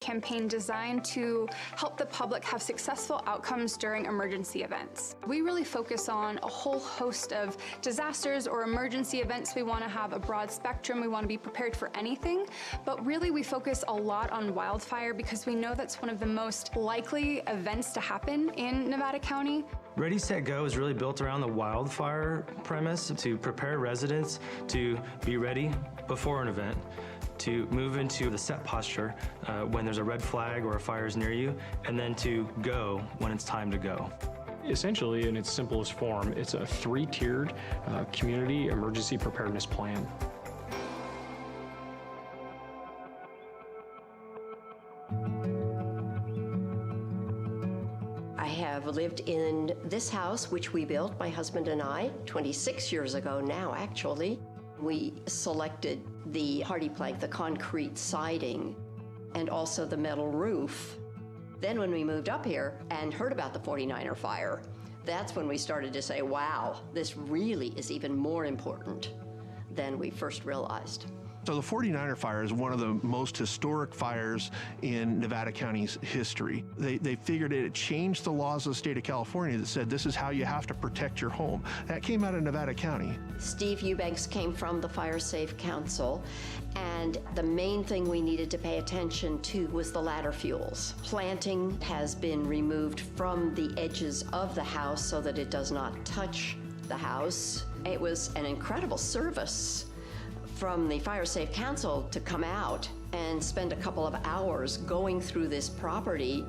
campaign designed to help the public have successful outcomes during emergency events. We really focus on a whole host of disasters or emergency events. We want to have a broad spectrum. We want to be prepared for anything, but really we focus a lot on wildfire because we know that's one of the most likely events to happen in Nevada County. Ready, Set, Go is really built around the wildfire premise to prepare residents to be ready before an event, to move into the set posture when there's a red flag or a fire is near you, and then to go when it's time to go. Essentially, in its simplest form, it's a three-tiered community emergency preparedness plan. I have lived in this house, which we built, my husband and I, 26 years ago now, actually. We selected the hardy plank, the concrete siding, and also the metal roof. Then when we moved up here and heard about the 49er fire, that's when we started to say, wow, this really is even more important than we first realized. So the 49er fire is one of the most historic fires in Nevada County's history. They figured it changed the laws of the state of California that said this is how you have to protect your home. That came out of Nevada County. Steve Eubanks came from the Fire Safe Council, and the main thing we needed to pay attention to was the ladder fuels. Planting has been removed from the edges of the house so that it does not touch the house. It was an incredible service from the Fire Safe Council to come out and spend a couple of hours going through this property.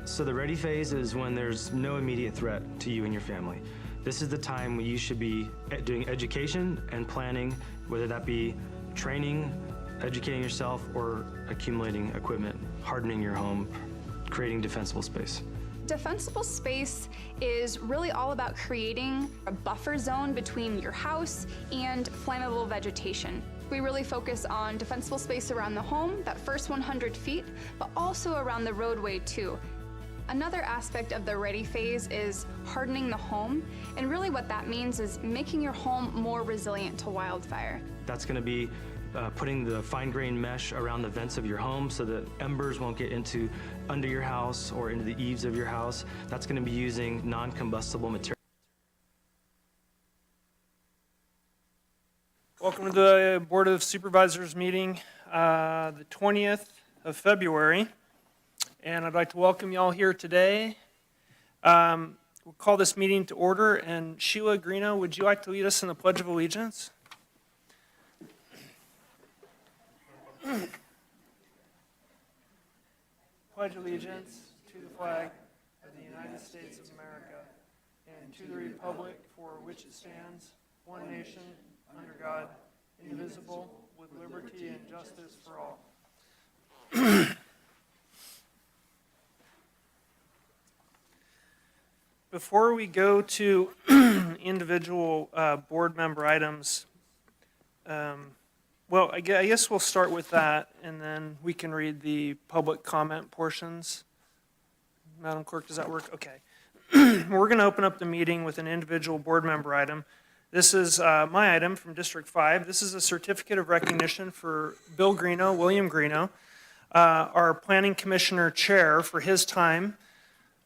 So the ready phase is when there's no immediate threat to you and your family. This is the time when you should be doing education and planning, whether that be training, educating yourself, or accumulating equipment, hardening your home, creating defensible space. Defensible space is really all about creating a buffer zone between your house and flammable vegetation. We really focus on defensible space around the home, that first 100 feet, but also around the roadway too. Another aspect of the ready phase is hardening the home, and really what that means is making your home more resilient to wildfire. That's going to be putting the fine-grained mesh around the vents of your home so that embers won't get under your house or into the eaves of your house. That's going to be using non-combustible material. Welcome to the Board of Supervisors meeting, the 20th of February. And I'd like to welcome you all here today. We'll call this meeting to order. And Sheila Greeno, would you like to lead us in the Pledge of Allegiance? Pledge allegiance to the flag of the United States of America and to the republic for which it stands, one nation, under God, indivisible, with liberty and justice for all. Before we go to individual board member items, well, I guess we'll start with that, and then we can read the public comment portions. Madam Clerk, does that work? Okay. We're going to open up the meeting with an individual board member item. This is my item from District 5. This is a certificate of recognition for Bill Greeno, William Greeno, our Planning Commissioner Chair for his time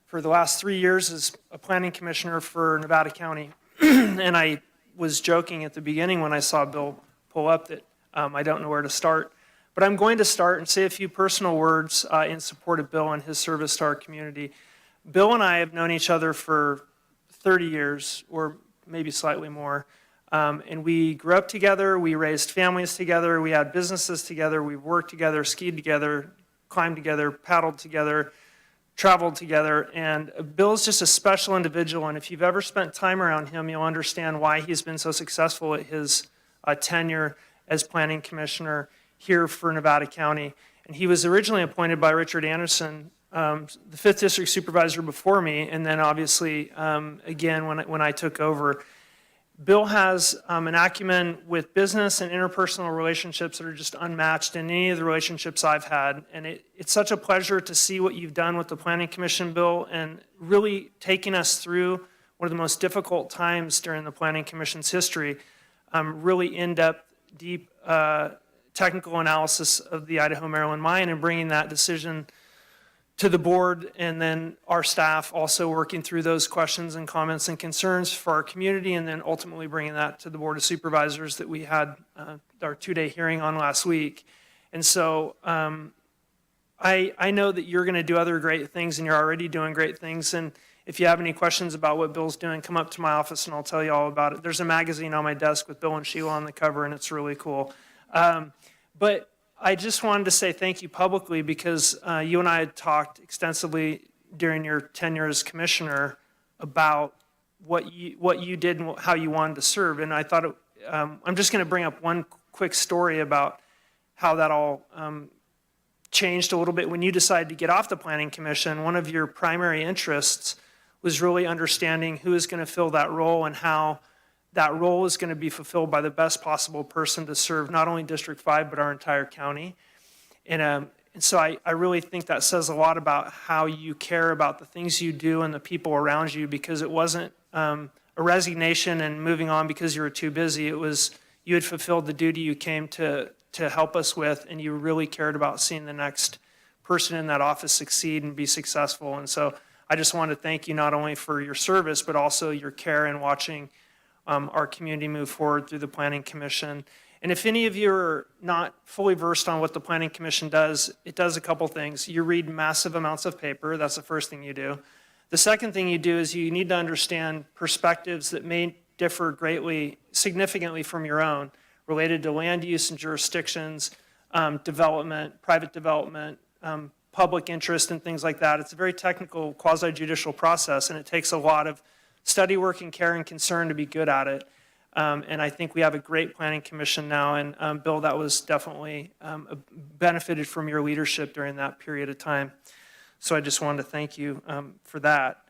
for the last 3 years as a Planning Commissioner for Nevada County. And I was joking at the beginning when I saw Bill pull up that I don't know where to start. But I'm going to start and say a few personal words in support of Bill and his service to our community. Bill and I have known each other for 30 years, or maybe slightly more. And we grew up together, we raised families together, we had businesses together, we worked together, skied together, climbed together, paddled together, traveled together. And Bill's just a special individual, and if you've ever spent time around him, you'll understand why he's been so successful at his tenure as Planning Commissioner here for Nevada County. And he was originally appointed by Richard Anderson, the 5th District Supervisor before me, and then obviously again when I took over. Bill has an acumen with business and interpersonal relationships that are just unmatched in any of the relationships I've had. And it's such a pleasure to see what you've done with the Planning Commission, Bill, and really taking us through one of the most difficult times during the Planning Commission's history, really in-depth, deep technical analysis of the Idaho-Maryland mine and bringing that decision to the board, and then our staff also working through those questions and comments and concerns for our community, and then ultimately bringing that to the Board of Supervisors that we had our 2-day hearing on last week. And so I know that you're going to do other great things, and you're already doing great things. And if you have any questions about what Bill's doing, come up to my office and I'll tell you all about it. There's a magazine on my desk with Bill and Sheila on the cover, and it's really cool. But I just wanted to say thank you publicly, because you and I had talked extensively during your tenure as commissioner about what you did and how you wanted to serve. And I thought I'm just going to bring up one quick story about how that all changed a little bit. When you decided to get off the Planning Commission, one of your primary interests was really understanding who is going to fill that role and how that role is going to be fulfilled by the best possible person to serve not only District 5, but our entire county. And so I really think that says a lot about how you care about the things you do and the people around you, because it wasn't a resignation and moving on because you were too busy. It was you had fulfilled the duty you came to help us with, and you really cared about seeing the next person in that office succeed and be successful. And so I just want to thank you not only for your service, but also your care in watching our community move forward through the Planning Commission. And if any of you are not fully versed on what the Planning Commission does, it does a couple things. You read massive amounts of paper. That's the first thing you do. The second thing you do is you need to understand perspectives that may differ greatly, significantly from your own, related to land use and jurisdictions, development, private development, public interest, and things like that. It's a very technical, quasi-judicial process, and it takes a lot of study work and care and concern to be good at it. And I think we have a great Planning Commission now. And Bill, that was definitely benefited from your leadership during that period of time. So I just wanted to thank you for that.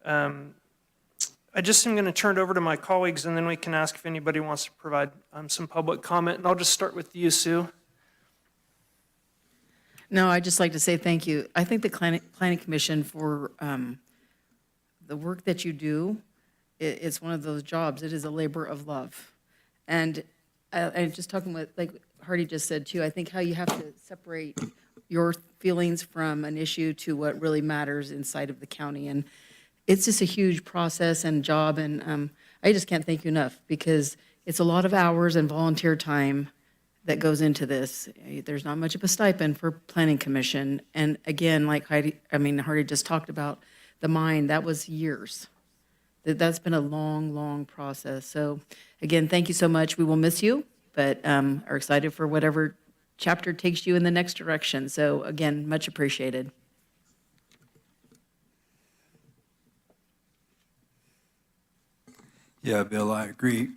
I just am going to turn it over to my colleagues, and then we can ask if anybody wants to provide some public comment. And I'll just start with you, Sue. No, I'd just like to say thank you. I think the Planning Commission for the work that you do, it's one of those jobs. It is a labor of love. And just talking with, like Hardy just said too, I think how you have to separate your feelings from an issue to what really matters inside of the county. And it's just a huge process and job. And I just can't thank you enough, because it's a lot of hours and volunteer time that goes into this. There's not much of a stipend for Planning Commission. And again, like Hardy just talked about, the mine, that was years. That's been a long, long process. So again, thank you so much. We will miss you, but are excited for whatever chapter takes you in the next direction. So again, much appreciated. Yeah, Bill, I agree.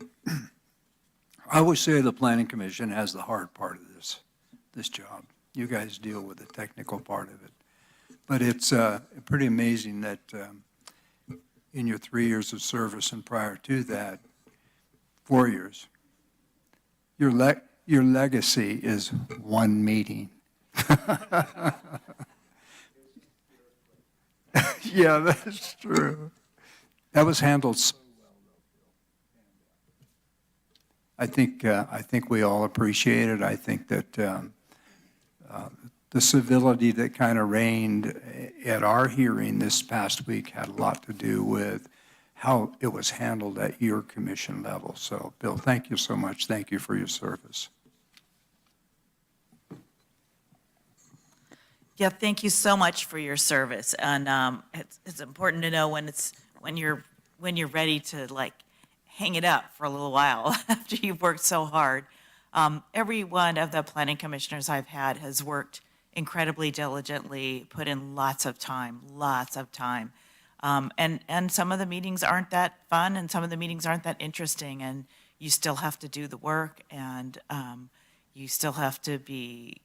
I always say the Planning Commission has the hard part of this job. You guys deal with the technical part of it. But it's pretty amazing that in your 3 years of service and prior to that, 4 years, your legacy is one meeting. Yeah, that's true. That was handled so well. I think we all appreciate it. I think that the civility that kind of reigned at our hearing this past week had a lot to do with how it was handled at your commission level. So, Bill, thank you so much. Thank you for your service. Yeah, thank you so much for your service. And it's important to know when you're ready to like hang it up for a little while after you've worked so hard. Every one of the planning commissioners I've had has worked incredibly diligently, put in lots of time. And some of the meetings aren't that fun, and some of the meetings aren't that interesting, and you still have to do the work, and you still have to be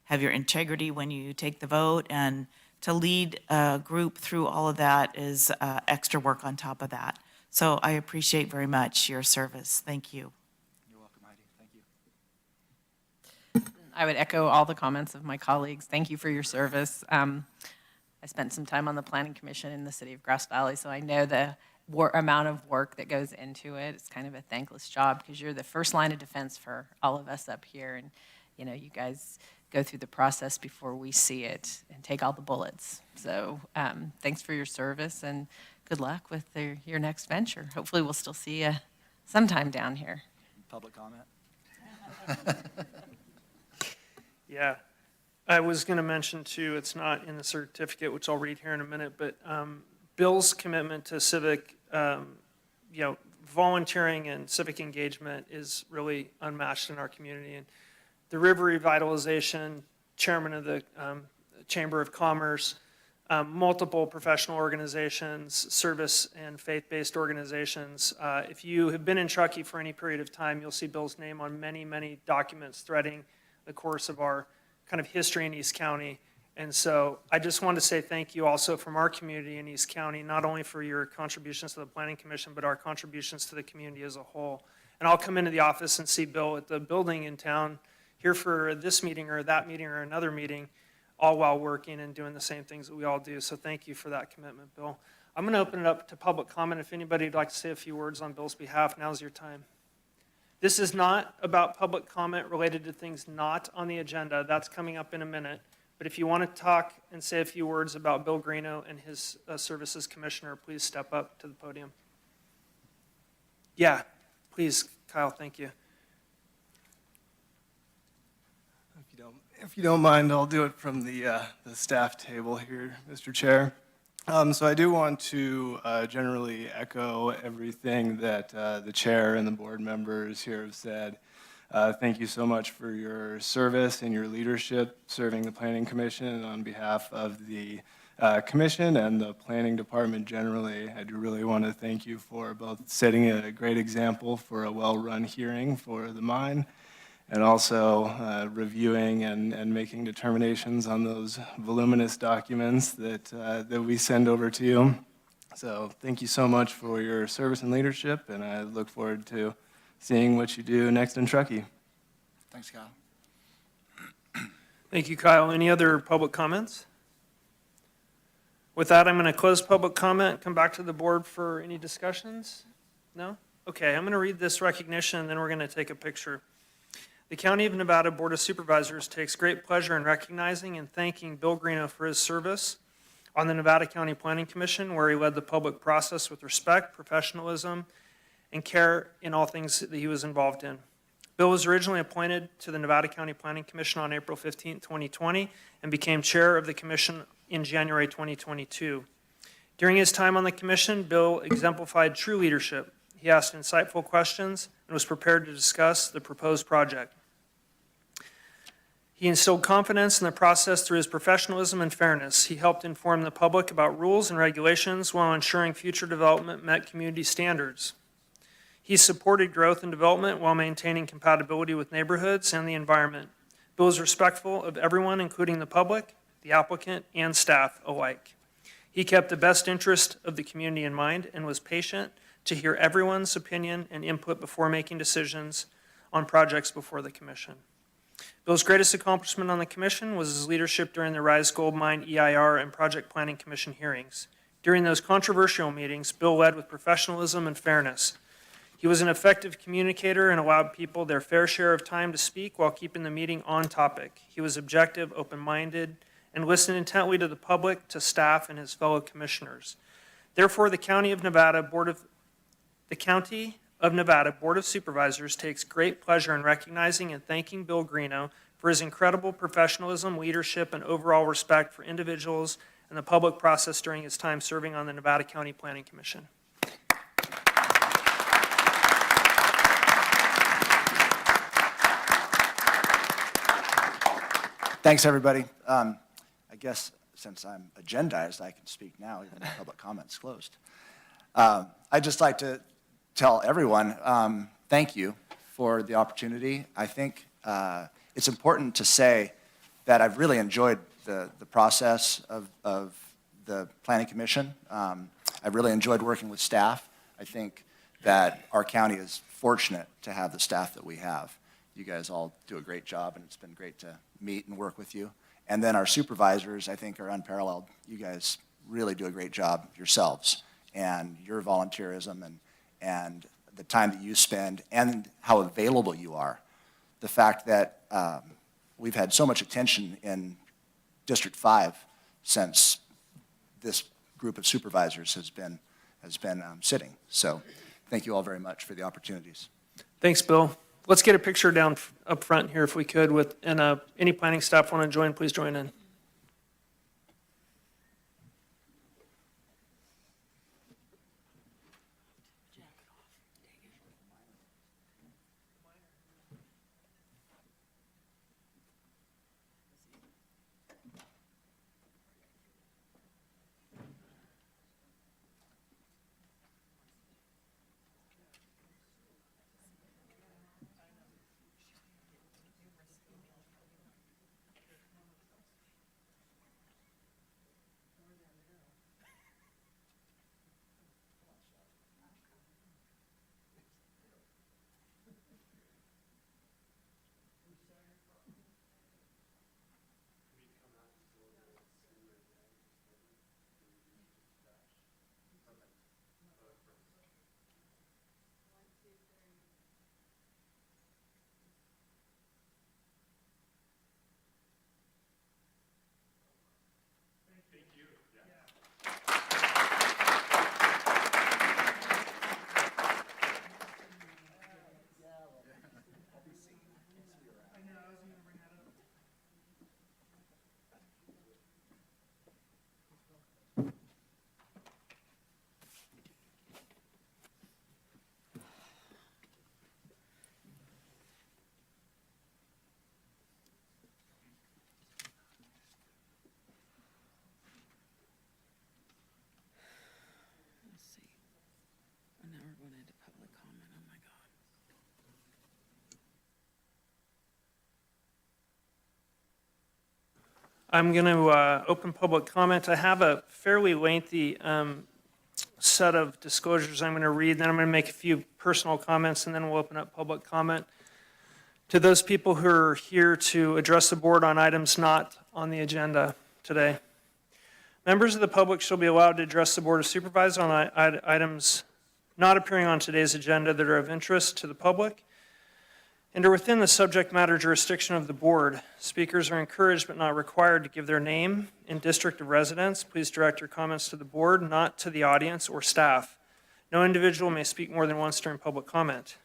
have your integrity when you take the vote, and to lead a group through all of that is extra work on top of that. So I appreciate very much your service. Thank you. You're welcome, Heidi. Thank you. I would echo all the comments of my colleagues. Thank you for your service. I spent some time on the Planning Commission in the city of Grass Valley, so I know the amount of work that goes into it. It's kind of a thankless job because you're the first line of defense for all of us up here. And, you know, you guys go through the process before we see it and take all the bullets. So thanks for your service and good luck with your next venture. Hopefully we'll still see you sometime down here. Public comment? Yeah. I was going to mention too, it's not in the certificate, which I'll read here in a minute, but Bill's commitment to civic, volunteering and civic engagement is really unmatched in our community. And the river revitalization, chairman of the Chamber of Commerce, multiple professional organizations, service and faith-based organizations. If you have been in Truckee for any period of time, you'll see Bill's name on many, many documents threading the course of our kind of history in East County. And so I just want to say thank you also from our community in East County, not only for your contributions to the Planning Commission, but our contributions to the community as a whole. And I'll come into the office and see Bill at the building in town here for this meeting or that meeting or another meeting, all while working and doing the same things that we all do. So thank you for that commitment, Bill. I'm going to open it up to public comment. If anybody would like to say a few words on Bill's behalf, now's your time. This is not about public comment related to things not on the agenda. That's coming up in a minute. But if you want to talk and say a few words about Bill Greeno and his service as commissioner, please step up to the podium. Yeah, please, Kyle, thank you. If you don't mind, I'll do it from the staff table here, Mr. Chair. So I do want to generally echo everything that the chair and the board members here have said. Thank you so much for your service and your leadership serving the Planning Commission on behalf of the Commission and the Planning Department generally. I do really want to thank you for both setting a great example for a well-run hearing for the mine and also reviewing and making determinations on those voluminous documents that we send over to you. So thank you so much for your service and leadership, and I look forward to seeing what you do next in Truckee. Thanks, Kyle. Thank you, Kyle. Any other public comments? With that, I'm going to close public comment, come back to the board for any discussions? No? Okay, I'm going to read this recognition, and then we're going to take a picture. The County of Nevada Board of Supervisors takes great pleasure in recognizing and thanking Bill Greeno for his service on the Nevada County Planning Commission, where he led the public process with respect, professionalism, and care in all things that he was involved in. Bill was originally appointed to the Nevada County Planning Commission on April 15, 2020, and became chair of the commission in January 2022. During his time on the commission, Bill exemplified true leadership. He asked insightful questions and was prepared to discuss the proposed project. He instilled confidence in the process through his professionalism and fairness. He helped inform the public about rules and regulations while ensuring future development met community standards. He supported growth and development while maintaining compatibility with neighborhoods and the environment. Bill was respectful of everyone, including the public, the applicant, and staff alike. He kept the best interest of the community in mind and was patient to hear everyone's opinion and input before making decisions on projects before the commission. Bill's greatest accomplishment on the commission was his leadership during the Rise Gold Mine EIR and Project Planning Commission hearings. During those controversial meetings, Bill led with professionalism and fairness. He was an effective communicator and allowed people their fair share of time to speak while keeping the meeting on topic. He was objective, open-minded, and listened intently to the public, to staff, and his fellow commissioners. Therefore, the County of Nevada Board of Supervisors takes great pleasure in recognizing and thanking Bill Greeno for his incredible professionalism, leadership, and overall respect for individuals and the public process during his time serving on the Nevada County Planning Commission. Thanks, everybody. I guess since I'm agendized, I can speak now, even though public comment's closed. I'd just like to tell everyone, thank you for the opportunity. I think it's important to say that I've really enjoyed the process of the Planning Commission. I've really enjoyed working with staff. I think that our county is fortunate to have the staff that we have. You guys all do a great job, and it's been great to meet and work with you. And then our supervisors, I think, are unparalleled. You guys really do a great job yourselves, and your volunteerism and the time that you spend and how available you are. The fact that we've had so much attention in District 5 since this group of supervisors has been sitting. So thank you all very much for the opportunities. Thanks, Bill. Let's get a picture down up front here if we could with, and any planning staff want to join, please join in. Now we're going into public comment. Oh, my God. I'm going to open public comment. I have a fairly lengthy set of disclosures I'm going to read, then I'm going to make a few personal comments, and then we'll open up public comment. To those people who are here to address the board on items not on the agenda today, members of the public shall be allowed to address the Board of Supervisors on items not appearing on today's agenda that are of interest to the public and are within the subject matter jurisdiction of the board. Speakers are encouraged but not required to give their name and district of residence. Please direct your comments to the board, not to the audience or staff. No individual may speak more than once during public comment.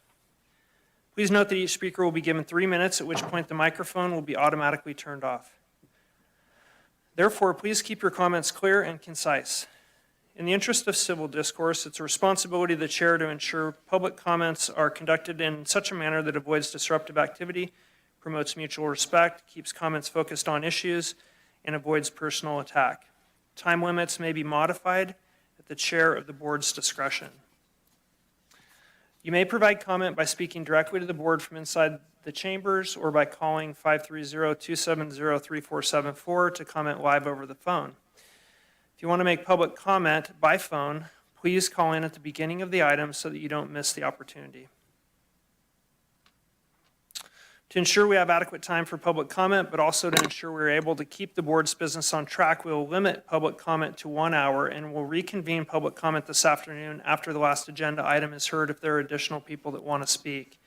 Please note that each speaker will be given 3 minutes, at which point the microphone will be automatically turned off. Therefore, please keep your comments clear and concise. In the interest of civil discourse, it's a responsibility of the chair to ensure public comments are conducted in such a manner that avoids disruptive activity, promotes mutual respect, keeps comments focused on issues, and avoids personal attack. Time limits may be modified at the chair of the board's discretion. You may provide comment by speaking directly to the board from inside the chambers or by calling 530-270-3474 to comment live over the phone. If you want to make public comment by phone, please call in at the beginning of the item so that you don't miss the opportunity. To ensure we have adequate time for public comment, but also to ensure we're able to keep the board's business on track, we will limit public comment to 1 hour and will reconvene public comment this afternoon after the last agenda item is heard if there are additional people that want to speak.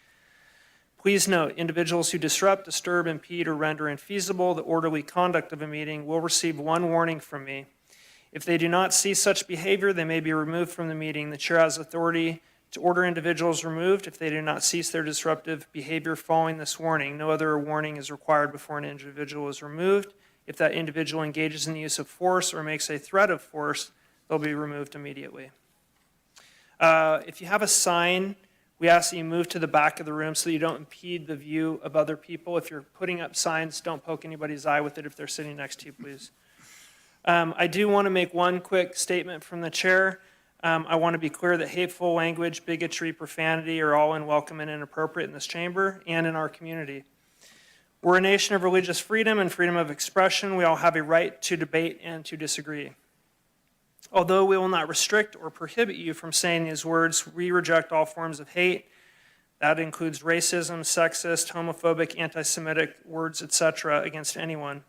Please note, individuals who disrupt, disturb, impede, or render infeasible the orderly conduct of a meeting will receive 1 warning from me. If they do not cease such behavior, they may be removed from the meeting. The chair has authority to order individuals removed if they do not cease their disruptive behavior following this warning. No other warning is required before an individual is removed. If that individual engages in the use of force or makes a threat of force, they'll be removed immediately. If you have a sign, we ask that you move to the back of the room so that you don't impede the view of other people. If you're putting up signs, don't poke anybody's eye with it if they're sitting next to you, please. I do want to make one quick statement from the chair. I want to be clear that hateful language, bigotry, profanity are all unwelcome and inappropriate in this chamber and in our community. We're a nation of religious freedom and freedom of expression. We all have a right to debate and to disagree. Although we will not restrict or prohibit you from saying these words, we reject all forms of hate. That includes racism, sexist, homophobic, anti-Semitic words, etc., against anyone.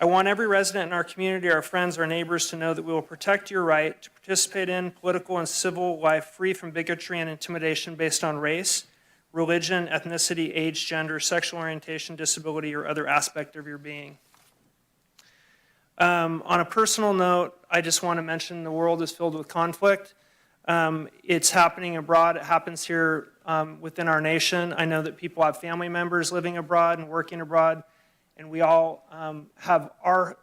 I want every resident in our community, our friends, our neighbors to know that we will protect your right to participate in political and civil life free from bigotry and intimidation based on race, religion, ethnicity, age, gender, sexual orientation, disability, or other aspect of your being. On a personal note, I just want to mention the world is filled with conflict. It's happening abroad. It happens here within our nation. I know that people have family members living abroad and working abroad, and we all have our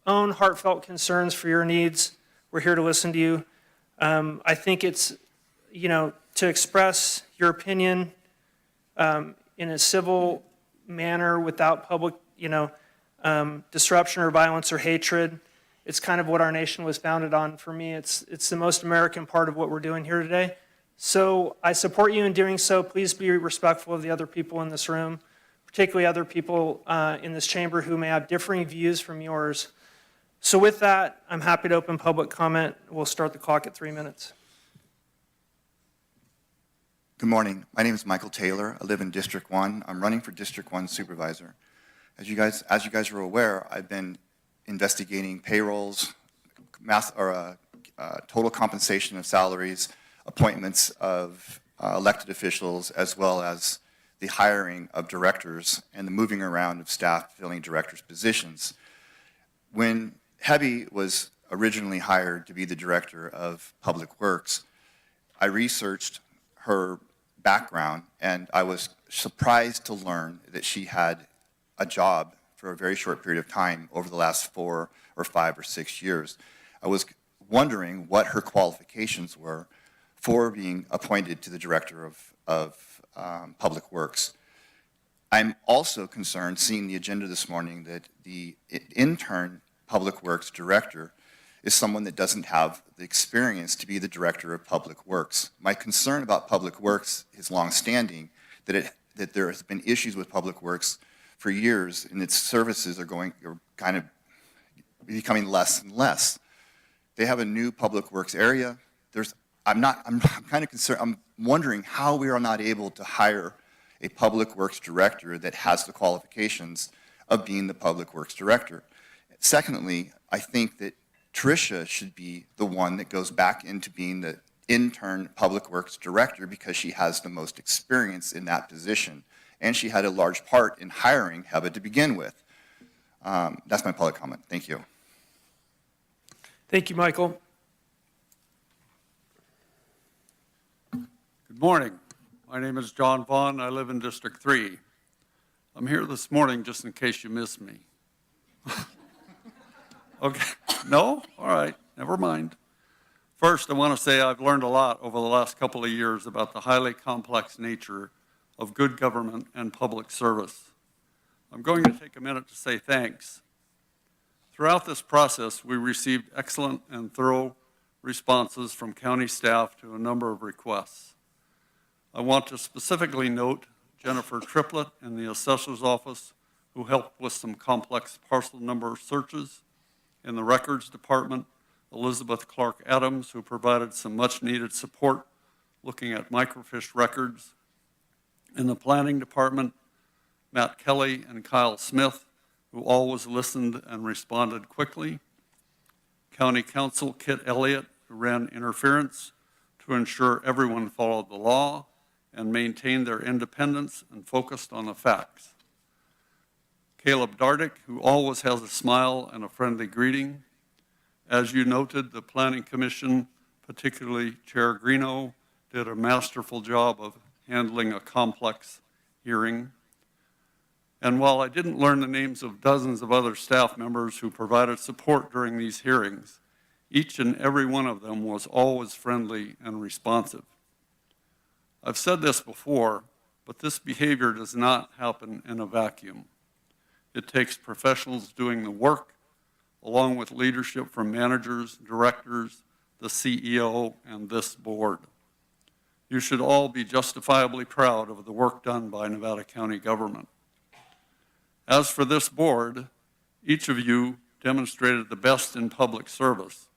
own heartfelt concerns for your needs. We're here to listen to you. I think it's, to express your opinion in a civil manner without public, disruption or violence or hatred. It's kind of what our nation was founded on. For me, it's the most American part of what we're doing here today. So I support you in doing so. Please be respectful of the other people in this room, particularly other people in this chamber who may have differing views from yours. So with that, I'm happy to open public comment. We'll start the clock at 3 minutes. Good morning. My name is Michael Taylor. I live in District 1. I'm running for District 1 Supervisor. As you guys are aware, I've been investigating payrolls, total compensation of salaries, appointments of elected officials, as well as the hiring of directors and the moving around of staff filling directors' positions. When Hebby was originally hired to be the director of Public Works, I researched her background, and I was surprised to learn that she had a job for a very short period of time over the last 4 or 5 or 6 years. I was wondering what her qualifications were for being appointed to the director of Public Works. I'm also concerned, seeing the agenda this morning, that the intern Public Works director is someone that doesn't have the experience to be the director of Public Works. My concern about Public Works is longstanding, that there has been issues with Public Works for years, and its services are kind of becoming less and less. They have a new Public Works area. I'm kind of concerned. I'm wondering how we are not able to hire a Public Works director that has the qualifications of being the Public Works director. Secondly, I think that Tricia should be the one that goes back into being the intern Public Works director because she has the most experience in that position. And she had a large part in hiring Heba to begin with. That's my public comment. Thank you. Thank you, Michael. Good morning. My name is John Vaughn. I live in District 3. I'm here this morning just in case you missed me. Okay. No? All right. Never mind. First, I want to say I've learned a lot over the last couple of years about the highly complex nature of good government and public service. I'm going to take a minute to say thanks. Throughout this process, we received excellent and thorough responses from county staff to a number of requests. I want to specifically note Jennifer Triplett in the assessor's office, who helped with some complex parcel number searches. In the records department, Elizabeth Clark Adams, who provided some much needed support looking at microfiche records. In the planning department, Matt Kelly and Kyle Smith, who always listened and responded quickly. County Counsel Kit Elliott, who ran interference to ensure everyone followed the law and maintained their independence and focused on the facts. Caleb Dardick, who always has a smile and a friendly greeting. As you noted, the Planning Commission, particularly Chair Greeno, did a masterful job of handling a complex hearing. And while I didn't learn the names of dozens of other staff members who provided support during these hearings, each and every one of them was always friendly and responsive. I've said this before, but this behavior does not happen in a vacuum. It takes professionals doing the work, along with leadership from managers, directors, the CEO, and this board. You should all be justifiably proud of the work done by Nevada County government. As for this board, each of you demonstrated the best in public service,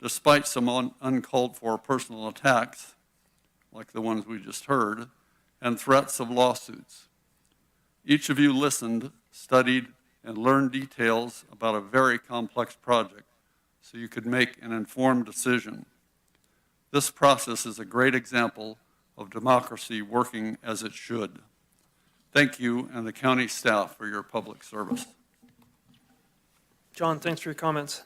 despite some uncalled for personal attacks, like the ones we just heard, and threats of lawsuits. Each of you listened, studied, and learned details about a very complex project so you could make an informed decision. This process is a great example of democracy working as it should. Thank you and the county staff for your public service. John, thanks for your comments.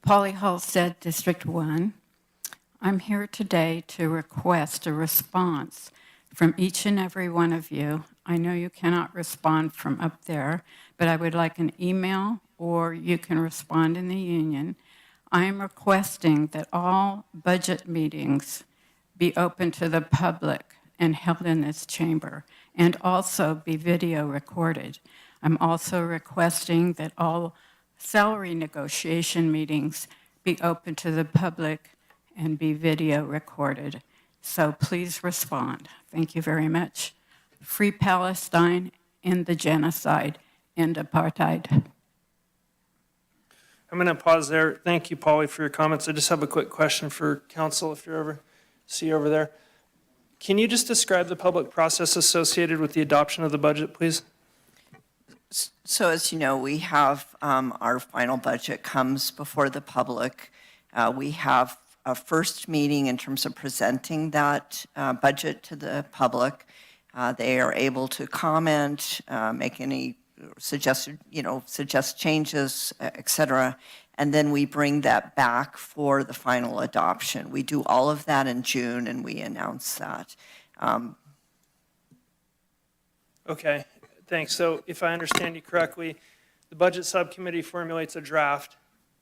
Polly Halstead, District 1. I'm here today to request a response from each and every one of you. I know you cannot respond from up there, but I would like an email or you can respond in the union. I am requesting that all budget meetings be open to the public and held in this chamber, and also be video recorded. I'm also requesting that all salary negotiation meetings be open to the public and be video recorded. So please respond. Thank you very much. Free Palestine, end the genocide, end apartheid. I'm going to pause there. Thank you, Polly, for your comments. I just have a quick question for council, if you're see over there. Can you just describe the public process associated with the adoption of the budget, please? So as you know, we have our final budget comes before the public. We have a first meeting in terms of presenting that budget to the public. They are able to comment, make any suggest changes, et cetera. And then we bring that back for the final adoption. We do all of that in June and we announce that. Okay, thanks. So if I understand you correctly, the budget subcommittee formulates a draft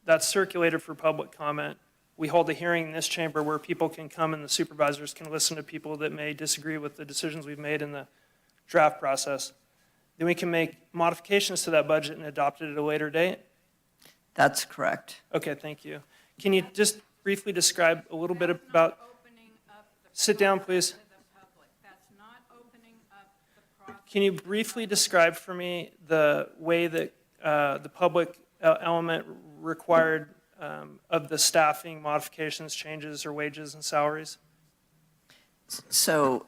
that's circulated for public comment. We hold a hearing in this chamber where people can come and the supervisors can listen to people that may disagree with the decisions we've made in the draft process. Then we can make modifications to that budget and adopt it at a later date? That's correct. Okay, thank you. Can you just briefly describe a little bit about, sit down please. Can you briefly describe for me the way that the public element required of the staffing modifications, changes, or wages and salaries? So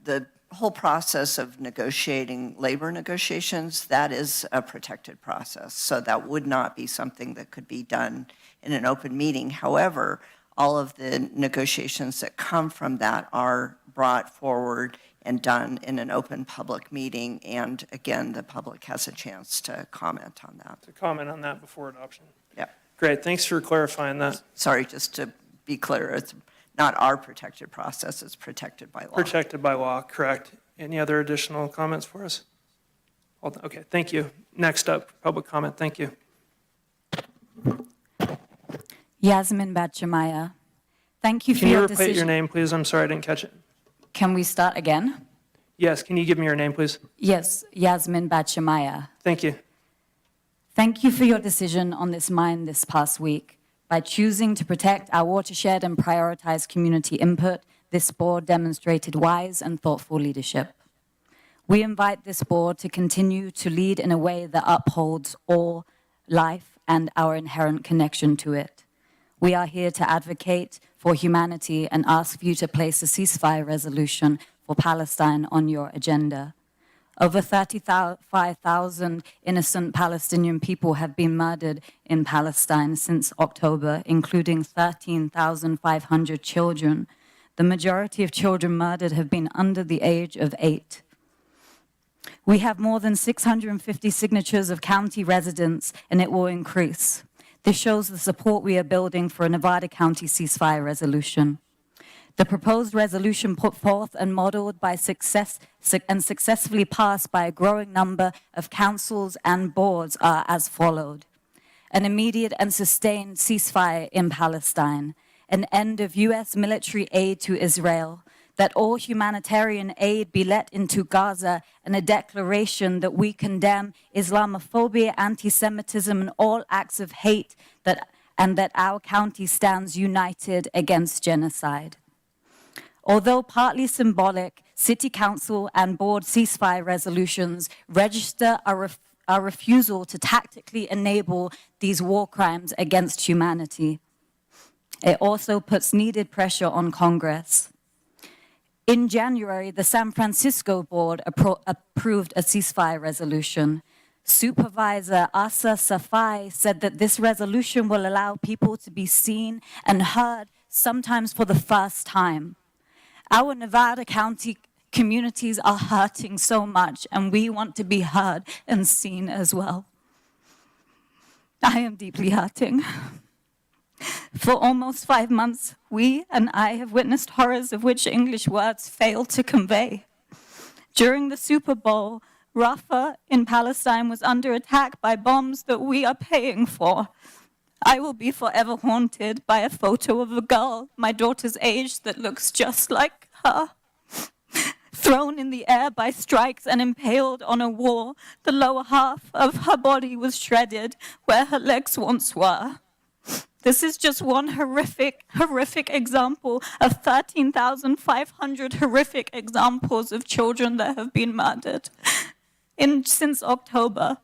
the whole process of negotiating labor negotiations, that is a protected process. So that would not be something that could be done in an open meeting. However, all of the negotiations that come from that are brought forward and done in an open public meeting. And again, the public has a chance to comment on that. To comment on that before adoption. Yeah. Great, thanks for clarifying that. Sorry, just to be clear, it's not our protected process, it's protected by law. Protected by law, correct. Any other additional comments for us? Okay, thank you. Next up, public comment, thank you. Yasmin Bachamaya. Thank you for Can you your repeat decision. your name, please? I'm sorry, I didn't catch it. Can we start again? Yes, can you give me your name, please? Yes, Yasmin Bachamaya. Thank you. Thank you for your decision on this mine this past week. By choosing to protect our watershed and prioritize community input, this board demonstrated wise and thoughtful leadership. We invite this board to continue to lead in a way that upholds all life and our inherent connection to it. We are here to advocate for humanity and ask you to place a ceasefire resolution for Palestine on your agenda. Over 35,000 innocent Palestinian people have been murdered in Palestine since October, including 13,500 children. The majority of children murdered have been under the age of 8. We have more than 650 signatures of county residents, and it will increase. This shows the support we are building for a Nevada County ceasefire resolution. The proposed resolution put forth and modeled by successfully passed by a growing number of councils and boards are as followed. An immediate and sustained ceasefire in Palestine, an end of U.S. military aid to Israel, that all humanitarian aid be let into Gaza, and a declaration that we condemn Islamophobia, anti-Semitism, and all acts of hate, and that our county stands united against genocide. Although partly symbolic, City Council and Board ceasefire resolutions register our refusal to tactically enable these war crimes against humanity. It also puts needed pressure on Congress. In January, the San Francisco Board approved a ceasefire resolution. Supervisor Asa Safai said that this resolution will allow people to be seen and heard, sometimes for the first time. Our Nevada County communities are hurting so much, and we want to be heard and seen as well. I am deeply hurting. For almost 5 months, we and I have witnessed horrors of which English words fail to convey. During the Super Bowl, Rafah in Palestine was under attack by bombs that we are paying for. I will be forever haunted by a photo of a girl my daughter's age that looks just like her. Thrown in the air by strikes and impaled on a wall, the lower half of her body was shredded where her legs once were. This is just one horrific example of 13,500 horrific examples of children that have been murdered since October.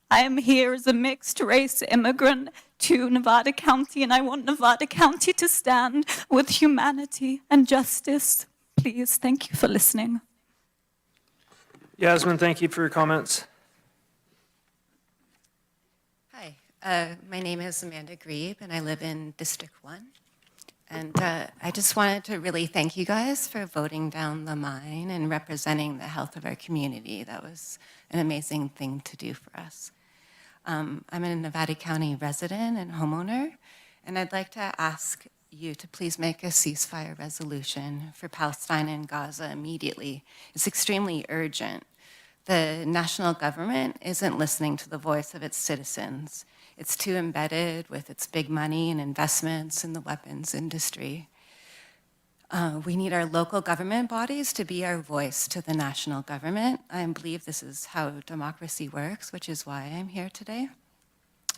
I am here as a mixed race immigrant to Nevada County, and I want Nevada County to stand with humanity and justice. Please, thank you for listening. Yasmin, thank you for your comments. Hi, my name is Amanda Grieb, and I live in District 1. And I just wanted to really thank you guys for voting down the mine and representing the health of our community. That was an amazing thing to do for us. I'm a Nevada County resident and homeowner, and I'd like to ask you to please make a ceasefire resolution for Palestine and Gaza immediately. It's extremely urgent. The national government isn't listening to the voice of its citizens. It's too embedded with its big money and investments in the weapons industry. We need our local government bodies to be our voice to the national government. I believe this is how democracy works, which is why I'm here today.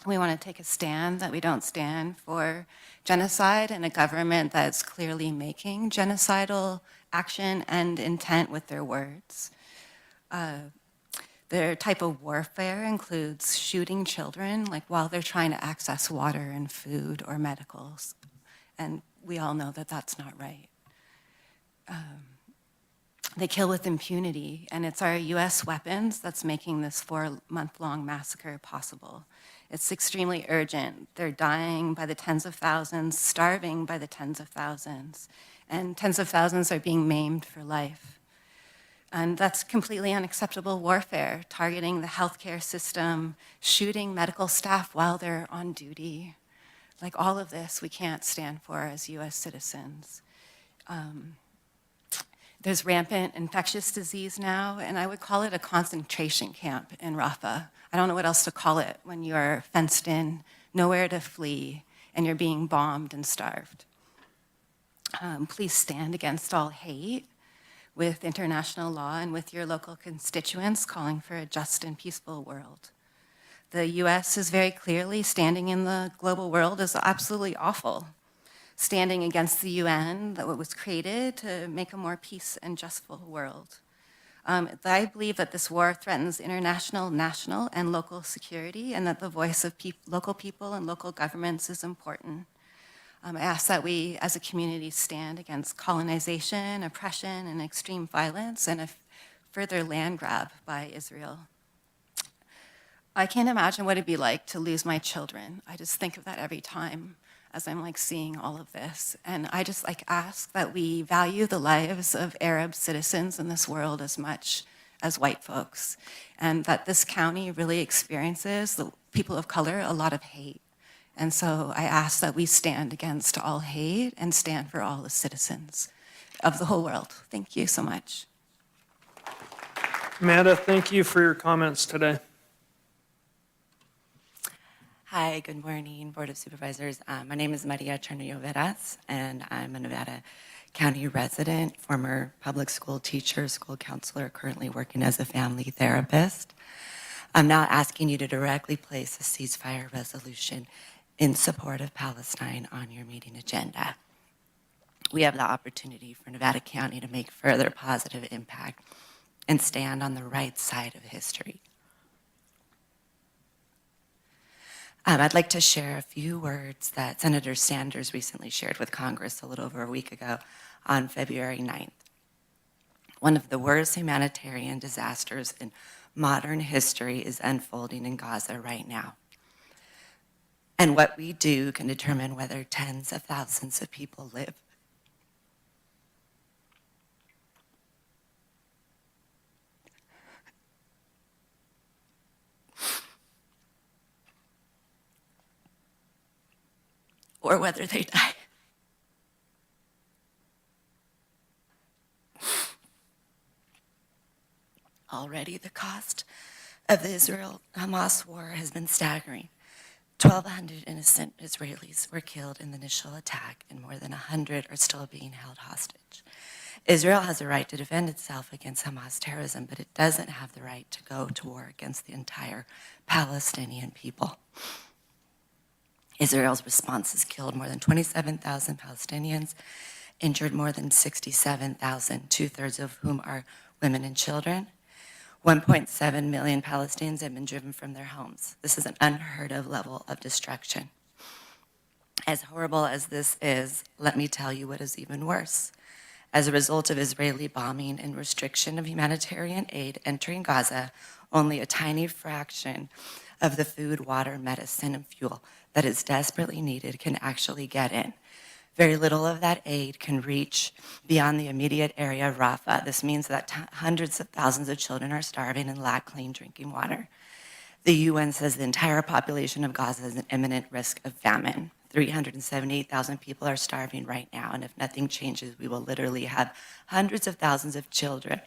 We want to take a stand that we don't stand for genocide and a government that's clearly making genocidal action and intent with their words. Their type of warfare includes shooting children, like while they're trying to access water and food or medicals. And we all know that that's not right. They kill with impunity, and it's our US weapons that's making this 4-month-long massacre possible. It's extremely urgent. They're dying by the tens of thousands, starving by the tens of thousands, and tens of thousands are being maimed for life. And that's completely unacceptable warfare, targeting the healthcare system, shooting medical staff while they're on duty. Like all of this, we can't stand for as US citizens. There's rampant infectious disease now, and I would call it a concentration camp in Rafah. I don't know what else to call it when you're fenced in, nowhere to flee, and you're being bombed and starved. Please stand against all hate with international law and with your local constituents calling for a just and peaceful world. The US is very clearly standing in the global world as absolutely awful, standing against the UN that was created to make a more peace and justful world. I believe that this war threatens international, national, and local security, and that the voice of local people and local governments is important. I ask that we, as a community, stand against colonization, oppression, and extreme violence, and a further land grab by Israel. I can't imagine what it'd be like to lose my children. I just think of that every time as I'm seeing all of this. And I just ask that we value the lives of Arab citizens in this world as much as white folks, and that this county really experiences, the people of color, a lot of hate. And so I ask that we stand against all hate and stand for all the citizens of the whole world. Thank you so much. Amanda, thank you for your comments today. Hi, good morning, Board of Supervisors. My name is Maria Charnillo Veras, and I'm a Nevada County resident, former public school teacher, school counselor, currently working as a family therapist. I'm now asking you to directly place a ceasefire resolution in support of Palestine on your meeting agenda. We have the opportunity for Nevada County to make further positive impact and stand on the right side of history. I'd like to share a few words that Senator Sanders recently shared with Congress a little over a week ago on February 9th. One of the worst humanitarian disasters in modern history is unfolding in Gaza right now. And what we do can determine whether tens of thousands of people live. Or whether they die. Already the cost of the Israel-Hamas war has been staggering. 1,200 innocent Israelis were killed in the initial attack, and more than 100 are still being held hostage. Israel has a right to defend itself against Hamas terrorism, but it doesn't have the right to go to war against the entire Palestinian people. Israel's response has killed more than 27,000 Palestinians, injured more than 67,000, 2/3 of whom are women and children. 1.7 million Palestinians have been driven from their homes. This is an unheard of level of destruction. As horrible as this is, let me tell you what is even worse. As a result of Israeli bombing and restriction of humanitarian aid entering Gaza, only a tiny fraction of the food, water, medicine, and fuel that is desperately needed can actually get in. Very little of that aid can reach beyond the immediate area of Rafah. This means that hundreds of thousands of children are starving and lack clean drinking water. The UN says the entire population of Gaza is in imminent risk of famine. 378,000 people are starving right now, and if nothing changes, we will literally have hundreds of thousands of children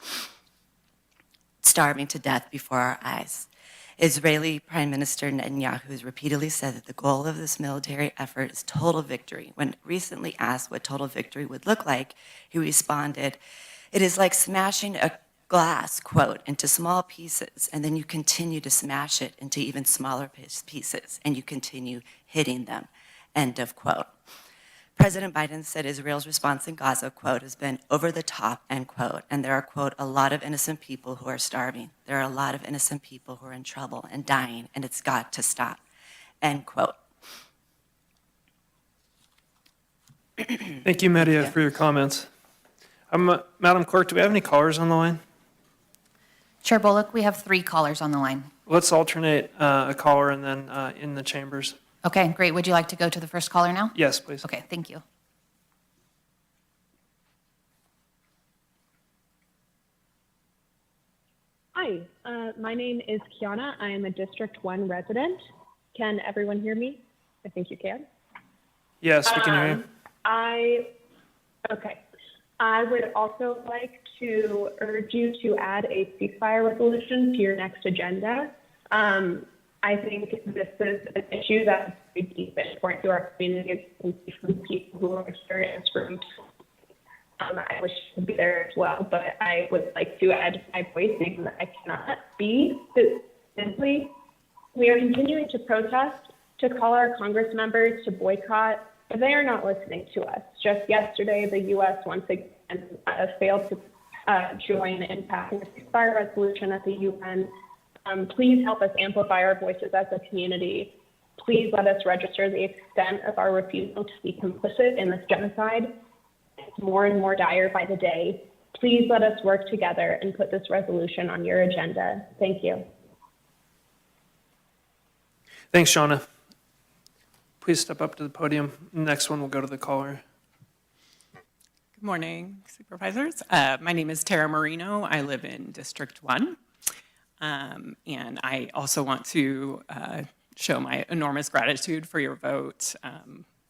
starving to death before our eyes. Israeli Prime Minister Netanyahu has repeatedly said that the goal of this military effort is total victory. When recently asked what total victory would look like, he responded, "It is like smashing a glass, quote, into small pieces, and then you continue to smash it into even smaller pieces, and you continue hitting them," end of quote. President Biden said Israel's response in Gaza, quote, has been over the top, end quote, and there are, quote, a lot of innocent people who are starving. There are a lot of innocent people who are in trouble and dying, and it's got to stop, end quote. Thank you, Maria, for your comments. Madam Clerk, do we have any callers on the line? Chair Bullock, we have 3 callers on the line. Let's alternate a caller and then in the chambers. Okay, great. Would you like to go to the first caller now? Yes, please. Okay, thank you. Hi, my name is Kiana. I am a District 1 resident. Can everyone hear me? I think you can. Yes, we can hear you. I would also like to urge you to add a ceasefire resolution to your next agenda. I think this is an issue that's very deep and important to our community and from people who are here in this room. I wish I could be there as well, but I would like to add my voice saying that I cannot be. Simply, we are continuing to protest, to call our Congress members to boycott, but they are not listening to us. Just yesterday, the U.S. once again failed to join in passing a ceasefire resolution at the UN. Please help us amplify our voices as a community. Please let us register the extent of our refusal to be complicit in this genocide. It's more and more dire by the day. Please let us work together and put this resolution on your agenda. Thank you. Thanks, Shauna. Please step up to the podium. Next one will go to the caller. Good morning, Supervisors. My name is Tara Marino. I live in District 1. And I also want to show my enormous gratitude for your vote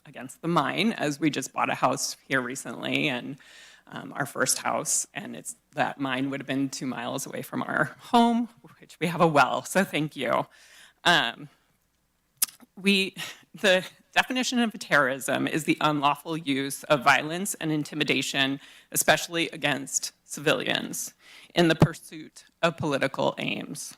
against the mine, as we just bought a house here recently, and our first house, and that mine would have been 2 miles away from our home, which we have a well, so thank you. The definition of terrorism is the unlawful use of violence and intimidation, especially against civilians, in the pursuit of political aims.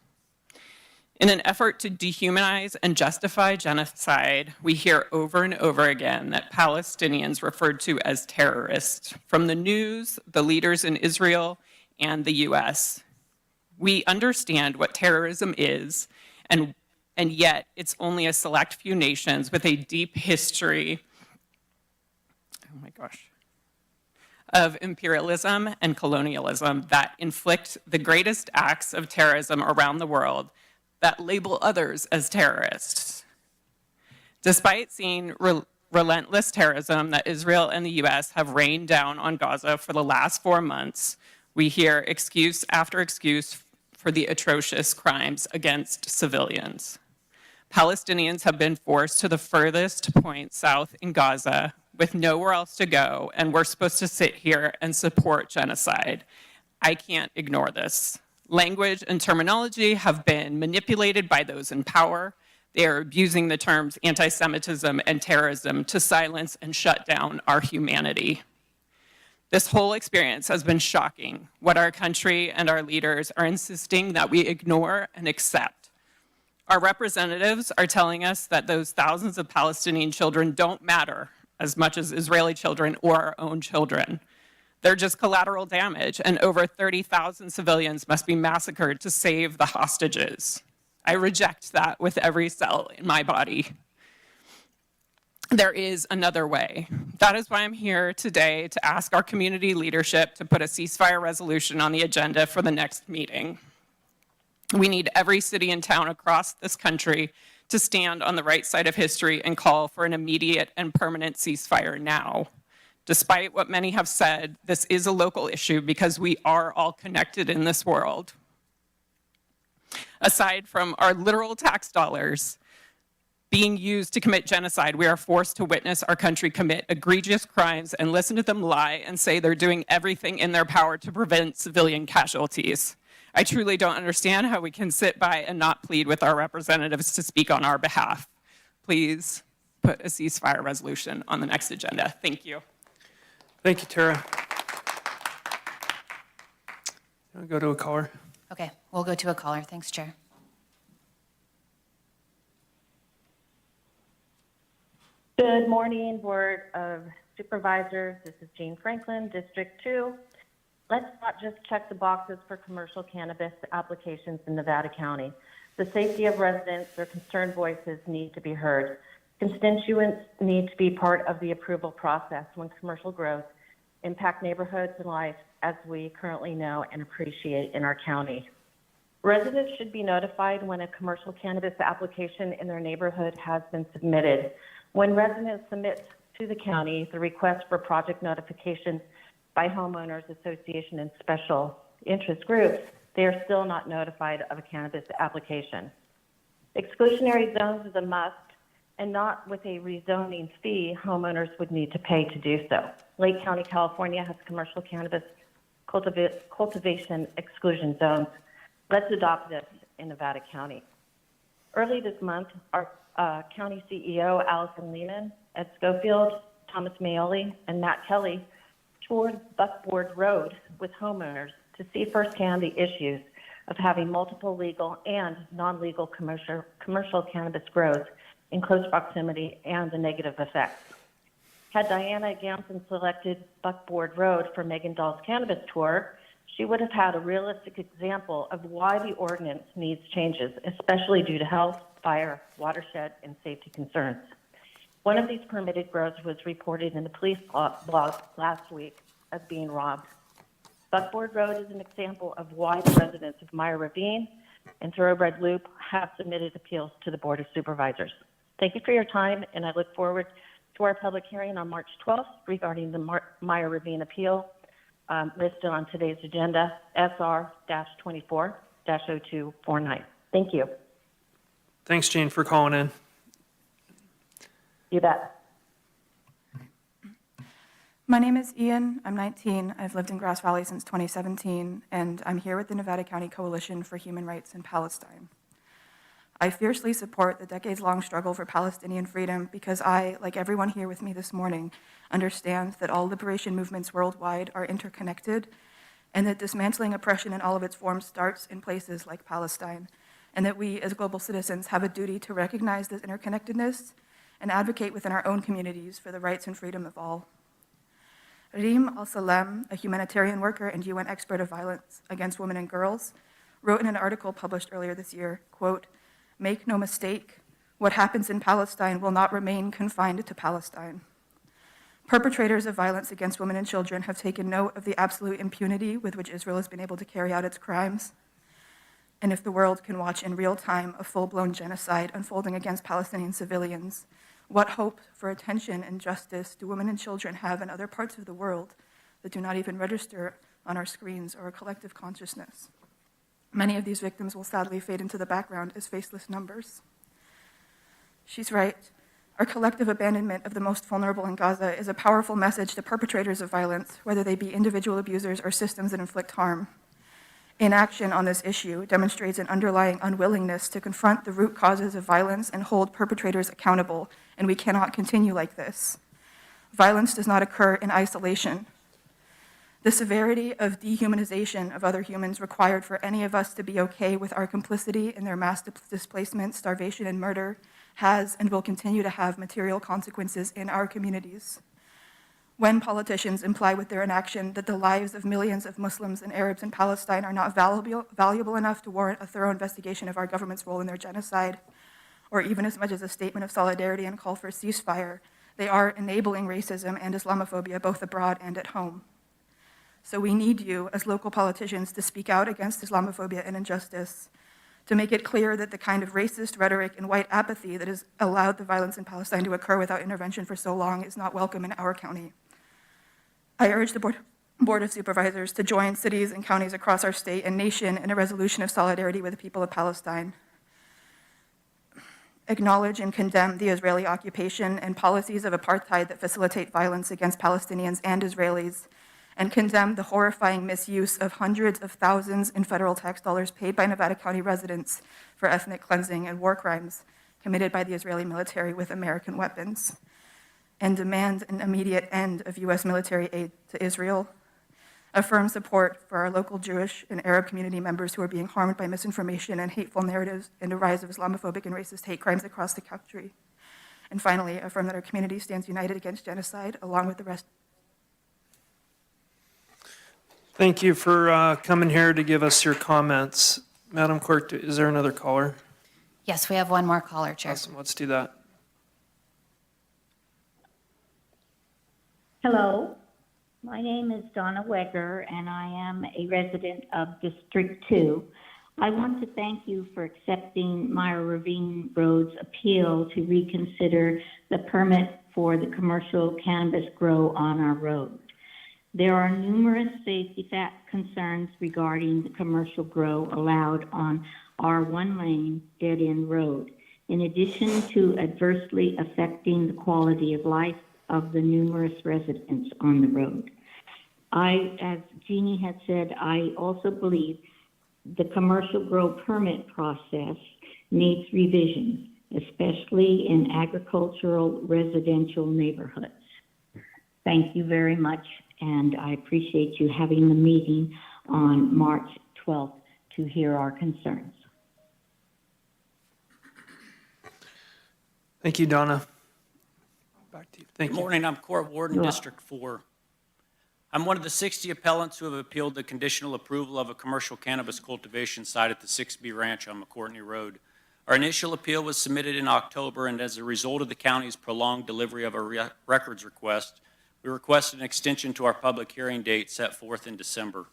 In an effort to dehumanize and justify genocide, we hear over and over again that Palestinians referred to as terrorists from the news, the leaders in Israel, and the US. We understand what terrorism is, and yet it's only a select few nations with a deep history of imperialism and colonialism that inflict the greatest acts of terrorism around the world, that label others as terrorists. Despite seeing relentless terrorism that Israel and the US have rained down on Gaza for the last 4 months, we hear excuse after excuse for the atrocious crimes against civilians. Palestinians have been forced to the furthest point south in Gaza with nowhere else to go, and we're supposed to sit here and support genocide. I can't ignore this. Language and terminology have been manipulated by those in power. They are abusing the terms anti-Semitism and terrorism to silence and shut down our humanity. This whole experience has been shocking, what our country and our leaders are insisting that we ignore and accept. Our representatives are telling us that those thousands of Palestinian children don't matter as much as Israeli children or our own children. They're just collateral damage, and over 30,000 civilians must be massacred to save the hostages. I reject that with every cell in my body. There is another way. That is why I'm here today to ask our community leadership to put a ceasefire resolution on the agenda for the next meeting. We need every city and town across this country to stand on the right side of history and call for an immediate and permanent ceasefire now. Despite what many have said, this is a local issue because we are all connected in this world. Aside from our literal tax dollars being used to commit genocide, we are forced to witness our country commit egregious crimes and listen to them lie and say they're doing everything in their power to prevent civilian casualties. I truly don't understand how we can sit by and not plead with our representatives to speak on our behalf. Please put a ceasefire resolution on the next agenda. Thank you. Thank you, Tara. I'll go to a caller. Okay, we'll go to a caller. Thanks, Chair. Good morning, Board of Supervisors. This is Jean Franklin, District 2. Let's not just check the boxes for commercial cannabis applications in Nevada County. The safety of residents, their concerned voices need to be heard. Constituents need to be part of the approval process when commercial growth impact neighborhoods and life as we currently know and appreciate in our county. Residents should be notified when a commercial cannabis application in their neighborhood has been submitted. When residents submit to the county the request for project notification by homeowners association and special interest groups, they are still not notified of a cannabis application. Exclusionary zones is a must, and not with a rezoning fee homeowners would need to pay to do so. Lake County, California has commercial cannabis cultivation exclusion zones. Let's adopt this in Nevada County. Early this month, our County CEO, Allison Lehman, Ed Schofield, Thomas Maioli, and Matt Kelly toured Buckboard Road with homeowners to see firsthand the issues of having multiple legal and non-legal commercial cannabis grows in close proximity and the negative effects. Had Diana Gamson selected Buckboard Road for Megan Dahl's cannabis tour, she would have had a realistic example of why the ordinance needs changes, especially due to health, fire, watershed, and safety concerns. One of these permitted grows was reported in the police blog last week as being robbed. Buckboard Road is an example of why the residents of Meyer Ravine and Thoroughbred Loop have submitted appeals to the Board of Supervisors. Thank you for your time, and I look forward to our public hearing on March 12th regarding the Meyer Ravine appeal listed on today's agenda, SR-24-0249. Thank you. Thanks, Jean, for calling in. You bet. My name is Ian. I'm 19. I've lived in Grass Valley since 2017, and I'm here with the Nevada County Coalition for Human Rights in Palestine. I fiercely support the decades-long struggle for Palestinian freedom because I, like everyone here with me this morning, understand that all liberation movements worldwide are interconnected and that dismantling oppression in all of its forms starts in places like Palestine, and that we as global citizens have a duty to recognize this interconnectedness and advocate within our own communities for the rights and freedom of all. Reem Al-Salem, a humanitarian worker and UN expert of violence against women and girls, wrote in an article published earlier this year, quote, "Make no mistake, what happens in Palestine will not remain confined to Palestine. Perpetrators of violence against women and children have taken note of the absolute impunity with which Israel has been able to carry out its crimes. And if the world can watch in real time a full-blown genocide unfolding against Palestinian civilians, what hope for attention and justice do women and children have in other parts of the world that do not even register on our screens or our collective consciousness? Many of these victims will sadly fade into the background as faceless numbers. She's right. Our collective abandonment of the most vulnerable in Gaza is a powerful message to perpetrators of violence, whether they be individual abusers or systems that inflict harm. Inaction on this issue demonstrates an underlying unwillingness to confront the root causes of violence and hold perpetrators accountable, and we cannot continue like this. Violence does not occur in isolation. The severity of dehumanization of other humans required for any of us to be okay with our complicity in their mass displacement, starvation, and murder has and will continue to have material consequences in our communities. When politicians imply with their inaction that the lives of millions of Muslims and Arabs in Palestine are not valuable enough to warrant a thorough investigation of our government's role in their genocide, or even as much as a statement of solidarity and call for a ceasefire, they are enabling racism and Islamophobia both abroad and at home. So we need you as local politicians to speak out against Islamophobia and injustice, to make it clear that the kind of racist rhetoric and white apathy that has allowed the violence in Palestine to occur without intervention for so long is not welcome in our county. I urge the Board of Supervisors to join cities and counties across our state and nation in a resolution of solidarity with the people of Palestine. Acknowledge and condemn the Israeli occupation and policies of apartheid that facilitate violence against Palestinians and Israelis, and condemn the horrifying misuse of hundreds of thousands in federal tax dollars paid by Nevada County residents for ethnic cleansing and war crimes committed by the Israeli military with American weapons, and demand an immediate end of U.S. military aid to Israel. Affirm support for our local Jewish and Arab community members who are being harmed by misinformation and hateful narratives and the rise of Islamophobic and racist hate crimes across the country. And finally, affirm that our community stands united against genocide along with the rest. Thank you for coming here to give us your comments. Madam Clerk, is there another caller? Yes, we have one more caller, Chair. Awesome, let's do that. Hello, my name is Donna Wegger, and I am a resident of District 2. I want to thank you for accepting Meyer Ravine Road's appeal to reconsider the permit for the commercial cannabis grow on our road. There are numerous safety concerns regarding the commercial grow allowed on our one-lane dead-end road, in addition to adversely affecting the quality of life of the numerous residents on the road. As Jeannie had said, I also believe the commercial grow permit process needs revision, especially in agricultural residential neighborhoods. Thank you very much, and I appreciate you having the meeting on March 12th to hear our concerns. Thank you, Donna. Back to you. Thank you. Good morning. I'm Court Warden, District 4. I'm one of the 60 appellants who have appealed the conditional approval of a commercial cannabis cultivation site at the 6B Ranch on McCourtney Road. Our initial appeal was submitted in October, and as a result of the county's prolonged delivery of a records request, we requested an extension to our public hearing date set forth in December.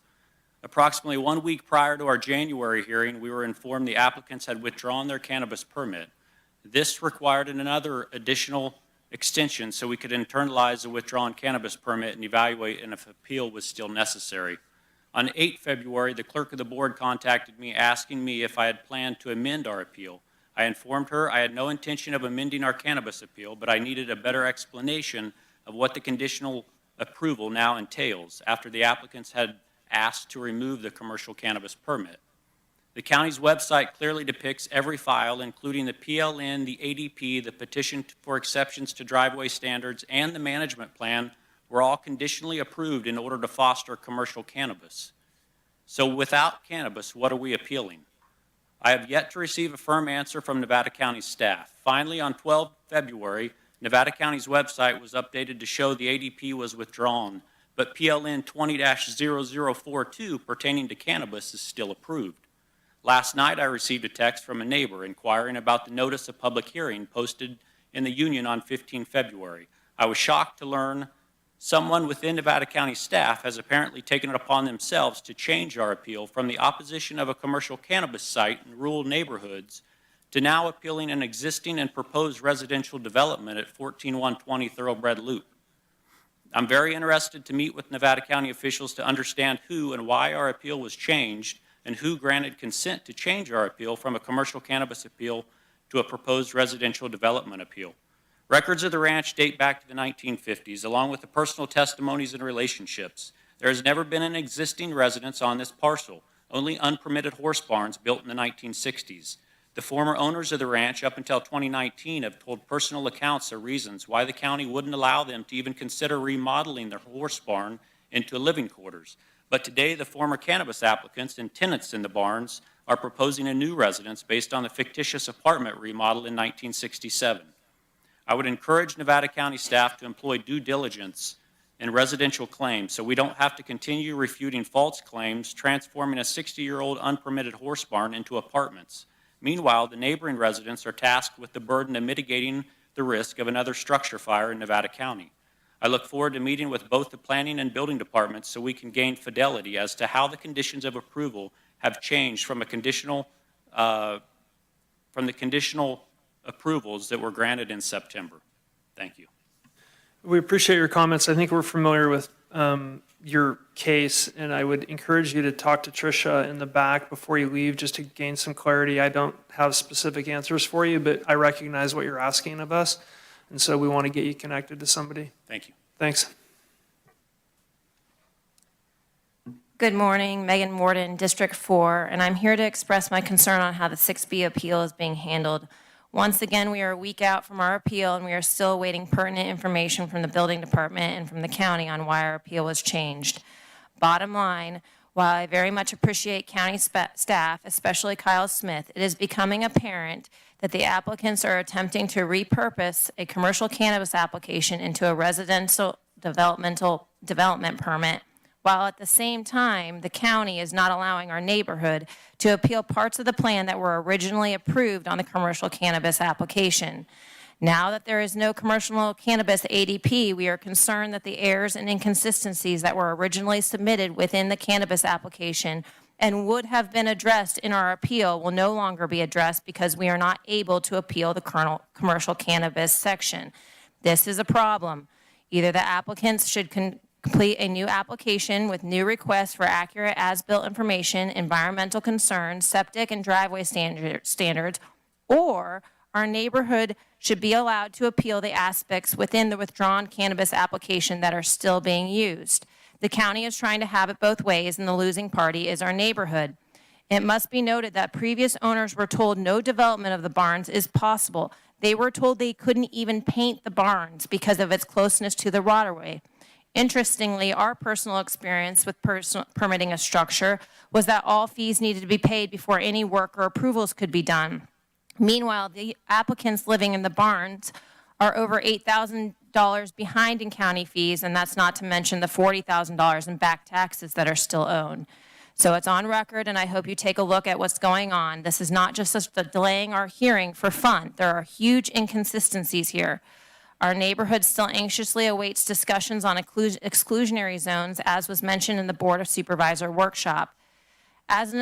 Approximately 1 week prior to our January hearing, we were informed the applicants had withdrawn their cannabis permit. This required another additional extension so we could internalize the withdrawn cannabis permit and evaluate and if appeal was still necessary. On 8 February, the clerk of the board contacted me asking me if I had planned to amend our appeal. I informed her I had no intention of amending our cannabis appeal, but I needed a better explanation of what the conditional approval now entails after the applicants had asked to remove the commercial cannabis permit. The county's website clearly depicts every file, including the PLN, the ADP, the petition for exceptions to driveway standards, and the management plan were all conditionally approved in order to foster commercial cannabis. So without cannabis, what are we appealing? I have yet to receive a firm answer from Nevada County staff. Finally, on 12 February, Nevada County's website was updated to show the ADP was withdrawn, but PLN 20-0042 pertaining to cannabis is still approved. Last night, I received a text from a neighbor inquiring about the notice of public hearing posted in the Union on 15 February. I was shocked to learn Someone within Nevada County staff has apparently taken it upon themselves to change our appeal from the opposition of a commercial cannabis site in rural neighborhoods to now appealing an existing and proposed residential development at 14120 Thoroughbred Loop. I'm very interested to meet with Nevada County officials to understand who and why our appeal was changed and who granted consent to change our appeal from a commercial cannabis appeal to a proposed residential development appeal. Records of the ranch date back to the 1950s, along with the personal testimonies and relationships. There has never been an existing residence on this parcel, only unpermitted horse barns built in the 1960s. The former owners of the ranch up until 2019 have told personal accounts of reasons why the county wouldn't allow them to even consider remodeling their horse barn into living quarters. But today, the former cannabis applicants and tenants in the barns are proposing a new residence based on the fictitious apartment remodel in 1967. I would encourage Nevada County staff to employ due diligence in residential claims so we don't have to continue refuting false claims, transforming a 60-year-old unpermitted horse barn into apartments. Meanwhile, the neighboring residents are tasked with the burden of mitigating the risk of another structure fire in Nevada County. I look forward to meeting with both the planning and building departments so we can gain fidelity as to how the conditions of approval have changed from the conditional approvals that were granted in September. Thank you. We appreciate your comments. I think we're familiar with your case, and I would encourage you to talk to Tricia in the back before you leave just to gain some clarity. I don't have specific answers for you, but I recognize what you're asking of us, and so we want to get you connected to somebody. Thank you. Thanks. Good morning, Megan Morden, District 4, and I'm here to express my concern on how the 6B appeal is being handled. Once again, we are a week out from our appeal, and we are still awaiting pertinent information from the building department and from the county on why our appeal was changed. Bottom line, while I very much appreciate county staff, especially Kyle Smith, it is becoming apparent that the applicants are attempting to repurpose a commercial cannabis application into a residential development permit, while at the same time, the county is not allowing our neighborhood to appeal parts of the plan that were originally approved on the commercial cannabis application. Now that there is no commercial cannabis ADP, we are concerned that the errors and inconsistencies that were originally submitted within the cannabis application and would have been addressed in our appeal will no longer be addressed because we are not able to appeal the commercial cannabis section. This is a problem. Either the applicants should complete a new application with new requests for accurate as-built information, environmental concerns, septic and driveway standards, or our neighborhood should be allowed to appeal the aspects within the withdrawn cannabis application that are still being used. The county is trying to have it both ways, and the losing party is our neighborhood. It must be noted that previous owners were told no development of the barns is possible. They were told they couldn't even paint the barns because of its closeness to the waterway. Interestingly, our personal experience with permitting a structure was that all fees needed to be paid before any work or approvals could be done. Meanwhile, the applicants living in the barns are over $8,000 behind in county fees, and that's not to mention the $40,000 in back taxes that are still owed. So it's on record, and I hope you take a look at what's going on. This is not just delaying our hearing for fun. There are huge inconsistencies here. Our neighborhood still anxiously awaits discussions on exclusionary zones, as was mentioned in the Board of Supervisor workshop. As an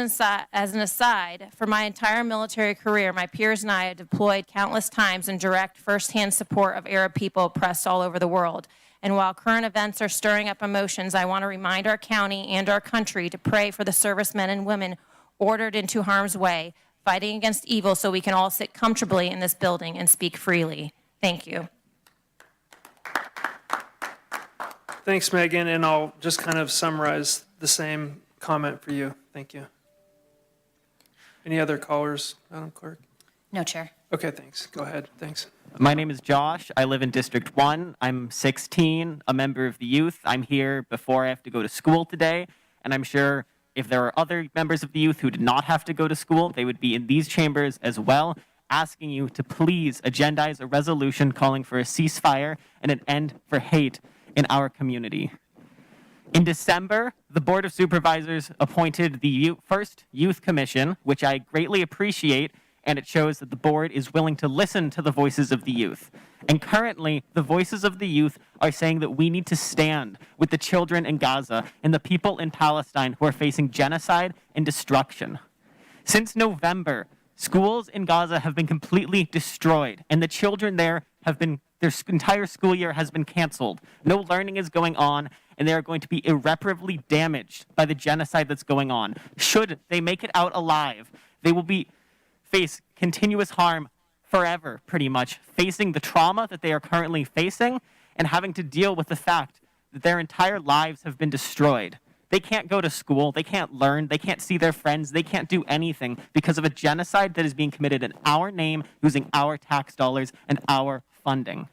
aside, for my entire military career, my peers and I have deployed countless times in direct firsthand support of Arab people oppressed all over the world. And while current events are stirring up emotions, I want to remind our county and our country to pray for the servicemen and women ordered into harm's way, fighting against evil so we can all sit comfortably in this building and speak freely. Thank you. Thanks, Megan, and I'll just kind of summarize the same comment for you. Thank you. Any other callers, Madam Clerk? No, Chair. Okay, thanks. Go ahead. Thanks. My name is Josh. I live in District 1. I'm 16, a member of the youth. I'm here before I have to go to school today, and I'm sure if there are other members of the youth who did not have to go to school, they would be in these chambers as well, asking you to please agendize a resolution calling for a ceasefire and an end for hate in our community. In December, the Board of Supervisors appointed the first Youth Commission, which I greatly appreciate, and it shows that the board is willing to listen to the voices of the youth. And currently, the voices of the youth are saying that we need to stand with the children in Gaza and the people in Palestine who are facing genocide and destruction. Since November, schools in Gaza have been completely destroyed, and the children there have been, their entire school year has been canceled. No learning is going on, and they are going to be irreparably damaged by the genocide that's going on. Should they make it out alive, they will face continuous harm forever, pretty much, facing the trauma that they are currently facing and having to deal with the fact that their entire lives have been destroyed. They can't go to school, they can't learn, they can't see their friends, they can't do anything because of a genocide that is being committed in our name, using our tax dollars and our funding.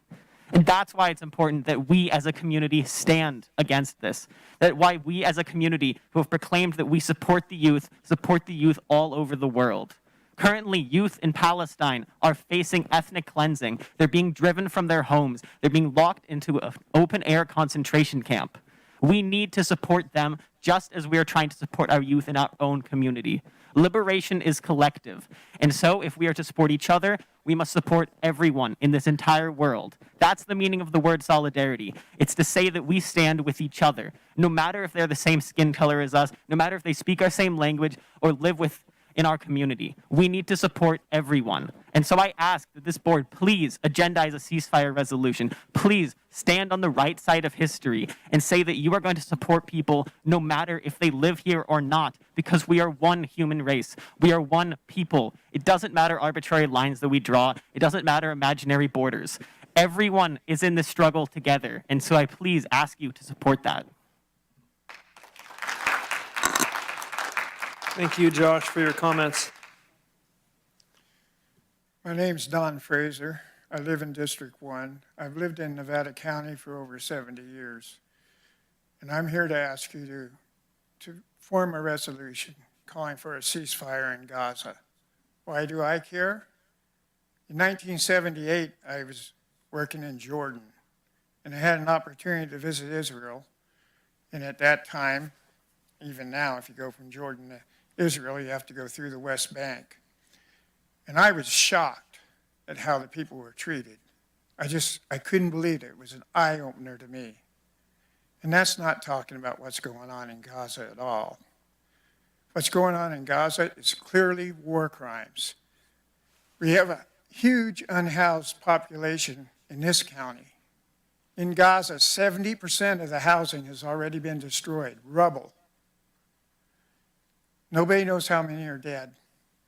And that's why it's important that we as a community stand against this. That's why we as a community who have proclaimed that we support the youth all over the world. Currently, youth in Palestine are facing ethnic cleansing. They're being driven from their homes. They're being locked into an open-air concentration camp. We need to support them just as we are trying to support our youth in our own community. Liberation is collective. And so if we are to support each other, we must support everyone in this entire world. That's the meaning of the word solidarity. It's to say that we stand with each other, no matter if they're the same skin color as us, no matter if they speak our same language or live in our community. We need to support everyone. And so I ask that this board please agendize a ceasefire resolution. Please stand on the right side of history and say that you are going to support people no matter if they live here or not, because we are one human race. We are one people. It doesn't matter arbitrary lines that we draw. It doesn't matter imaginary borders. Everyone is in this struggle together. And so I please ask you to support that. Thank you, Josh, for your comments. My name's Don Fraser. I live in District 1. I've lived in Nevada County for over 70 years. And I'm here to ask you to form a resolution calling for a ceasefire in Gaza. Why do I care? In 1978, I was working in Jordan, and I had an opportunity to visit Israel. And at that time, even now, if you go from Jordan to Israel, you have to go through the West Bank. And I was shocked at how the people were treated. I couldn't believe it. It was an eye-opener to me. And that's not talking about what's going on in Gaza at all. What's going on in Gaza is clearly war crimes. We have a huge unhoused population in this county. In Gaza, 70% of the housing has already been destroyed, rubble. Nobody knows how many are dead,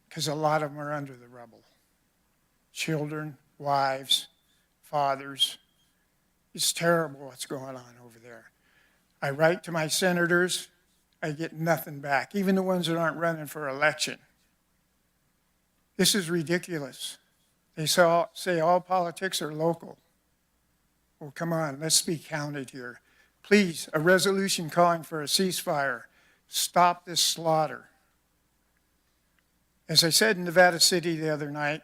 because a lot of them are under the rubble. Children, wives, fathers. It's terrible what's going on over there. I write to my senators, I get nothing back, even the ones that aren't running for election. This is ridiculous. They say all politics are local. Well, come on, let's be counted here. Please, a resolution calling for a ceasefire. Stop this slaughter. As I said in Nevada City the other night,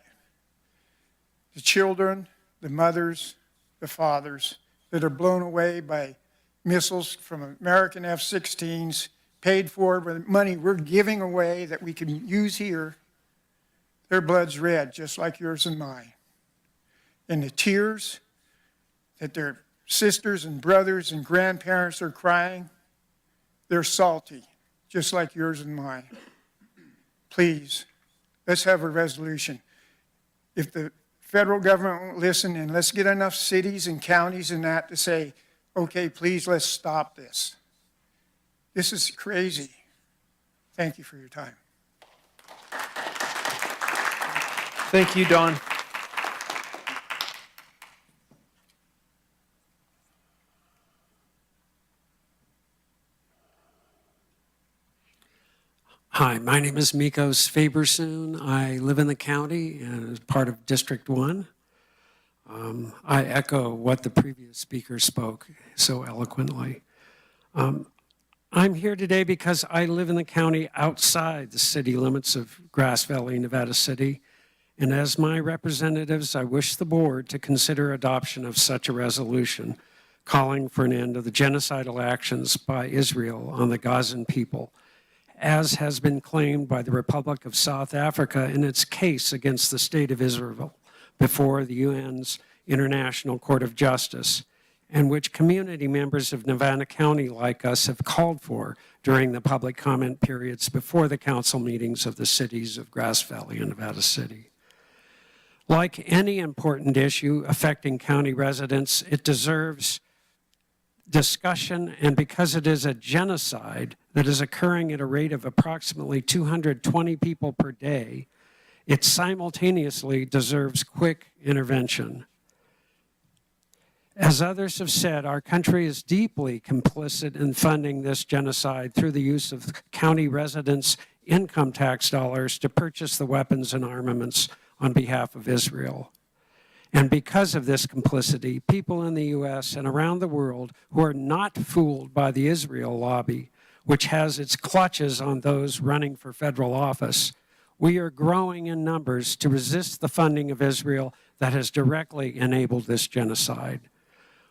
the children, the mothers, the fathers that are blown away by missiles from American F-16s paid for with money we're giving away that we can use here, their blood's red, just like yours and mine. And the tears that their sisters and brothers and grandparents are crying, they're salty, just like yours and mine. Please, let's have a resolution. If the federal government won't listen, and let's get enough cities and counties and that to say, okay, please, let's stop this. This is crazy. Thank you for your time. Thank you, Don. Hi, my name is Mikos Fabersoon. I live in the county and as part of District 1. I echo what the previous speaker spoke so eloquently. I'm here today because I live in the county outside the city limits of Grass Valley, Nevada City. And as my representatives, I wish the board to consider adoption of such a resolution calling for an end of the genocidal actions by Israel on the Gazan people, as has been claimed by the Republic of South Africa in its case against the State of Israel before the UN's International Court of Justice, and which community members of Nevada County like us have called for during the public comment periods before the council meetings of the cities of Grass Valley and Nevada City. Like any important issue affecting county residents, it deserves discussion, and because it is a genocide that is occurring at a rate of approximately 220 people per day, it simultaneously deserves quick intervention. As others have said, our country is deeply complicit in funding this genocide through the use of county residents' income tax dollars to purchase the weapons and armaments on behalf of Israel. And because of this complicity, people in the U.S. and around the world who are not fooled by the Israel lobby, which has its clutches on those running for federal office, we are growing in numbers to resist the funding of Israel that has directly enabled this genocide.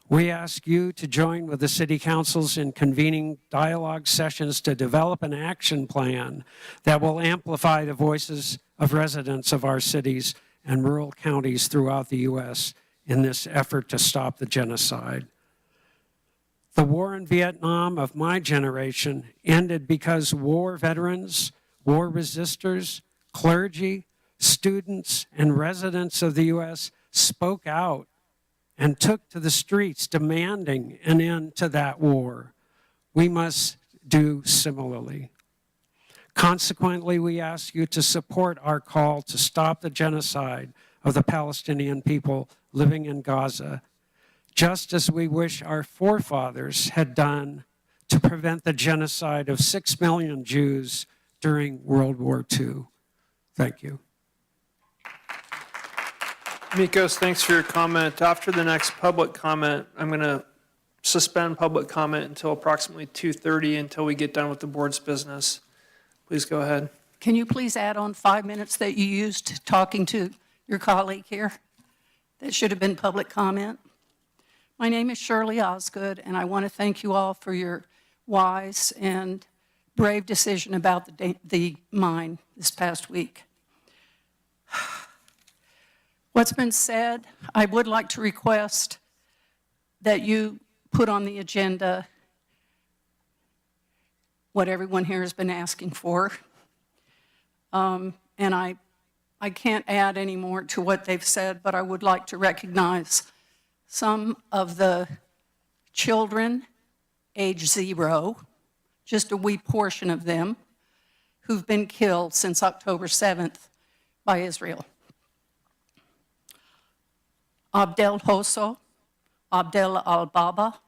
We ask you to join with the city councils in convening dialogue sessions to develop an action plan that will amplify the voices of residents of our cities and rural counties throughout the U.S. in this effort to stop the genocide. The war in Vietnam of my generation ended because war veterans, war resistors, clergy, students, and residents of the U.S. spoke out and took to the streets demanding an end to that war. We must do similarly. Consequently, we ask you to support our call to stop the genocide of the Palestinian people living in Gaza, just as we wish our forefathers had done to prevent the genocide of 6 million Jews during World War II. Thank you. Mikos, thanks for your comment. After the next public comment, I'm going to suspend public comment until approximately 2:30 until we get done with the board's business. Please go ahead. Can you please add on 5 minutes that you used talking to your colleague here? That should have been public comment. My name is Shirley Osgood, and I want to thank you all for your wise and brave decision about the mine this past week. What's been said, I would like to request that you put on the agenda what everyone here has been asking for. And I can't add any more to what they've said, but I would like to recognize some of the children age 0, just a wee portion of them, who've been killed since October 7th by Israel. Abdel Hosso, Abdel Al-Baba,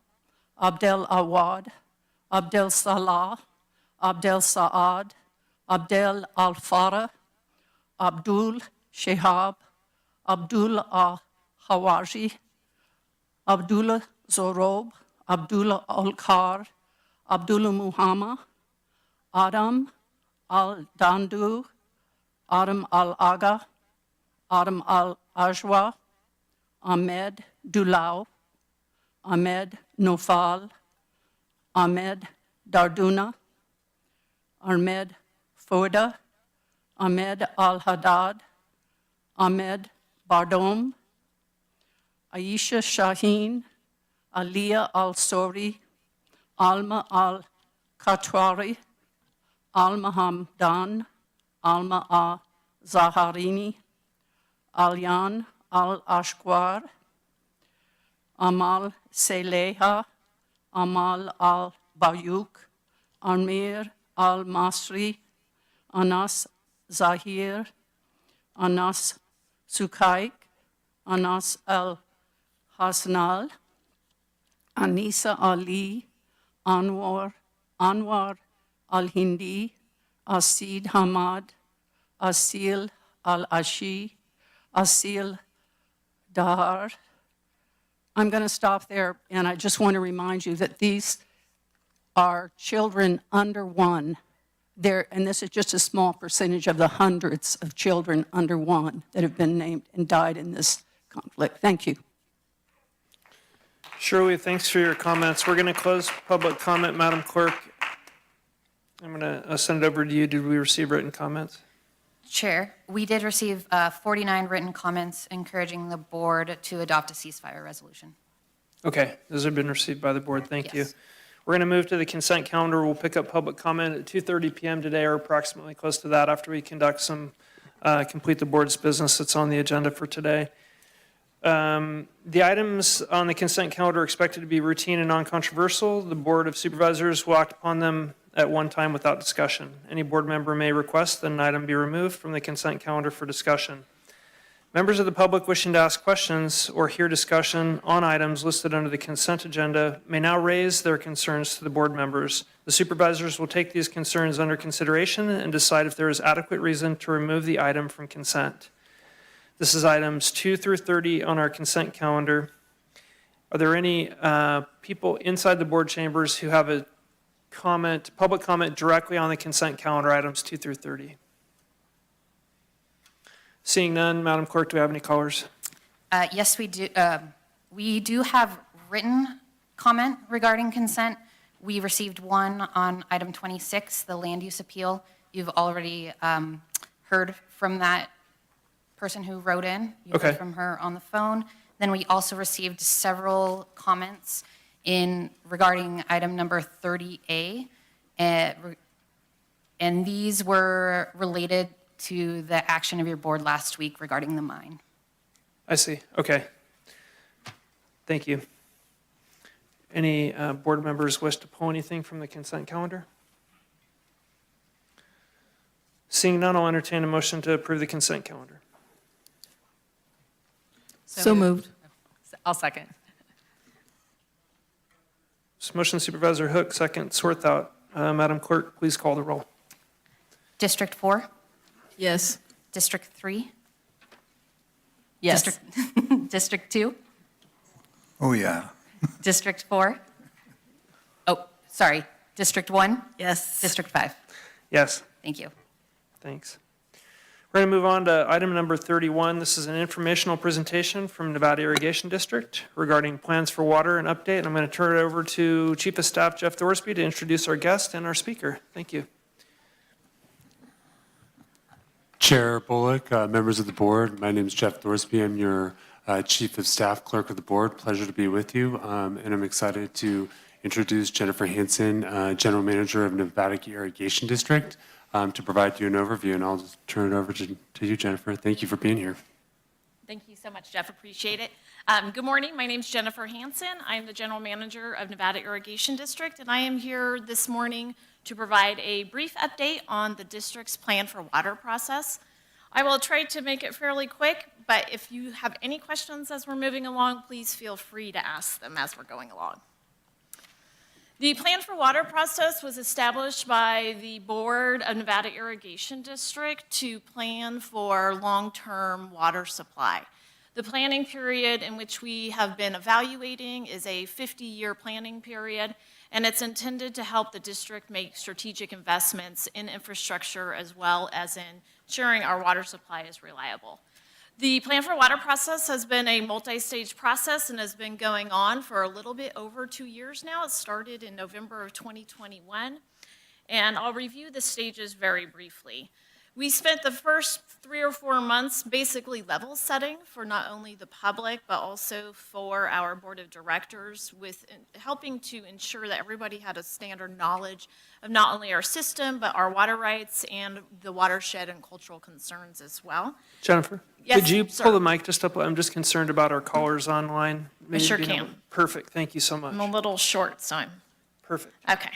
Abdel Awad, Abdel Salah, Abdel Saad, Abdel Al-Farah, Abdul Shehab, Abdul Al-Hawaji, Abdullah Zorob, Abdullah Al-Kar, Abdullah Muhammad, Adam Al-Dandu, Adam Al-Aga, Adam Al-Ajwa, Ahmed Dulau, Ahmed Nofal, Ahmed Darduna, Ahmed Foda, Ahmed Al-Haddad, Ahmed Bardom, Aisha Shaheen, Aliyah Al-Sori, Alma Al-Katwari, Alma Hamdan, Alma Al-Zaharini, Alyan Al-Ashkwar, Amal Saleha, Amal Al-Bayuk, Amir Al-Masri, Anas Zahir, Anas Sukaik, Anas Al-Hasnal, Anisa Ali, Anwar Al-Hindi, Asid Hamad, Asil Al-Ashi, Asil Dahar. I'm going to stop there, and I just want to remind you that these are children under 1. And this is just a small percentage of the hundreds of children under 1 that have been named and died in this conflict. Thank you. Shirley, thanks for your comments. We're going to close public comment, Madam Clerk. I'm going to send it over to you. Did we receive written comments? Chair, we did receive 49 written comments encouraging the board to adopt a ceasefire resolution. Okay, those have been received by the board. Thank you. Yes. We're going to move to the consent calendar. We'll pick up public comment at 2:30 p.m. today, or approximately close to that, after we conduct some, complete the board's business that's on the agenda for today. The items on the consent calendar are expected to be routine and non-controversial. The Board of Supervisors will act upon them at one time without discussion. Any board member may request that an item be removed from the consent calendar for discussion. Members of the public wishing to ask questions or hear discussion on items listed under the consent agenda may now raise their concerns to the board members. The supervisors will take these concerns under consideration and decide if there is adequate reason to remove the item from consent. This is items 2 through 30 on our consent calendar. Are there any people inside the board chambers who have a comment, public comment directly on the consent calendar, items 2 through 30? Seeing none, Madam Clerk, do we have any callers? Yes, we do. We do have written comment regarding consent. We received one on item 26, the land use appeal. You've already heard from that person who wrote in. You Okay. heard from her on the phone. Then we also received several comments regarding item number 30A. And these were related to the action of your board last week regarding the mine. I see. Okay. Thank you. Any board members wish to pull anything from the consent calendar? Seeing none, I'll entertain a motion to approve the consent calendar. So moved. I'll second. Motion Supervisor Hook, second Swarthout. Madam Clerk, please call the roll. District 4? Yes. District 3? Yes. District 2? Oh, yeah. District 4? Oh, sorry. District 1? Yes. District 5? Yes. Thank you. Thanks. We're going to move on to item number 31. This is an informational presentation from Nevada Irrigation District regarding plans for water and update. And I'm going to turn it over to Chief of Staff Jeff Thorsby to introduce our guest and our speaker. Thank you. Chair Bullock, members of the board, my name is Jeff Thorsby. I'm your Chief of Staff Clerk of the Board. Pleasure to be with you. And I'm excited to introduce Jennifer Hansen, General Manager of Nevada Irrigation District, to provide you an overview. And I'll just turn it over to you, Jennifer. Thank you for being here. Thank you so much, Jeff. Appreciate it. Good morning. My name is Jennifer Hansen. I'm the General Manager of Nevada Irrigation District, and I am here this morning to provide a brief update on the district's plan for water process. I will try to make it fairly quick, but if you have any questions as we're moving along, please feel free to ask them as we're going along. The plan for water process was established by the Board of Nevada Irrigation District to plan for long-term water supply. The planning period in which we have been evaluating is a 50-year planning period, and it's intended to help the district make strategic investments in infrastructure as well as in ensuring our water supply is reliable. The plan for water process has been a multi-stage process and has been going on for a little bit over 2 years now. It started in November of 2021, and I'll review the stages very briefly. We spent the first 3 or 4 months basically level setting for not only the public, but also for our board of directors, with helping to ensure that everybody had a standard knowledge of not only our system, but our water rights and the watershed and cultural concerns as well. Jennifer, Yes, could you sir. pull the mic just up? I'm just concerned about our callers online. I sure being able- can. Perfect. Thank you so much. I'm a little short, so I'm Perfect. okay.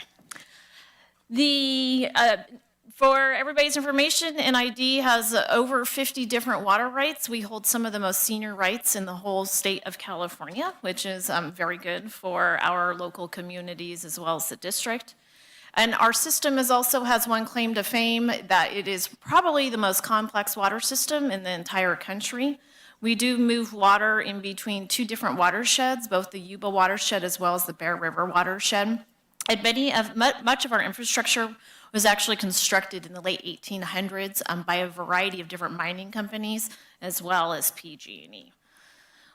For everybody's information, NID has over 50 different water rights. We hold some of the most senior rights in the whole state of California, which is very good for our local communities as well as the district. And our system also has one claim to fame, that it is probably the most complex water system in the entire country. We do move water in between 2 different watersheds, both the Yuba watershed as well as the Bear River watershed. And much of our infrastructure was actually constructed in the late 1800s by a variety of different mining companies as well as PG&E.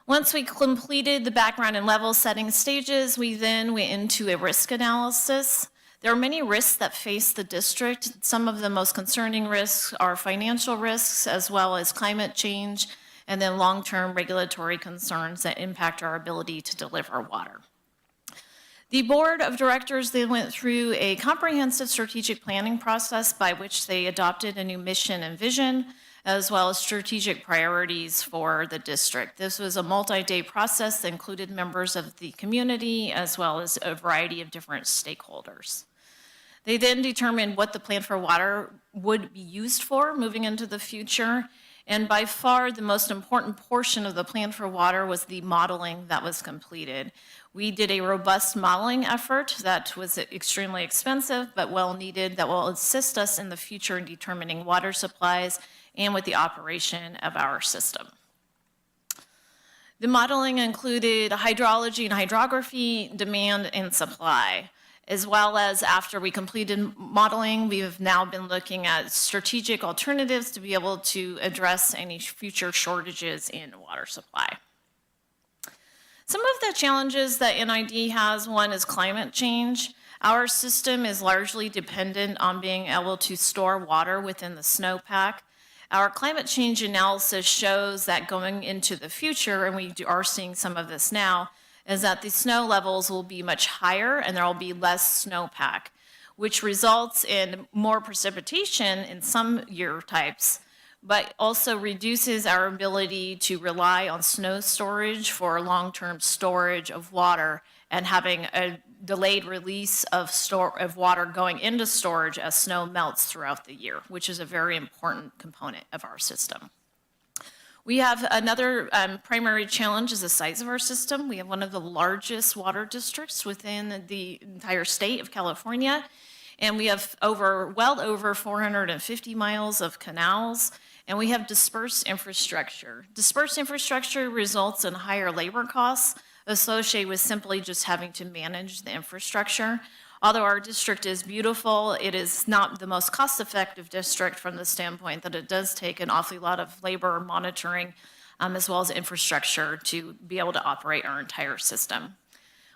Once we completed the background and level setting stages, we then went into a risk analysis. There are many risks that face the district. Some of the most concerning risks are financial risks, as well as climate change, and then long-term regulatory concerns that impact our ability to deliver water. The board of directors then went through a comprehensive strategic planning process by which they adopted a new mission and vision, as well as strategic priorities for the district. This was a multi-day process that included members of the community, as well as a variety of different stakeholders. They then determined what the plan for water would be used for moving into the future. And by far, the most important portion of the plan for water was the modeling that was completed. We did a robust modeling effort that was extremely expensive, but well needed, that will assist us in the future in determining water supplies and with the operation of our system. The modeling included hydrology and hydrography, demand and supply, as well as after we completed modeling, we have now been looking at strategic alternatives to be able to address any future shortages in water supply. Some of the challenges that NID has, one is climate change. Our system is largely dependent on being able to store water within the snowpack. Our climate change analysis shows that going into the future, and we are seeing some of this now, is that the snow levels will be much higher and there will be less snowpack, which results in more precipitation in some year types, but also reduces our ability to rely on snow storage for long-term storage of water and having a delayed release of water going into storage as snow melts throughout the year, which is a very important component of our system. We have another primary challenge is the size of our system. We have one of the largest water districts within the entire state of California, and we have well over 450 miles of canals, and we have dispersed infrastructure. Dispersed infrastructure results in higher labor costs associated with simply just having to manage the infrastructure. Although our district is beautiful, it is not the most cost-effective district from the standpoint that it does take an awfully lot of labor monitoring as well as infrastructure to be able to operate our entire system.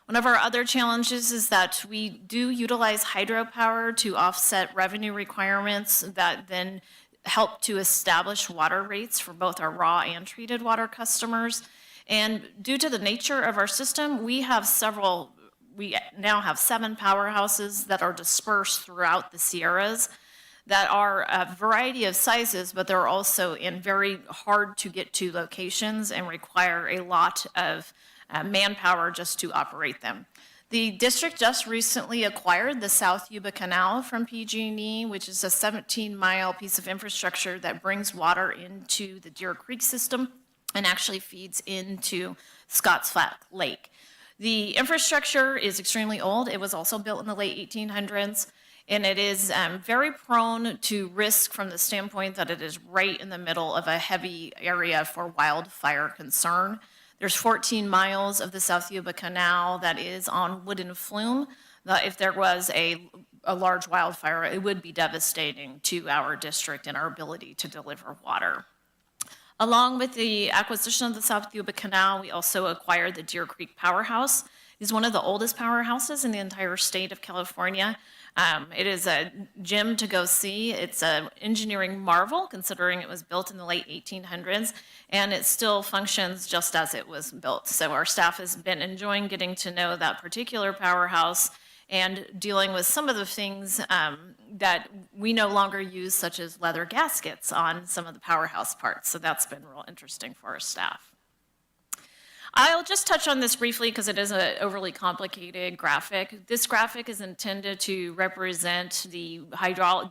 One of our other challenges is that we do utilize hydropower to offset revenue requirements that then help to establish water rates for both our raw and treated water customers. And due to the nature of our system, we now have 7 powerhouses that are dispersed throughout the Sierras that are a variety of sizes, but they're also in very hard to get to locations and require a lot of manpower just to operate them. The district just recently acquired the South Yuba Canal from PG&E, which is a 17-mile piece of infrastructure that brings water into the Deer Creek system and actually feeds into Scotts Flat Lake. The infrastructure is extremely old. It was also built in the late 1800s, and it is very prone to risk from the standpoint that it is right in the middle of a heavy area for wildfire concern. There's 14 miles of the South Yuba Canal that is on wood and flume. If there was a large wildfire, it would be devastating to our district and our ability to deliver water. Along with the acquisition of the South Yuba Canal, we also acquired the Deer Creek Powerhouse. It is one of the oldest powerhouses in the entire state of California. It is a gem to go see. It's an engineering marvel, considering it was built in the late 1800s, and it still functions just as it was built. So our staff has been enjoying getting to know that particular powerhouse and dealing with some of the things that we no longer use, such as leather gaskets on some of the powerhouse parts. So that's been real interesting for our staff. I'll just touch on this briefly because it is an overly complicated graphic. This graphic is intended to represent the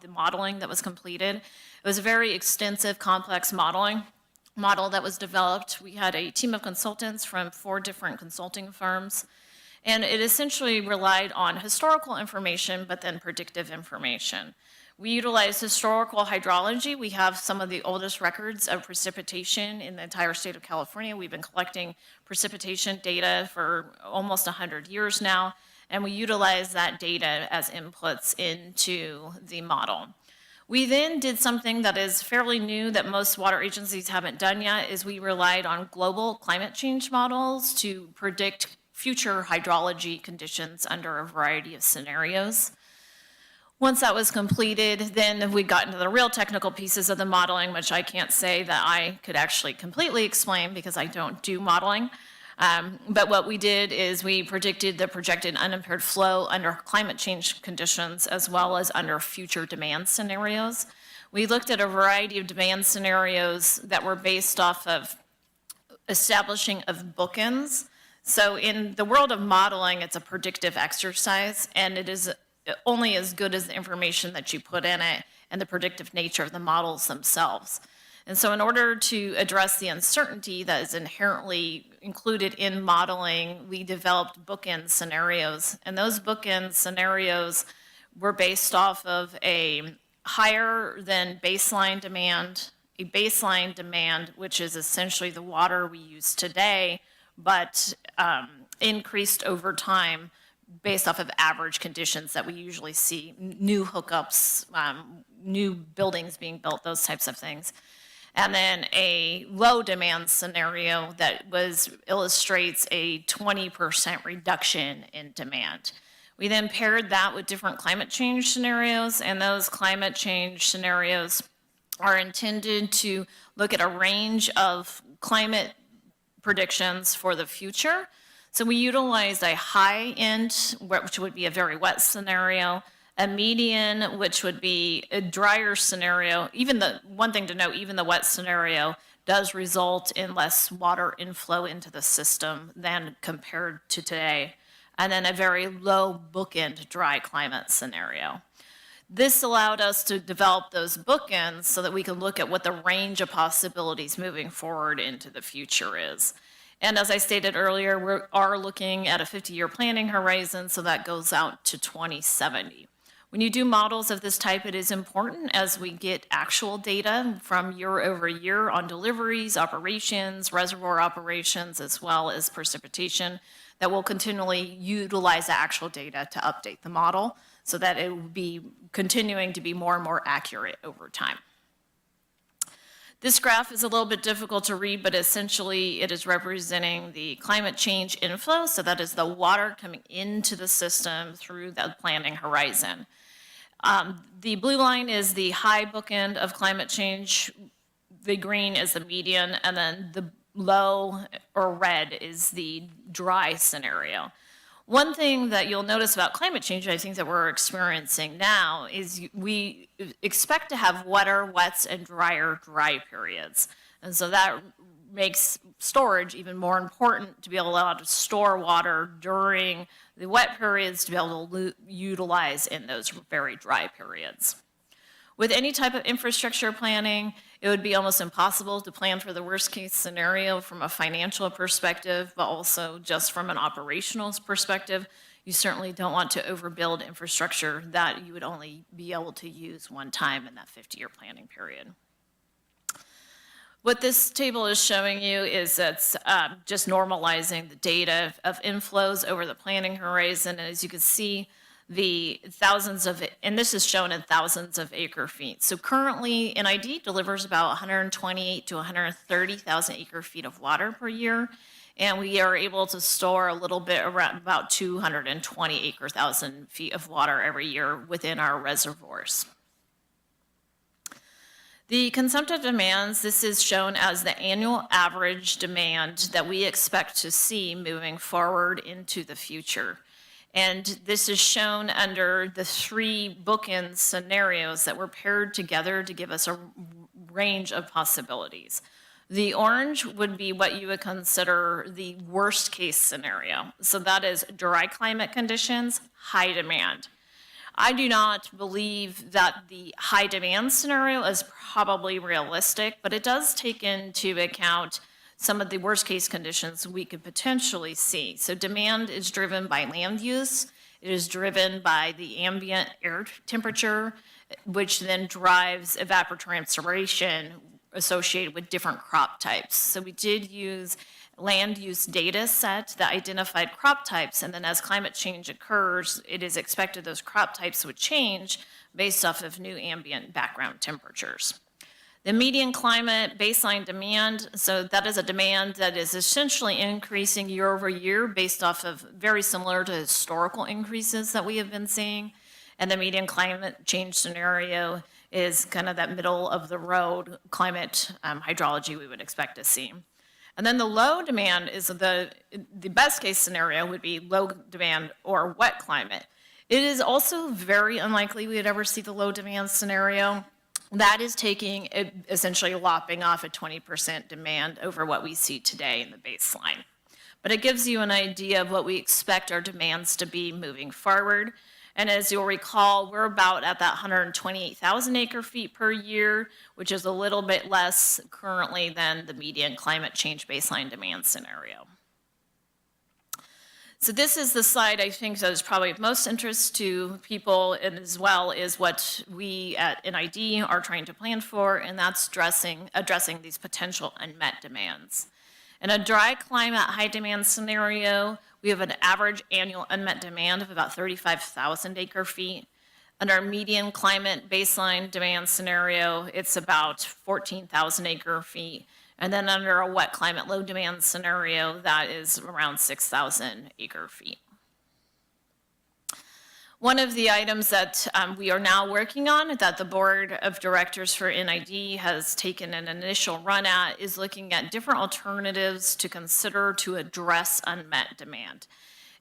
modeling that was completed. It was a very extensive, complex model that was developed. We had a team of consultants from 4 different consulting firms. And it essentially relied on historical information, but then predictive information. We utilize historical hydrology. We have some of the oldest records of precipitation in the entire state of California. We've been collecting precipitation data for almost 100 years now, and we utilize that data as inputs into the model. We then did something that is fairly new that most water agencies haven't done yet, is we relied on global climate change models to predict future hydrology conditions under a variety of scenarios. Once that was completed, then we got into the real technical pieces of the modeling, which I can't say that I could actually completely explain because I don't do modeling. But what we did is we predicted the projected unimpaired flow under climate change conditions as well as under future demand scenarios. We looked at a variety of demand scenarios that were based off of establishing of bookends. So in the world of modeling, it's a predictive exercise, and it is only as good as the information that you put in it and the predictive nature of the models themselves. And so in order to address the uncertainty that is inherently included in modeling, we developed bookend scenarios. And those bookend scenarios were based off of a higher than baseline demand, a baseline demand, which is essentially the water we use today, but increased over time based off of average conditions that we usually see, new hookups, new buildings being built, those types of things. And then a low demand scenario that illustrates a 20% reduction in demand. We then paired that with different climate change scenarios, and those climate change scenarios are intended to look at a range of climate predictions for the future. So we utilized a high end, which would be a very wet scenario, a median, which would be a drier scenario. One thing to note, even the wet scenario does result in less water inflow into the system than compared to today. And then a very low bookend dry climate scenario. This allowed us to develop those bookends so that we can look at what the range of possibilities moving forward into the future is. And as I stated earlier, we are looking at a 50-year planning horizon, so that goes out to 2070. When you do models of this type, it is important as we get actual data from year over year on deliveries, operations, reservoir operations, as well as precipitation, that we'll continually utilize the actual data to update the model so that it will be continuing to be more and more accurate over time. This graph is a little bit difficult to read, but essentially it is representing the climate change inflow. So that is the water coming into the system through the planning horizon. The blue line is the high bookend of climate change. The green is the median, and then the low or red is the dry scenario. One thing that you'll notice about climate change, I think that we're experiencing now, is we expect to have wetter wets and drier dry periods. And so that makes storage even more important to be able to store water during the wet periods to be able to utilize in those very dry periods. With any type of infrastructure planning, it would be almost impossible to plan for the worst case scenario from a financial perspective, but also just from an operational perspective. You certainly don't want to overbuild infrastructure that you would only be able to use one time in that 50-year planning period. What this table is showing you is that's just normalizing the data of inflows over the planning horizon. And as you can see, the thousands of, and this is shown in thousands of acre feet. So currently, NID delivers about 128 to 130,000 acre feet of water per year, and we are able to store a little bit around about 220 thousand feet of water every year within our reservoirs. The consumptive demands, this is shown as the annual average demand that we expect to see moving forward into the future. And this is shown under the 3 bookend scenarios that were paired together to give us a range of possibilities. The orange would be what you would consider the worst case scenario. So that is dry climate conditions, high demand. I do not believe that the high demand scenario is probably realistic, but it does take into account some of the worst case conditions we could potentially see. So demand is driven by land use. It is driven by the ambient air temperature, which then drives evapotranspiration associated with different crop types. So we did use land use data set that identified crop types, and then as climate change occurs, it is expected those crop types would change based off of new ambient background temperatures. The median climate baseline demand, so that is a demand that is essentially increasing year over year based off of very similar to historical increases that we have been seeing. And the median climate change scenario is kind of that middle of the road climate hydrology we would expect to see. And then the low demand is the best case scenario would be low demand or wet climate. It is also very unlikely we'd ever see the low demand scenario. That is taking, essentially lopping off a 20% demand over what we see today in the baseline. But it gives you an idea of what we expect our demands to be moving forward. And as you'll recall, we're about at that 128,000 acre feet per year, which is a little bit less currently than the median climate change baseline demand scenario. So this is the slide I think that is probably of most interest to people, and as well is what we at NID are trying to plan for, and that's addressing these potential unmet demands. In a dry climate, high demand scenario, we have an average annual unmet demand of about 35,000 acre feet. Under our median climate baseline demand scenario, it's about 14,000 acre feet. And then under a wet climate low demand scenario, that is around 6,000 acre feet. One of the items that we are now working on that the board of directors for NID has taken an initial run at is looking at different alternatives to consider to address unmet demand.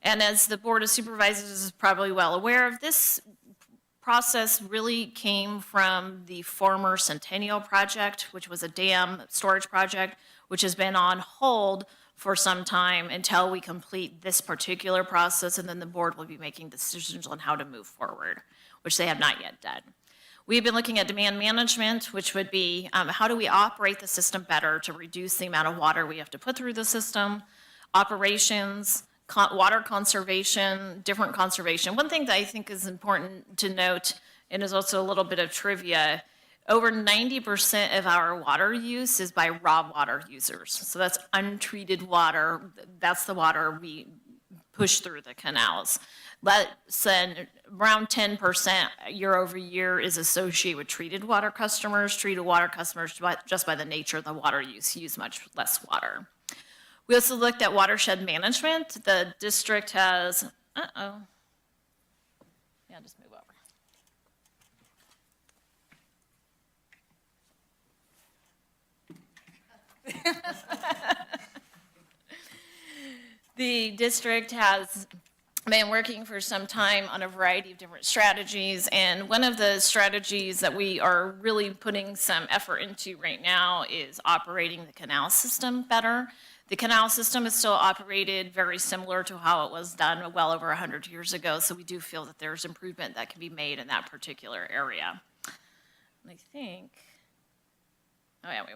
And as the board of supervisors is probably well aware of, this process really came from the former Centennial project, which was a dam storage project, which has been on hold for some time until we complete this particular process, and then the board will be making decisions on how to move forward, which they have not yet done. We've been looking at demand management, which would be how do we operate the system better to reduce the amount of water we have to put through the system, operations, water conservation, different conservation. One thing that I think is important to note, and is also a little bit of trivia, over 90% of our water use is by raw water users. So that's untreated water. That's the water we push through the canals. Less than around 10% year over year is associated with treated water customers. Treated water customers, just by the nature of the water use much less water. We also looked at watershed management. The district has, yeah, just move over. The district has been working for some time on a variety of different strategies, and one of the strategies that we are really putting some effort into right now is operating the canal system better. The canal system is still operated very similar to how it was done well over 100 years ago, so we do feel that there's improvement that can be made in that particular area. And I think, oh yeah, wait.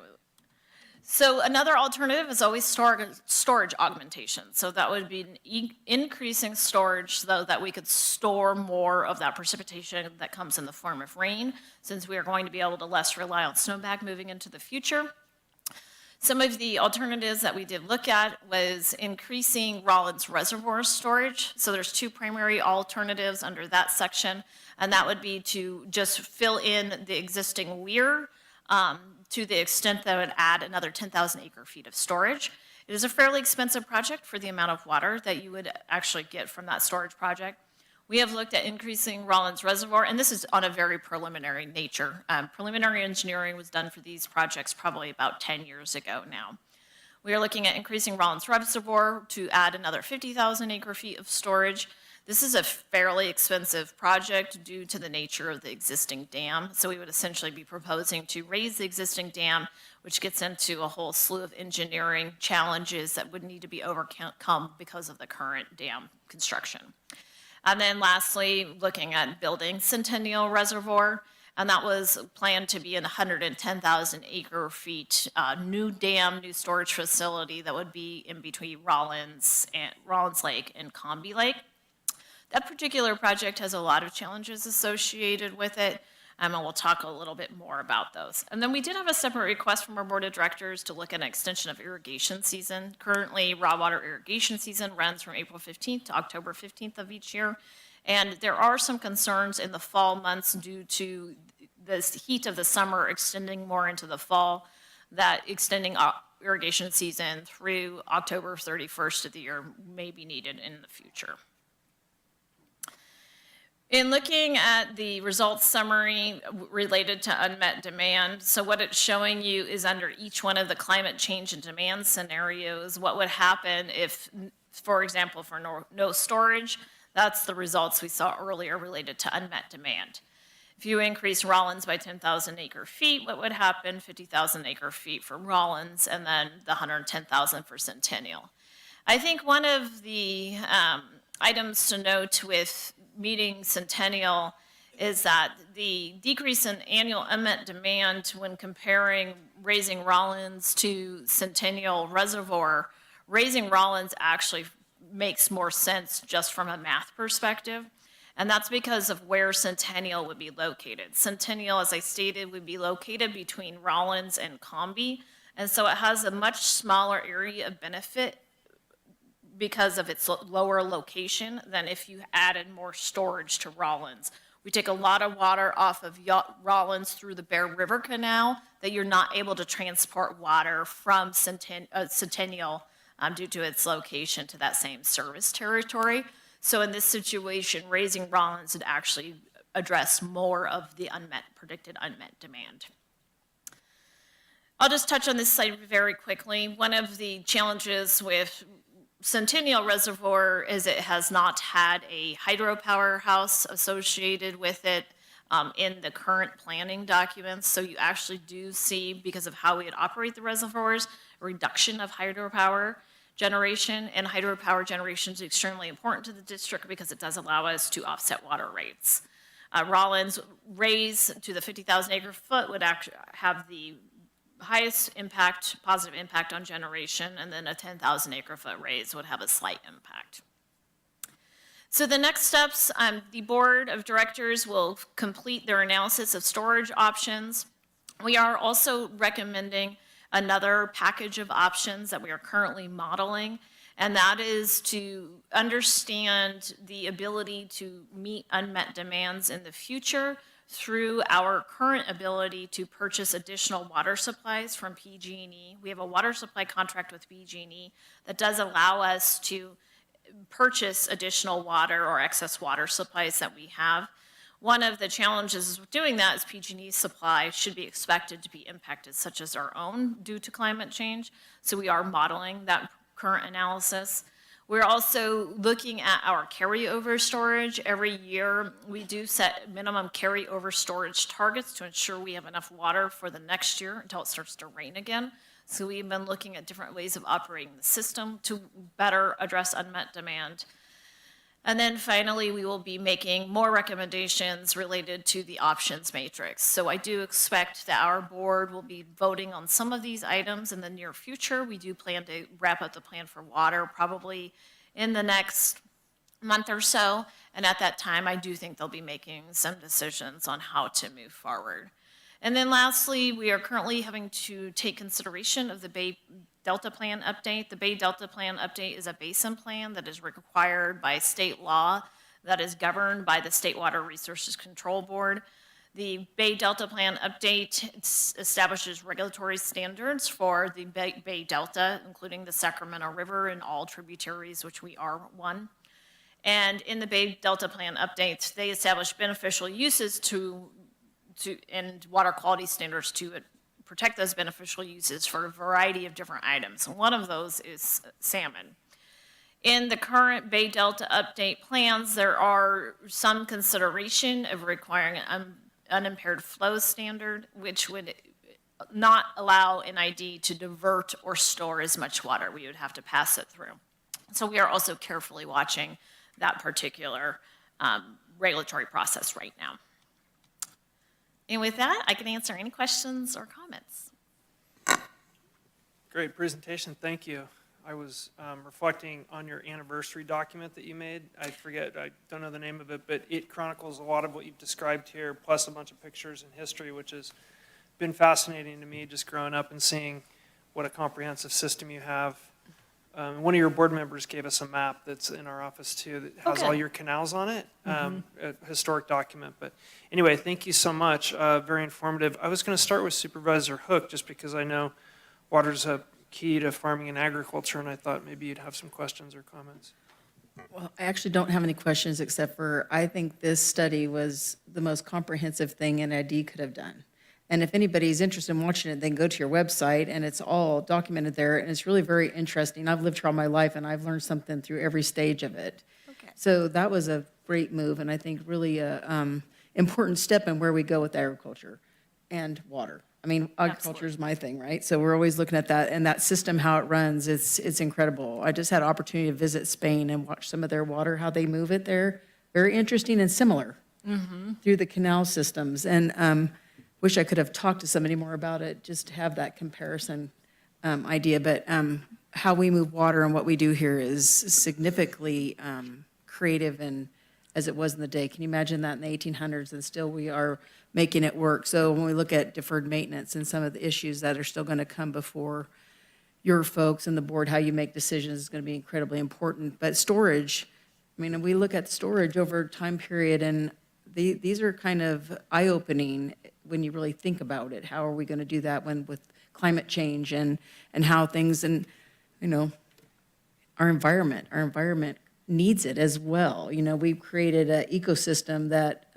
So another alternative is always storage augmentation. So that would be increasing storage so that we could store more of that precipitation that comes in the form of rain, since we are going to be able to less rely on snowpack moving into the future. Some of the alternatives that we did look at was increasing Rollins Reservoir storage. So there's two primary alternatives under that section, and that would be to just fill in the existing weir to the extent that it would add another 10,000 acre feet of storage. It is a fairly expensive project for the amount of water that you would actually get from that storage project. We have looked at increasing Rollins Reservoir, and this is on a very preliminary nature. Preliminary engineering was done for these projects probably about 10 years ago now. We are looking at increasing Rollins Reservoir to add another 50,000 acre feet of storage. This is a fairly expensive project due to the nature of the existing dam. So we would essentially be proposing to raise the existing dam, which gets into a whole slew of engineering challenges that would need to be overcome because of the current dam construction. And then lastly, looking at building Centennial Reservoir, and that was planned to be in 110,000 acre feet, new dam, new storage facility that would be in between Rollins Lake and Combi Lake. That particular project has a lot of challenges associated with it, and we'll talk a little bit more about those. And then we did have a separate request from our board of directors to look at an extension of irrigation season. Currently, raw water irrigation season runs from April 15th to October 15th of each year, and there are some concerns in the fall months due to the heat of the summer extending more into the fall, that extending irrigation season through October 31st of the year may be needed in the future. In looking at the results summary related to unmet demand, so what it's showing you is under each one of the climate change and demand scenarios, what would happen if, for example, for no storage, that's the results we saw earlier related to unmet demand. If you increase Rollins by 10,000 acre feet, what would happen? 50,000 acre feet for Rollins, and then the 110,000 for Centennial. I think one of the items to note with meeting Centennial is that the decrease in annual unmet demand when comparing raising Rollins to Centennial Reservoir, raising Rollins actually makes more sense just from a math perspective. And that's because of where Centennial would be located. Centennial, as I stated, would be located between Rollins and Combi. And so it has a much smaller area of benefit because of its lower location than if you added more storage to Rollins. We take a lot of water off of Rollins through the Bear River Canal that you're not able to transport water from Centennial due to its location to that same service territory. So in this situation, raising Rollins would actually address more of the predicted unmet demand. I'll just touch on this site very quickly. One of the challenges with Centennial Reservoir is it has not had a hydropower house associated with it in the current planning documents. So you actually do see, because of how we would operate the reservoirs, a reduction of hydropower generation, and hydropower generation is extremely important to the district because it does allow us to offset water rates. Rollins raise to the 50,000 acre foot would actually have the highest impact, positive impact on generation, and then a 10,000 acre foot raise would have a slight impact. So the next steps, the board of directors will complete their analysis of storage options. We are also recommending another package of options that we are currently modeling, and that is to understand the ability to meet unmet demands in the future through our current ability to purchase additional water supplies from PG&E. We have a water supply contract with PG&E that does allow us to purchase additional water or excess water supplies that we have. One of the challenges with doing that is PG&E's supply should be expected to be impacted, such as our own, due to climate change. So we are modeling that current analysis. We're also looking at our carryover storage. Every year, we do set minimum carryover storage targets to ensure we have enough water for the next year until it starts to rain again. So we've been looking at different ways of operating the system to better address unmet demand. And then finally, we will be making more recommendations related to the options matrix. So I do expect that our board will be voting on some of these items in the near future. We do plan to wrap up the plan for water probably in the next month or so. And at that time, I do think they'll be making some decisions on how to move forward. And then lastly, we are currently having to take consideration of the Bay Delta Plan update. The Bay Delta Plan update is a basin plan that is required by state law that is governed by the State Water Resources Control Board. The Bay Delta Plan update establishes regulatory standards for the Bay Delta, including the Sacramento River and all tributaries, which we are one. And in the Bay Delta Plan updates, they establish beneficial uses and water quality standards to protect those beneficial uses for a variety of different items. One of those is salmon. In the current Bay Delta update plans, there are some consideration of requiring an unimpaired flow standard, which would not allow NID to divert or store as much water. We would have to pass it through. So we are also carefully watching that particular regulatory process right now. And with that, I can answer any questions or comments. Great presentation, thank you. I was reflecting on your anniversary document that you made. I don't know the name of it, but it chronicles a lot of what you've described here, plus a bunch of pictures and history, which has been fascinating to me just growing up and seeing what a comprehensive system you have. One of your board members gave us a map that's in our office too that has all your canals on it, a historic document. But anyway, thank you so much, very informative. I was going to start with Supervisor Hook just because I know water's a key to farming and agriculture, and I thought maybe you'd have some questions or comments. Well, I actually don't have any questions except for I think this study was the most comprehensive thing an ID could have done. And if anybody's interested in watching it, then go to your website and it's all documented there. And it's really very interesting. I've lived here all my life and I've learned something through every stage of it. Okay. So that was a great move and I think really a important step in where we go with agriculture and water. I mean, agriculture is my thing, right? So we're always looking at that and that system, how it runs, it's incredible. I just had an opportunity to visit Spain and watch some of their water, how they move it there. Very interesting and similar through the canal systems. And wish I could have talked to somebody more about it, just to have that comparison idea. But how we move water and what we do here is significantly creative and as it was in the day. Can you imagine that in the 1800s and still we are making it work? So when we look at deferred maintenance and some of the issues that are still going to come before your folks and the board, how you make decisions is going to be incredibly important. But storage, I mean, we look at storage over time period and these are kind of eye-opening when you really think about it. How are we going to do that when with climate change and how things and, you know, our environment needs it as well. You know, we've created an ecosystem that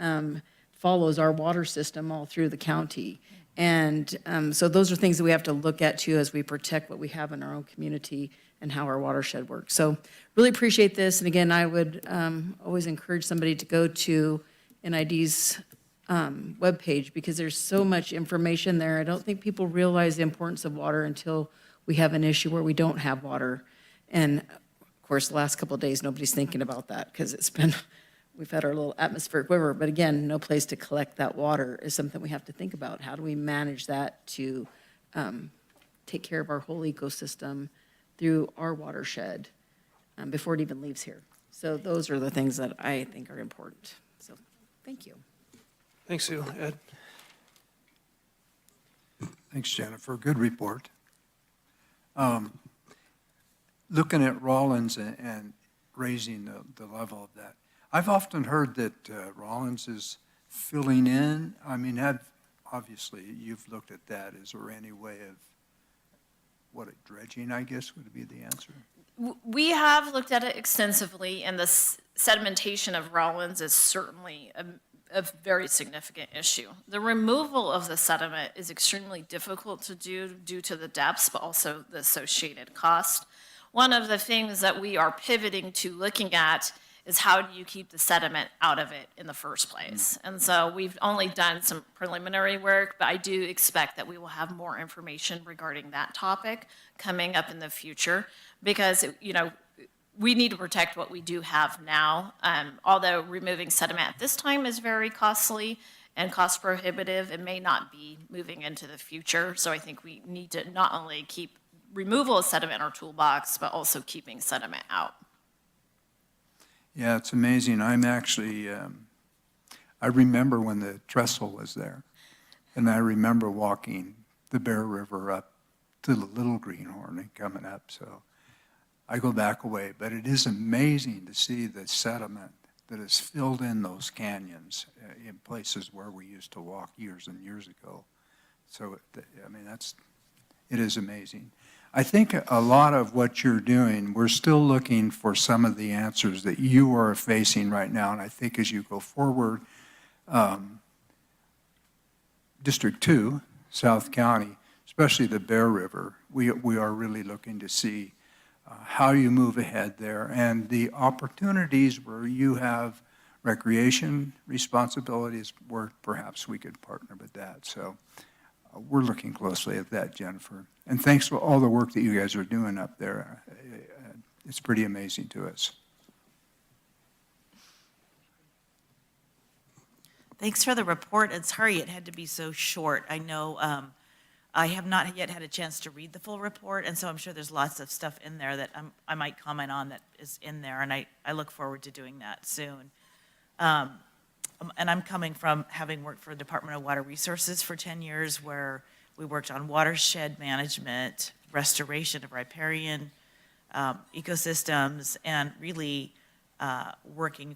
follows our water system all through the county. And so those are things that we have to look at too as we protect what we have in our own community and how our watershed works. So really appreciate this. And again, I would always encourage somebody to go to NID's webpage because there's so much information there. I don't think people realize the importance of water until we have an issue where we don't have water. And of course, the last couple of days, nobody's thinking about that because we've had our little atmospheric river, but again, no place to collect that water is something we have to think about. How do we manage that to take care of our whole ecosystem through our watershed before it even leaves here? So those are the things that I think are important. So thank you. Thanks, Sue. Ed? Thanks, Jennifer. Good report. Looking at Rollins and raising the level of that, I've often heard that Rollins is filling in. I mean, obviously, you've looked at that. Is there any way of dredging, I guess, would be the answer? We have looked at it extensively, and the sedimentation of Rollins is certainly a very significant issue. The removal of the sediment is extremely difficult to do due to the depths, but also the associated cost. One of the things that we are pivoting to looking at is how do you keep the sediment out of it in the first place? And so we've only done some preliminary work, but I do expect that we will have more information regarding that topic coming up in the future because, you know, we need to protect what we do have now. Although removing sediment at this time is very costly and cost prohibitive, it may not be moving into the future. So I think we need to not only keep removal of sediment in our toolbox, but also keeping sediment out. Yeah, it's amazing. I'm actually, I remember when the trestle was there, and I remember walking the Bear River up to the Little Greenhorn and coming up, so I go back away. But it is amazing to see the sediment that has filled in those canyons in places where we used to walk years and years ago. So, I mean, it is amazing. I think a lot of what you're doing, we're still looking for some of the answers that you are facing right now. And I think as you go forward, District 2, South County, especially the Bear River, we are really looking to see how you move ahead there and the opportunities where you have recreation responsibilities where perhaps we could partner with that. So we're looking closely at that, Jennifer. And thanks for all the work that you guys are doing up there. It's pretty amazing to us. Thanks for the report, and sorry it had to be so short. I know I have not yet had a chance to read the full report, and so I'm sure there's lots of stuff in there that I might comment on that is in there, and I look forward to doing that soon. And I'm coming from having worked for the Department of Water Resources for 10 years, where we worked on watershed management, restoration of riparian ecosystems, and really working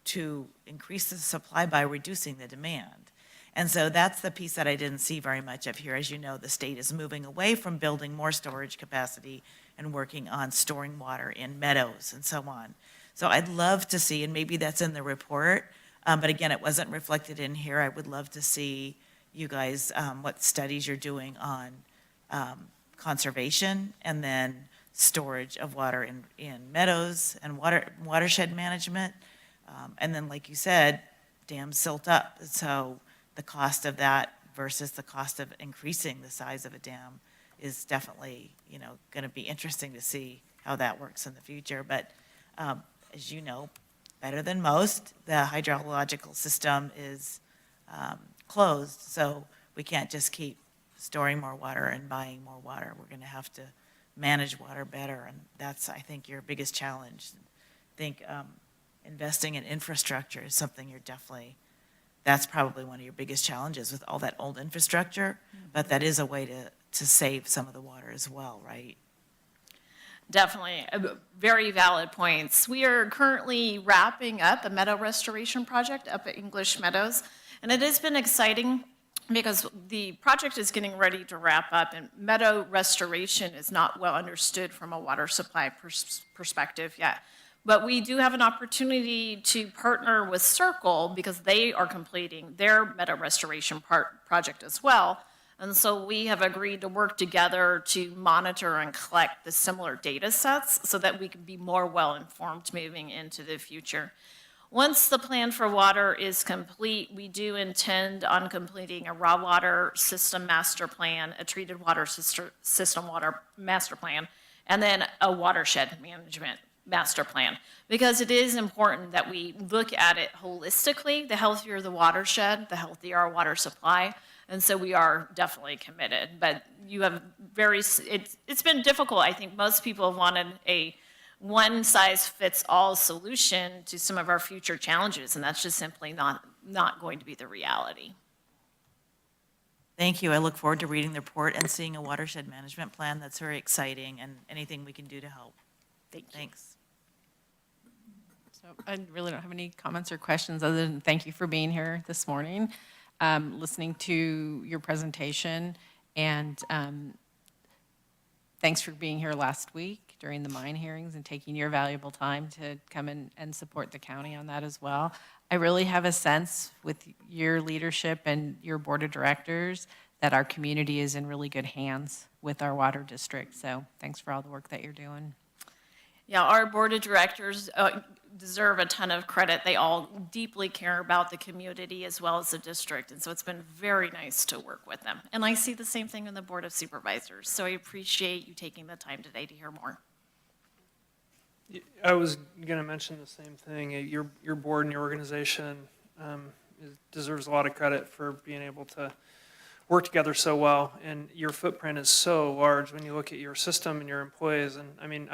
to increase the supply by reducing the demand. And so that's the piece that I didn't see very much of here. As you know, the state is moving away from building more storage capacity and working on storing water in meadows and so on. So I'd love to see, and maybe that's in the report, but again, it wasn't reflected in here. I would love to see you guys, what studies you're doing on conservation and then storage of water in meadows and watershed management. And then, like you said, dams silt up. So the cost of that versus the cost of increasing the size of a dam is definitely, going to be interesting to see how that works in the future. But as you know, better than most, the hydrological system is closed. So we can't just keep storing more water and buying more water. We're going to have to manage water better. And that's, I think, your biggest challenge. I think investing in infrastructure is something that's probably one of your biggest challenges with all that old infrastructure, but that is a way to save some of the water as well, right? Definitely, very valid points. We are currently wrapping up a meadow restoration project up at English Meadows, and it has been exciting because the project is getting ready to wrap up, and meadow restoration is not well understood from a water supply perspective yet. But we do have an opportunity to partner with Circle because they are completing their meadow restoration project as well. And so we have agreed to work together to monitor and collect the similar data sets so that we can be more well-informed moving into the future. Once the plan for water is complete, we do intend on completing a raw water system master plan, a treated water system water master plan, and then a watershed management master plan, because it is important that we look at it holistically. The healthier the watershed, the healthier our water supply. And so we are definitely committed, but you have it's been difficult. I think most people have wanted a one-size-fits-all solution to some of our future challenges, and that's just simply not going to be the reality. Thank you. I look forward to reading the report and seeing a watershed management plan. That's very exciting, and anything we can do to help. Thanks. So I really don't have any comments or questions other than thank you for being here this morning, listening to your presentation, and thanks for being here last week during the mine hearings and taking your valuable time to come in and support the county on that as well. I really have a sense with your leadership and your board of directors that our community is in really good hands with our water district. So thanks for all the work that you're doing. Yeah, our board of directors deserve a ton of credit. They all deeply care about the community as well as the district, and so it's been very nice to work with them. And I see the same thing in the Board of Supervisors, so I appreciate you taking the time today to hear more. I was going to mention the same thing. Your board and your organization deserves a lot of credit for being able to work together so well, and your footprint is so large when you look at your system and your employees. And I mean,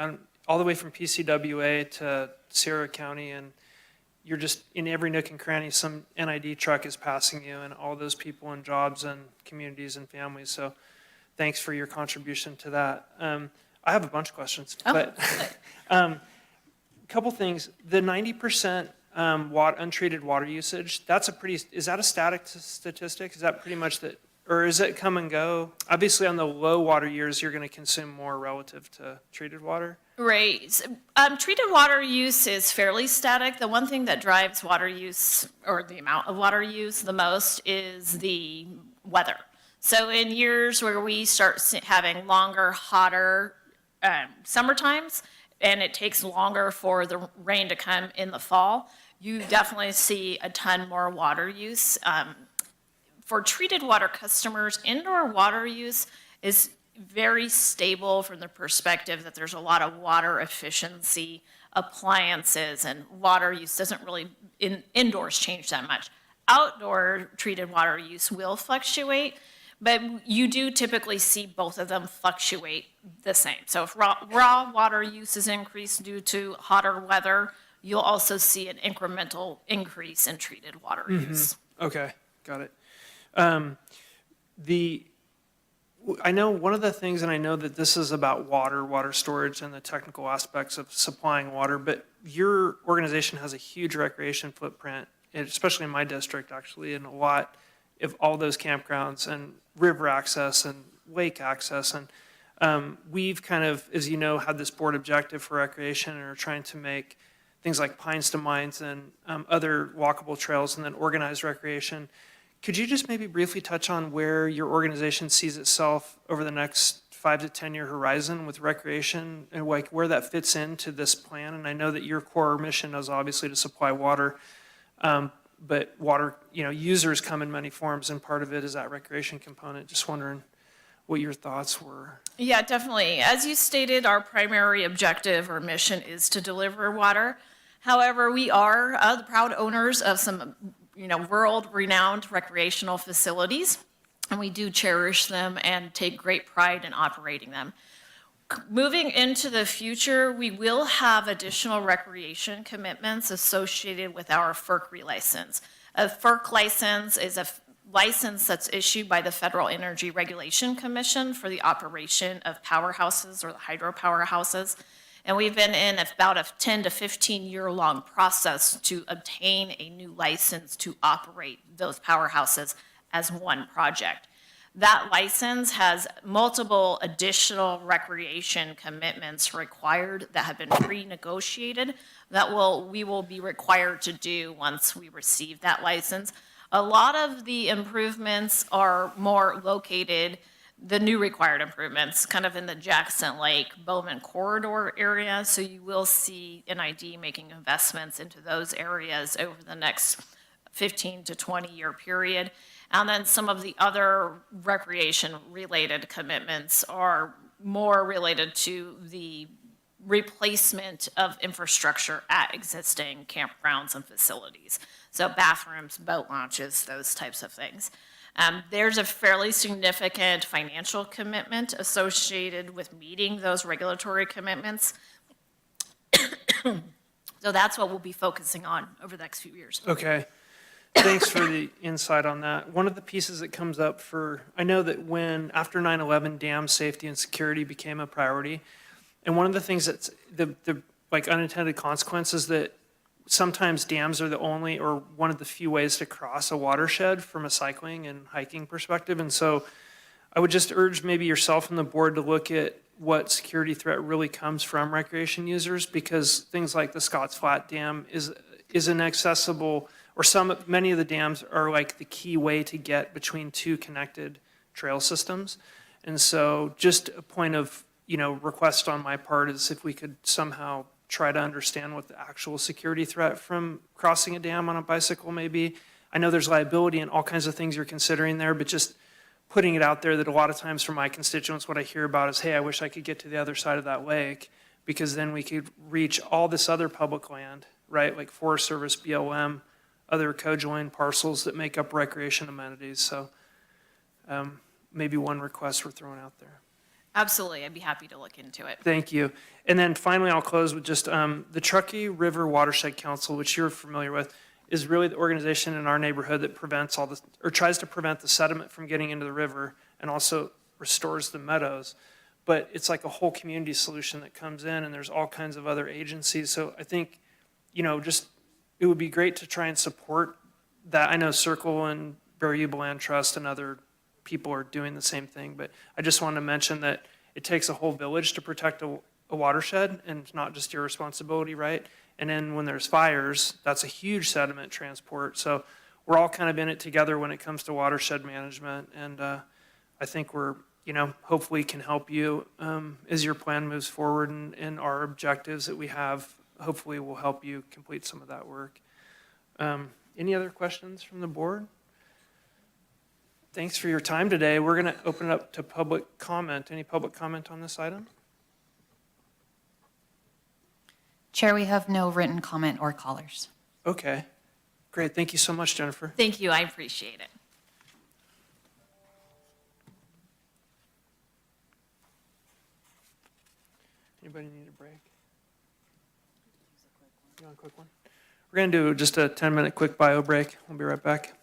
all the way from PCWA to Sierra County, and you're just in every nook and cranny, some NID truck is passing you, and all those people and jobs and communities and families. So thanks for your contribution to that. I have a bunch of questions, but couple things. The 90% untreated water usage, is that a static statistic? Is that pretty much that? Or is it come and go? Obviously, on the low water years, you're going to consume more relative to treated water. Right. Treated water use is fairly static. The one thing that drives water use, or the amount of water use the most, is the weather. So in years where we start having longer, hotter summer times, and it takes longer for the rain to come in the fall, you definitely see a ton more water use. For treated water customers, indoor water use is very stable from the perspective that there's a lot of water efficiency appliances, and water use doesn't really indoors change that much. Outdoor treated water use will fluctuate, but you do typically see both of them fluctuate the same. So if raw water use is increased due to hotter weather, you'll also see an incremental increase in treated water use. Okay, got it. I know one of the things, and I know that this is about water storage and the technical aspects of supplying water, but your organization has a huge recreation footprint, especially in my district actually, and a lot of all those campgrounds and river access and lake access. And we've kind of, as you know, had this board objective for recreation and are trying to make things like Pines to Mines and other walkable trails and then organized recreation. Could you just maybe briefly touch on where your organization sees itself over the next 5 to 10 year horizon with recreation and like where that fits into this plan? And I know that your core mission is obviously to supply water, but water, users come in many forms, and part of it is that recreation component. Just wondering what your thoughts were. Yeah, definitely. As you stated, our primary objective or mission is to deliver water. However, we are the proud owners of some, world-renowned recreational facilities, and we do cherish them and take great pride in operating them. Moving into the future, we will have additional recreation commitments associated with our FERC relicense. A FERC license is a license that's issued by the Federal Energy Regulation Commission for the operation of powerhouses or the hydropower houses. And we've been in about a 10 to 15 year long process to obtain a new license to operate those powerhouses as one project. That license has multiple additional recreation commitments required that have been pre-negotiated that we will be required to do once we receive that license. A lot of the improvements are more located, the new required improvements, kind of in the Jackson Lake, Bowman corridor area. So you will see NID making investments into those areas over the next 15 to 20 year period. And then some of the other recreation-related commitments are more related to the replacement of infrastructure at existing campgrounds and facilities. So bathrooms, boat launches, those types of things. There's a fairly significant financial commitment associated with meeting those regulatory commitments. So that's what we'll be focusing on over the next few years. Okay. Thanks for the insight on that. One of the pieces that comes up I know that when, after 9/11, dam safety and security became a priority, and one of the things that's the unintended consequences that sometimes dams are the only or one of the few ways to cross a watershed from a cycling and hiking perspective. And so I would just urge maybe yourself and the board to look at what security threat really comes from recreation users, because things like the Scotts Flat Dam is inaccessible, or many of the dams are like the key way to get between two connected trail systems. And so just a point of, request on my part is if we could somehow try to understand what the actual security threat from crossing a dam on a bicycle may be. I know there's liability and all kinds of things you're considering there, but just putting it out there that a lot of times from my constituents, what I hear about is, hey, I wish I could get to the other side of that lake, because then we could reach all this other public land, right? Like Forest Service, BLM, other co-joined parcels that make up recreation amenities. So maybe one request we're throwing out there. Absolutely, I'd be happy to look into it. Thank you. And then finally, I'll close with just the Truckee River Watershed Council, which you're familiar with, is really the organization in our neighborhood that prevents tries to prevent the sediment from getting into the river and also restores the meadows. But it's like a whole community solution that comes in, and there's all kinds of other agencies. So I think, it would be great to try and support that. I know Circle and Berryview Land Trust and other people are doing the same thing, but I just want to mention that it takes a whole village to protect a watershed, and it's not just your responsibility, right? And then when there's fires, that's a huge sediment transport. So we're all kind of in it together when it comes to watershed management. And I think we're, hopefully can help you as your plan moves forward, and our objectives that we have, hopefully will help you complete some of that work. Any other questions from the board? Thanks for your time today. We're going to open it up to public comment. Any public comment on this item? Chair, we have no written comment or callers. Okay, great. Thank you so much, Jennifer. Thank you, I appreciate it. Anybody need a break? You want a quick one? We're going to do just a 10-minute quick bio break. We'll be right back.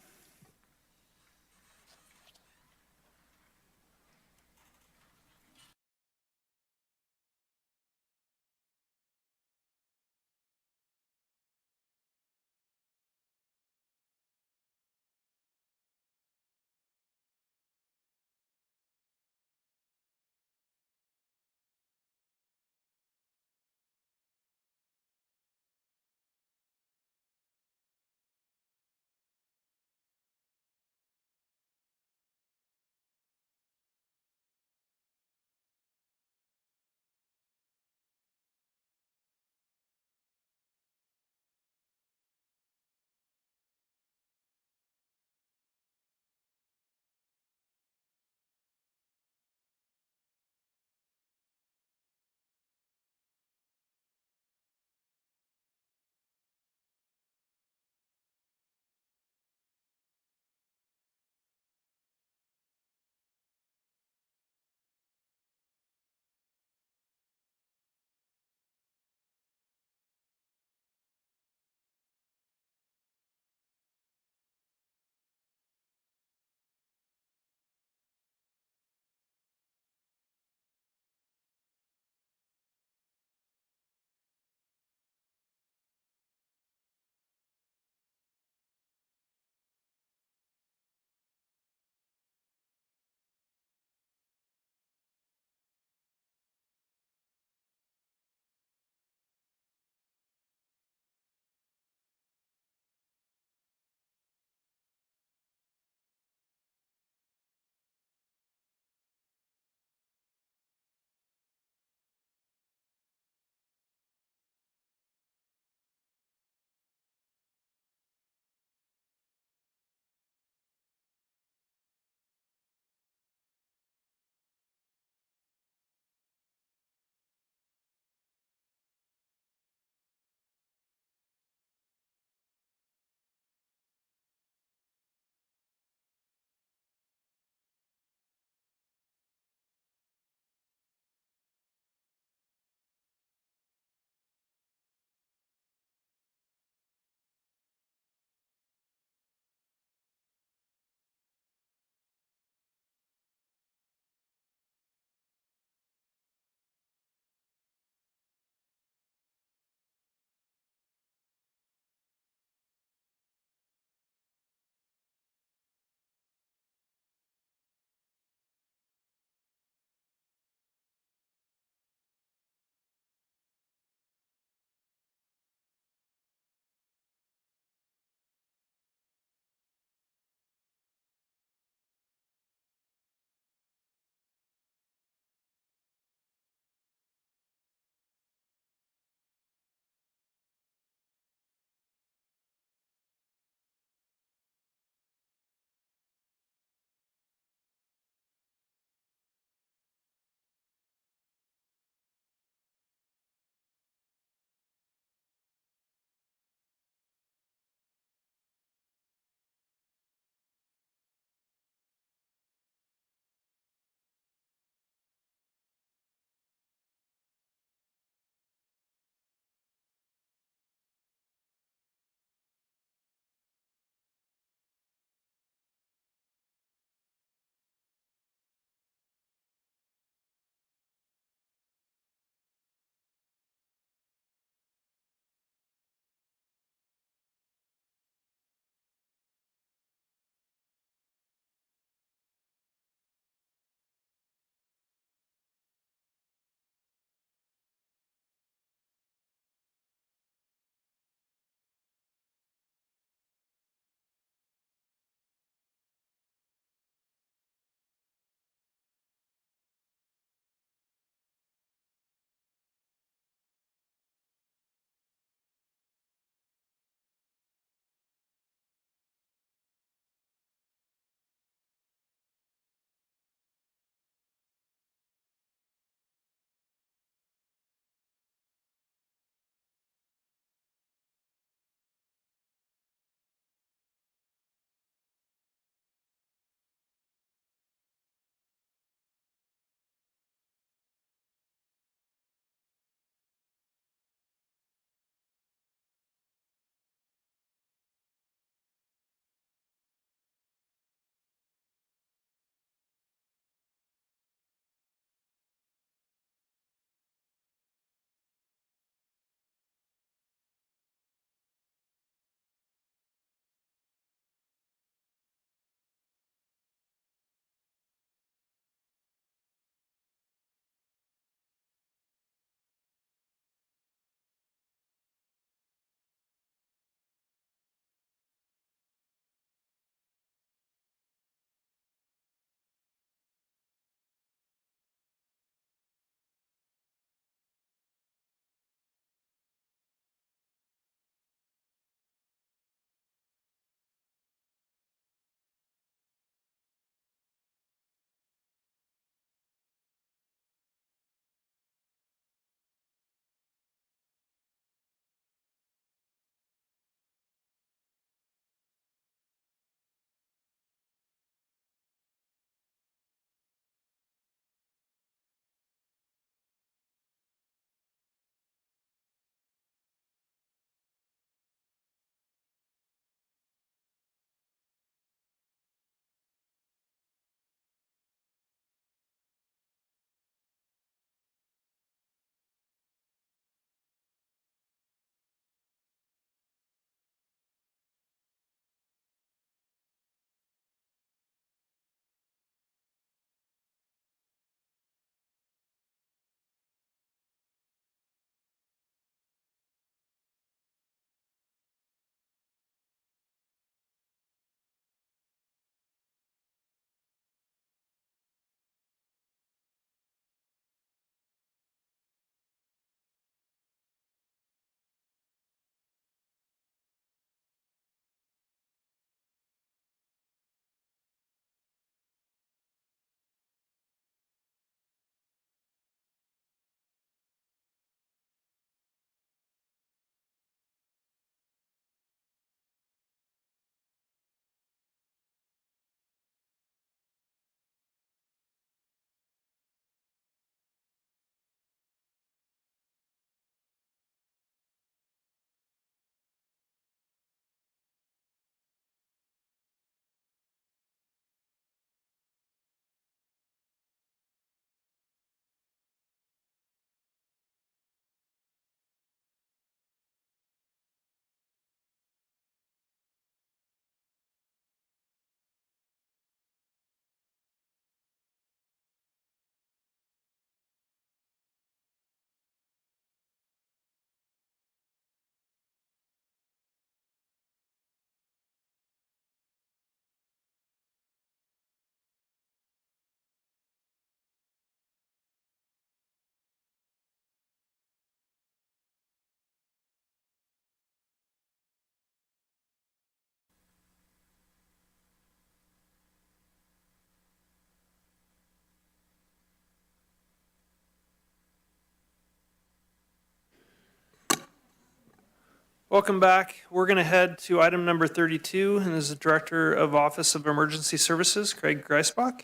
Welcome back. We're going to head to item number 32, and this is the Director of Office of Emergency Services, Craig Greisbach.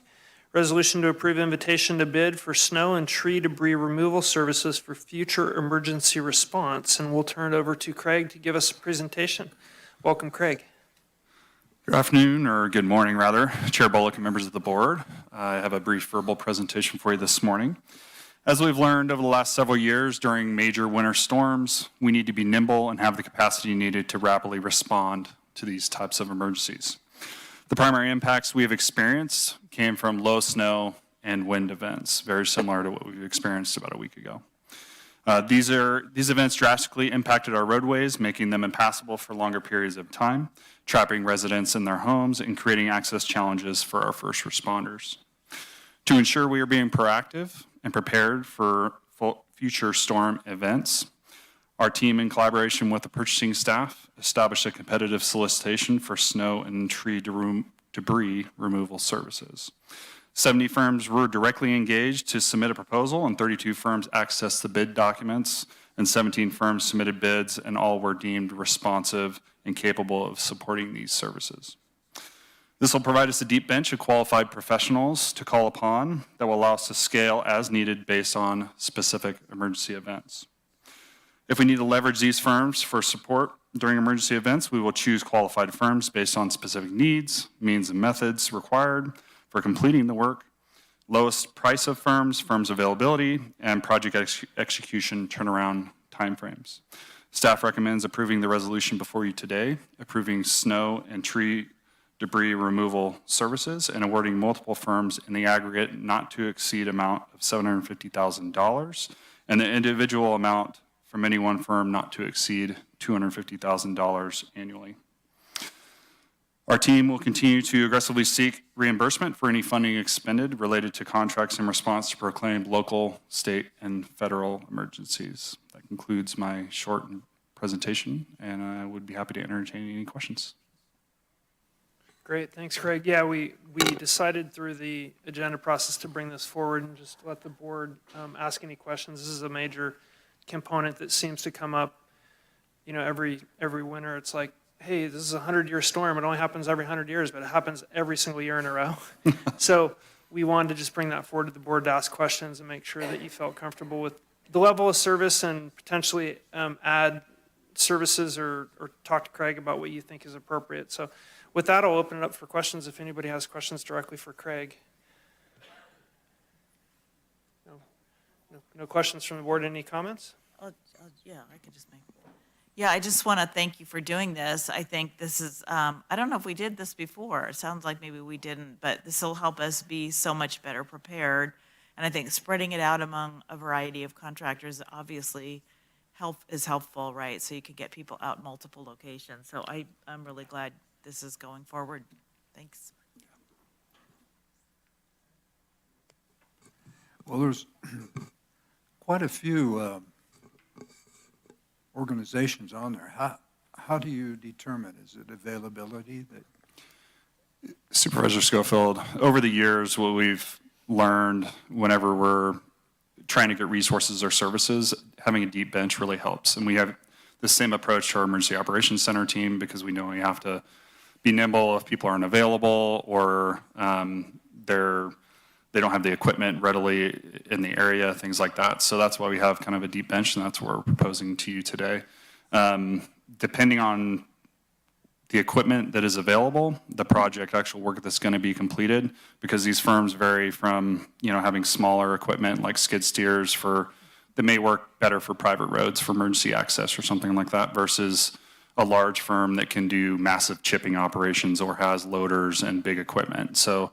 Resolution to approve invitation to bid for snow and tree debris removal services for future emergency response. And we'll turn it over to Craig to give us a presentation. Welcome, Craig. Good afternoon, or good morning, rather. Chair Bullock and members of the board. I have a brief verbal presentation for you this morning. As we've learned over the last several years during major winter storms, we need to be nimble and have the capacity needed to rapidly respond to these types of emergencies. The primary impacts we have experienced came from low snow and wind events, very similar to what we've experienced about a week ago. These events drastically impacted our roadways, making them impassable for longer periods of time, trapping residents in their homes and creating access challenges for our first responders. To ensure we are being proactive and prepared for future storm events, our team, in collaboration with the purchasing staff, established a competitive solicitation for snow and tree debris removal services. 70 firms were directly engaged to submit a proposal, and 32 firms accessed the bid documents, and 17 firms submitted bids, and all were deemed responsive and capable of supporting these services. This will provide us a deep bench of qualified professionals to call upon that will allow us to scale as needed based on specific emergency events. If we need to leverage these firms for support during emergency events, we will choose qualified firms based on specific needs, means, and methods required for completing the work, lowest price of firms, firms availability, and project execution turnaround timeframes. Staff recommends approving the resolution before you today, approving snow and tree debris removal services and awarding multiple firms in the aggregate not to exceed amount of $750,000 and the individual amount from any one firm not to exceed $250,000 annually. Our team will continue to aggressively seek reimbursement for any funding expended related to contracts in response to proclaimed local, state, and federal emergencies. That concludes my short presentation, and I would be happy to entertain any questions. Great, thanks, Craig. Yeah, we decided through the agenda process to bring this forward and just let the board ask any questions. This is a major component that seems to come up, you know, every winter. It's like, hey, this is a 100-year storm. It only happens every 100 years, but it happens every single year in a row. So we wanted to just bring that forward to the board to ask questions and make sure that you felt comfortable with the level of service and potentially add services or talk to Craig about what you think is appropriate. So with that, I'll open it up for questions if anybody has questions directly for Craig. No questions from the board. Any comments? Yeah, I could just make. Yeah, I just want to thank you for doing this. I think this is, I don't know if we did this before. It sounds like maybe we didn't, but this will help us be so much better prepared. And I think spreading it out among a variety of contractors obviously is helpful, right? So you could get people out in multiple locations. So I'm really glad this is going forward. Thanks. Well, there's quite a few organizations on there. How do you determine? Is it availability that? Supervisor Schofield, over the years, what we've learned whenever we're trying to get resources or services, having a deep bench really helps. And we have the same approach to our emergency operations center team because we know we have to be nimble if people aren't available or they don't have the equipment readily in the area, things like that. So that's why we have kind of a deep bench, and that's what we're proposing to you today. Depending on the equipment that is available, the project actual work that's going to be completed, because these firms vary from, you know, having smaller equipment like skid steers that may work better for private roads for emergency access or something like that versus a large firm that can do massive chipping operations or has loaders and big equipment. So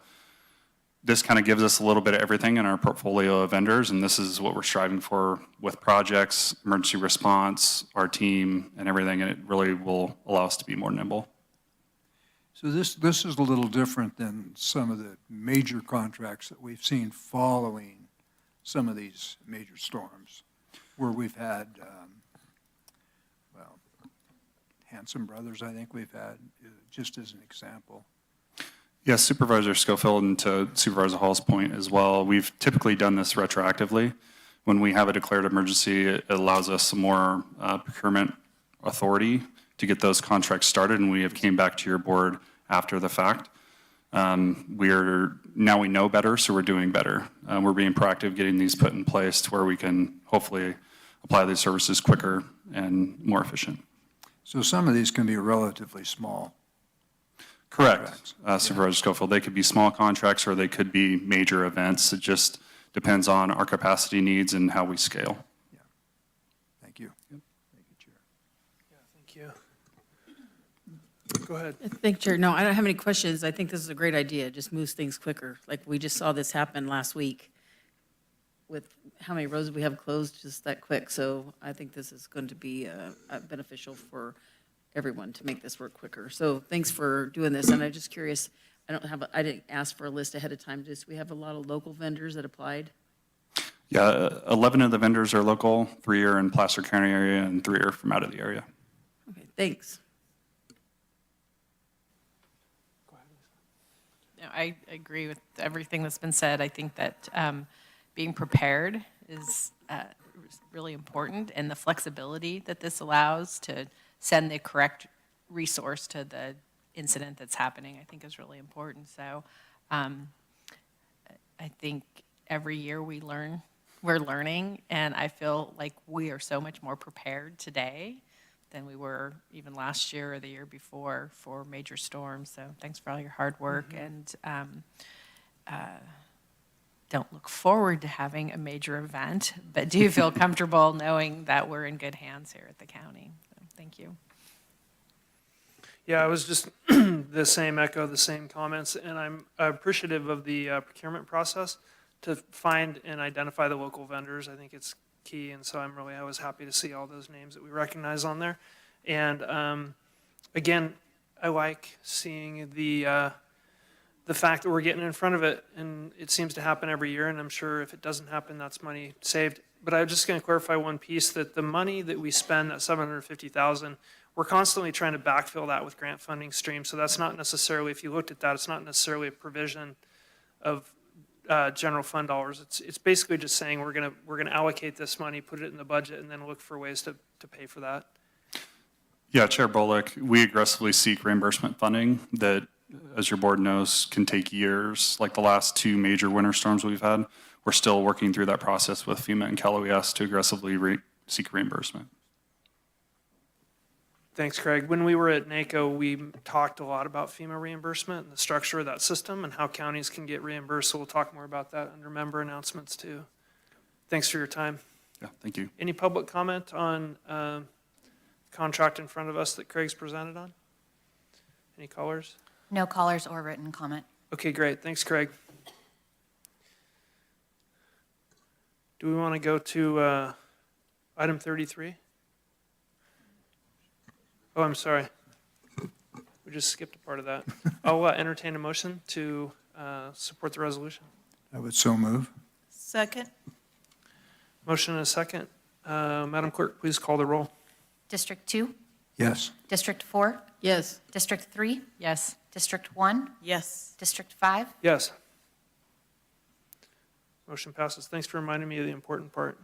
this kind of gives us a little bit of everything in our portfolio of vendors, and this is what we're striving for with projects, emergency response, our team, and everything, and it really will allow us to be more nimble. So this is a little different than some of the major contracts that we've seen following some of these major storms, where we've had, Hanson Brothers, I think we've had, just as an example. Yes, Supervisor Schofield, and to Supervisor Hall's point as well, we've typically done this retroactively. When we have a declared emergency, it allows us some more procurement authority to get those contracts started, and we have came back to your board after the fact. Now we know better, so we're doing better. We're being proactive, getting these put in place to where we can hopefully apply these services quicker and more efficient. So some of these can be relatively small. Correct, Supervisor Schofield. They could be small contracts or they could be major events. It just depends on our capacity needs and how we scale. Thank you. Thank you. Go ahead. Thank you, Chair. No, I don't have any questions. I think this is a great idea. It just moves things quicker. Like, we just saw this happen last week with how many roads we have closed just that quick. So I think this is going to be beneficial for everyone to make this work quicker. So thanks for doing this. And I'm just curious, I didn't ask for a list ahead of time. Just, we have a lot of local vendors that applied? Yeah, 11 of the vendors are local, 3 are in Placer County area, and 3 are from out of the area. Okay, thanks. No, I agree with everything that's been said. I think that being prepared is really important, and the flexibility that this allows to send the correct resource to the incident that's happening, I think is really important. So I think every year we're learning, and I feel like we are so much more prepared today than we were even last year or the year before for major storms. So thanks for all your hard work, and don't look forward to having a major event, but do feel comfortable knowing that we're in good hands here at the county. So thank you. Yeah, I was just echo the same comments, and I'm appreciative of the procurement process to find and identify the local vendors. I think it's key, and so I was happy to see all those names that we recognize on there. And again, I like seeing the fact that we're getting in front of it, and it seems to happen every year, and I'm sure if it doesn't happen, that's money saved. But I'm just going to clarify one piece, that the money that we spend, that $750,000, we're constantly trying to backfill that with grant funding streams. So that's not necessarily, if you looked at that, it's not necessarily a provision of general fund dollars. It's basically just saying we're gonna allocate this money, put it in the budget, and then look for ways to pay for that. Yeah, Chair Bullock, we aggressively seek reimbursement funding that, as your board knows, can take years. Like the last 2 major winter storms we've had, we're still working through that process with FEMA and CalOES to aggressively seek reimbursement. Thanks, Craig. When we were at NACO, we talked a lot about FEMA reimbursement and the structure of that system and how counties can get reimbursed. So we'll talk more about that under member announcements too. Thanks for your time. Yeah, thank you. Any public comment on contract in front of us that Craig's presented on? Any callers? No callers or written comment. Okay, great. Thanks, Craig. Do we want to go to item 33? Oh, I'm sorry. We just skipped a part of that. I'll entertain a motion to support the resolution. I would so move. Second. Motion and a second. Madam Clerk, please call the roll. District 2? Yes. District 4? Yes. District 3? Yes. District 1? Yes. District 5? Yes. Motion passes. Thanks for reminding me of the important part.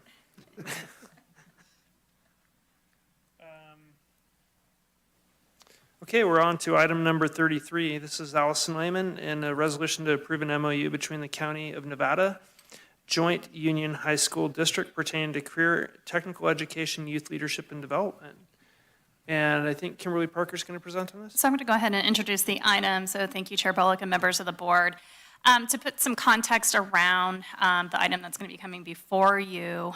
Okay, we're on to item number 33. This is Allison Lehman and a resolution to approve an MOU between the County of Nevada, Joint Union High School District pertaining to career technical education, youth leadership, and development. And I think Kimberly Parker's going to present on this. So I'm going to go ahead and introduce the item. So thank you, Chair Bullock and members of the board. To put some context around the item that's going to be coming before you,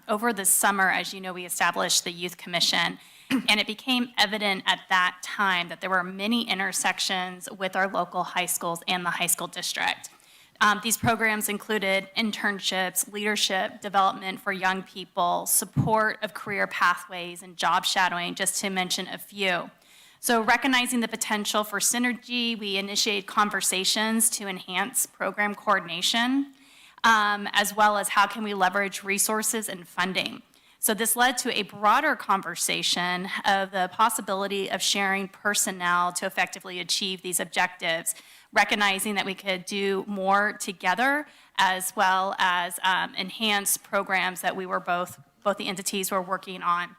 over the summer, as you know, we established the Youth Commission, and it became evident at that time that there were many intersections with our local high schools and the high school district. These programs included internships, leadership development for young people, support of career pathways, and job shadowing, just to mention a few. So recognizing the potential for synergy, we initiated conversations to enhance program coordination, as well as how can we leverage resources and funding. So this led to a broader conversation of the possibility of sharing personnel to effectively achieve these objectives, recognizing that we could do more together, as well as enhance programs that we were both the entities were working on.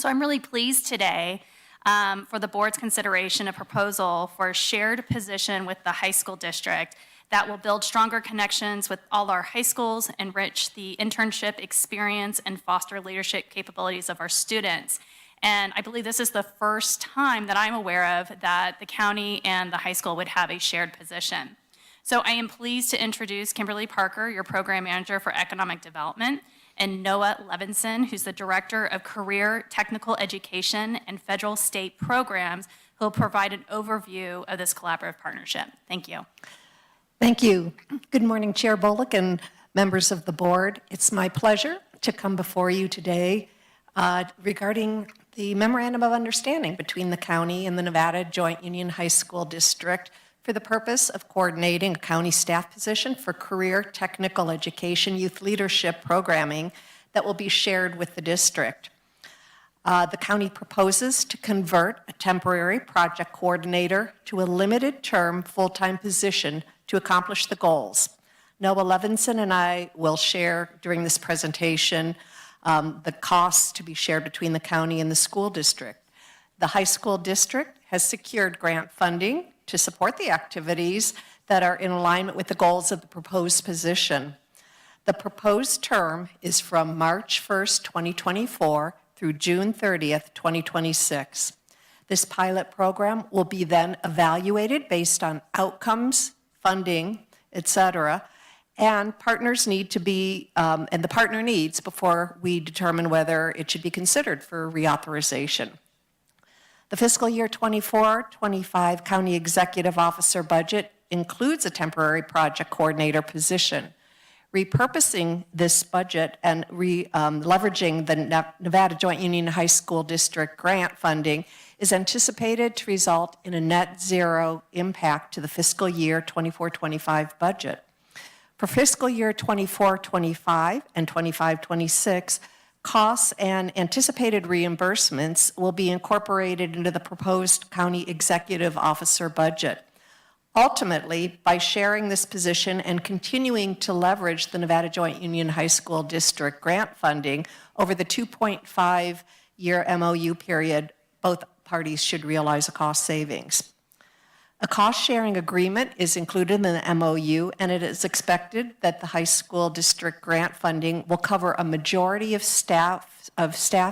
So I'm really pleased today for the board's consideration a proposal for a shared position with the high school district that will build stronger connections with all our high schools, enrich the internship experience, and foster leadership capabilities of our students. And I believe this is the first time that I'm aware of that the county and the high school would have a shared position. So I am pleased to introduce Kimberly Parker, your program manager for economic development, and Noah Levinson, who's the director of career technical education and federal state programs, who will provide an overview of this collaborative partnership. Thank you. Thank you. Good morning, Chair Bullock and members of the board. It's my pleasure to come before you today regarding the Memorandum of Understanding between the county and the Nevada Joint Union High School District for the purpose of coordinating a county staff position for career technical education youth leadership programming that will be shared with the district. The county proposes to convert a temporary project coordinator to a limited term full-time position to accomplish the goals. Noah Levinson and I will share during this presentation the costs to be shared between the county and the school district. The high school district has secured grant funding to support the activities that are in alignment with the goals of the proposed position. The proposed term is from March 1st, 2024 through June 30th, 2026. This pilot program will be then evaluated based on outcomes, funding, et cetera, and partners need to be, and the partner needs before we determine whether it should be considered for reauthorization. The fiscal year 24-25 County Executive Officer budget includes a temporary project coordinator position. Repurposing this budget and leveraging the Nevada Joint Union High School District grant funding is anticipated to result in a net zero impact to the fiscal year 24-25 budget. For fiscal year 24-25 and 25-26, costs and anticipated reimbursements will be incorporated into the proposed county executive officer budget. Ultimately, by sharing this position and continuing to leverage the Nevada Joint Union High School District grant funding over the 2.5-year MOU period, both parties should realize a cost savings. A cost-sharing agreement is included in the MOU, and it is expected that the high school district grant funding will cover a majority of staff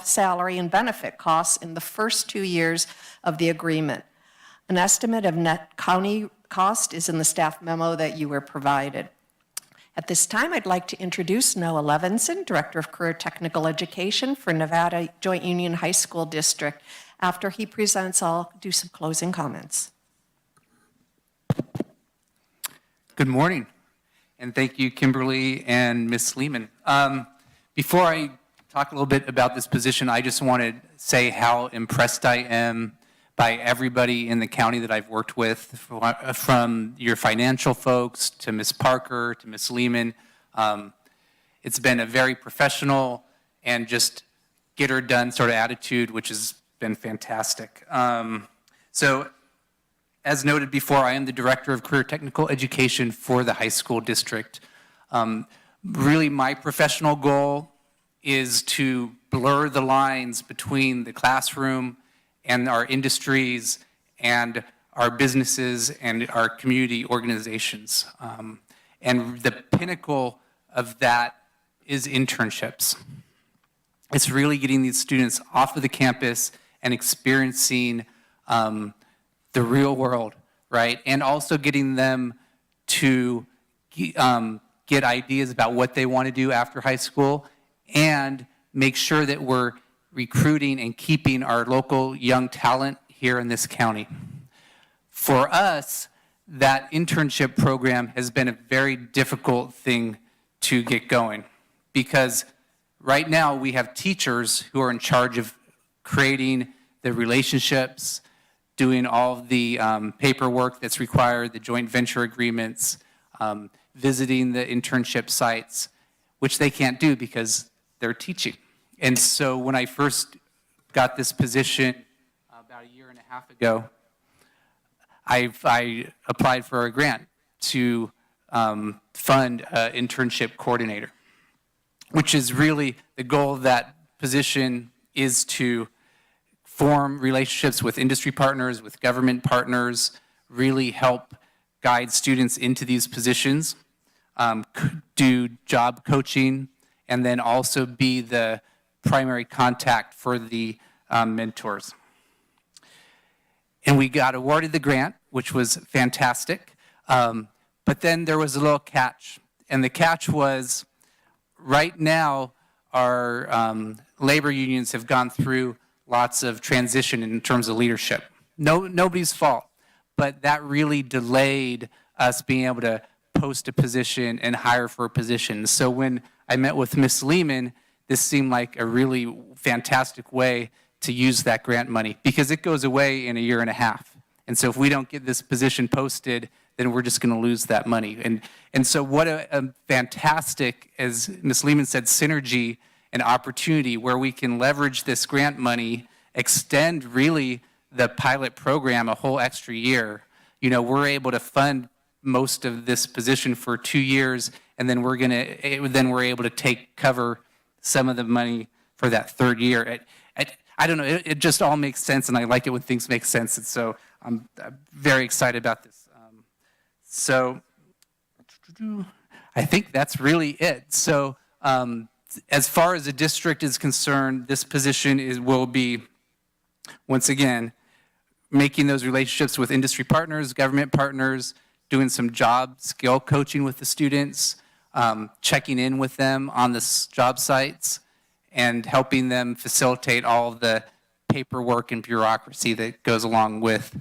salary and benefit costs in the first 2 years of the agreement. An estimate of net county cost is in the staff memo that you were provided. At this time, I'd like to introduce Noah Levinson, Director of Career Technical Education for Nevada Joint Union High School District. After he presents, I'll do some closing comments. Good morning, and thank you, Kimberly and Ms. Lehman. Before I talk a little bit about this position, I just want to say how impressed I am by everybody in the county that I've worked with, from your financial folks to Ms. Parker to Ms. Lehman. It's been a very professional and just get her done sort of attitude, which has been fantastic. So, as noted before, I am the Director of Career Technical Education for the high school district. Really, my professional goal is to blur the lines between the classroom and our industries and our businesses and our community organizations. And the pinnacle of that is internships. It's really getting these students off of the campus and experiencing the real world, right? And also getting them to get ideas about what they want to do after high school and make sure that we're recruiting and keeping our local young talent here in this county. For us, that internship program has been a very difficult thing to get going because right now we have teachers who are in charge of creating the relationships, doing all of the paperwork that's required, the joint venture agreements, visiting the internship sites, which they can't do because they're teaching. And so when I first got this position about 1.5 years ago, I applied for a grant to fund an internship coordinator, which is really the goal of that position is to form relationships with industry partners, with government partners, really help guide students into these positions, do job coaching, and then also be the primary contact for the mentors. And we got awarded the grant, which was fantastic. But then there was a little catch. And the catch was, right now, our labor unions have gone through lots of transition in terms of leadership. Nobody's fault, but that really delayed us being able to post a position and hire for a position. So when I met with Ms. Lehman, this seemed like a really fantastic way to use that grant money, because it goes away in a year and a half. And so if we don't get this position posted, then we're just going to lose that money. And so what a fantastic, as Ms. Lehman said, synergy and opportunity where we can leverage this grant money, extend really the pilot program a whole extra year. You know, we're able to fund most of this position for 2 years, and then we're able to cover some of the money for that third year. I don't know, it just all makes sense, and I like it when things make sense, and so I'm very excited about this. So I think that's really it. So as far as the district is concerned, this position will be, once again, making those relationships with industry partners, government partners, doing some job skill coaching with the students, checking in with them on the job sites, and helping them facilitate all of the paperwork and bureaucracy that goes along with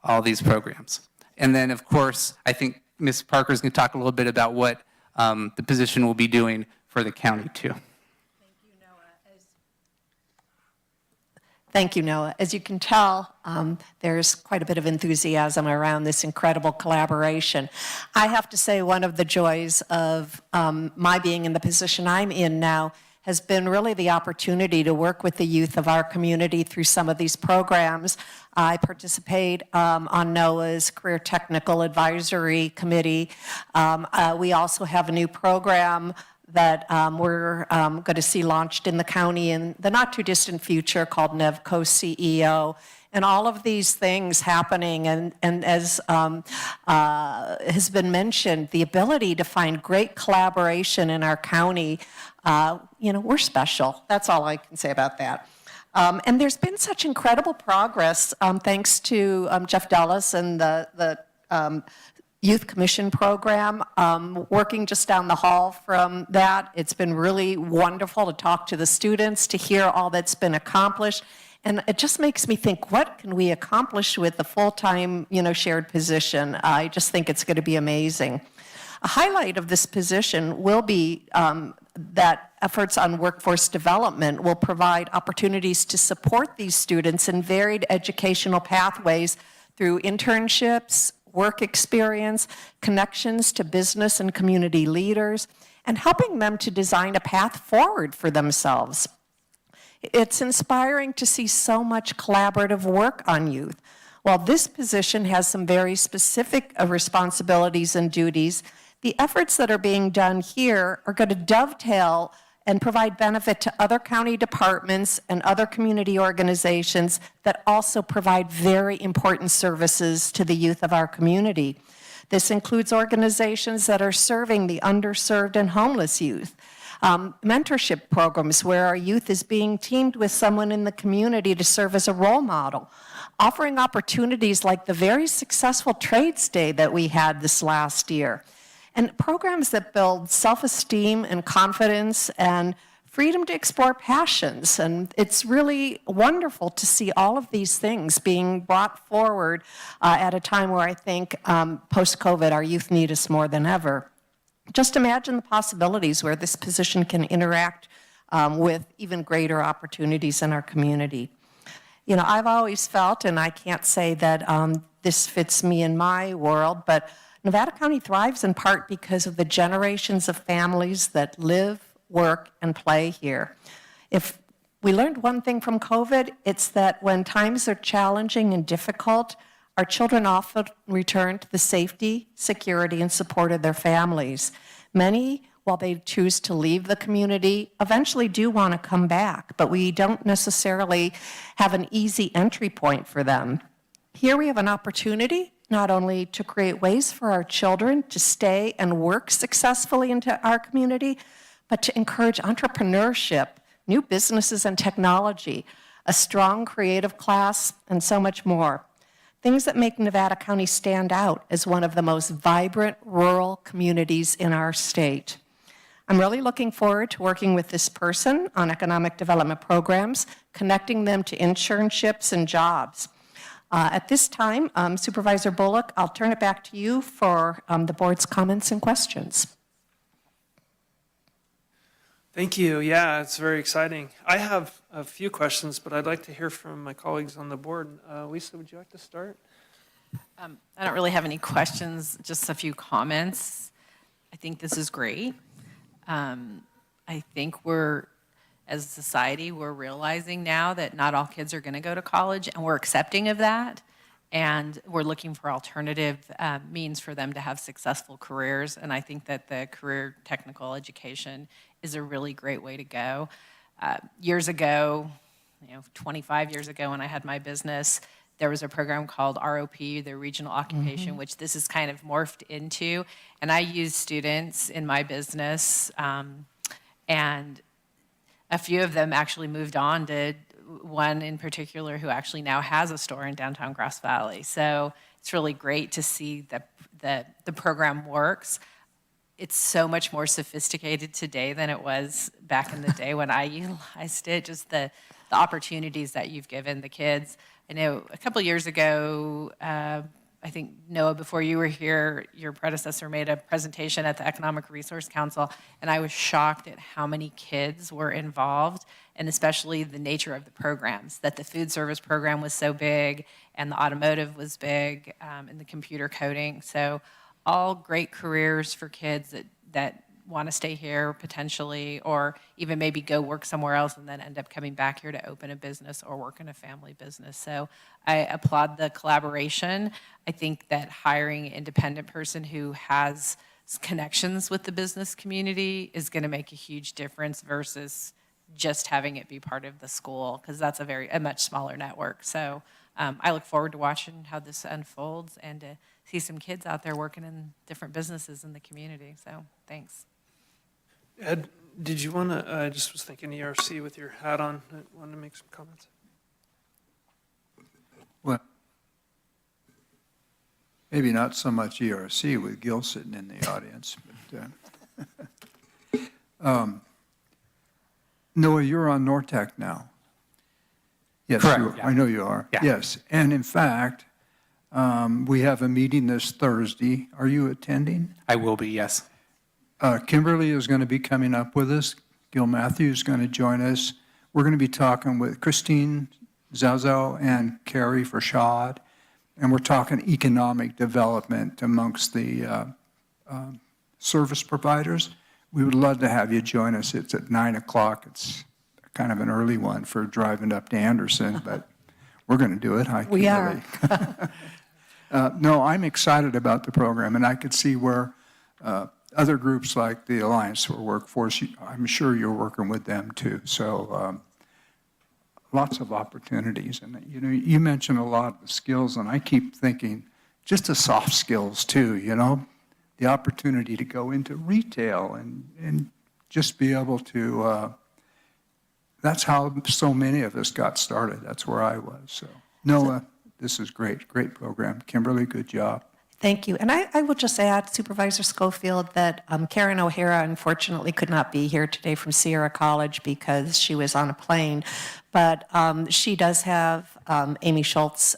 all these programs. And then, of course, I think Ms. Parker is going to talk a little bit about what the position will be doing for the county, too. Thank you, Noah. As you can tell, there's quite a bit of enthusiasm around this incredible collaboration. I have to say one of the joys of my being in the position I'm in now has been really the opportunity to work with the youth of our community through some of these programs. I participate on NOAA's Career Technical Advisory Committee. We also have a new program that we're going to see launched in the county in the not too distant future called NEVCO CEO. And all of these things happening, and as has been mentioned, the ability to find great collaboration in our county, we're special. That's all I can say about that. And there's been such incredible progress thanks to Jeff Dulles and the Youth Commission program, working just down the hall from that. It's been really wonderful to talk to the students, to hear all that's been accomplished. And it just makes me think, what can we accomplish with the full-time, shared position? I just think it's going to be amazing. A highlight of this position will be that efforts on workforce development will provide opportunities to support these students in varied educational pathways through internships, work experience, connections to business and community leaders, and helping them to design a path forward for themselves. It's inspiring to see so much collaborative work on youth. While this position has some very specific responsibilities and duties, the efforts that are being done here are going to dovetail and provide benefit to other county departments and other community organizations that also provide very important services to the youth of our community. This includes organizations that are serving the underserved and homeless youth, mentorship programs where our youth is being teamed with someone in the community to serve as a role model, offering opportunities like the very successful Trades Day that we had this last year, and programs that build self-esteem and confidence and freedom to explore passions. And it's really wonderful to see all of these things being brought forward at a time where I think post-COVID our youth need us more than ever. Just imagine the possibilities where this position can interact with even greater opportunities in our community. I've always felt, and I can't say that this fits me in my world, but Nevada County thrives in part because of the generations of families that live, work, and play here. If we learned one thing from COVID, it's that when times are challenging and difficult, our children often return to the safety, security, and support of their families. Many while they choose to leave the community, eventually do want to come back, but we don't necessarily have an easy entry point for them. Here we have an opportunity not only to create ways for our children to stay and work successfully into our community, but to encourage entrepreneurship, new businesses and technology, a strong creative class, and so much more. Things that make Nevada County stand out as one of the most vibrant rural communities in our state. I'm really looking forward to working with this person on economic development programs, connecting them to internships and jobs. At this time, Supervisor Bullock, I'll turn it back to you for the board's comments and questions. Thank you. Yeah, it's very exciting. I have a few questions, but I'd like to hear from my colleagues on the board. Lisa, would you like to start? I don't really have any questions, just a few comments. I think this is great. I think as a society, we're realizing now that not all kids are going to go to college, and we're accepting of that. And we're looking for alternative means for them to have successful careers. And I think that the career technical education is a really great way to go. Years ago, 25 years ago when I had my business, there was a program called ROP, the Regional Occupation, which this is kind of morphed into. And I use students in my business, and a few of them actually moved on to one in particular who actually now has a store in downtown Grass Valley. So it's really great to see that the program works. It's so much more sophisticated today than it was back in the day when I utilized it, just the opportunities that you've given the kids. I know a couple years ago, I think, Noah, before you were here, your predecessor made a presentation at the Economic Resource Council, and I was shocked at how many kids were involved, and especially the nature of the programs, that the food service program was so big, and the automotive was big, and the computer coding. So all great careers for kids that want to stay here potentially, or even maybe go work somewhere else and then end up coming back here to open a business or work in a family business. So I applaud the collaboration. I think that hiring an independent person who has connections with the business community is going to make a huge difference versus just having it be part of the school, because that's a much smaller network. So I look forward to watching how this unfolds and to see some kids out there working in different businesses in the community. So thanks. Ed, did you want to, I just was thinking ERC with your hat on, I wanted to make some comments. Well, maybe not so much ERC with Gil sitting in the audience, but Noah, you're on NORTEC now. Yes, Correct, you are. yeah. I know you are. Yeah. Yes, and in fact, we have a meeting this Thursday. Are you attending? I will be, yes. Kimberly is going to be coming up with us. Gil Matthews is going to join us. We're going to be talking with Christine Zazo and Carrie Farshad, and we're talking economic development amongst the service providers. We would love to have you join us. It's at 9 o'clock. It's kind of an early one for driving up to Anderson, but we're going to do it. Hi, We Kimberly. No, I'm excited about the program, and I could see where other groups like the Alliance for Workforce, I'm sure you're working with them too. So lots of opportunities. And you mentioned a lot of the skills, and I keep thinking just the soft skills too, the opportunity to go into retail and just be able to, that's how so many of us got started. That's where I was. So Noah, this is great program. Kimberly, good job. Thank you. And I will just add, Supervisor Schofield, that Karen O'Hara unfortunately could not be here today from Sierra College because she was on a plane. But she does have Amy Schultz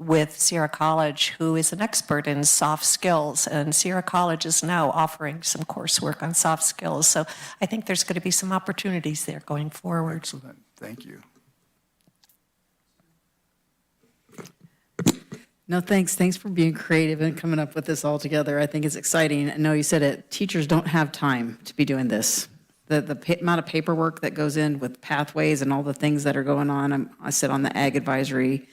with Sierra College, who is an expert in soft skills. And Sierra College is now offering some coursework on soft skills. So I think there's going to be some opportunities there going forward. Excellent. Thank you. No, thanks. Thanks for being creative and coming up with this all together. I think it's exciting. I know you said it, teachers don't have time to be doing this. The amount of paperwork that goes in with pathways and all the things that are going on. I sit on the Ag Advisory,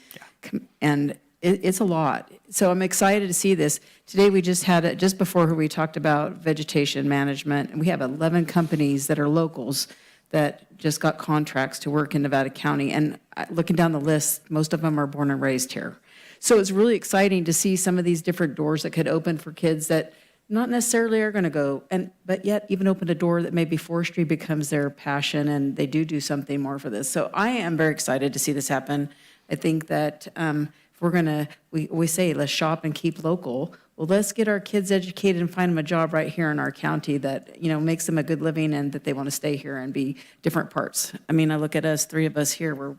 and it's a lot. So I'm excited to see this. Today we just had, just before we talked about vegetation management, and we have 11 companies that are locals that just got contracts to work in Nevada County. And looking down the list, most of them are born and raised here. So it's really exciting to see some of these different doors that could open for kids that not necessarily are going to go, but yet even open a door that maybe forestry becomes their passion and they do something more for this. So I am very excited to see this happen. I think that if we're going to, we say let's shop and keep local. Well, let's get our kids educated and find them a job right here in our county that, makes them a good living and that they want to stay here and be different parts. I mean, I look at us, 3 of us here, we're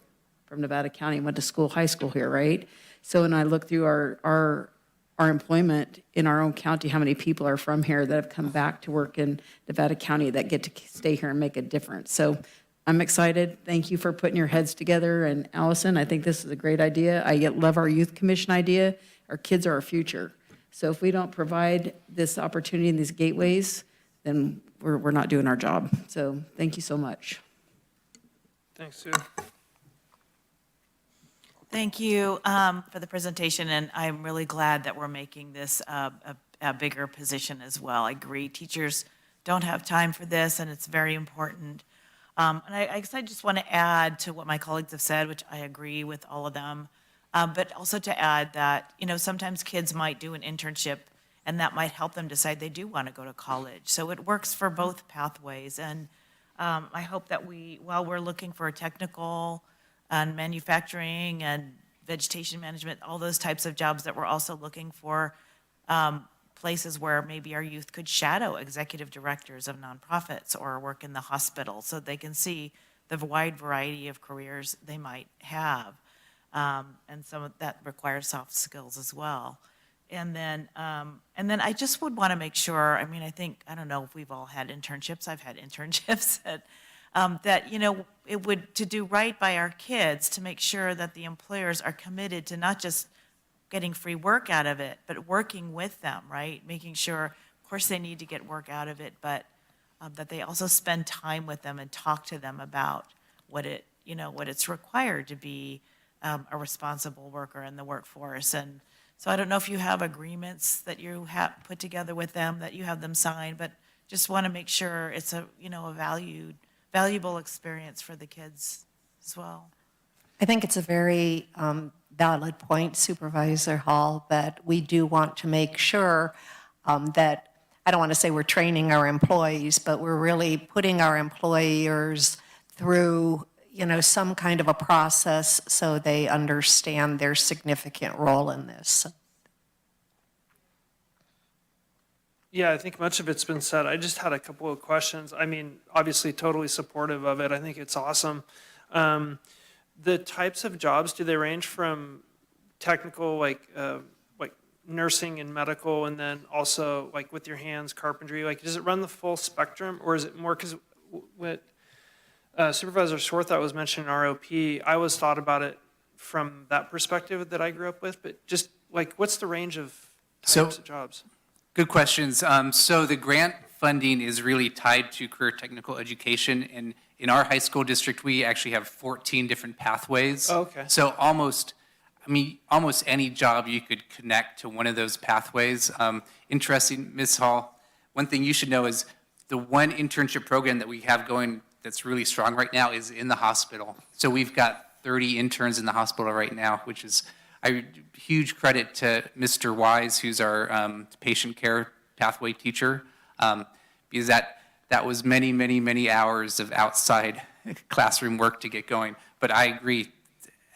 from Nevada County, went to high school here, right? So when I look through our employment in our own county, how many people are from here that have come back to work in Nevada County that get to stay here and make a difference. So I'm excited. Thank you for putting your heads together. And Allison, I think this is a great idea. I love our youth commission idea. Our kids are our future. So if we don't provide this opportunity and these gateways, then we're not doing our job. So thank you so much. Thanks, Sue. Thank you for the presentation, and I'm really glad that we're making this a bigger position as well. I agree, teachers don't have time for this, and it's very important. And I guess I just want to add to what my colleagues have said, which I agree with all of them, but also to add that, sometimes kids might do an internship, and that might help them decide they do want to go to college. So it works for both pathways, and I hope that while we're looking for a technical and manufacturing and vegetation management, all those types of jobs, that we're also looking for places where maybe our youth could shadow executive directors of nonprofits or work in the hospital so they can see the wide variety of careers they might have. And some of that requires soft skills as well. And then I just would want to make sure, I don't know if we've all had internships. I've had internships that, it would, to do right by our kids, to make sure that the employers are committed to not just getting free work out of it, but working with them, right? Making sure, of course, they need to get work out of it, but that they also spend time with them and talk to them about what it's required to be a responsible worker in the workforce. And so I don't know if you have agreements that you have put together with them, that you have them sign, but just want to make sure it's a valuable experience for the kids as well. I think it's a very valid point, Supervisor Hall, that we do want to make sure that, I don't want to say we're training our employees, but we're really putting our employers through, some kind of a process so they understand their significant role in this. Yeah, I think much of it's been said. I just had a couple of questions. Obviously totally supportive of it. I think it's awesome. The types of jobs, do they range from technical, like nursing and medical, and then also like with your hands, carpentry? Like, does it run the full spectrum, or is it more, because what Supervisor Swarthout was mentioning ROP, I always thought about it from that perspective that I grew up with, but just like, what's the range of types of jobs? Good questions. So the grant funding is really tied to career technical education. And in our high school district, we actually have 14 different pathways. Oh, okay. So almost any job you could connect to one of those pathways. Interesting, Ms. Hall, one thing you should know is the one internship program that we have going that's really strong right now is in the hospital. So we've got 30 interns in the hospital right now, which is huge credit to Mr. Wise, who's our patient care pathway teacher, because that was many, many, many hours of outside classroom work to get going. But I agree,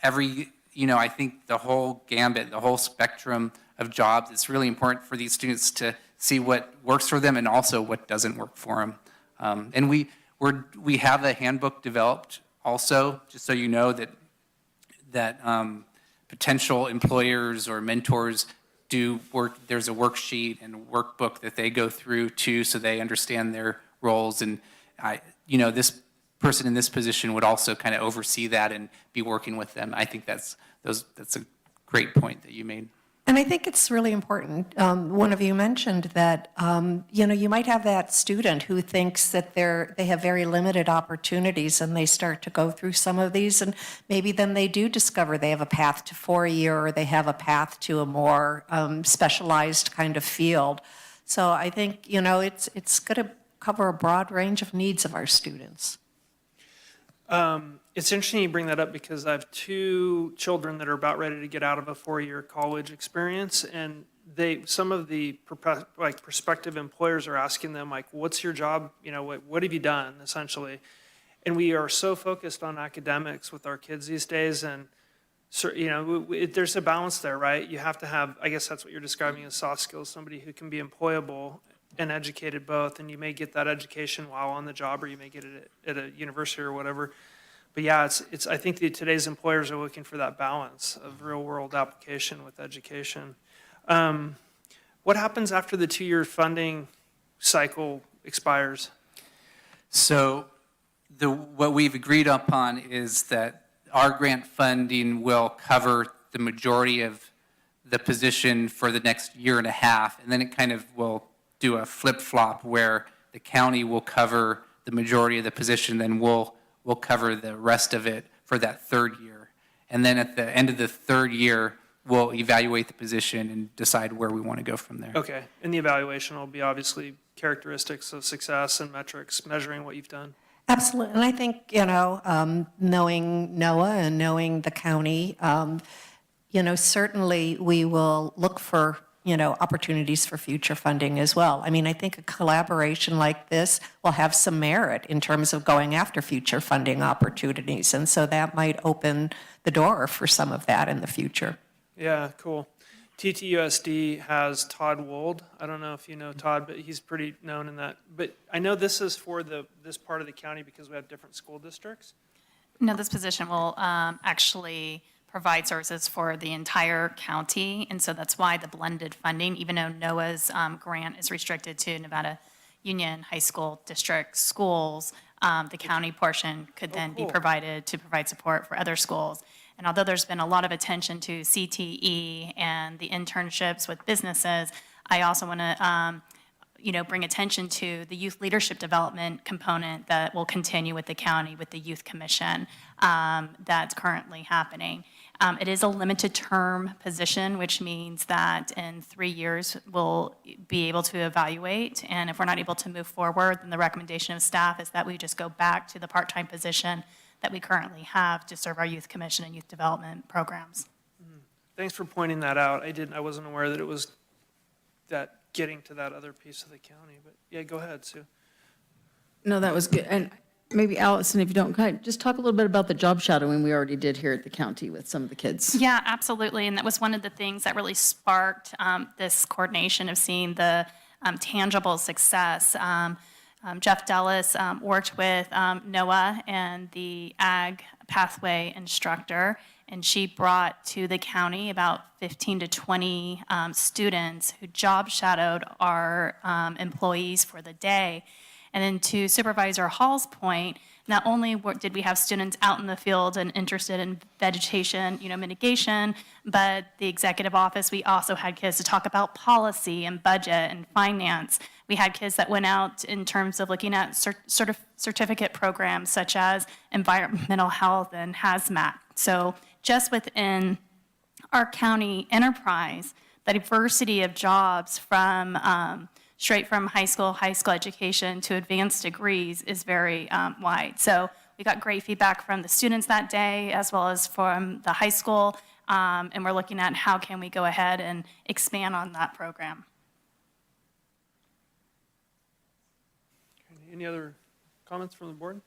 I think the whole gambit, the whole spectrum of jobs, it's really important for these students to see what works for them and also what doesn't work for them. And we have a handbook developed also, just so you know, that potential employers or mentors do work. There's a worksheet and a workbook that they go through too, so they understand their roles. And this person in this position would also kind of oversee that and be working with them. I think that's a great point that you made. And I think it's really important. One of you mentioned that, you might have that student who thinks that they have very limited opportunities, and they start to go through some of these, and maybe then they do discover they have a path to 4-year, or they have a path to a more specialized kind of field. So I think, it's going to cover a broad range of needs of our students. It's interesting you bring that up because I have 2 children that are about ready to get out of a 4-year college experience, and some of the prospective employers are asking them, like, what's your job? What have you done, essentially? And we are so focused on academics with our kids these days, and there's a balance there, right? You have to have, I guess that's what you're describing as soft skills, somebody who can be employable and educated both, and you may get that education while on the job, or you may get it at a university or whatever. But yeah, I think that today's employers are looking for that balance of real world application with education. What happens after the 2-year funding cycle expires? So what we've agreed upon is that our grant funding will cover the majority of the position for the next 1.5 years, and then it kind of will do a flip-flop where the county will cover the majority of the position, then we'll cover the rest of it for that 3rd year. And then at the end of the 3rd year, we'll evaluate the position and decide where we want to go from there. Okay, and the evaluation will be obviously characteristics of success and metrics, measuring what you've done. Absolutely. And I think, knowing NOAA and knowing the county, certainly we will look for opportunities for future funding as well. I mean, I think a collaboration like this will have some merit in terms of going after future funding opportunities. And so that might open the door for some of that in the future. Yeah, cool. TTUSD has Todd Wold. I don't know if you know Todd, but he's pretty known in that. But I know this is for this part of the county because we have different school districts. No, this position will actually provide services for the entire county, and so that's why the blended funding, even though NOAA's grant is restricted to Nevada Union High School District schools, the county portion could then be provided to provide support for other schools. And although there's been a lot of attention to CTE and the internships with businesses, I also want to bring attention to the youth leadership development component that will continue with the county, with the Youth Commission that's currently happening. It is a limited term position, which means that in 3 years, we'll be able to evaluate. And if we're not able to move forward, then the recommendation of staff is that we just go back to the part-time position that we currently have to serve our Youth Commission and youth development programs. Thanks for pointing that out. I wasn't aware that it was that getting to that other piece of the county, but yeah, go ahead, Sue. No, that was good. And maybe Allison, if you don't, just talk a little bit about the job shadowing we already did here at the county with some of the kids. Yeah, absolutely. And that was one of the things that really sparked this coordination of seeing the tangible success. Jeff Dellis worked with NOAA and the Ag Pathway instructor, and she brought to the county about 15 to 20 students who job shadowed our employees for the day. And then to Supervisor Hall's point, not only did we have students out in the field and interested in vegetation, mitigation, but the executive office, we also had kids to talk about policy and budget and finance. We had kids that went out in terms of looking at certificate programs such as environmental health and hazmat. So just within our county enterprise, the diversity of jobs from straight from high school education to advanced degrees is very wide. So we got great feedback from the students that day as well as from the high school, and we're looking at how can we go ahead and expand on that program. Any other comments from the board?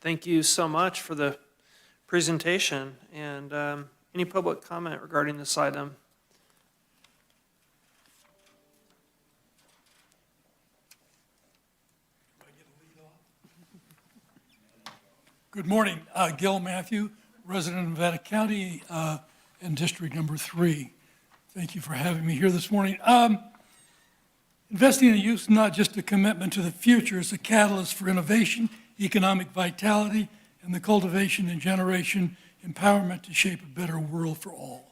Thank you so much for the presentation. And any public comment regarding this item? Good morning. Gil Matthew, resident of Nevada County and District Number 3. Thank you for having me here this morning. Investing in youth is not just a commitment to the future, it's a catalyst for innovation, economic vitality, and the cultivation and generation empowerment to shape a better world for all.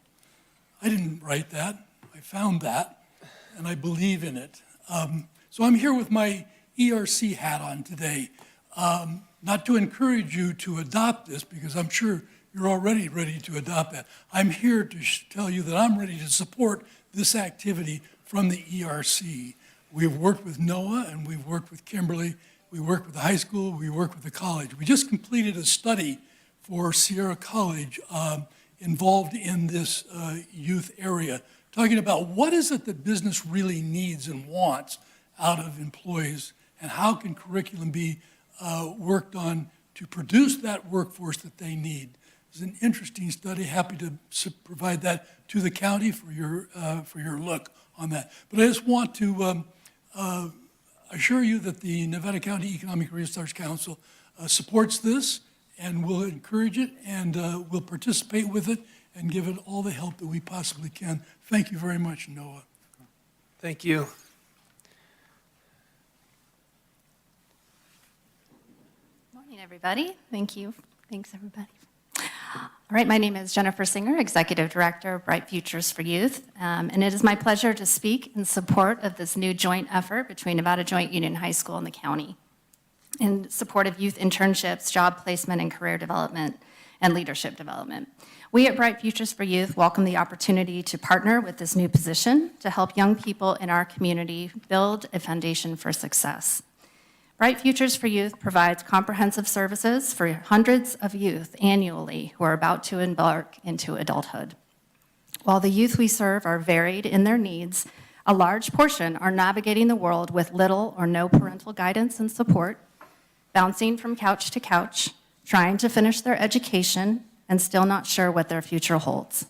I didn't write that. I found that, and I believe in it. So I'm here with my ERC hat on today, not to encourage you to adopt this, because I'm sure you're already ready to adopt that. I'm here to tell you that I'm ready to support this activity from the ERC. We've worked with NOAA, and we've worked with Kimberly. We worked with the high school. We worked with the college. We just completed a study for Sierra College involved in this youth area, talking about what is it that business really needs and wants out of employees, and how can curriculum be worked on to produce that workforce that they need. It's an interesting study. Happy to provide that to the county for your look on that. But I just want to assure you that the Nevada County Economic Resource Council supports this and will encourage it and will participate with it and give it all the help that we possibly can. Thank you very much, Noah. Thank you. Morning, everybody. Thank you. Thanks, everybody. All right, my name is Jennifer Singer, Executive Director of Bright Futures for Youth, and it is my pleasure to speak in support of this new joint effort between Nevada Joint Union High School and the county in support of youth internships, job placement, and career development and leadership development. We at Bright Futures for Youth welcome the opportunity to partner with this new position to help young people in our community build a foundation for success. Bright Futures for Youth provides comprehensive services for hundreds of youth annually who are about to embark into adulthood. While the youth we serve are varied in their needs, a large portion are navigating the world with little or no parental guidance and support, bouncing from couch to couch, trying to finish their education, and still not sure what their future holds.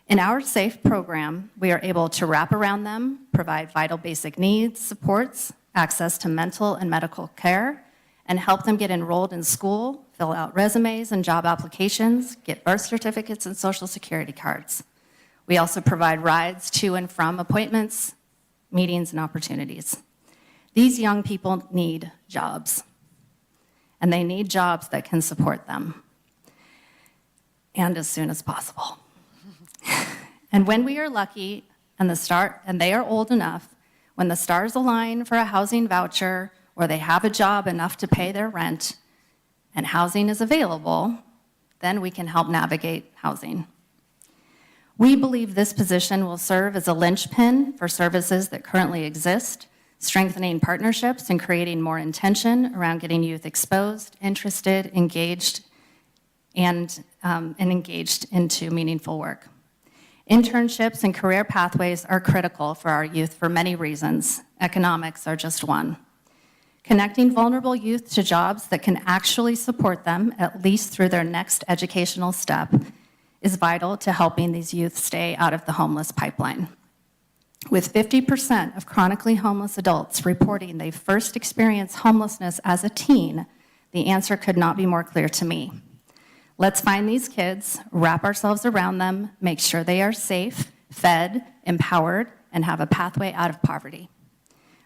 In our SAFE program, we are able to wrap around them, provide vital basic needs, supports, access to mental and medical care, and help them get enrolled in school, fill out resumes and job applications, get birth certificates and social security cards. We also provide rides to and from appointments, meetings, and opportunities. These young people need jobs, and they need jobs that can support them, and as soon as possible. And when we are lucky and they are old enough, when the stars align for a housing voucher or they have a job enough to pay their rent and housing is available, then we can help navigate housing. We believe this position will serve as a linchpin for services that currently exist, strengthening partnerships and creating more intention around getting youth exposed, interested, engaged, and engaged into meaningful work. Internships and career pathways are critical for our youth for many reasons. Economics are just one. Connecting vulnerable youth to jobs that can actually support them, at least through their next educational step, is vital to helping these youth stay out of the homeless pipeline. With 50% of chronically homeless adults reporting they first experienced homelessness as a teen, the answer could not be more clear to me. Let's find these kids, wrap ourselves around them, make sure they are safe, fed, empowered, and have a pathway out of poverty.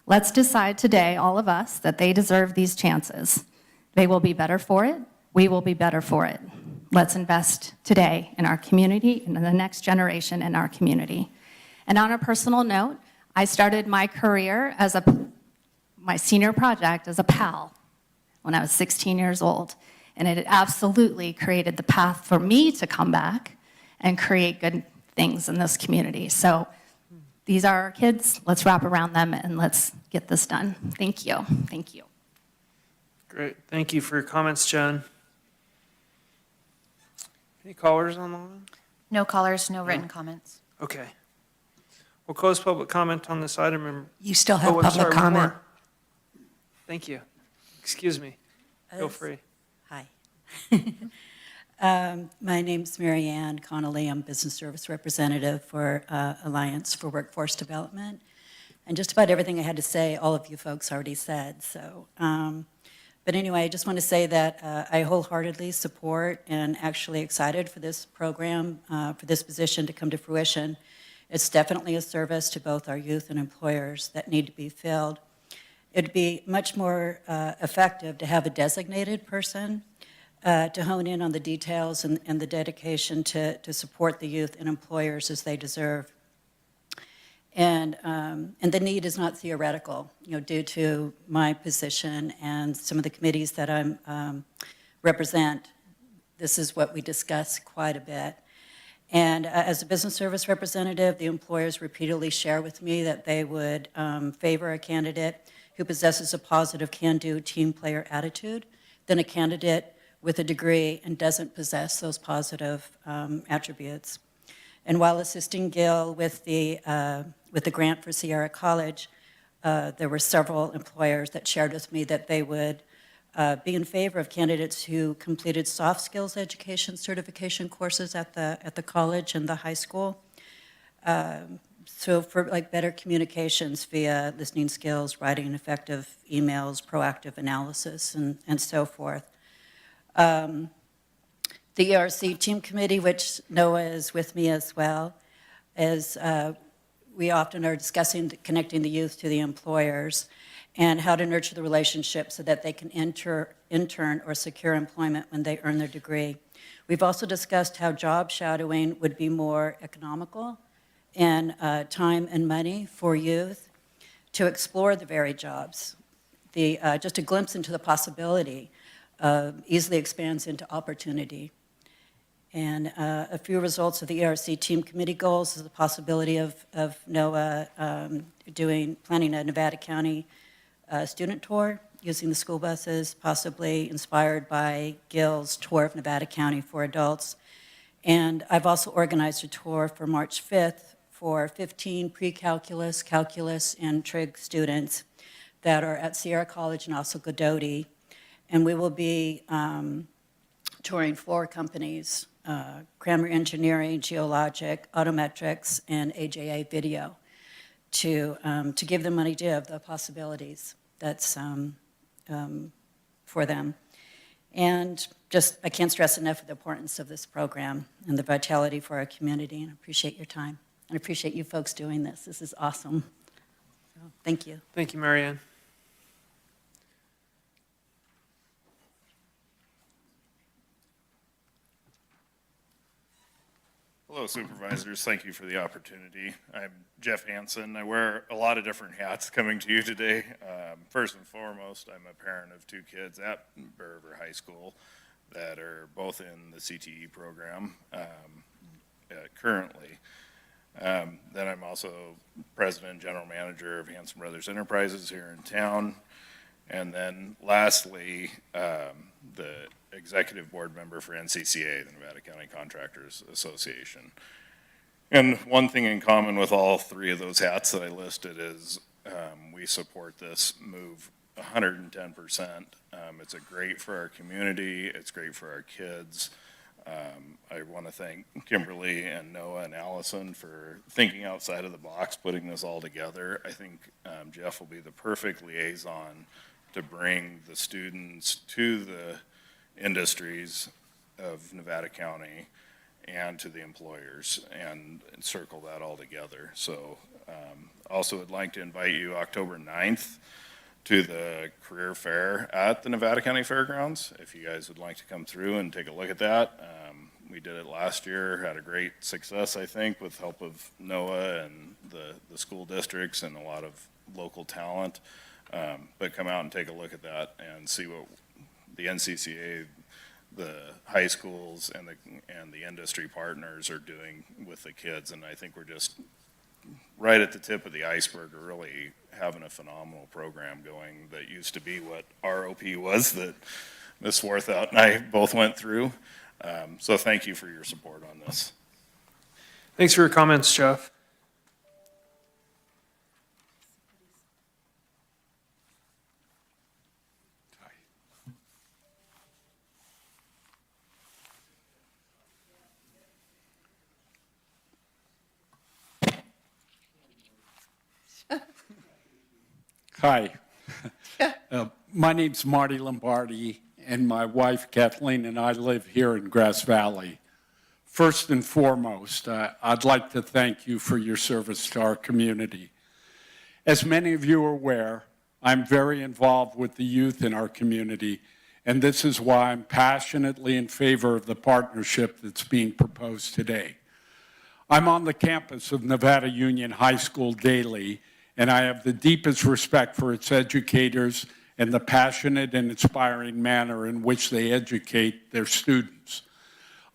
Let's decide today, all of us, that they deserve these chances. They will be better for it. We will be better for it. Let's invest today in our community and in the next generation in our community. And on a personal note, I started my career as my senior project as a PAL when I was 16 years old. And it absolutely created the path for me to come back and create good things in this community. So these are our kids. Let's wrap around them and let's get this done. Thank you. Thank you. Great. Thank you for your comments, Jen. Any callers on the line? No callers, no written comments. Okay. We'll close public comment on this item. And You still have I'm public sorry, one comment. more. Thank you. Excuse me. Feel free. Hi. My name's Mary Ann Connolly. I'm Business Service Representative for Alliance for Workforce Development. And just about everything I had to say, all of you folks already said. So, but anyway, I just want to say that I wholeheartedly support and actually excited for this program, for this position to come to fruition. It's definitely a service to both our youth and employers that need to be filled. It'd be much more effective to have a designated person to hone in on the details and the dedication to support the youth and employers as they deserve. And the need is not theoretical, due to my position and some of the committees that I represent. This is what we discuss quite a bit. And as a business service representative, the employers repeatedly share with me that they would favor a candidate who possesses a positive can-do team player attitude than a candidate with a degree and doesn't possess those positive attributes. And while assisting Gil with the grant for Sierra College, there were several employers that shared with me that they would be in favor of candidates who completed soft skills education certification courses at the college and the high school. So for better communications via listening skills, writing effective emails, proactive analysis, and so forth. The ERC team committee, which Noah is with me as well, is we often are discussing connecting the youth to the employers and how to nurture the relationship so that they can intern or secure employment when they earn their degree. We've also discussed how job shadowing would be more economical and time and money for youth to explore the varied jobs. Just a glimpse into the possibility easily expands into opportunity. And a few results of the ERC team committee goals is the possibility of NOAA planning a Nevada County student tour using the school buses, possibly inspired by Gil's tour of Nevada County for adults. And I've also organized a tour for March 5th for 15 pre-calculus, calculus, and trig students that are at Sierra College and also Godoti. And we will be touring 4 companies, Kramer Engineering, Geologic, Autometrics, and AJA Video, to give them an idea of the possibilities that's for them. And just, I can't stress enough the importance of this program and the vitality for our community, and I appreciate your time. And I appreciate you folks doing this. This is awesome. So, thank you. Thank you, Marianne. Hello, Supervisors. Thank you for the opportunity. I'm Jeff Hansen. I wear a lot of different hats coming to you today. First and foremost, I'm a parent of 2 kids at Bear River High School that are both in the CTE program currently. Then I'm also President and General Manager of Hansen Brothers Enterprises here in town. And then lastly, the Executive Board Member for NCCA, the Nevada County Contractors Association. And one thing in common with all 3 of those hats that I listed is we support this move 110%. It's great for our community, it's great for our kids. I want to thank Kimberly and Noah and Allison for thinking outside of the box, putting this all together. I think Jeff will be the perfect liaison to bring the students to the industries of Nevada County and to the employers and circle that all together. So also would like to invite you October 9th to the career fair at the Nevada County Fairgrounds. If you guys would like to come through and take a look at that. We did it last year, had a great success, I think, with help of NOAA and the school districts and a lot of local talent. But come out and take a look at that and see what the NCCA, the high schools, and the industry partners are doing with the kids. And I think we're just right at the tip of the iceberg, of really having a phenomenal program going that used to be what ROP was that Ms. Swarthout and I both went through. So thank you for your support on this. Thanks for your comments, Jeff. Hi. My name's Marty Lombardi, and my wife Kathleen and I live here in Grass Valley. First and foremost, I'd like to thank you for your service to our community. As many of you are aware, I'm very involved with the youth in our community and this is why I'm passionately in favor of the partnership that's being proposed today. I'm on the campus of Nevada Union High School daily, and I have the deepest respect for its educators and the passionate and inspiring manner in which they educate their students.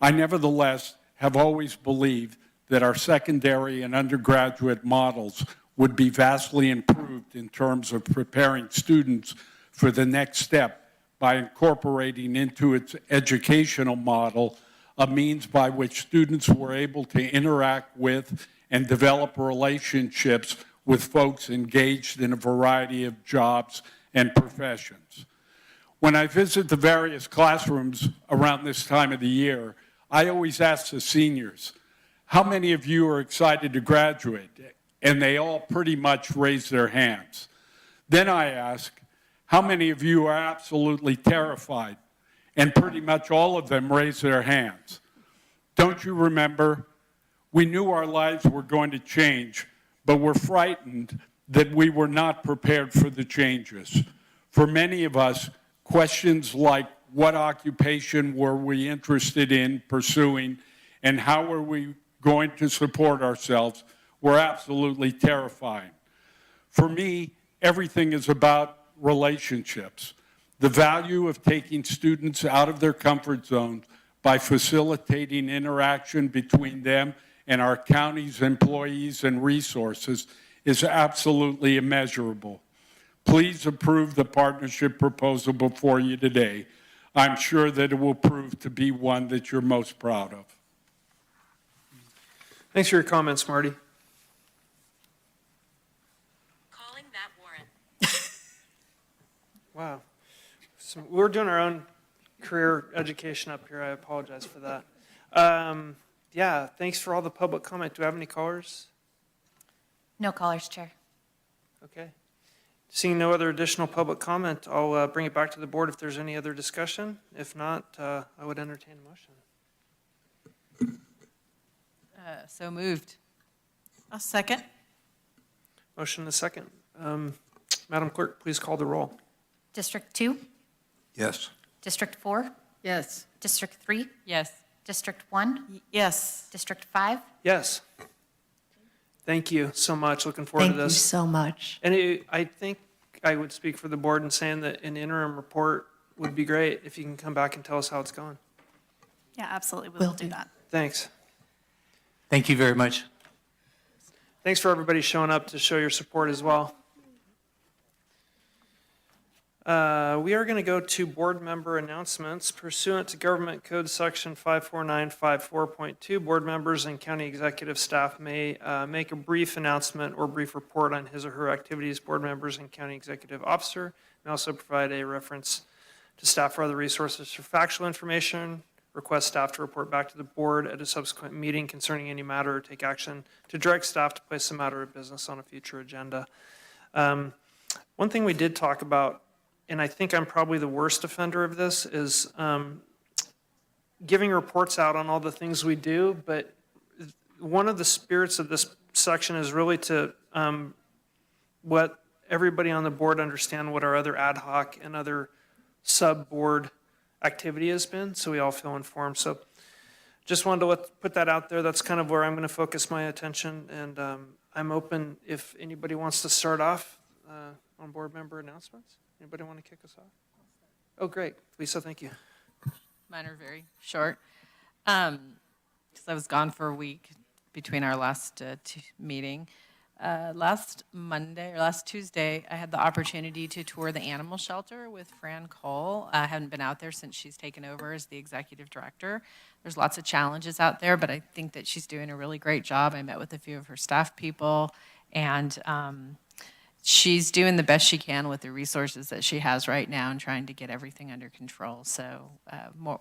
I nevertheless have always believed that our secondary and undergraduate models would be vastly improved in terms of preparing students for the next step by incorporating into its educational model a means by which students were able to interact with and develop relationships with folks engaged in a variety of jobs and professions. When I visit the various classrooms around this time of the year, I always ask the seniors, how many of you are excited to graduate? And they all pretty much raise their hands. Then I ask, how many of you are absolutely terrified? And pretty much all of them raise their hands. Don't you remember? We knew our lives were going to change, but we're frightened that we were not prepared for the changes. For many of us, questions like what occupation were we interested in pursuing and how were we going to support ourselves were absolutely terrifying. For me, everything is about relationships. The value of taking students out of their comfort zones by facilitating interaction between them and our county's employees and resources is absolutely immeasurable. Please approve the partnership proposal before you today. I'm sure that it will prove to be one that you're most proud of. Thanks for your comments, Marty. Calling Matt Warren. Wow. So we're doing our own career education up here. I apologize for that. Yeah, thanks for all the public comment. Do we have any callers? No callers, Chair. Okay. Seeing no other additional public comment, I'll bring it back to the board if there's any other discussion. If not, I would entertain a motion. So moved. A second. Motion and a second. Madam Clerk, please call the roll. District 2, Yes. District 4, Yes. District 3, Yes. District 1, Yes. District 5. Yes. Thank you so much. Looking forward to Thank you this. so much. And I think I would speak for the board in saying that an interim report would be great if you can come back and tell us how it's going. Yeah, absolutely, we Will will do do. that. Thanks. Thank you very much. Thanks for everybody showing up to show your support as well. We are going to go to board member announcements pursuant to Government Code Section 54954.2. Board members and county executive staff may make a brief announcement or brief report on his or her activities. Board members and county executive officer may also provide a reference to staff or other resources for factual information. Request staff to report back to the board at a subsequent meeting concerning any matter or take action to direct staff to place a matter of business on a future agenda. One thing we did talk about, and I think I'm probably the worst offender of this, is giving reports out on all the things we do, but one of the spirits of this section is really to let everybody on the board understand what our other ad hoc and other sub-board activity has been, so we all feel informed. So just wanted to put that out there. That's kind of where I'm going to focus my attention, and I'm open if anybody wants to start off on board member announcements. Anybody want to kick us off? Oh, great. Lisa, thank you. Mine are very short. Because I was gone for a week between our last meeting. Last Tuesday, I had the opportunity to tour the animal shelter with Fran Cole. I haven't been out there since she's taken over as the executive director. There's lots of challenges out there, but I think that she's doing a really great job. I met with a few of her staff people, and she's doing the best she can with the resources that she has right now and trying to get everything under control. So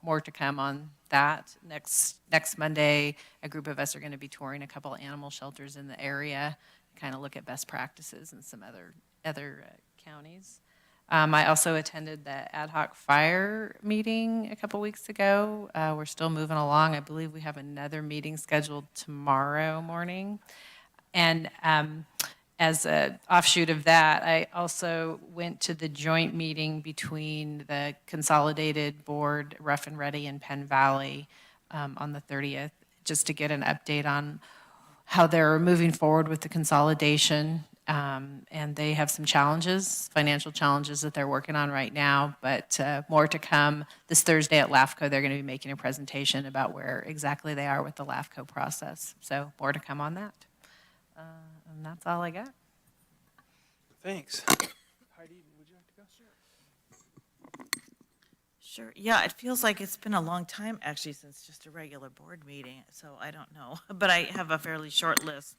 more to come on that. Next Monday, a group of us are going to be touring a couple of animal shelters in the area, kind of look at best practices in some other counties. I also attended the ad hoc fire meeting a couple weeks ago. We're still moving along. I believe we have another meeting scheduled tomorrow morning. And As an offshoot of that, I also went to the joint meeting between the Consolidated Board, Rough and Ready, and Penn Valley on the 30th, just to get an update on how they're moving forward with the consolidation. And they have some challenges, financial challenges that they're working on right now, but more to come. This Thursday at LAFCO, they're going to be making a presentation about where exactly they are with the LAFCO process. So more to come on that. And that's all I got. Thanks. Heidi, would you like to go? Sure. Yeah, it feels like it's been a long time, actually, since just a regular board meeting, so I don't know. But I have a fairly short list.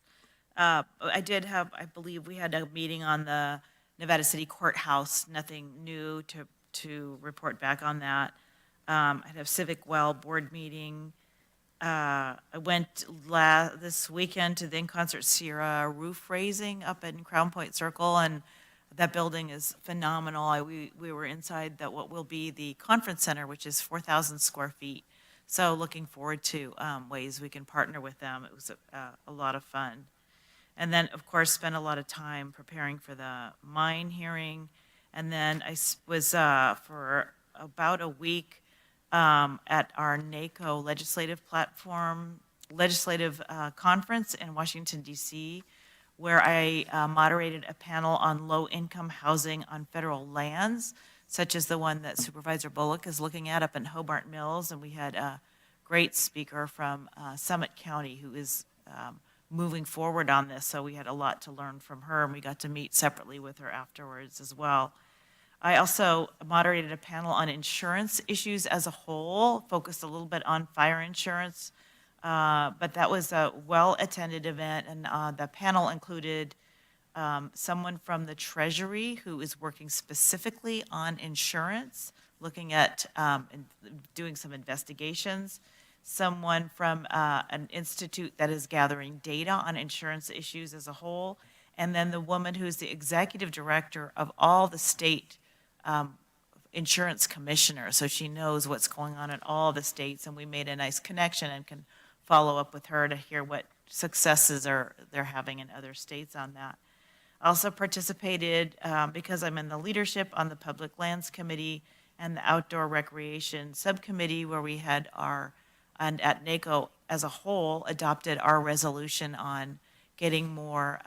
I believe we had a meeting on the Nevada City Courthouse, nothing new to report back on that. I had a Civic Well board meeting. I went this weekend to the In Concert Sierra roof raising up in Crown Point Circle, and that building is phenomenal. We were inside what will be the conference center, which is 4,000 square feet. So looking forward to ways we can partner with them. It was a lot of fun. And then, of course, spent a lot of time preparing for the mine hearing. And then I was for about a week at our NACO legislative conference in Washington, D.C., where I moderated a panel on low-income housing on federal lands, such as the one that Supervisor Bullock is looking at up in Hobart Mills. And we had a great speaker from Summit County who is moving forward on this, so we had a lot to learn from her, and we got to meet separately with her afterwards as well. I also moderated a panel on insurance issues as a whole, focused a little bit on fire insurance, but that was a well-attended event, and the panel included someone from the Treasury who is working specifically on insurance, looking at doing some investigations, someone from an institute that is gathering data on insurance issues as a whole, and then the woman who's the executive director of all the state insurance commissioners. So she knows what's going on in all the states, and we made a nice connection and can follow up with her to hear what successes they're having in other states on that. I also participated, because I'm in the leadership, on the Public Lands Committee and the Outdoor Recreation Subcommittee, where we had and at NACO as a whole, adopted our resolution on getting more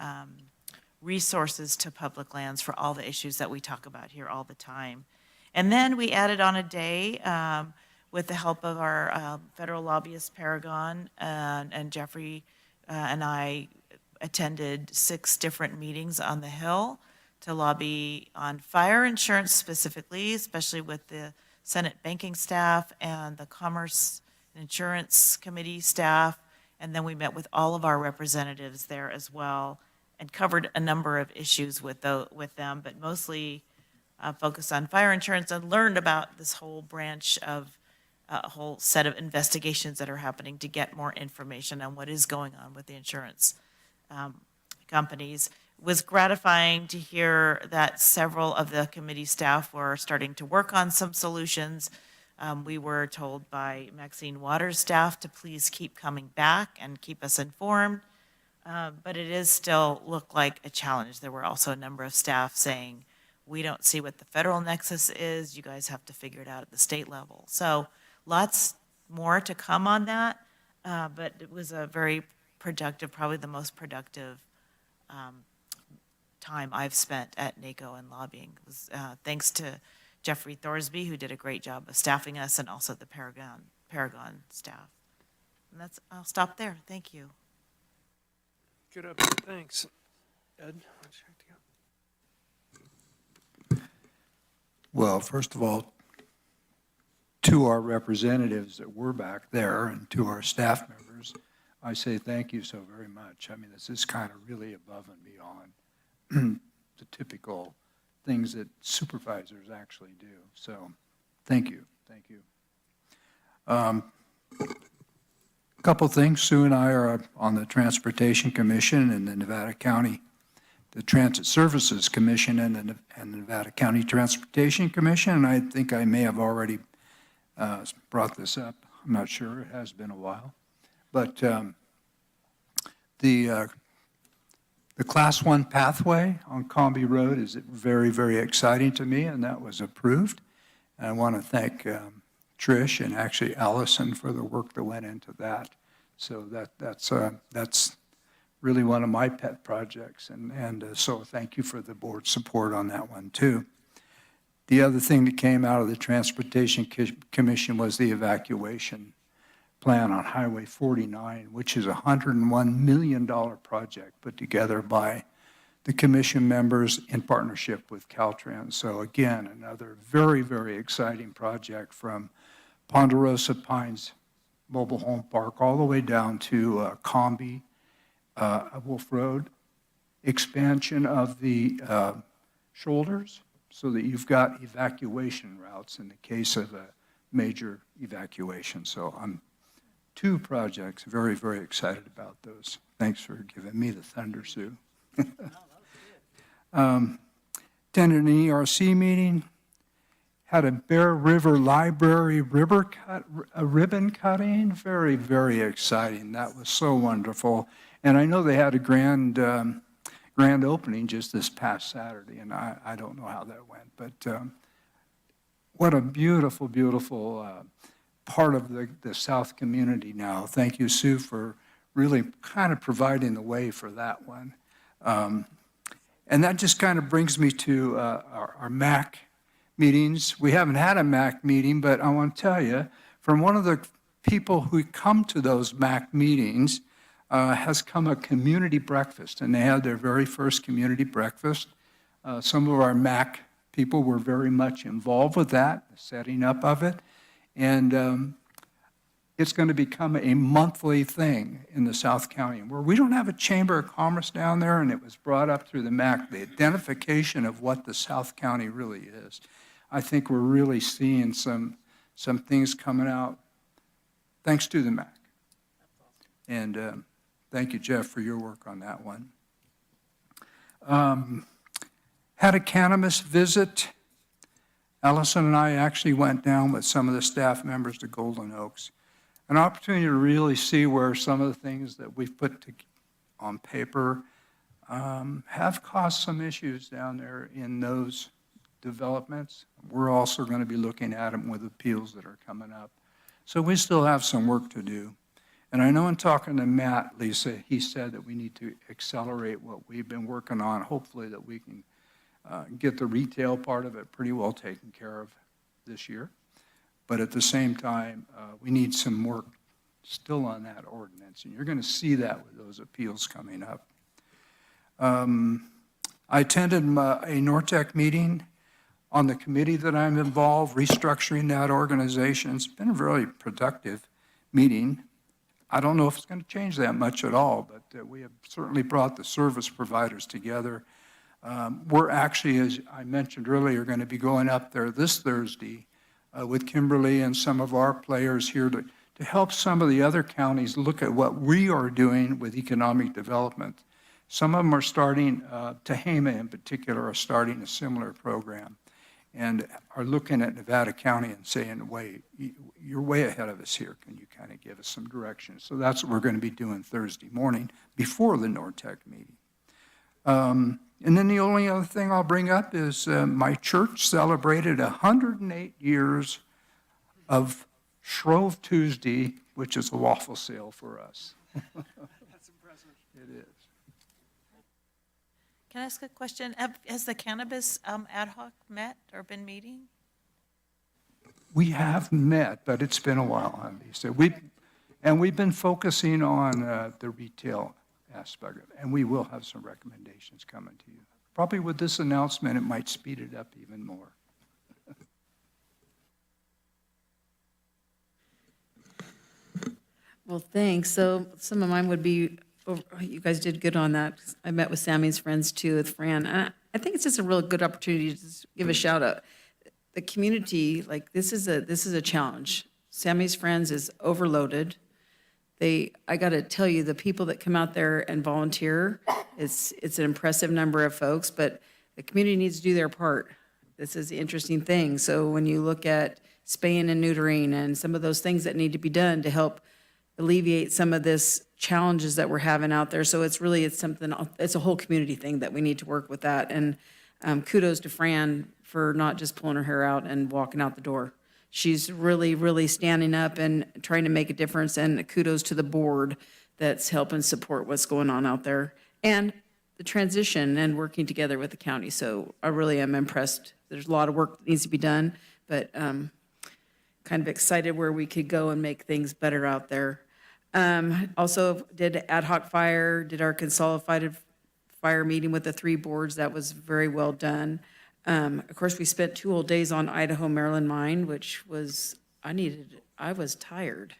resources to public lands for all the issues that we talk about here all the time. And then we added on a day with the help of our federal lobbyist, Paragon, and Jeffrey and I attended 6 different meetings on the Hill to lobby on fire insurance specifically, especially with the Senate banking staff and the Commerce and Insurance Committee staff, and then we met with all of our representatives there as well and covered a number of issues with them, but mostly focused on fire insurance and learned about this whole branch of a whole set of investigations that are happening to get more information on what is going on with the insurance companies. It was gratifying to hear that several of the committee staff were starting to work on some solutions. We were told by Maxine Waters' staff to please keep coming back and keep us informed, but it is still look like a challenge. There were also a number of staff saying, we don't see what the federal nexus is, you guys have to figure it out at the state level. So lots more to come on that, but it was a very productive, probably the most productive time I've spent at NACO and lobbying. It was thanks to Jeffrey Thorsby, who did a great job of staffing us, and also the Paragon staff. And I'll stop there. Thank you. Good update. Thanks. Ed, would you like to go? Well, first of all, to our representatives that were back there and to our staff members, I say thank you so very much. I mean, this is kind of really above and beyond the typical things that supervisors actually do. So thank you. Thank you. A couple things. Sue and I are on the Transportation Commission and the Nevada County, the Transit Services Commission and the Nevada County Transportation Commission. And I think I may have already brought this up. I'm not sure. It has been a while. But the The Class 1 pathway on Combi Road is very, very exciting to me, and that was approved. And I want to thank Trish and actually Allison for the work that went into that. So that's really one of my pet projects, and so thank you for the board's support on that one too. The other thing that came out of the Transportation Commission was the evacuation plan on Highway 49, which is a $101 million project put together by the commission members in partnership with Caltrans. So again, another very, very exciting project from Ponderosa Pines Mobile Home Park all the way down to Combi, Wolf Road, expansion of the shoulders so that you've got evacuation routes in the case of a major evacuation. So I'm two projects, very, very excited about those. Thanks for giving me the thunder, Sue. Attended an ERC meeting, had a Bear River Library ribbon cutting, very, very exciting. That was so wonderful. And I know they had a grand opening just this past Saturday, and I don't know how that went, but what a beautiful, beautiful part of the South community now. Thank you, Sue, for really kind of providing the way for that one. And that just kind of brings me to our MAC meetings. We haven't had a MAC meeting, but I want to tell you, from one of the people who come to those MAC meetings has come a community breakfast, and they had their very first community breakfast. Some of our MAC people were very much involved with that, the setting up of it. And it's going to become a monthly thing in the South County, where we don't have a Chamber of Commerce down there, and it was brought up through the MAC, the identification of what the South County really is. I think we're really seeing some things coming out thanks to the MAC. And thank you, Jeff, for your work on that one. Had a cannabis visit. Allison and I actually went down with some of the staff members to Golden Oaks. An opportunity to really see where some of the things that we've put on paper have caused some issues down there in those developments. We're also going to be looking at them with appeals that are coming up. So we still have some work to do. And I know in talking to Matt, Lisa, he said that we need to accelerate what we've been working on, hopefully that we can get the retail part of it pretty well taken care of this year. But at the same time, we need some work still on that ordinance, and you're going to see that with those appeals coming up. I attended a NORTEC meeting on the committee that I'm involved, restructuring that organization. It's been a very productive meeting. I don't know if it's going to change that much at all, but we have certainly brought the service providers together. We're actually, as I mentioned earlier, going to be going up there this Thursday with Kimberly and some of our players here to help some of the other counties look at what we are doing with economic development. Some of them are starting, Tehama in particular, are starting a similar program and are looking at Nevada County and saying, wait, you're way ahead of us here. Can you kind of give us some direction? So that's what we're going to be doing Thursday morning before the NORTEC meeting. And then the only other thing I'll bring up is my church celebrated 108 years of Shrove Tuesday, which is a waffle sale for us. That's impressive. It is. Can I ask a question? Has the cannabis ad hoc met or been meeting? We have met, but it's been a while, Lisa. We've been focusing on the retail aspect of it, and we will have some recommendations coming to you. Probably with this announcement, it might speed it up even more. Well, thanks. So some of mine would be, you guys did good on that. I met with Sammy's friends too, with Fran. And I think it's just a real good opportunity to just give a shout out. The community, like this is a challenge. Sammy's Friends is overloaded. I got to tell you, the people that come out there and volunteer, it's an impressive number of folks, but the community needs to do their part. This is the interesting thing. So when you look at spaying and neutering and some of those things that need to be done to help alleviate some of this challenges that we're having out there. So it's really, it's a whole community thing that we need to work with that. And kudos to Fran for not just pulling her hair out and walking out the door. She's really, really standing up and trying to make a difference, and kudos to the board that's helping support what's going on out there and the transition and working together with the county. So I really am impressed. There's a lot of work that needs to be done, but kind of excited where we could go and make things better out there. Also did ad hoc fire, did our consolidated fire meeting with the 3 boards. That was very well done. Of course, we spent 2 whole days on Idaho, Maryland mine, which was, I was tired.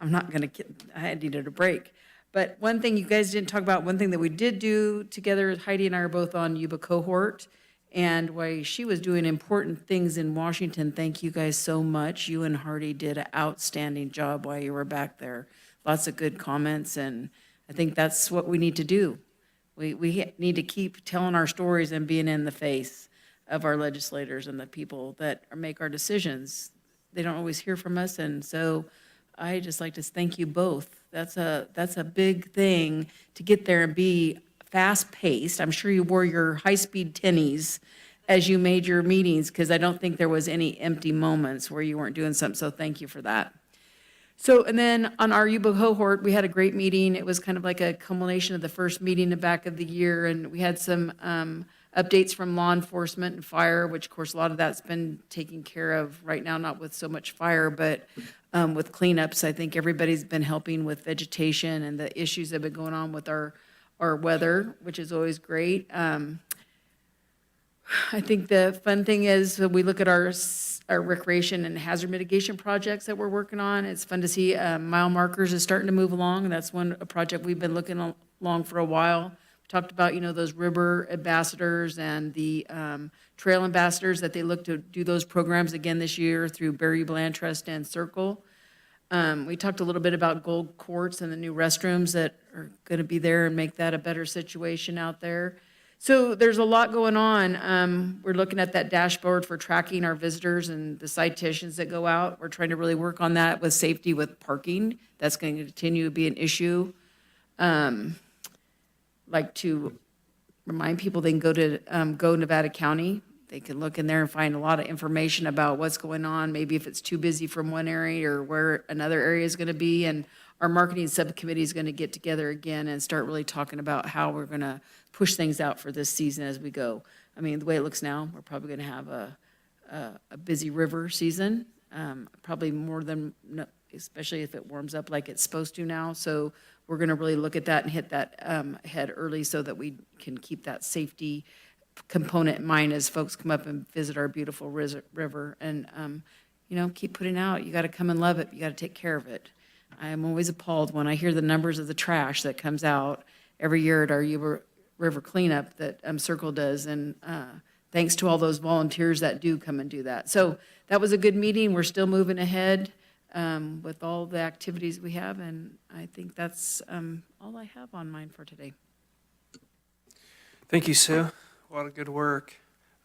I'm not gonna I needed a break. But one thing you guys didn't talk about, one thing that we did do together, Heidi and I are both on Yuba cohort, and while she was doing important things in Washington, thank you guys so much. You and Hardy did an outstanding job while you were back there. Lots of good comments, and I think that's what we need to do. We need to keep telling our stories and being in the face of our legislators and the people that make our decisions. They don't always hear from us, and so I just like to thank you both. That's a big thing to get there and be fast-paced. I'm sure you wore your high-speed tennies as you made your meetings, because I don't think there was any empty moments where you weren't doing something, so thank you for that. So, and then on our Yuba cohort, we had a great meeting. It was kind of like a culmination of the first meeting in the back of the year, and we had some updates from law enforcement and fire, which of course a lot of that's been taken care of right now, not with so much fire, but with cleanups. I think everybody's been helping with vegetation and the issues that have been going on with our weather, which is always great. I think the fun thing is when we look at our recreation and hazard mitigation projects that we're working on, it's fun to see mile markers is starting to move along. And that's a project we've been looking along for a while. We talked about, those river ambassadors and the trail ambassadors, that they look to do those programs again this year through Barry Bland Trust and Circle. We talked a little bit about gold quartz and the new restrooms that are going to be there and make that a better situation out there. So there's a lot going on. We're looking at that dashboard for tracking our visitors and the citations that go out. We're trying to really work on that with safety with parking. That's going to continue to be an issue. Like to remind people they can go to Go Nevada County. They can look in there and find a lot of information about what's going on, maybe if it's too busy from one area or where another area is going to be. And our marketing subcommittee is going to get together again and start really talking about how we're going to push things out for this season as we go. I mean, the way it looks now, we're probably going to have a busy river season, probably more than, especially if it warms up like it's supposed to now. So we're going to really look at that and hit that head early so that we can keep that safety component in mind as folks come up and visit our beautiful river. And, keep putting out. You got to come and love it. You got to take care of it. I am always appalled when I hear the numbers of the trash that comes out every year at our Yuba River cleanup that Circle does. And thanks to all those volunteers that do come and do that. So that was a good meeting. We're still moving ahead with all the activities we have. And I think that's all I have on mine for today. Thank you, Sue. A lot of good work.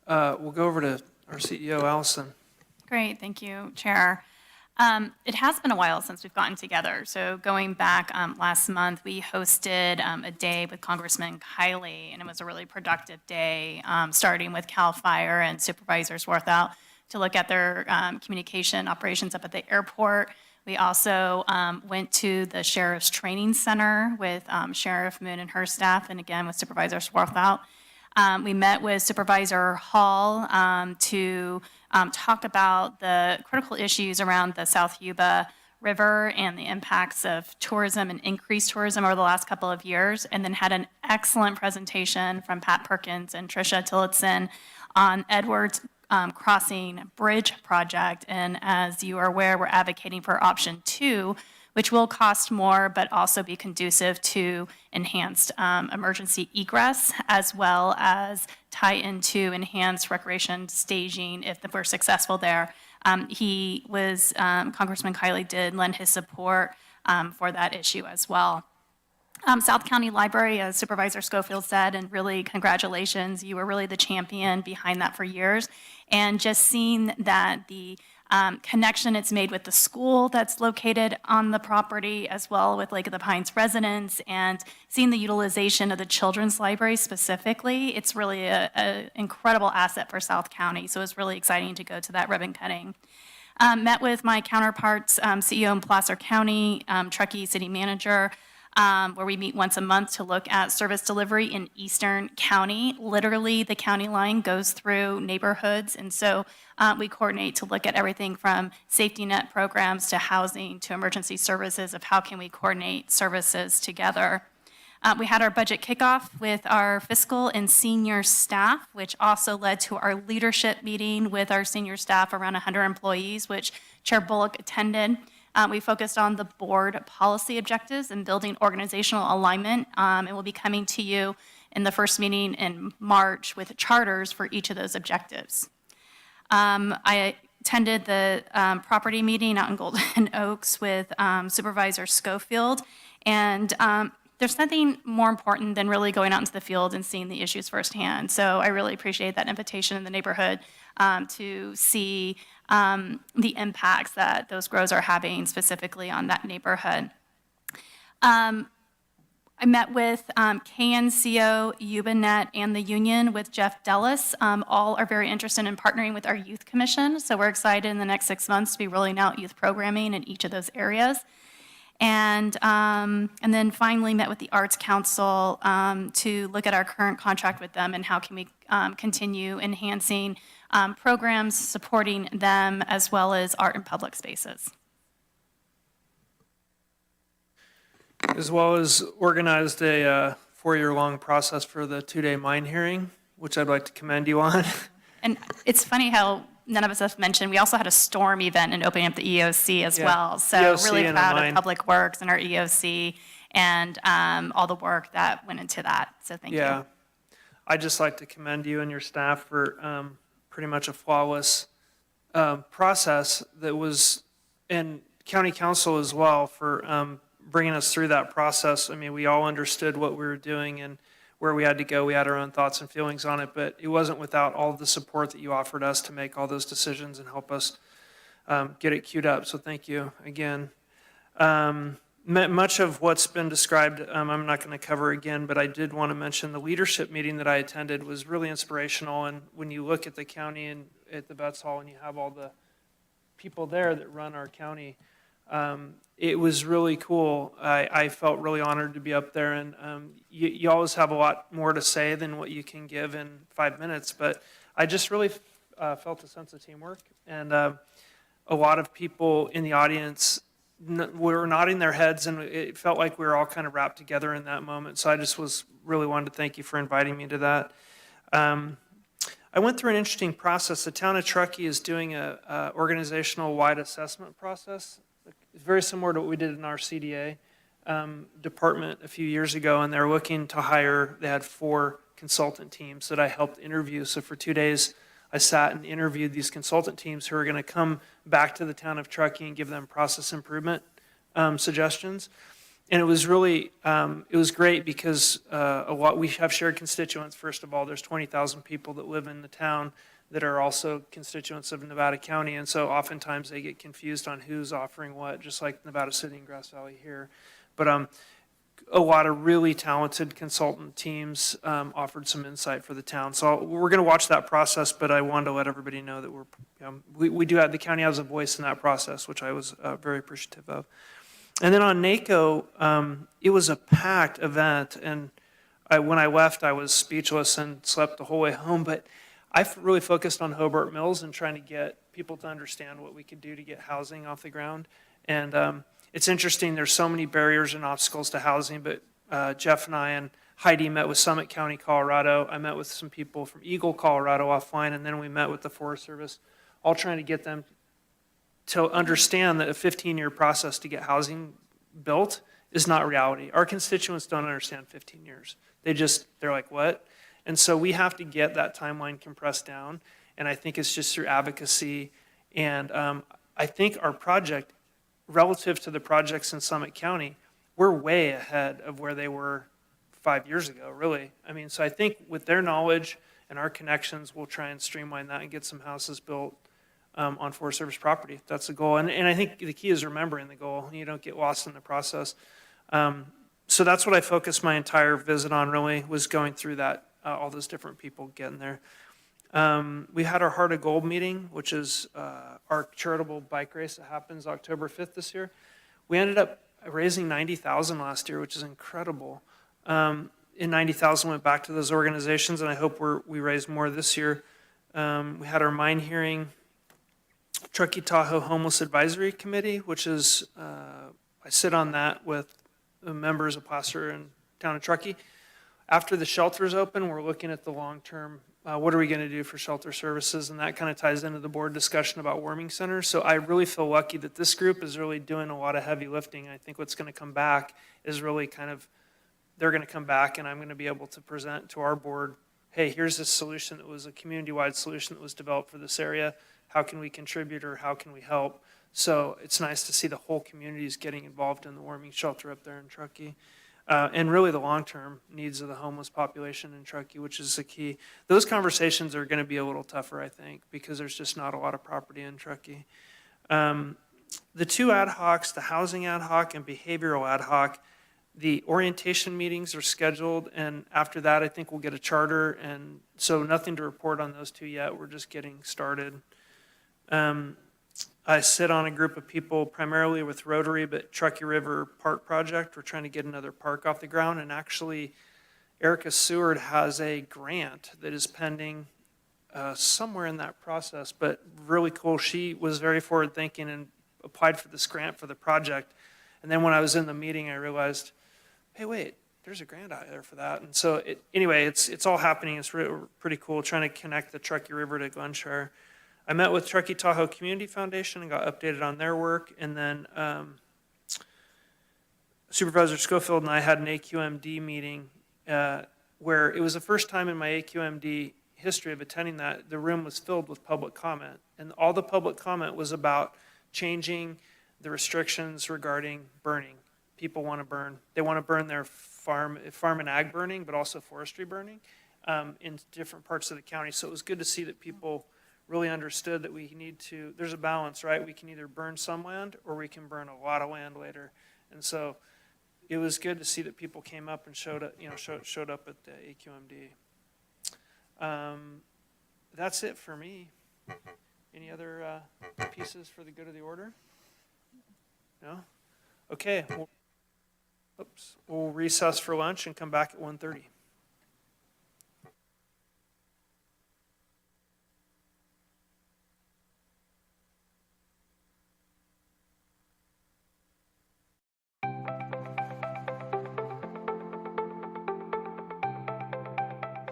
We'll go over to our CEO, Allison. Great, thank you, Chair. It has been a while since we've gotten together. So going back last month, we hosted a day with Congressman Kiley, and it was a really productive day, starting with CAL FIRE and Supervisors Worthout to look at their communication operations up at the airport. We also went to the Sheriff's Training Center with Sheriff Moon and her staff, and again with Supervisors Worthout. We met with Supervisor Hall to talk about the critical issues around the South Yuba River and the impacts of tourism and increased tourism over the last couple of years, and then had an excellent presentation from Pat Perkins and Tricia Tillotson on Edwards Crossing Bridge project. And as you are aware, we're advocating for option 2, which will cost more, but also be conducive to enhanced emergency egress, as well as tie into enhanced recreation staging if we're successful there. Congressman Kiley did lend his support for that issue as well. South County Library, as Supervisor Schofield said, and really congratulations, you were really the champion behind that for years. And just seeing that the connection it's made with the school that's located on the property, as well with Lake of the Pines residents, and seeing the utilization of the children's library specifically. It's really an incredible asset for South County, so it's really exciting to go to that ribbon cutting. Met with my counterparts, CEO in Placer County, Truckee City Manager, where we meet once a month to look at service delivery in Eastern County. Literally, the county line goes through neighborhoods, and so we coordinate to look at everything from safety net programs to housing to emergency services of how can we coordinate services together. We had our budget kickoff with our fiscal and senior staff, which also led to our leadership meeting with our senior staff, around 100 employees, which Chair Bullock attended. We focused on the board policy objectives and building organizational alignment, and we'll be coming to you in the first meeting in March with charters for each of those objectives. I attended the property meeting out in Golden Oaks with Supervisor Schofield, and there's nothing more important than really going out into the field and seeing the issues firsthand. So I really appreciate that invitation in the neighborhood to see the impacts that those grows are having specifically on that neighborhood. I met with KNCO, UBANet, and the union with Jeff Dellis. All are very interested in partnering with our youth commission, so we're excited in the next 6 months to be rolling out youth programming in each of those areas. And then finally met with the Arts Council to look at our current contract with them and how can we continue enhancing programs supporting them, as well as art in public spaces. As well as organized a 4-year-long process for the 2-day mine hearing, which I'd like to commend you on. And it's funny how none of us have mentioned, we also had a storm event and opening up the EOC as well. So EOC really and proud a of Public Works and our EOC and all the work that went into that. So thank you. Yeah. I'd just like to commend you and your staff for pretty much a flawless process that was, and county council as well for bringing us through that process. I mean, we all understood what we were doing and where we had to go. We had our own thoughts and feelings on it, but it wasn't without all of the support that you offered us to make all those decisions and help us get it queued up. So thank you again. Much of what's been described, I'm not going to cover again, but I did want to mention the leadership meeting that I attended was really inspirational. And when you look at the county and at the Betts Hall and you have all the people there that run our county, it was really cool. I felt really honored to be up there, and you always have a lot more to say than what you can give in 5 minutes, but I just really felt a sense of teamwork, and a lot of people in the audience were nodding their heads, and it felt like we were all kind of wrapped together in that moment. So I just really wanted to thank you for inviting me to that. I went through an interesting process. The town of Truckee is doing a organizational-wide assessment process. It's very similar to what we did in our CDA department a few years ago, and they're looking to hire, they had 4 consultant teams that I helped interview. So for 2 days, I sat and interviewed these consultant teams who are going to come back to the town of Truckee and give them process improvement suggestions. And it was really, it was great because we have shared constituents. First of all, there's 20,000 people that live in the town that are also constituents of Nevada County, and so oftentimes they get confused on who's offering what, just like Nevada City and Grass Valley here. But a lot of really talented consultant teams offered some insight for the town. So we're going to watch that process, but I wanted to let everybody know that we do have, the county has a voice in that process, which I was very appreciative of. And then on NACO, it was a packed event, and when I left, I was speechless and slept the whole way home, but I really focused on Hobart Mills and trying to get people to understand what we could do to get housing off the ground. And it's interesting, there's so many barriers and obstacles to housing, but Jeff and I and Heidi met with Summit County, Colorado. I met with some people from Eagle, Colorado offline, and then we met with the Forest Service, all trying to get them to understand that a 15-year process to get housing built is not reality. Our constituents don't understand 15 years. They're like, what? And so we have to get that timeline compressed down, and I think it's just through advocacy. And I think our project, relative to the projects in Summit County, we're way ahead of where they were 5 years ago, really. I mean, so I think with their knowledge and our connections, we'll try and streamline that and get some houses built on Forest Service property. That's the goal. And I think the key is remembering the goal. You don't get lost in the process. So that's what I focused my entire visit on, really, was going through that, all those different people getting there. We had our Heart of Gold meeting, which is our charitable bike race that happens October 5th this year. We ended up raising $90,000 last year, which is incredible. And $90,000 went back to those organizations, and I hope we raise more this year. We had our mine hearing, Truckee Tahoe Homeless Advisory Committee, which is, I sit on that with the members of Placer and Town of Truckee. After the shelters open, we're looking at the long-term, what are we going to do for shelter services, and that kind of ties into the board discussion about warming centers. So I really feel lucky that this group is really doing a lot of heavy lifting. I think what's going to come back is really kind of, they're going to come back and I'm going to be able to present to our board, hey, here's this solution that was a community-wide solution that was developed for this area. How can we contribute or how can we help? So it's nice to see the whole community is getting involved in the warming shelter up there in Truckee. And really the long-term needs of the homeless population in Truckee, which is the key. Those conversations are going to be a little tougher, I think, because there's just not a lot of property in Truckee. The two ad hocs, the housing ad hoc and behavioral ad hoc, the orientation meetings are scheduled, and after that I think we'll get a charter, and so nothing to report on those two yet. We're just getting started. I sit on a group of people primarily with Rotary, but Truckee River Park Project. We're trying to get another park off the ground, and actually Erica Seward has a grant that is pending somewhere in that process, but really cool. She was very forward thinking and applied for this grant for the project. And then when I was in the meeting, I realized, hey, wait, there's a grant out there for that. And so anyway, it's all happening. It's pretty cool trying to connect the Truckee River to Glenshire. I met with Truckee Tahoe Community Foundation and got updated on their work. And then Supervisor Schofield and I had an AQMD meeting where it was the first time in my AQMD history of attending that the room was filled with public comment. And all the public comment was about changing the restrictions regarding burning. People want to burn. They want to burn their farm and ag burning, but also forestry burning in different parts of the county. So it was good to see that people really understood that we need to, there's a balance, right? We can either burn some land or we can burn a lot of land later. And so it was good to see that people came up and showed up, showed up at the AQMD. That's it for me. Any other pieces for the good of the order? No? Okay. We'll recess for lunch and come back at 1:30.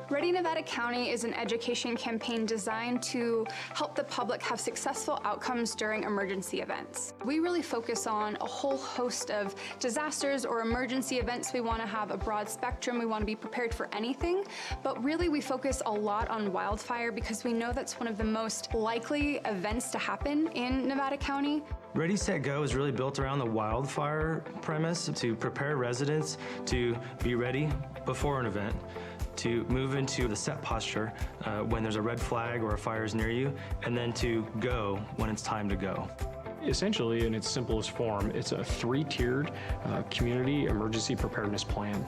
Ready Nevada County is an education campaign designed to help the public have successful outcomes during emergency events. We really focus on a whole host of disasters or emergency events. We want to have a broad spectrum. We want to be prepared for anything, but really we focus a lot on wildfire because we know that's one of the most likely events to happen in Nevada County. Ready, Set, Go is really built around the wildfire premise to prepare residents to be ready before an event, to move into the set posture when there's a red flag or a fire is near you, and then to go when it's time to go. Essentially, in its simplest form, it's a three-tiered community emergency preparedness plan.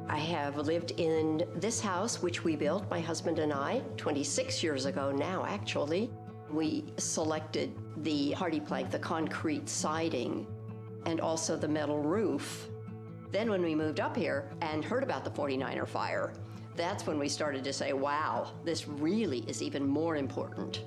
I have lived in this house, which we built, my husband and I, 26 years ago now, actually. We selected the hardy plank, the concrete siding, and also the metal roof. Then when we moved up here and heard about the 49er fire, that's when we started to say, wow, this really is even more important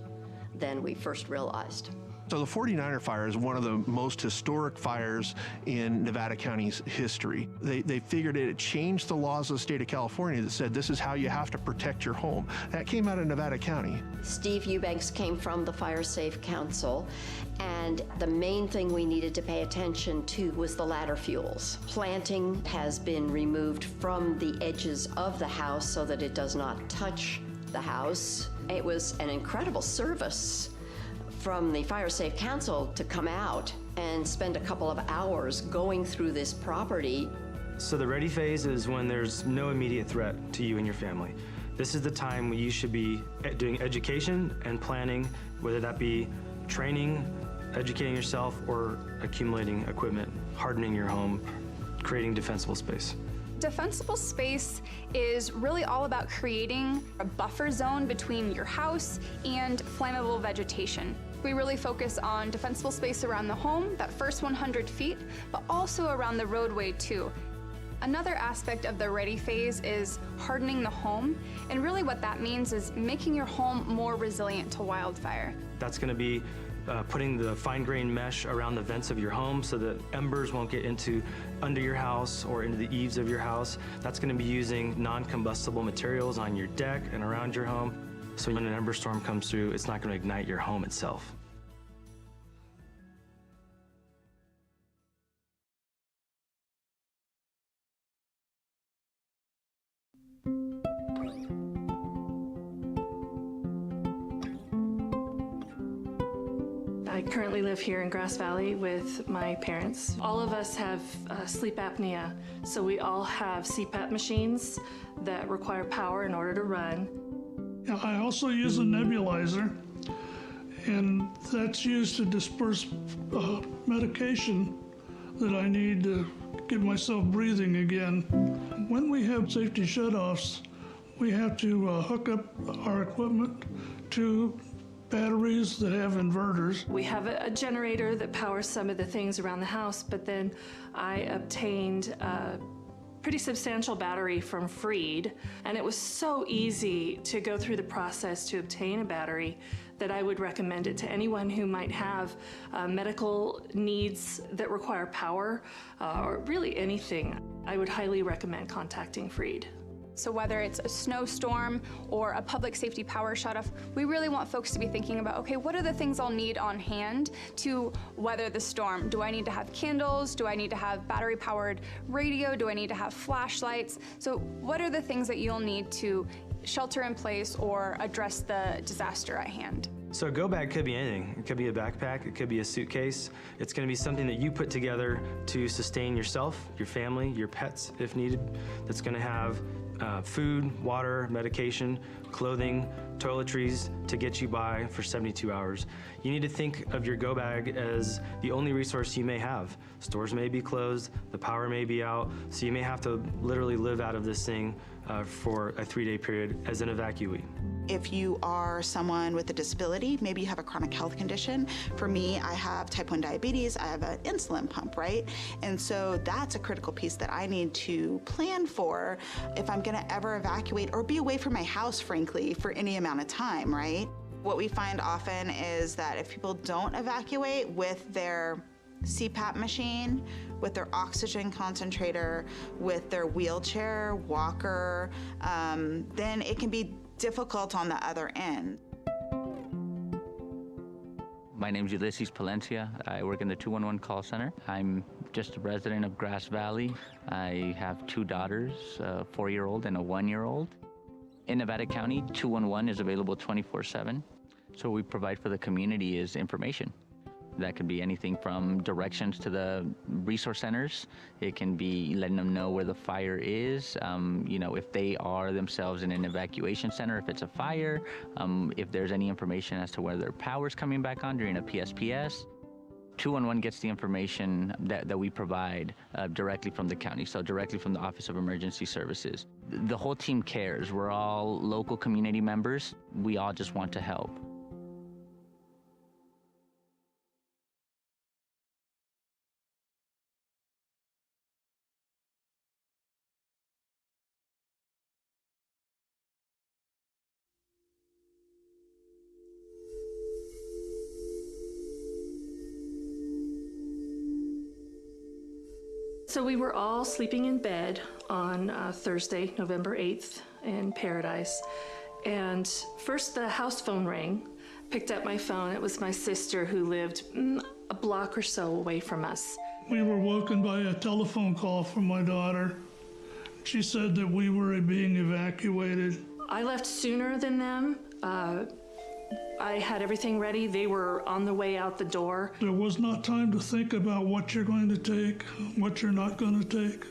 than we first realized. So the 49er fire is one of the most historic fires in Nevada County's history. They figured it changed the laws of the state of California that said this is how you have to protect your home. That came out of Nevada County. Steve Eubanks came from the Fire Safe Council, and the main thing we needed to pay attention to was the ladder fuels. Planting has been removed from the edges of the house so that it does not touch the house. It was an incredible service from the Fire Safe Council to come out and spend a couple of hours going through this property. So the ready phase is when there's no immediate threat to you and your family. This is the time when you should be doing education and planning, whether that be training, educating yourself, or accumulating equipment, hardening your home, creating defensible space. Defensible space is really all about creating a buffer zone between your house and flammable vegetation. We really focus on defensible space around the home, that first 100 feet, but also around the roadway too. Another aspect of the ready phase is hardening the home, and really what that means is making your home more resilient to wildfire. That's going to be putting the fine-grained mesh around the vents of your home so that embers won't get under your house or into the eaves of your house. That's going to be using non-combustible materials on your deck and around your home, so when an ember storm comes through, it's not going to ignite your home itself. I currently live here in Grass Valley with my parents. All of us have sleep apnea, so we all have CPAP machines that require power in order to run. I also use a nebulizer, and that's used to disperse medication that I need to get myself breathing again. When we have safety shutoffs, we have to hook up our equipment to batteries that have inverters. We have a generator that powers some of the things around the house, but then I obtained a pretty substantial battery from Freed, and it was so easy to go through the process to obtain a battery that I would recommend it to anyone who might have medical needs that require power, or really anything. I would highly recommend contacting Freed. So whether it's a snowstorm or a public safety power shutoff, we really want folks to be thinking about, okay, what are the things I'll need on hand to weather the storm? Do I need to have candles? Do I need to have battery-powered radio? Do I need to have flashlights? So what are the things that you'll need to shelter in place or address the disaster at hand? So a go bag could be anything. It could be a backpack, it could be a suitcase. It's going to be something that you put together to sustain yourself, your family, your pets if needed. That's going to have food, water, medication, clothing, toiletries to get you by for 72 hours. You need to think of your go bag as the only resource you may have. Stores may be closed, the power may be out, so you may have to literally live out of this thing for a 3-day period as an evacuee. If you are someone with a disability, maybe you have a chronic health condition. For me, I have type 1 diabetes, I have an insulin pump, right? And so that's a critical piece that I need to plan for if I'm gonna ever evacuate or be away from my house, frankly, for any amount of time, right? What we find often is that if people don't evacuate with their CPAP machine, with their oxygen concentrator, with their wheelchair, walker, then it can be difficult on the other end. My name is Ulysses Palencia. I work in the 211 call center. I'm just a resident of Grass Valley. I have 2 daughters, a 4-year-old and a 1-year-old. In Nevada County, 211 is available 24/7. So what we provide for the community is information. That could be anything from directions to the resource centers. It can be letting them know where the fire is, if they are themselves in an evacuation center, if it's a fire, if there's any information as to whether their power's coming back on during a PSPS. 211 gets the information that we provide directly from the county, so directly from the Office of Emergency Services. The whole team cares. We're all local community members. We all just want to help. So we were all sleeping in bed on Thursday, November 8th in Paradise. And first the house phone rang. Picked up my phone. It was my sister who lived a block or so away from us. We were woken by a telephone call from my daughter. She said that we were being evacuated. I left sooner than them. I had everything ready. They were on the way out the door. There was not time to think about what you're going to take, what you're not going to take.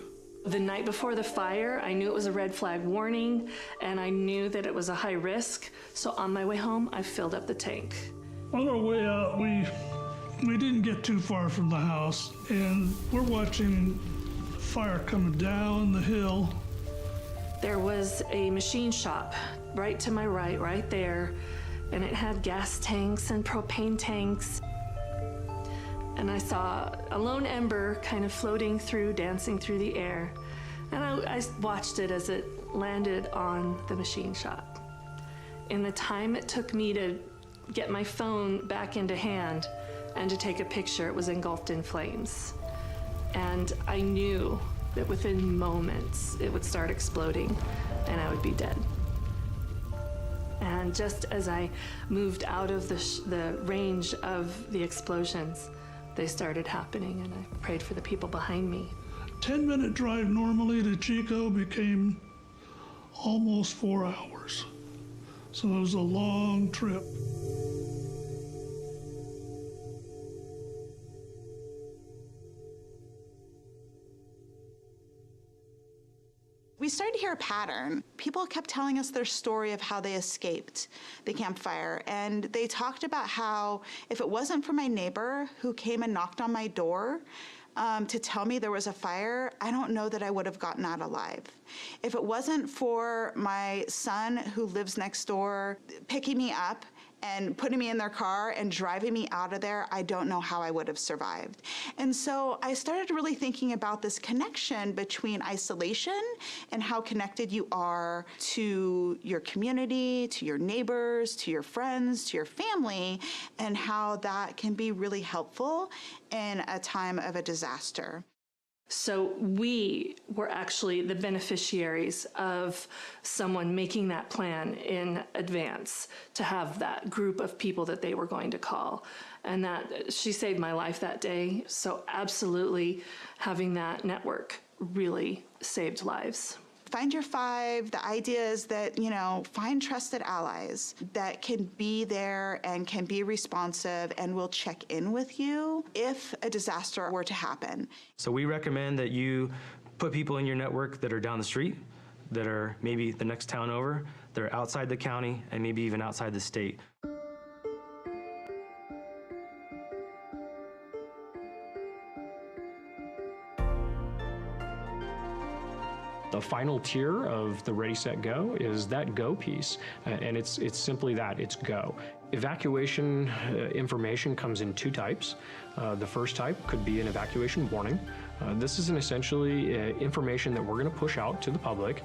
The night before the fire, I knew it was a red flag warning, and I knew that it was a high risk. So on my way home, I filled up the tank. On our way out, we didn't get too far from the house, and we're watching fire coming down the hill. There was a machine shop right to my right there, and it had gas tanks and propane tanks. And I saw a lone ember kind of floating through, dancing through the air. And I watched it as it landed on the machine shop. In the time it took me to get my phone back into hand and to take a picture, it was engulfed in flames. And I knew that within moments it would start exploding and I would be dead. And just as I moved out of the range of the explosions, they started happening, and I prayed for the people behind me. 10-minute drive normally to Chico became almost 4 hours. So it was a long trip. We started to hear a pattern. People kept telling us their story of how they escaped the campfire. And they talked about how if it wasn't for my neighbor who came and knocked on my door to tell me there was a fire, I don't know that I would have gotten out alive. If it wasn't for my son who lives next door picking me up and putting me in their car and driving me out of there, I don't know how I would have survived. And so I started really thinking about this connection between isolation and how connected you are to your community, to your neighbors, to your friends, to your family, and how that can be really helpful in a time of a disaster. So we were actually the beneficiaries of someone making that plan in advance to have that group of people that they were going to call. And that she saved my life that day. So absolutely having that network really saved lives. Find your five. The idea is that, find trusted allies that can be there and can be responsive and will check in with you if a disaster were to happen. So we recommend that you put people in your network that are down the street, that are maybe the next town over, that are outside the county, and maybe even outside the state. The final tier of the Ready, Set, Go is that go piece, and it's simply that, it's go. Evacuation information comes in two types. The first type could be an evacuation warning. This is essentially information that we're going to push out to the public,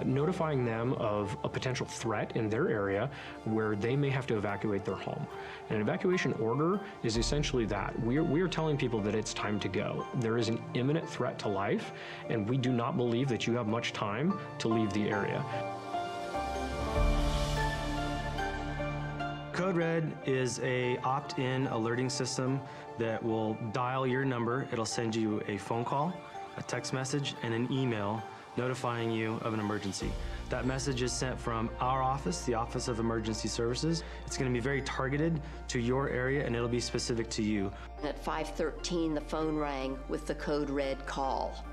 notifying them of a potential threat in their area where they may have to evacuate their home. And an evacuation order is essentially that. We are telling people that it's time to go. There is an imminent threat to life, and we do not believe that you have much time to leave the area. Code Red is a opt-in alerting system that will dial your number. It'll send you a phone call, a text message, and an email notifying you of an emergency. That message is sent from our office, the Office of Emergency Services. It's going to be very targeted to your area, and it'll be specific to you. At 5:13, the phone rang with the Code Red call.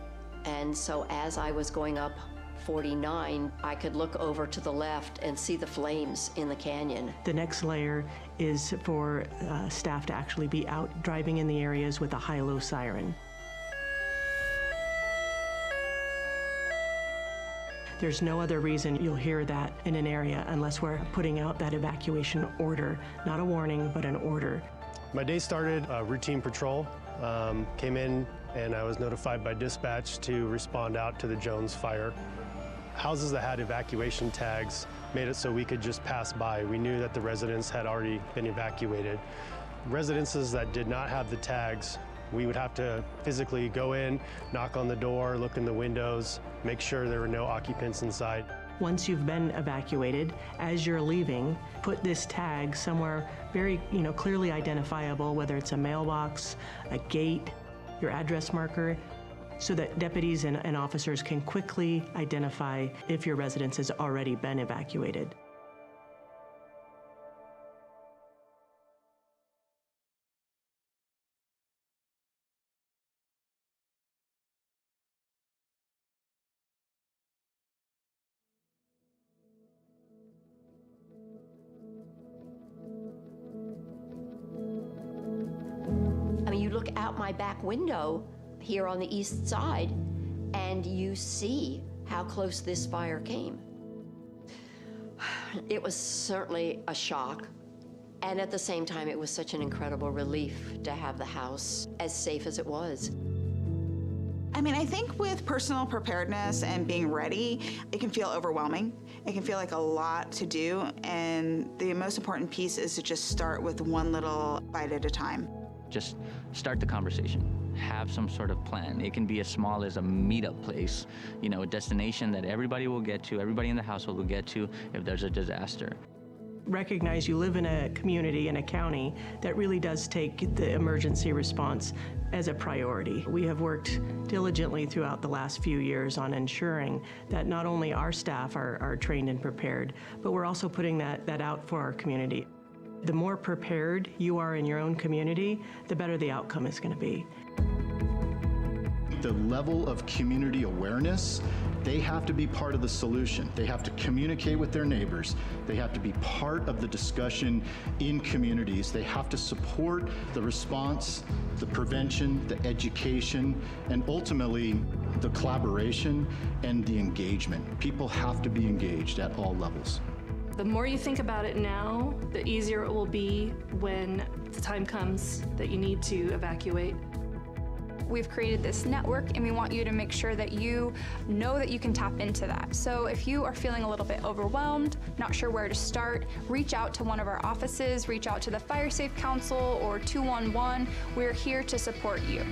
And so as I was going up 49, I could look over to the left and see the flames in the canyon. The next layer is for staff to actually be out driving in the areas with a high-low siren. There's no other reason you'll hear that in an area unless we're putting out that evacuation order, not a warning, but an order. My day started routine patrol, came in and I was notified by dispatch to respond out to the Jones fire. Houses that had evacuation tags made it so we could just pass by. We knew that the residents had already been evacuated. Residences that did not have the tags, we would have to physically go in, knock on the door, look in the windows, make sure there were no occupants inside. Once you've been evacuated, as you're leaving, put this tag somewhere very, clearly identifiable, whether it's a mailbox, a gate, your address marker, so that deputies and officers can quickly identify if your residence has already been evacuated. look out my back window here on the east side, and you see how close this fire came. It was certainly a shock. And at the same time, it was such an incredible relief to have the house as safe as it was. I mean, I think with personal preparedness and being ready, it can feel overwhelming. It can feel like a lot to do, and the most important piece is to just start with one little bite at a time. Just start the conversation. Have some sort of plan. It can be as small as a meetup place, you know, a destination that everybody will get to, everybody in the household will get to if there's a disaster. Recognize you live in a community, in a county, that really does take the emergency response as a priority. We have worked diligently throughout the last few years on ensuring that not only our staff are trained and prepared, but we're also putting that out for our community. The more prepared you are in your own community, the better the outcome is going to be. The level of community awareness, they have to be part of the solution. They have to communicate with their neighbors. They have to be part of the discussion in communities. They have to support the response, the prevention, the education, and ultimately the collaboration and the engagement. People have to be engaged at all levels. The more you think about it now, the easier it will be when the time comes that you need to evacuate. We've created this network, and we want you to make sure that you know that you can tap into that. So if you are feeling a little bit overwhelmed, not sure where to start, reach out to one of our offices, reach out to the Fire Safe Council or 211. We're here to support you.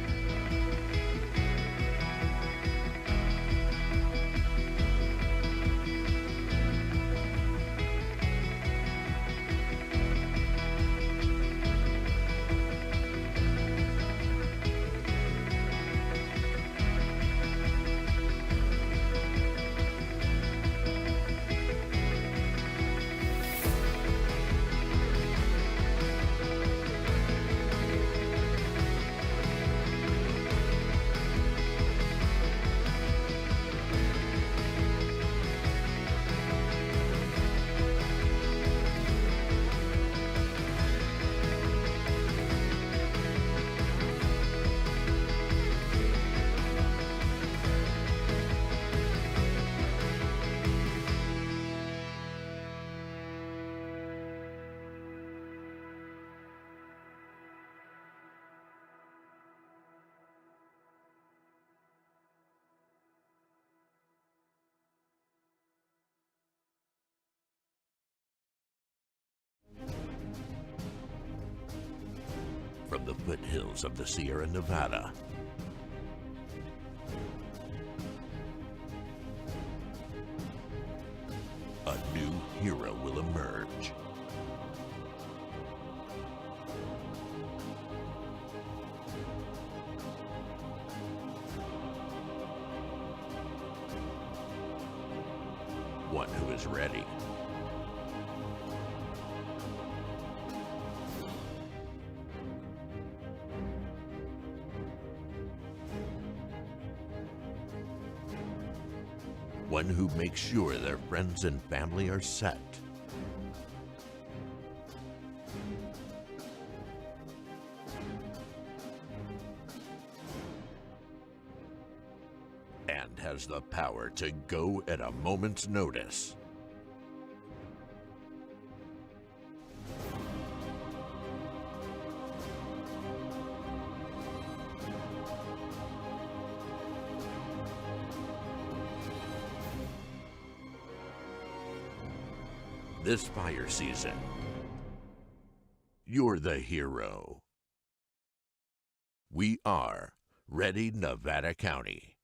From the foothills of the Sierra Nevada, a new hero will emerge. One who is ready. One who makes sure their friends and family are set. And has the power to go at a moment's notice. This fire season, you're the hero. We are Ready Nevada County.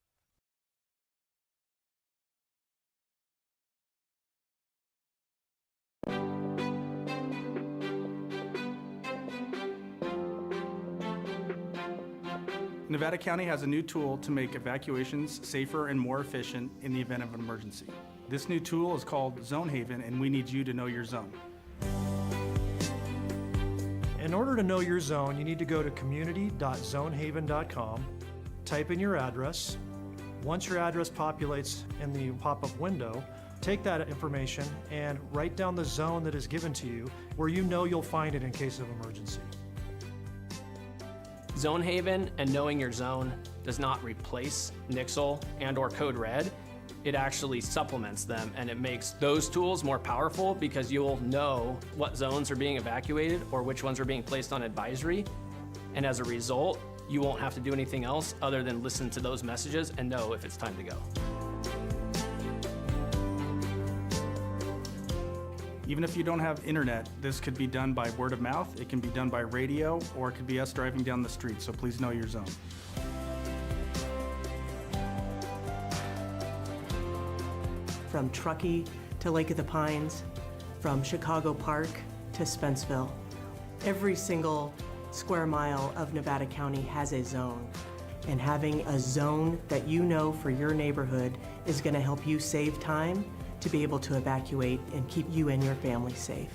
Nevada County has a new tool to make evacuations safer and more efficient in the event of an emergency. This new tool is called Zone Haven, and we need you to know your zone. In order to know your zone, you need to go to community.zonehaven.com, type in your address. Once your address populates in the pop-up window, take that information and write down the zone that is given to you where you know you'll find it in case of emergency. Zone Haven and knowing your zone does not replace Nixle and/or Code Red. It actually supplements them, and it makes those tools more powerful because you'll know what zones are being evacuated or which ones are being placed on advisory. And as a result, you won't have to do anything else other than listen to those messages and know if it's time to go. Even if you don't have internet, this could be done by word of mouth, it can be done by radio, or it could be us driving down the street, so please know your zone. From Truckee to Lake of the Pines, from Chicago Park to Spenceville, every single square mile of Nevada County has a zone. And having a zone that you know for your neighborhood is going to help you save time to be able to evacuate and keep you and your family safe.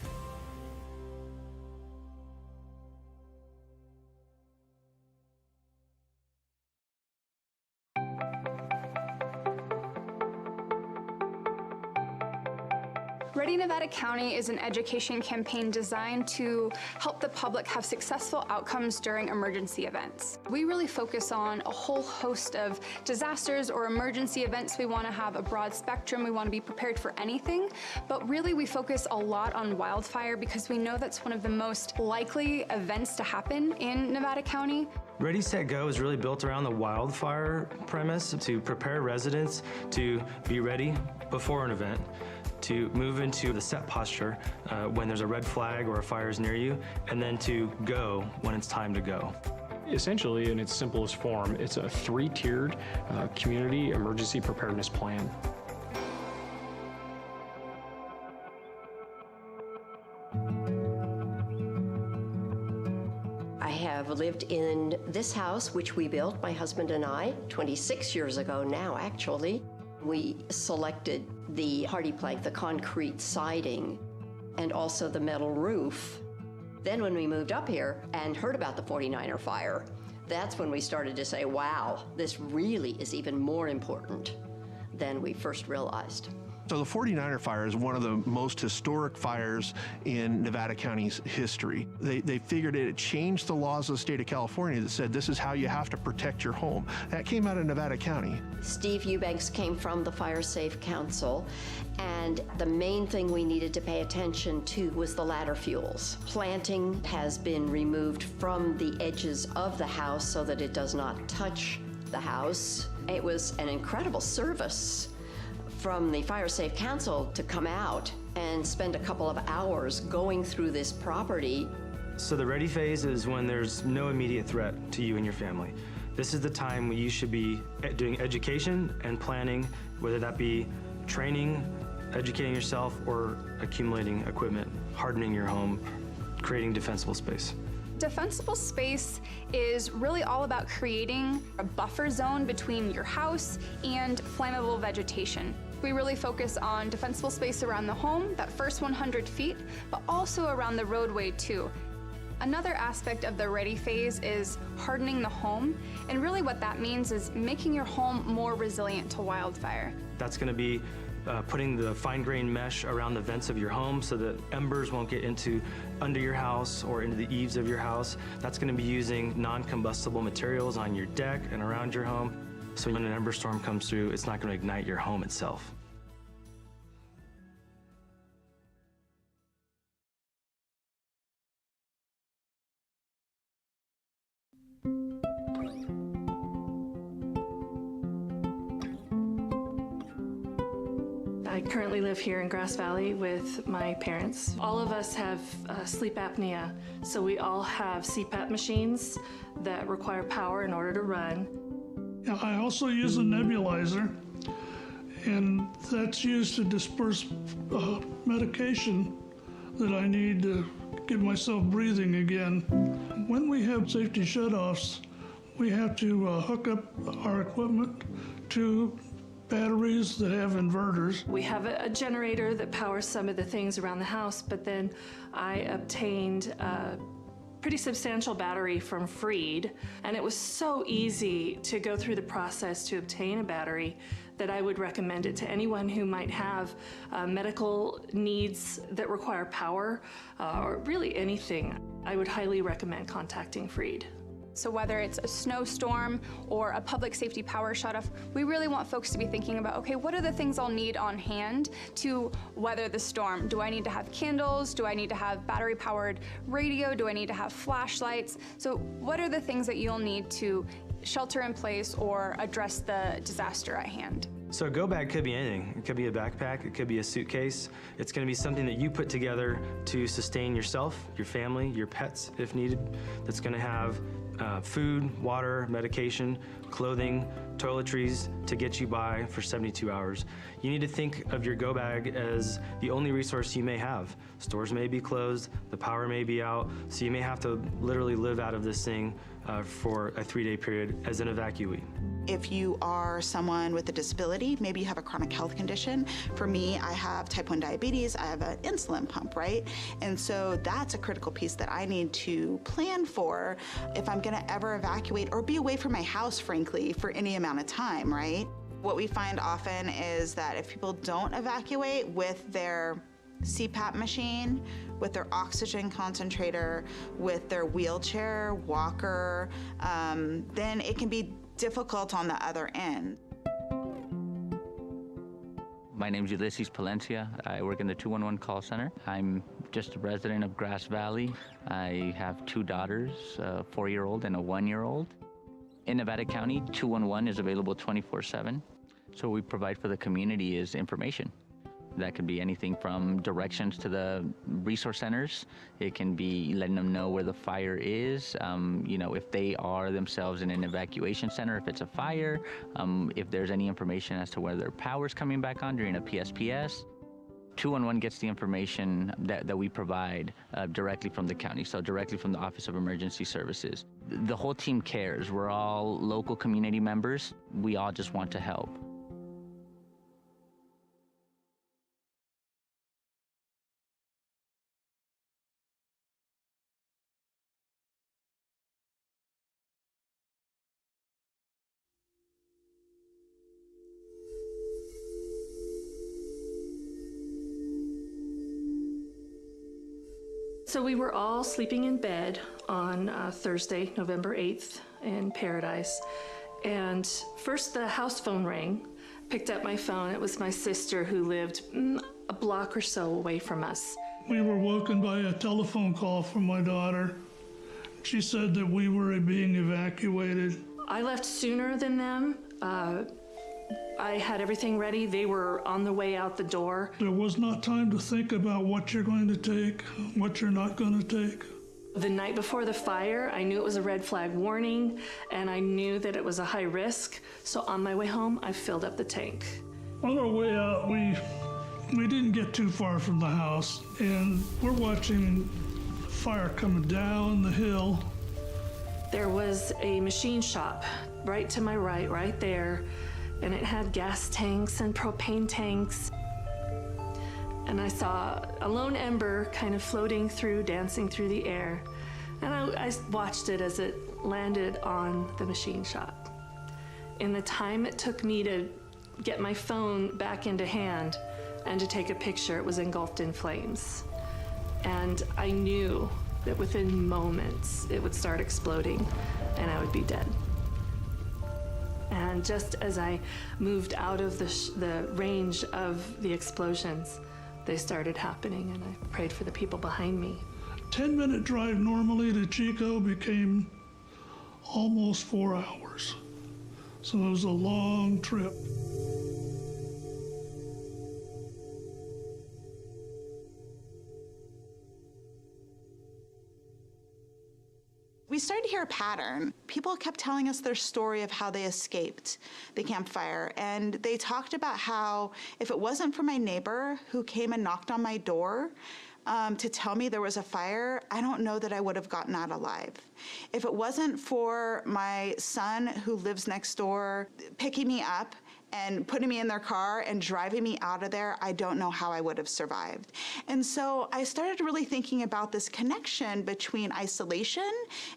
Ready Nevada County is an education campaign designed to help the public have successful outcomes during emergency events. We really focus on a whole host of disasters or emergency events. We want to have a broad spectrum. We want to be prepared for anything, but really we focus a lot on wildfire because we know that's one of the most likely events to happen in Nevada County. Ready, Set, Go is really built around the wildfire premise to prepare residents to be ready before an event, to move into the set posture when there's a red flag or a fire is near you, and then to go when it's time to go. Essentially, in its simplest form, it's a three-tiered community emergency preparedness plan. I have lived in this house, which we built, my husband and I, 26 years ago now, actually. We selected the hardy plank, the concrete siding, and also the metal roof. Then when we moved up here and heard about the 49er fire, that's when we started to say, wow, this really is even more important than we first realized. So the 49er fire is one of the most historic fires in Nevada County's history. They figured it changed the laws of the state of California that said this is how you have to protect your home. That came out of Nevada County. Steve Eubanks came from the Fire Safe Council, and the main thing we needed to pay attention to was the ladder fuels. Planting has been removed from the edges of the house so that it does not touch the house. It was an incredible service from the Fire Safe Council to come out and spend a couple of hours going through this property. So the ready phase is when there's no immediate threat to you and your family. This is the time when you should be doing education and planning, whether that be training, educating yourself, or accumulating equipment, hardening your home, creating defensible space. Defensible space is really all about creating a buffer zone between your house and flammable vegetation. We really focus on defensible space around the home, that first 100 feet, but also around the roadway too. Another aspect of the ready phase is hardening the home, and really what that means is making your home more resilient to wildfire. That's going to be putting the fine-grained mesh around the vents of your home so that embers won't get under your house or into the eaves of your house. That's going to be using non-combustible materials on your deck and around your home, so when an ember storm comes through, it's not going to ignite your home itself. I currently live here in Grass Valley with my parents. All of us have sleep apnea, so we all have CPAP machines that require power in order to run. I also use a nebulizer, and that's used to disperse medication that I need to get myself breathing again. When we have safety shutoffs, we have to hook up our equipment to batteries that have inverters. We have a generator that powers some of the things around the house, but then I obtained a pretty substantial battery from Freed, and it was so easy to go through the process to obtain a battery that I would recommend it to anyone who might have medical needs that require power, or really anything. I would highly recommend contacting Freed. So whether it's a snowstorm or a public safety power shutoff, we really want folks to be thinking about, okay, what are the things I'll need on hand to weather the storm? Do I need to have candles? Do I need to have battery-powered radio? Do I need to have flashlights? So what are the things that you'll need to shelter in place or address the disaster at hand? So a go bag could be anything. It could be a backpack, it could be a suitcase. It's gonna be something that you put together to sustain yourself, your family, your pets if needed. That's gonna have food, water, medication, clothing, toiletries to get you by for 72 hours. You need to think of your go bag as the only resource you may have. Stores may be closed, the power may be out, so you may have to literally live out of this thing for a 3-day period as an evacuee. If you are someone with a disability, maybe you have a chronic health condition. For me, I have type 1 diabetes, I have an insulin pump, right? And so that's a critical piece that I need to plan for if I'm gonna ever evacuate or be away from my house, frankly, for any amount of time, right? What we find often is that if people don't evacuate with their CPAP machine, with their oxygen concentrator, with their wheelchair, walker, then it can be difficult on the other end. My name is Ulysses Palencia. I work in the 211 call center. I'm just a resident of Grass Valley. I have 2 daughters, a 4-year-old and a 1-year-old. In Nevada County, 211 is available 24/7. So what we provide for the community is information. That could be anything from directions to the resource centers. It can be letting them know where the fire is, you know, if they are themselves in an evacuation center, if it's a fire, if there's any information as to whether their power's coming back on during a PSPS. 211 gets the information that we provide directly from the county, so directly from the Office of Emergency Services. The whole team cares. We're all local community members. We all just want to help. So we were all sleeping in bed on Thursday, November 8th in Paradise. And first the house phone rang. Picked up my phone. It was my sister who lived a block or so away from us. We were woken by a telephone call from my daughter. She said that we were being evacuated. I left sooner than them. I had everything ready. They were on the way out the door. There was not time to think about what you're going to take, what you're not going to take. The night before the fire, I knew it was a red flag warning, and I knew that it was a high risk. So on my way home, I filled up the tank. On our way out, we didn't get too far from the house, and we're watching fire coming down the hill. There was a machine shop right to my right there, and it had gas tanks and propane tanks. And I saw a lone ember kind of floating through, dancing through the air. And I watched it as it landed on the machine shop. In the time it took me to get my phone back into hand and to take a picture, it was engulfed in flames. And I knew that within moments it would start exploding and I would be dead. And just as I moved out of the range of the explosions, they started happening, and I prayed for the people behind me. 10-minute drive normally to Chico became almost 4 hours. So it was a long trip. We started to hear a pattern. People kept telling us their story of how they escaped the campfire. And they talked about how if it wasn't for my neighbor who came and knocked on my door to tell me there was a fire, I don't know that I would have gotten out alive. If it wasn't for my son who lives next door picking me up and putting me in their car and driving me out of there, I don't know how I would have survived. And so I started really thinking about this connection between isolation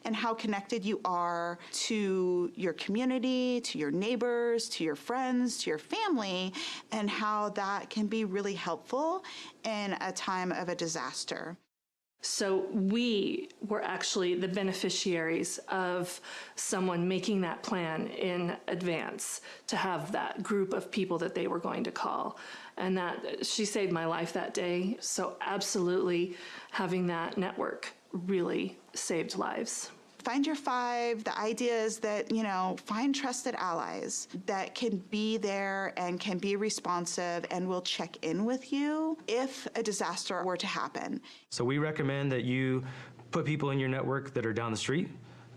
and how connected you are to your community, to your neighbors, to your friends, to your family, and how that can be really helpful in a time of a disaster. So we were actually the beneficiaries of someone making that plan in advance to have that group of people that they were going to call. And that she saved my life that day. So absolutely having that network really saved lives. Find your five. The idea is that, find trusted allies that can be there and can be responsive and will check in with you if a disaster were to happen. So we recommend that you put people in your network that are down the street,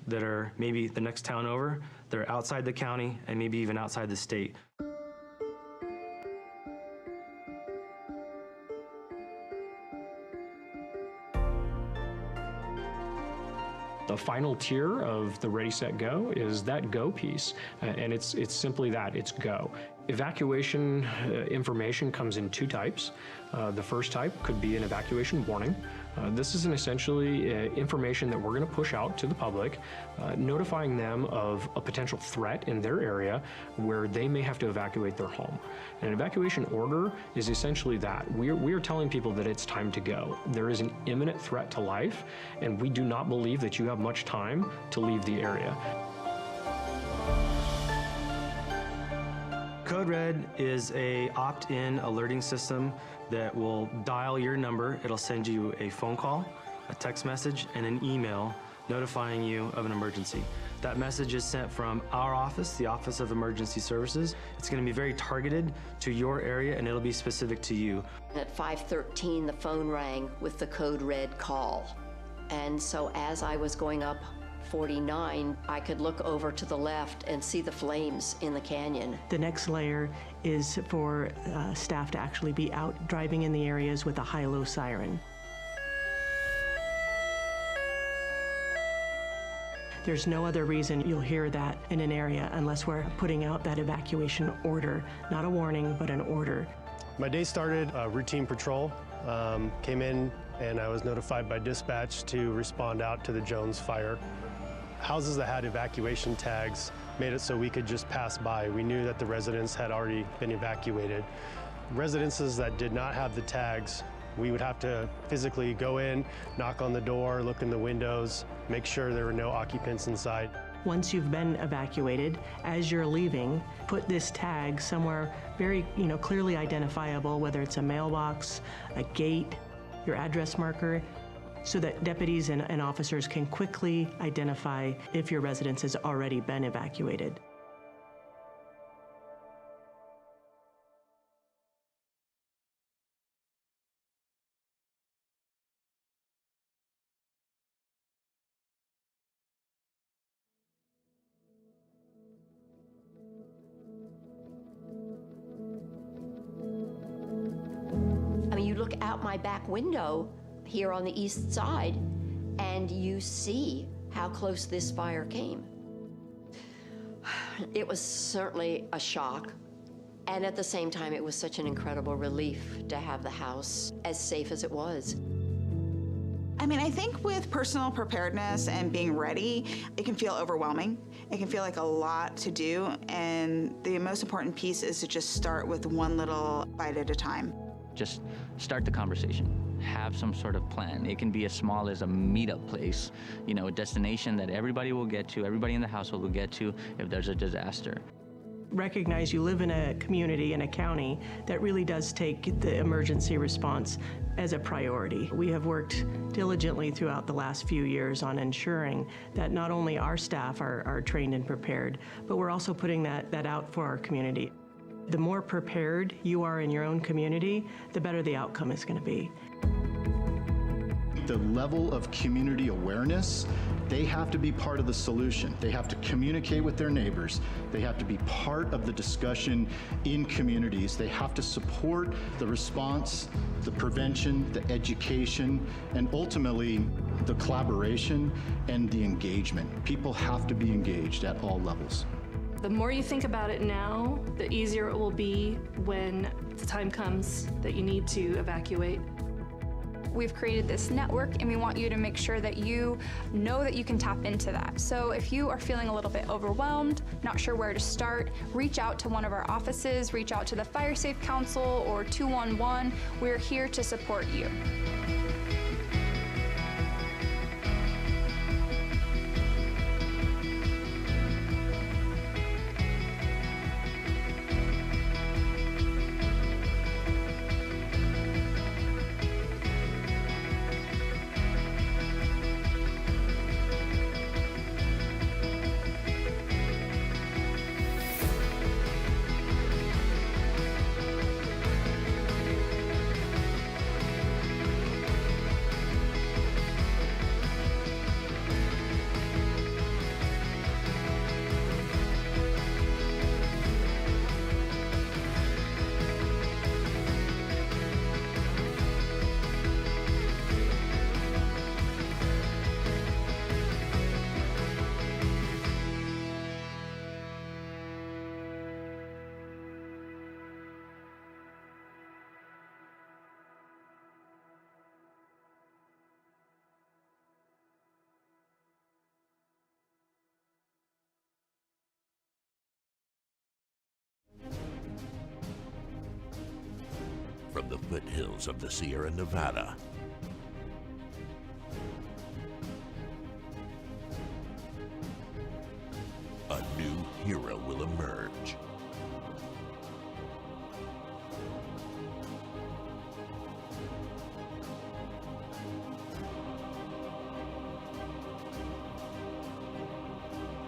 that are maybe the next town over, that are outside the county, and maybe even outside the state. The final tier of the Ready, Set, Go is that go piece, and it's simply that, it's go. Evacuation information comes in two types. The first type could be an evacuation warning. This is essentially information that we're going to push out to the public, notifying them of a potential threat in their area where they may have to evacuate their home. An evacuation order is essentially that. We are telling people that it's time to go. There is an imminent threat to life, and we do not believe that you have much time to leave the area. Code Red is a opt-in alerting system that will dial your number. It'll send you a phone call, a text message, and an email notifying you of an emergency. That message is sent from our office, the Office of Emergency Services. It's going to be very targeted to your area, and it'll be specific to you. At 5:13, the phone rang with the Code Red call. And so as I was going up 49, I could look over to the left and see the flames in the canyon. The next layer is for staff to actually be out driving in the areas with a high-low siren. There's no other reason you'll hear that in an area unless we're putting out that evacuation order, not a warning, but an order. My day started routine patrol, came in and I was notified by dispatch to respond out to the Jones fire. Houses that had evacuation tags made it so we could just pass by. We knew that the residents had already been evacuated. Residences that did not have the tags, we would have to physically go in, knock on the door, look in the windows, make sure there were no occupants inside. Once you've been evacuated, as you're leaving, put this tag somewhere very, clearly identifiable, whether it's a mailbox, a gate, your address marker, so that deputies and officers can quickly identify if your residence has already been evacuated. I mean, you look out my back window here on the east side, and you see how close this fire came. It was certainly a shock, and at the same time, it was such an incredible relief to have the house as safe as it was. I mean, I think with personal preparedness and being ready, it can feel overwhelming. It can feel like a lot to do, and the most important piece is to just start with one little bite at a time. Just start the conversation. Have some sort of plan. It can be as small as a meetup place, a destination that everybody will get to, everybody in the household will get to if there's a disaster. Recognize you live in a community, in a county, that really does take the emergency response as a priority. We have worked diligently throughout the last few years on ensuring that not only our staff are trained and prepared, but we're also putting that out for our community. The more prepared you are in your own community, the better the outcome is going to be. The level of community awareness, they have to be part of the solution. They have to communicate with their neighbors. They have to be part of the discussion in communities. They have to support the response, the prevention, the education, and ultimately the collaboration and the engagement. People have to be engaged at all levels. The more you think about it now, the easier it will be when the time comes that you need to evacuate. We've created this network, and we want you to make sure that you know that you can tap into that. So if you are feeling a little bit overwhelmed, not sure where to start, reach out to one of our offices, reach out to the Fire Safe Council or 211. We're here to support you. foothills of the Sierra Nevada. A new hero will emerge.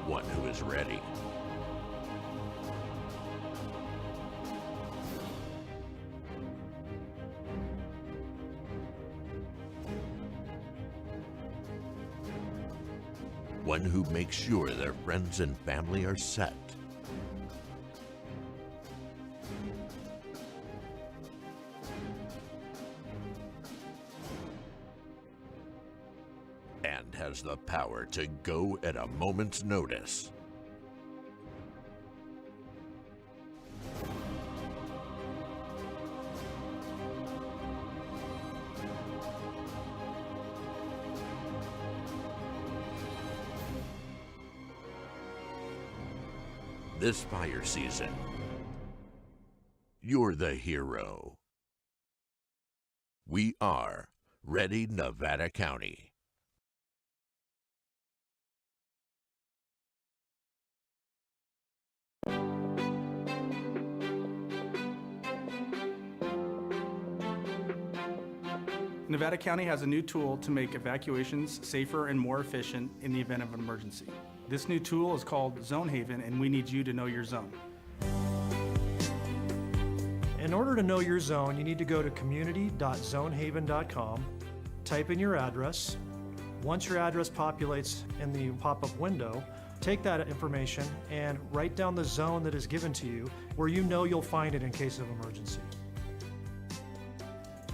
One who is ready. One who makes sure their friends and family are set. And has the power to go at a moment's notice. This fire season, you're the hero. We are Ready Nevada County. Nevada County has a new tool to make evacuations safer and more efficient in the event of an emergency. This new tool is called Zone Haven, and we need you to know your zone. In order to know your zone, you need to go to community.zonehaven.com, type in your address. Once your address populates in the pop-up window, take that information and write down the zone that is given to you where you know you'll find it in case of emergency.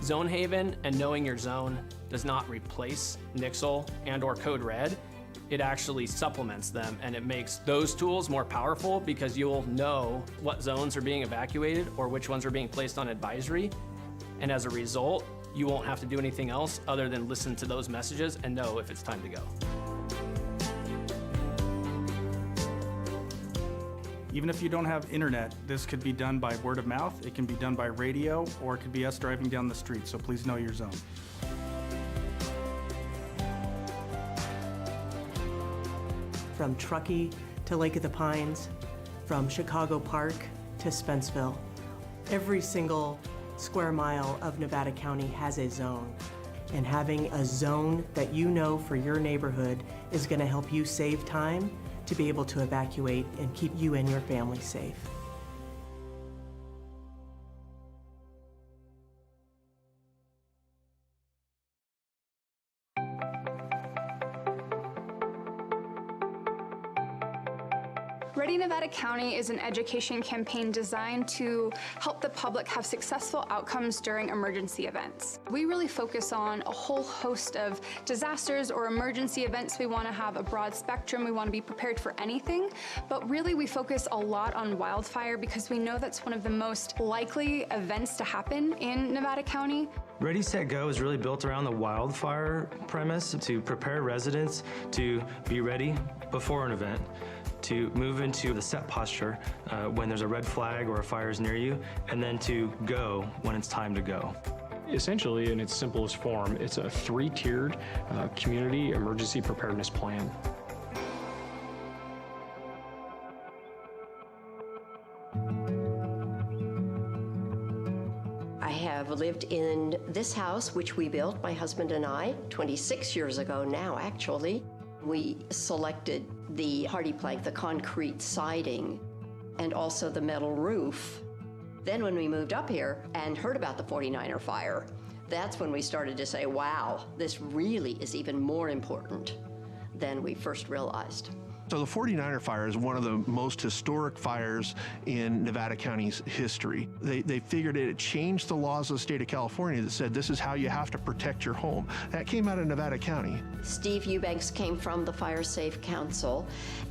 Zone Haven and knowing your zone does not replace Nixle and/or Code Red. It actually supplements them, and it makes those tools more powerful because you'll know what zones are being evacuated or which ones are being placed on advisory. And as a result, you won't have to do anything else other than listen to those messages and know if it's time to go. Even if you don't have internet, this could be done by word of mouth, it can be done by radio, or it could be us driving down the street, so please know your zone. From Truckee to Lake of the Pines, from Chicago Park to Spenceville. Every single square mile of Nevada County has a zone. And having a zone that you know for your neighborhood is going to help you save time to be able to evacuate and keep you and your family safe. Ready Nevada County is an education campaign designed to help the public have successful outcomes during emergency events. We really focus on a whole host of disasters or emergency events. We want to have a broad spectrum. We want to be prepared for anything, but really we focus a lot on wildfire because we know that's one of the most likely events to happen in Nevada County. Ready, Set, Go is really built around the wildfire premise to prepare residents to be ready before an event, to move into the set posture when there's a red flag or a fire is near you, and then to go when it's time to go. Essentially, in its simplest form, it's a 3-tiered community emergency preparedness plan. I have lived in this house, which we built, my husband and I, 26 years ago now, actually. We selected the hardy plank, the concrete siding, and also the metal roof. Then when we moved up here and heard about the 49er fire, that's when we started to say, wow, this really is even more important than we first realized. So the 49er fire is one of the most historic fires in Nevada County's history. They figured it changed the laws of the state of California that said this is how you have to protect your home. That came out of Nevada County. Steve Eubanks came from the Fire Safe Council,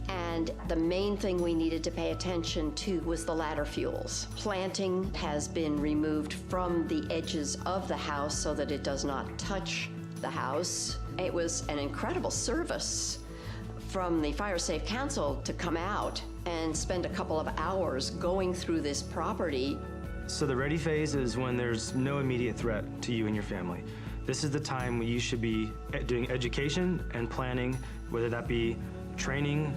and the main thing we needed to pay attention to was the ladder fuels. Planting has been removed from the edges of the house so that it does not touch the house. It was an incredible service from the Fire Safe Council to come out and spend a couple of hours going through this property. So the ready phase is when there's no immediate threat to you and your family. This is the time when you should be doing education and planning, whether that be training,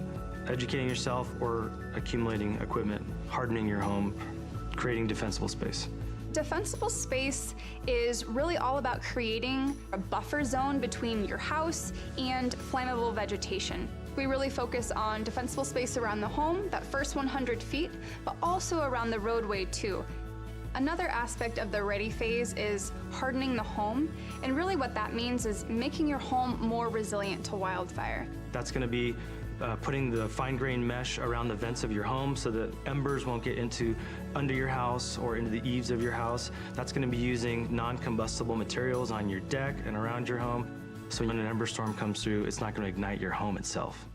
educating yourself, or accumulating equipment, hardening your home, creating defensible space. Defensible space is really all about creating a buffer zone between your house and flammable vegetation. We really focus on defensible space around the home, that first 100 feet, but also around the roadway too. Another aspect of the ready phase is hardening the home, and really what that means is making your home more resilient to wildfire. That's going to be putting the fine-grained mesh around the vents of your home so that embers won't get under your house or into the eaves of your house. That's going to be using non-combustible materials on your deck and around your home. So when an ember storm comes through, it's not going to ignite your home itself.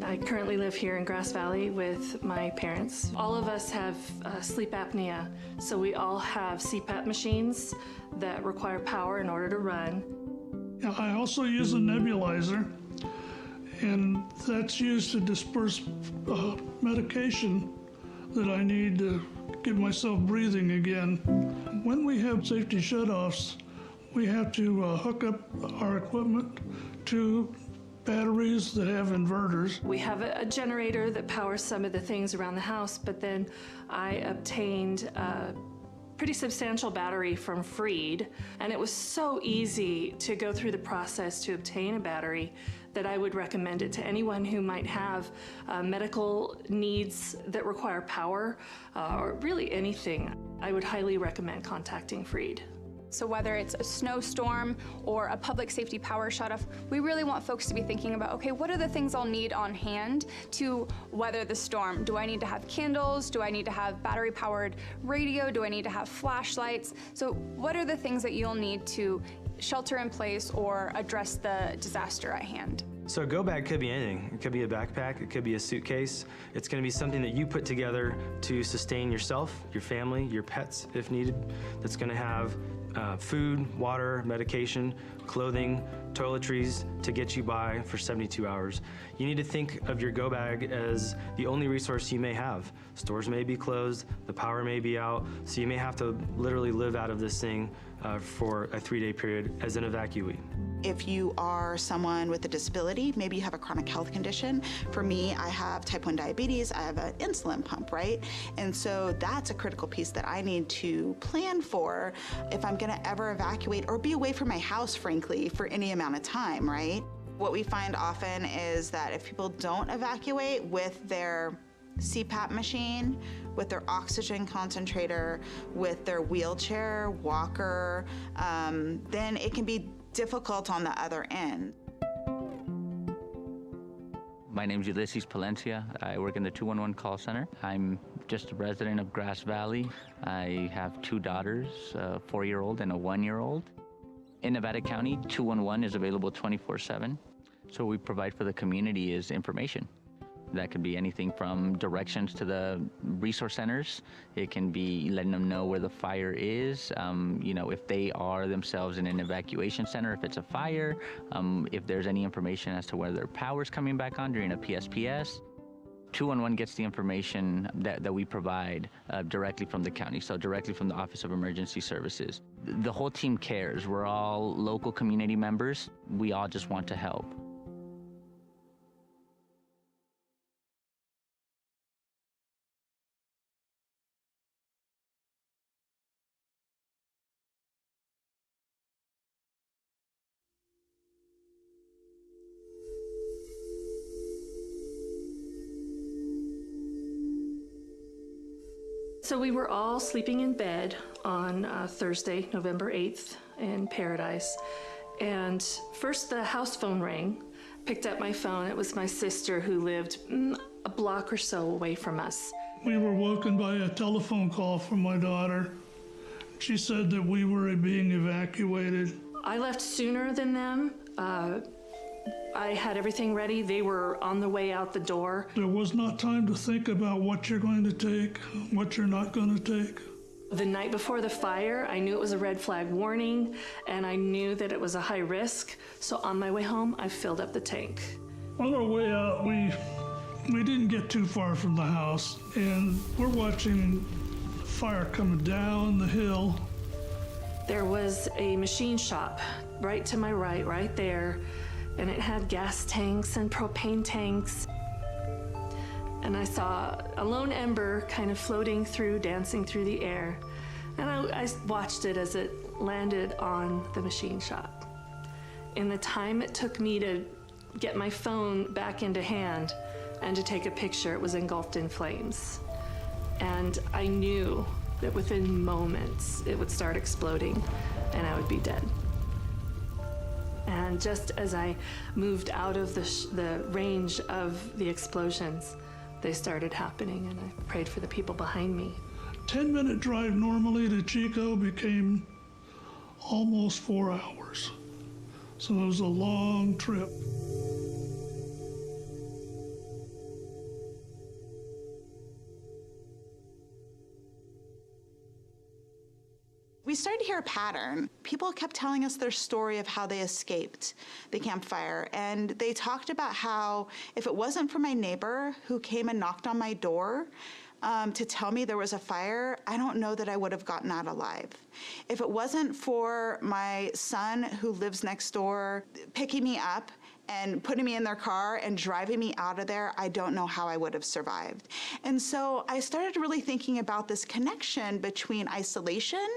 I currently live here in Grass Valley with my parents. All of us have sleep apnea, so we all have CPAP machines that require power in order to run. I also use a nebulizer, and that's used to disperse medication that I need to get myself breathing again. When we have safety shutoffs, we have to hook up our equipment to batteries that have inverters. We have a generator that powers some of the things around the house, but then I obtained a pretty substantial battery from Freed, and it was so easy to go through the process to obtain a battery that I would recommend it to anyone who might have medical needs that require power, or really anything. I would highly recommend contacting Freed. So whether it's a snowstorm or a public safety power shutoff, we really want folks to be thinking about, okay, what are the things I'll need on hand to weather the storm? Do I need to have candles? Do I need to have battery-powered radio? Do I need to have flashlights? So what are the things that you'll need to shelter in place or address the disaster at hand? So a go bag could be anything. It could be a backpack, it could be a suitcase. It's going to be something that you put together to sustain yourself, your family, your pets if needed. That's going to have food, water, medication, clothing, toiletries to get you by for 72 hours. You need to think of your go bag as the only resource you may have. Stores may be closed, the power may be out, so you may have to literally live out of this thing for a 3-day period as an evacuee. If you are someone with a disability, maybe you have a chronic health condition. For me, I have type 1 diabetes, I have an insulin pump, right? And so that's a critical piece that I need to plan for if I'm gonna ever evacuate or be away from my house, frankly, for any amount of time, right? What we find often is that if people don't evacuate with their CPAP machine, with their oxygen concentrator, with their wheelchair, walker, then it can be difficult on the other end. My name's Ulysses Palencia. I work in the 211 call center. I'm just a resident of Grass Valley. I have 2 daughters, a 4-year-old and a 1-year-old. In Nevada County, 211 is available 24/7. So what we provide for the community is information. That could be anything from directions to the resource centers. It can be letting them know where the fire is, if they are themselves in an evacuation center, if it's a fire, if there's any information as to whether their power's coming back on during a PSPS. 211 gets the information that we provide directly from the county, so directly from the Office of Emergency Services. The whole team cares. We're all local community members. We all just want to help. So we were all sleeping in bed on Thursday, November 8th in Paradise. And first the house phone rang. Picked up my phone. It was my sister who lived a block or so away from us. We were woken by a telephone call from my daughter. She said that we were being evacuated. I left sooner than them. I had everything ready. They were on the way out the door. There was not time to think about what you're going to take, what you're not going to take. The night before the fire, I knew it was a red flag warning, and I knew that it was a high risk. So on my way home, I filled up the tank. On our way out, we didn't get too far from the house, and we're watching fire coming down the hill. There was a machine shop right to my right there, and it had gas tanks and propane tanks. And I saw a lone ember kind of floating through, dancing through the air. And I watched it as it landed on the machine shop. In the time it took me to get my phone back into hand and to take a picture, it was engulfed in flames. And I knew that within moments it would start exploding and I would be dead. And just as I moved out of the range of the explosions, they started happening, and I prayed for the people behind me. 10-minute drive normally to Chico became almost 4 hours. So it was a long trip. We started to hear a pattern. People kept telling us their story of how they escaped the campfire. And they talked about how if it wasn't for my neighbor who came and knocked on my door to tell me there was a fire, I don't know that I would have gotten out alive. If it wasn't for my son who lives next door picking me up and putting me in their car and driving me out of there, I don't know how I would have survived. And so I started really thinking about this connection between isolation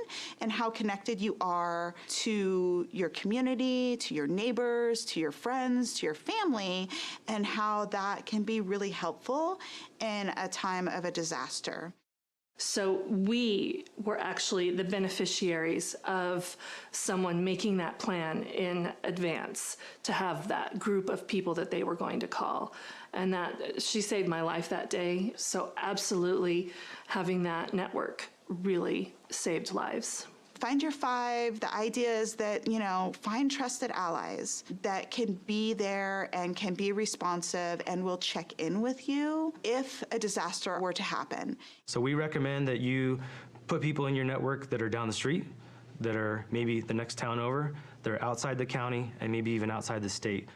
and how connected you are to your community, to your neighbors, to your friends, to your family, and how that can be really helpful in a time of a disaster. So we were actually the beneficiaries of someone making that plan in advance to have that group of people that they were going to call. And that she saved my life that day. So absolutely having that network really saved lives. Find your five. The idea is that, find trusted allies that can be there and can be responsive and will check in with you if a disaster were to happen. So we recommend that you put people in your network that are down the street, that are maybe the next town over, that are outside the county, and maybe even outside the state.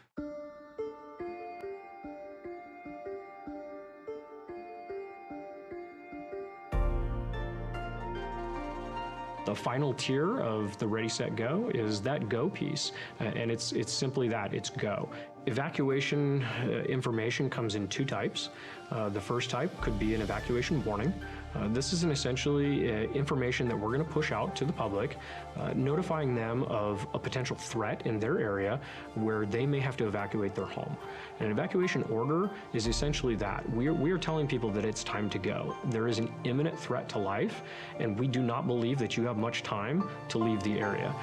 The final tier of the Ready, Set, Go is that go piece, and it's simply that, it's go. Evacuation information comes in two types. The first type could be an evacuation warning. This is essentially information that we're going to push out to the public, notifying them of a potential threat in their area where they may have to evacuate their home. An evacuation order is essentially that. We are telling people that it's time to go. There is an imminent threat to life, and we do not believe that you have much time to leave the area.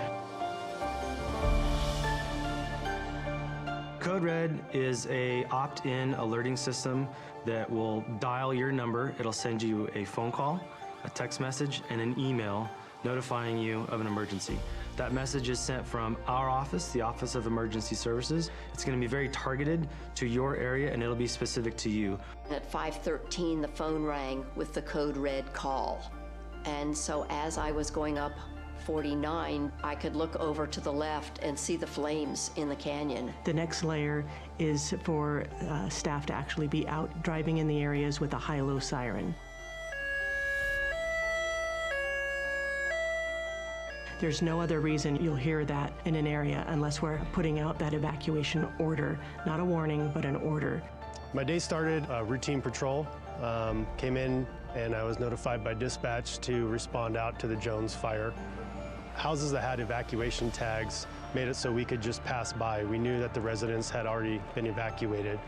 Code Red is a opt-in alerting system that will dial your number. It'll send you a phone call, a text message, and an email notifying you of an emergency. That message is sent from our office, the Office of Emergency Services. It's going to be very targeted to your area, and it'll be specific to you. At 5:13, the phone rang with the Code Red call. And so as I was going up 49, I could look over to the left and see the flames in the canyon. The next layer is for staff to actually be out driving in the areas with a high-low siren. There's no other reason you'll hear that in an area unless we're putting out that evacuation order, not a warning, but an order. My day started routine patrol, came in, and I was notified by dispatch to respond out to the Jones fire. Houses that had evacuation tags made it so we could just pass by. We knew that the residents had already been evacuated.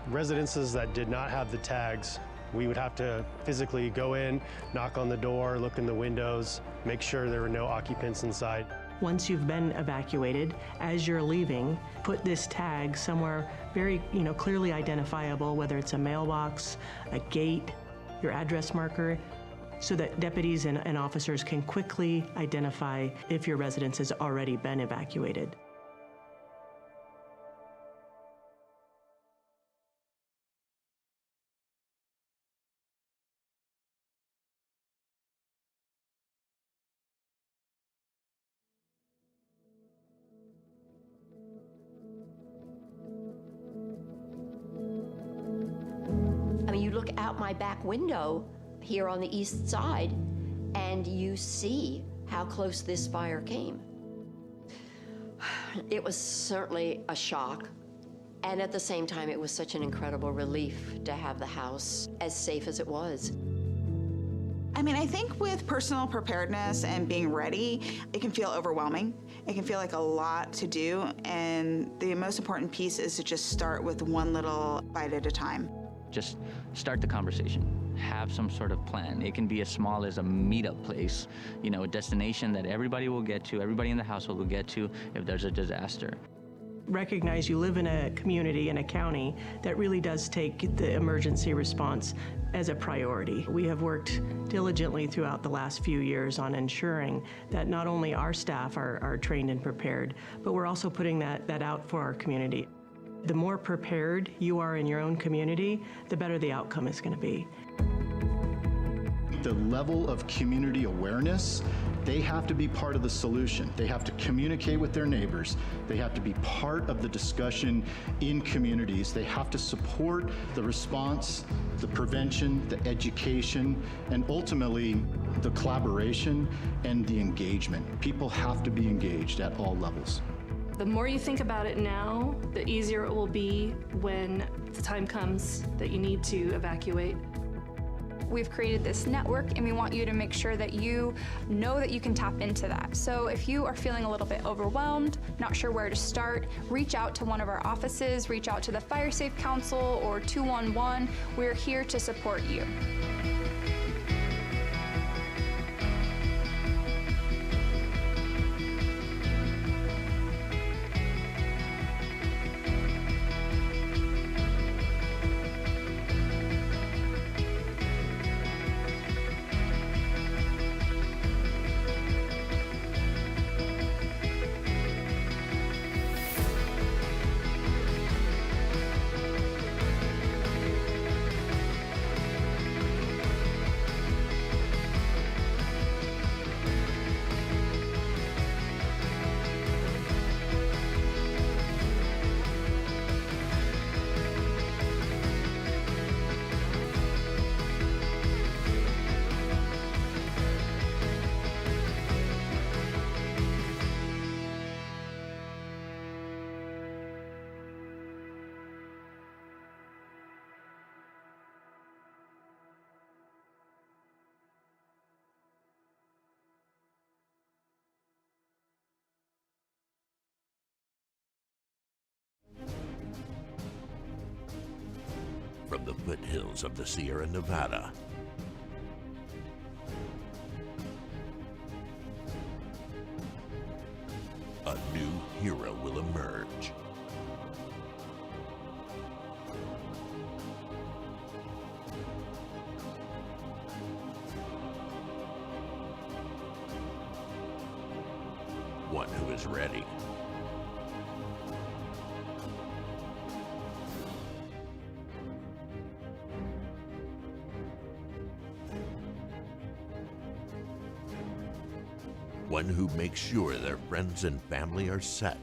Residences that did not have the tags, we would have to physically go in, knock on the door, look in the windows, make sure there were no occupants inside. Once you've been evacuated, as you're leaving, put this tag somewhere very, clearly identifiable, whether it's a mailbox, a gate, your address marker, so that deputies and officers can quickly identify if your residence has already been evacuated. look out my back window here on the east side, and you see how close this fire came. It was certainly a shock. And at the same time, it was such an incredible relief to have the house as safe as it was. I mean, I think with personal preparedness and being ready, it can feel overwhelming. It can feel like a lot to do, and the most important piece is to just start with one little bite at a time. Just start the conversation. Have some sort of plan. It can be as small as a meetup place, you know, a destination that everybody will get to, everybody in the household will get to if there's a disaster. Recognize you live in a community, in a county, that really does take the emergency response as a priority. We have worked diligently throughout the last few years on ensuring that not only our staff are trained and prepared, but we're also putting that out for our community. The more prepared you are in your own community, the better the outcome is going to be. The level of community awareness, they have to be part of the solution. They have to communicate with their neighbors. They have to be part of the discussion in communities. They have to support the response, the prevention, the education, and ultimately the collaboration and the engagement. People have to be engaged at all levels. The more you think about it now, the easier it will be when the time comes that you need to evacuate. We've created this network, and we want you to make sure that you know that you can tap into that. So if you are feeling a little bit overwhelmed, not sure where to start, reach out to one of our offices, reach out to the Fire Safe Council or 211. We're here to support you. From the foothills of the Sierra Nevada, a new hero will emerge. One who is ready. One who makes sure their friends and family are set.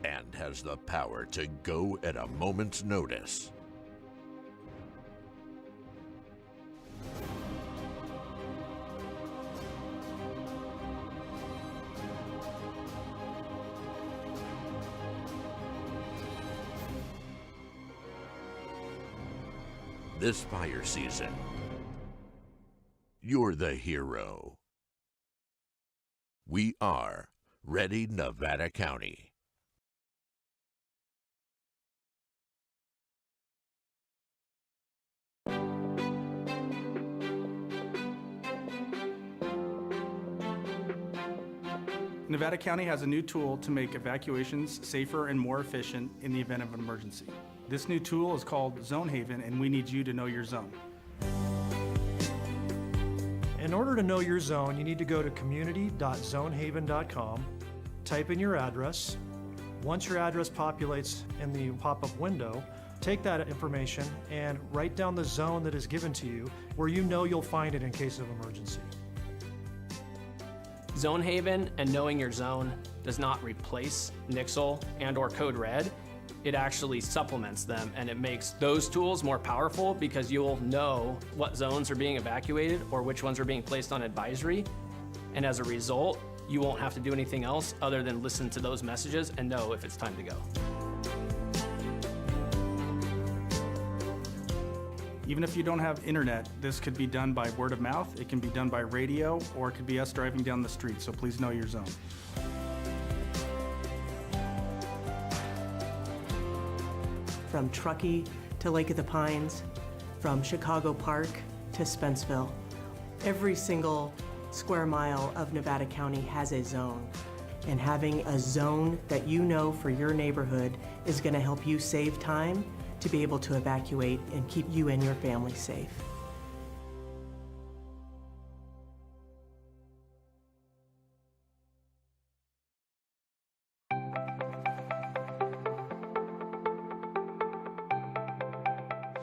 And has the power to go at a moment's notice. This fire season, you're the hero. We are Ready Nevada County. Nevada County has a new tool to make evacuations safer and more efficient in the event of an emergency. This new tool is called Zone Haven, and we need you to know your zone. In order to know your zone, you need to go to community.zonehaven.com, type in your address. Once your address populates in the pop-up window, take that information and write down the zone that is given to you where you know you'll find it in case of emergency. Zone Haven and knowing your zone does not replace Nixle and or Code Red. It actually supplements them, and it makes those tools more powerful because you'll know what zones are being evacuated or which ones are being placed on advisory. And as a result, you won't have to do anything else other than listen to those messages and know if it's time to go. Even if you don't have internet, this could be done by word of mouth, it can be done by radio, or it could be us driving down the street, so please know your zone. From Truckee to Lake of the Pines, from Chicago Park to Spenceville, every single square mile of Nevada County has a zone. And having a zone that you know for your neighborhood is going to help you save time to be able to evacuate and keep you and your family safe.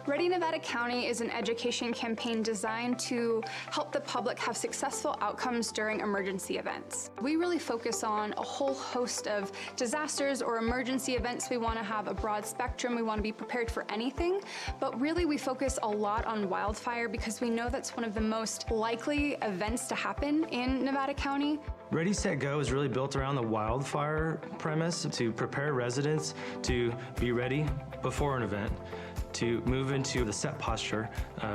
Ready Nevada County is an education campaign designed to help the public have successful outcomes during emergency events. We really focus on a whole host of disasters or emergency events. We want to have a broad spectrum. We want to be prepared for anything, but really we focus a lot on wildfire because we know that's one of the most likely events to happen in Nevada County. Ready, Set, Go is really built around the wildfire premise to prepare residents to be ready before an event, to move into the set posture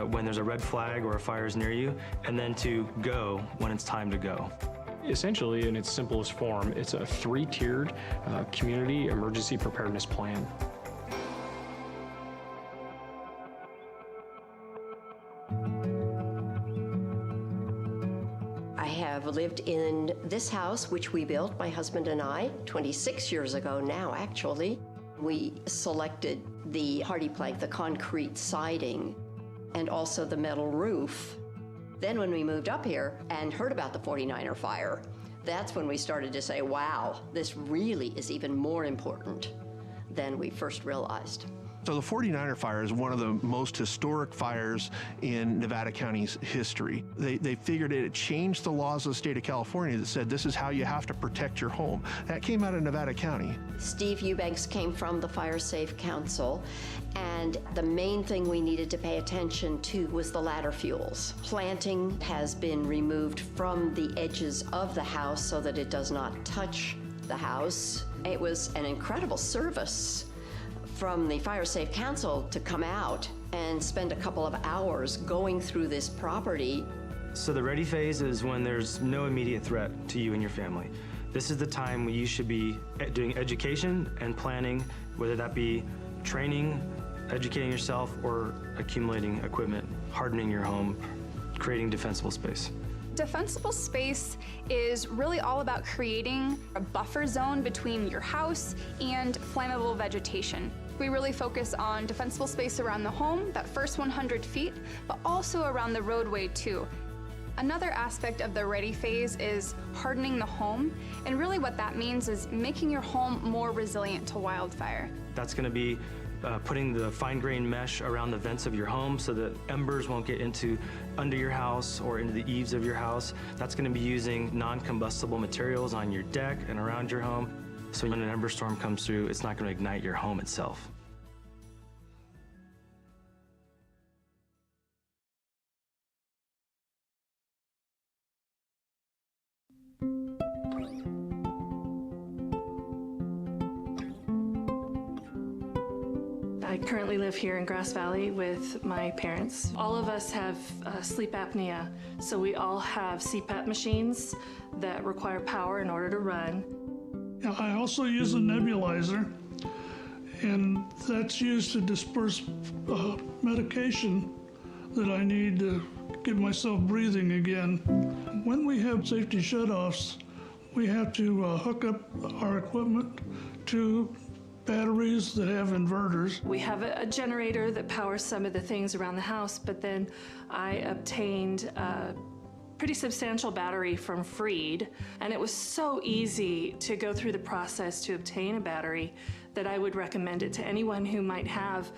when there's a red flag or a fire is near you, and then to go when it's time to go. Essentially, in its simplest form, it's a three-tiered community emergency preparedness plan. I have lived in this house, which we built, my husband and I, 26 years ago now, actually. We selected the hardy plank, the concrete siding, and also the metal roof. Then when we moved up here and heard about the 49er fire, that's when we started to say, wow, this really is even more important than we first realized. So the 49er fire is one of the most historic fires in Nevada County's history. They figured it changed the laws of the state of California that said this is how you have to protect your home. That came out of Nevada County. Steve Eubanks came from the Fire Safe Council, and the main thing we needed to pay attention to was the ladder fuels. Planting has been removed from the edges of the house so that it does not touch the house. It was an incredible service from the Fire Safe Council to come out and spend a couple of hours going through this property. So the ready phase is when there's no immediate threat to you and your family. This is the time when you should be doing education and planning, whether that be training, educating yourself, or accumulating equipment, hardening your home, creating defensible space. Defensible space is really all about creating a buffer zone between your house and flammable vegetation. We really focus on defensible space around the home, that first 100 feet, but also around the roadway too. Another aspect of the ready phase is hardening the home, and really what that means is making your home more resilient to wildfire. That's going to be putting the fine-grained mesh around the vents of your home so that embers won't get under your house or into the eaves of your house. That's going to be using non-combustible materials on your deck and around your home. So when an ember storm comes through, it's not going to ignite your home itself. I currently live here in Grass Valley with my parents. All of us have sleep apnea, so we all have CPAP machines that require power in order to run. I also use a nebulizer, and that's used to disperse medication that I need to get myself breathing again. When we have safety shutoffs, we have to hook up our equipment to batteries that have inverters. We have a generator that powers some of the things around the house, but then I obtained a pretty substantial battery from Freed, and it was so easy to go through the process to obtain a battery that I would recommend it to anyone who might have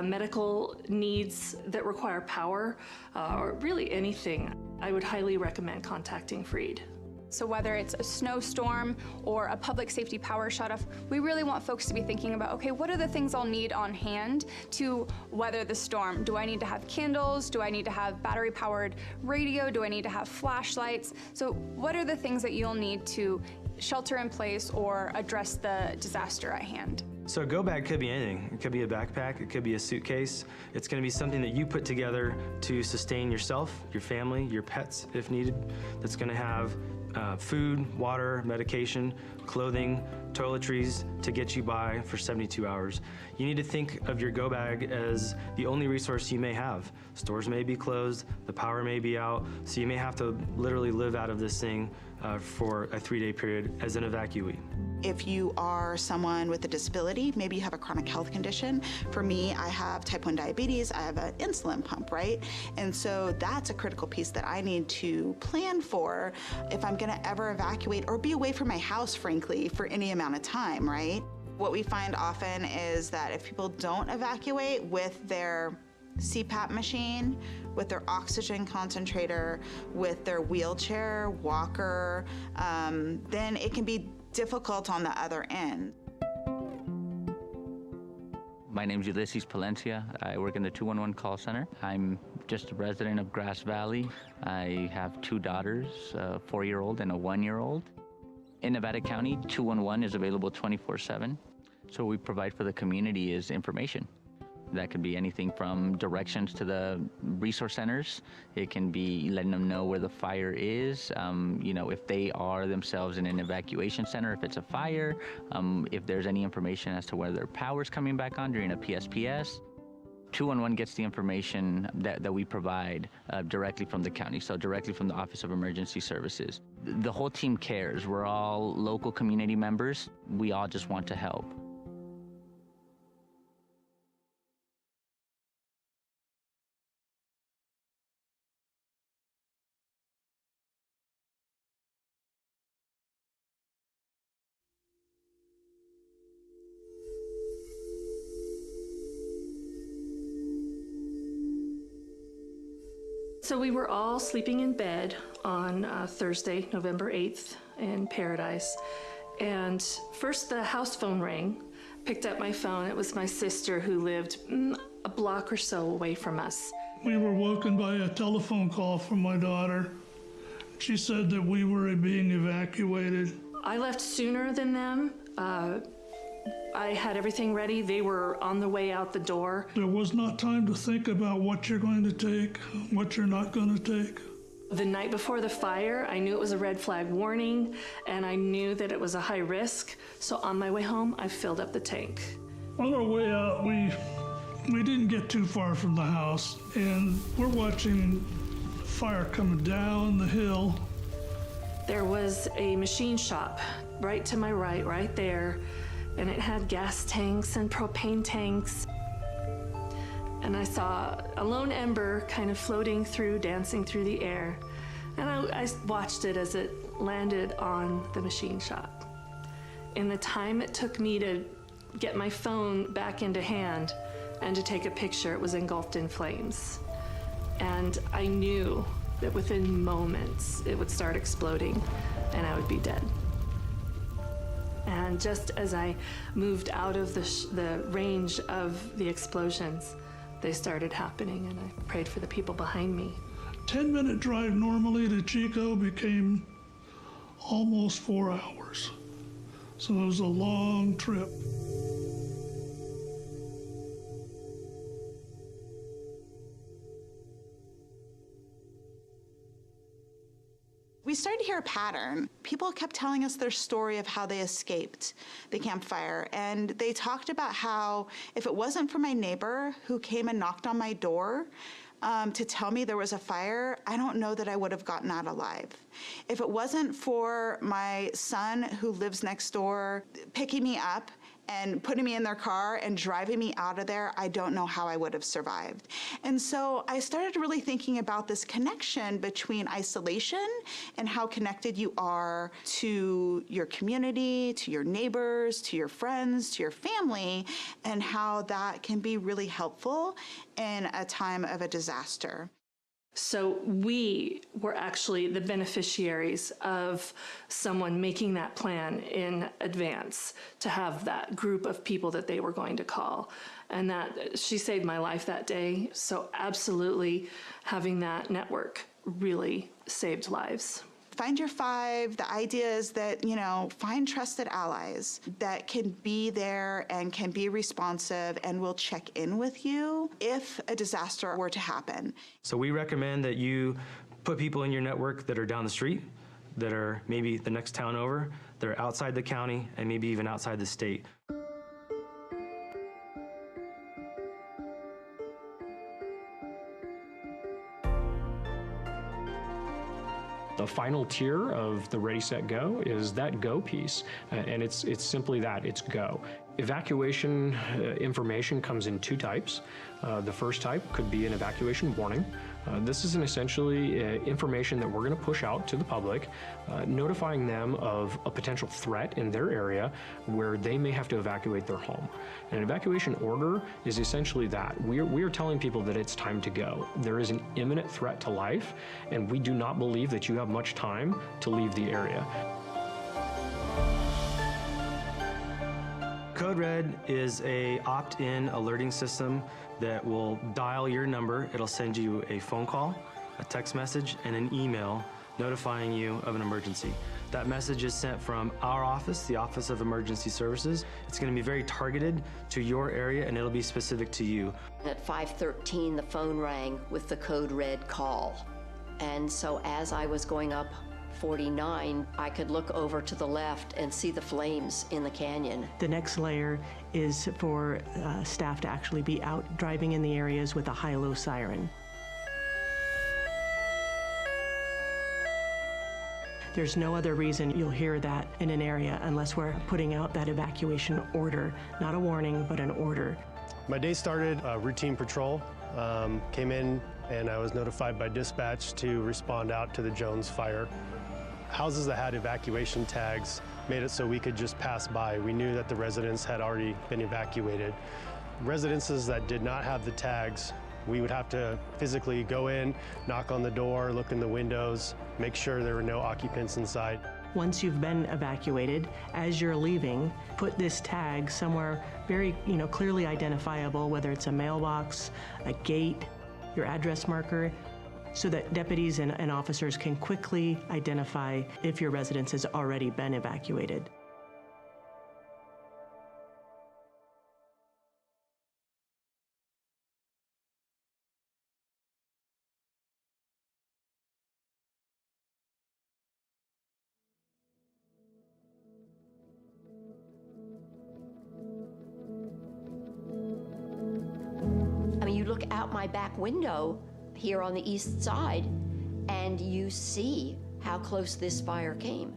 medical needs that require power, or really anything. I would highly recommend contacting Freed. So whether it's a snowstorm or a public safety power shutoff, we really want folks to be thinking about, okay, what are the things I'll need on hand to weather the storm? Do I need to have candles? Do I need to have battery-powered radio? Do I need to have flashlights? So what are the things that you'll need to shelter in place or address the disaster at hand? So a go bag could be anything. It could be a backpack, it could be a suitcase. It's gonna be something that you put together to sustain yourself, your family, your pets if needed. That's gonna have food, water, medication, clothing, toiletries to get you by for 72 hours. You need to think of your go bag as the only resource you may have. Stores may be closed, the power may be out, so you may have to literally live out of this thing for a 3-day period as an evacuee. If you are someone with a disability, maybe you have a chronic health condition. For me, I have type 1 diabetes, I have an insulin pump, right? And so that's a critical piece that I need to plan for if I'm gonna ever evacuate or be away from my house, frankly, for any amount of time, right? What we find often is that if people don't evacuate with their CPAP machine, with their oxygen concentrator, with their wheelchair, walker, then it can be difficult on the other end. My name's Ulysses Palencia. I work in the 211 call center. I'm just a resident of Grass Valley. I have 2 daughters, a 4-year-old and a 1-year-old. In Nevada County, 211 is available 24/7. So what we provide for the community is information. That could be anything from directions to the resource centers. It can be letting them know where the fire is, if they are themselves in an evacuation center, if it's a fire, if there's any information as to whether power's coming back on during a PSPS. 211 gets the information that we provide directly from the county, so directly from the Office of Emergency Services. The whole team cares. We're all local community members. We all just want to help. So we were all sleeping in bed on Thursday, November 8th in Paradise. And first the house phone rang. Picked up my phone. It was my sister who lived a block or so away from us. We were woken by a telephone call from my daughter. She said that we were being evacuated. I left sooner than them. I had everything ready. They were on the way out the door. There was not time to think about what you're going to take, what you're not going to take. The night before the fire, I knew it was a red flag warning, and I knew that it was a high risk. So on my way home, I filled up the tank. On our way out, we didn't get too far from the house, and we're watching fire coming down the hill. There was a machine shop right to my right there, and it had gas tanks and propane tanks. And I saw a lone ember kind of floating through, dancing through the air. And I watched it as it landed on the machine shop. In the time it took me to get my phone back into hand and to take a picture, it was engulfed in flames. And I knew that within moments it would start exploding and I would be dead. And just as I moved out of the range of the explosions, they started happening, and I prayed for the people behind me. 10-minute drive normally to Chico became almost 4 hours. So it was a long trip. We started to hear a pattern. People kept telling us their story of how they escaped the campfire. And they talked about how if it wasn't for my neighbor who came and knocked on my door to tell me there was a fire, I don't know that I would have gotten out alive. If it wasn't for my son who lives next door picking me up and putting me in their car and driving me out of there, I don't know how I would have survived. And so I started really thinking about this connection between isolation and how connected you are to your community, to your neighbors, to your friends, to your family, and how that can be really helpful in a time of a disaster. So we were actually the beneficiaries of someone making that plan in advance to have that group of people that they were going to call. And that she saved my life that day. So absolutely having that network really saved lives. Find your five. The idea is that, find trusted allies that can be there and can be responsive and will check in with you if a disaster were to happen. So we recommend that you put people in your network that are down the street, that are maybe the next town over, that are outside the county, and maybe even outside the state. The final tier of the Ready, Set, Go is that go piece, and it's simply that, it's go. Evacuation information comes in two types. The first type could be an evacuation warning. This is essentially information that we're going to push out to the public, notifying them of a potential threat in their area where they may have to evacuate their home. An evacuation order is essentially that. We are telling people that it's time to go. There is an imminent threat to life, and we do not believe that you have much time to leave the area. Code Red is a opt-in alerting system that will dial your number. It'll send you a phone call, a text message, and an email notifying you of an emergency. That message is sent from our office, the Office of Emergency Services. It's going to be very targeted to your area, and it'll be specific to you. At 5:13, the phone rang with the Code Red call. And so as I was going up 49, I could look over to the left and see the flames in the canyon. The next layer is for staff to actually be out driving in the areas with a high-low siren. There's no other reason you'll hear that in an area unless we're putting out that evacuation order, not a warning, but an order. My day started routine patrol, came in and I was notified by dispatch to respond out to the Jones fire. Houses that had evacuation tags made it so we could just pass by. We knew that the residents had already been evacuated. Residences that did not have the tags, we would have to physically go in, knock on the door, look in the windows, make sure there were no occupants inside. Once you've been evacuated, as you're leaving, put this tag somewhere very, clearly identifiable, whether it's a mailbox, a gate, your address marker, so that deputies and officers can quickly identify if your residence has already been evacuated. I mean, you look out my back window here on the east side, and you see how close this fire came.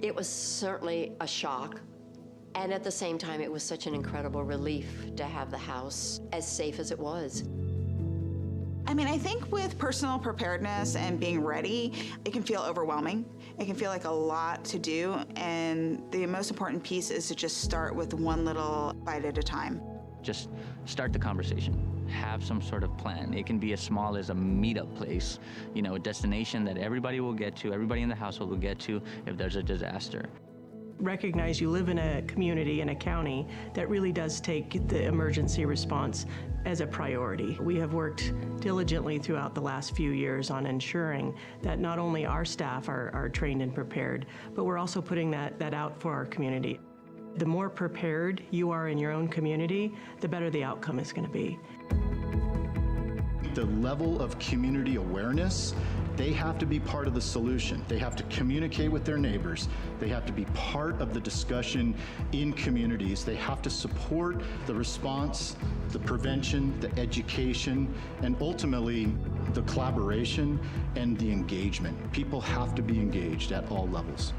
It was certainly a shock, and at the same time, it was such an incredible relief to have the house as safe as it was. I mean, I think with personal preparedness and being ready, it can feel overwhelming. It can feel like a lot to do, and the most important piece is to just start with one little bite at a time. Just start the conversation. Have some sort of plan. It can be as small as a meetup place, a destination that everybody will get to, everybody in the household will get to if there's a disaster. Recognize you live in a community, in a county, that really does take the emergency response as a priority. We have worked diligently throughout the last few years on ensuring that not only our staff are trained and prepared, but we're also putting that out for our community. The more prepared you are in your own community, the better the outcome is going to be. The level of community awareness, they have to be part of the solution. They have to communicate with their neighbors. They have to be part of the discussion in communities. They have to support the response, the prevention, the education, and ultimately the collaboration and the engagement. People have to be engaged at all levels.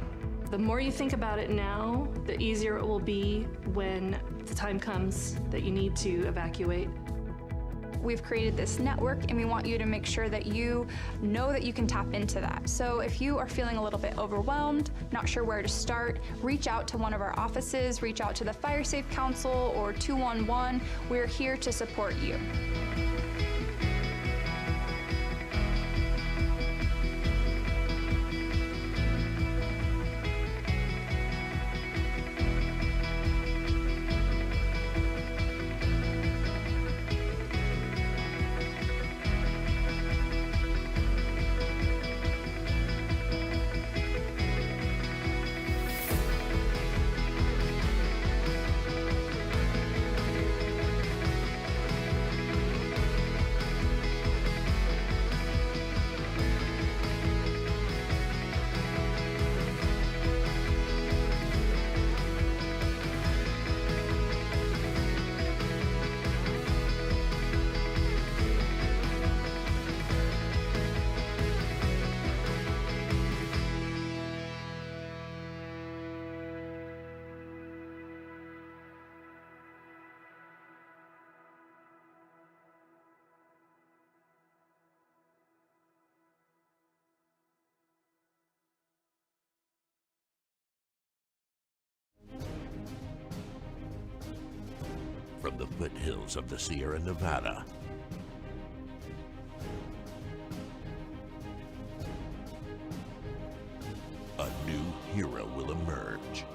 The more you think about it now, the easier it will be when the time comes that you need to evacuate. We've created this network, and we want you to make sure that you know that you can tap into that. So if you are feeling a little bit overwhelmed, not sure where to start, reach out to one of our offices, reach out to the Fire Safe Council or 211. We're here to support you. foothills of the Sierra Nevada. A new hero will emerge.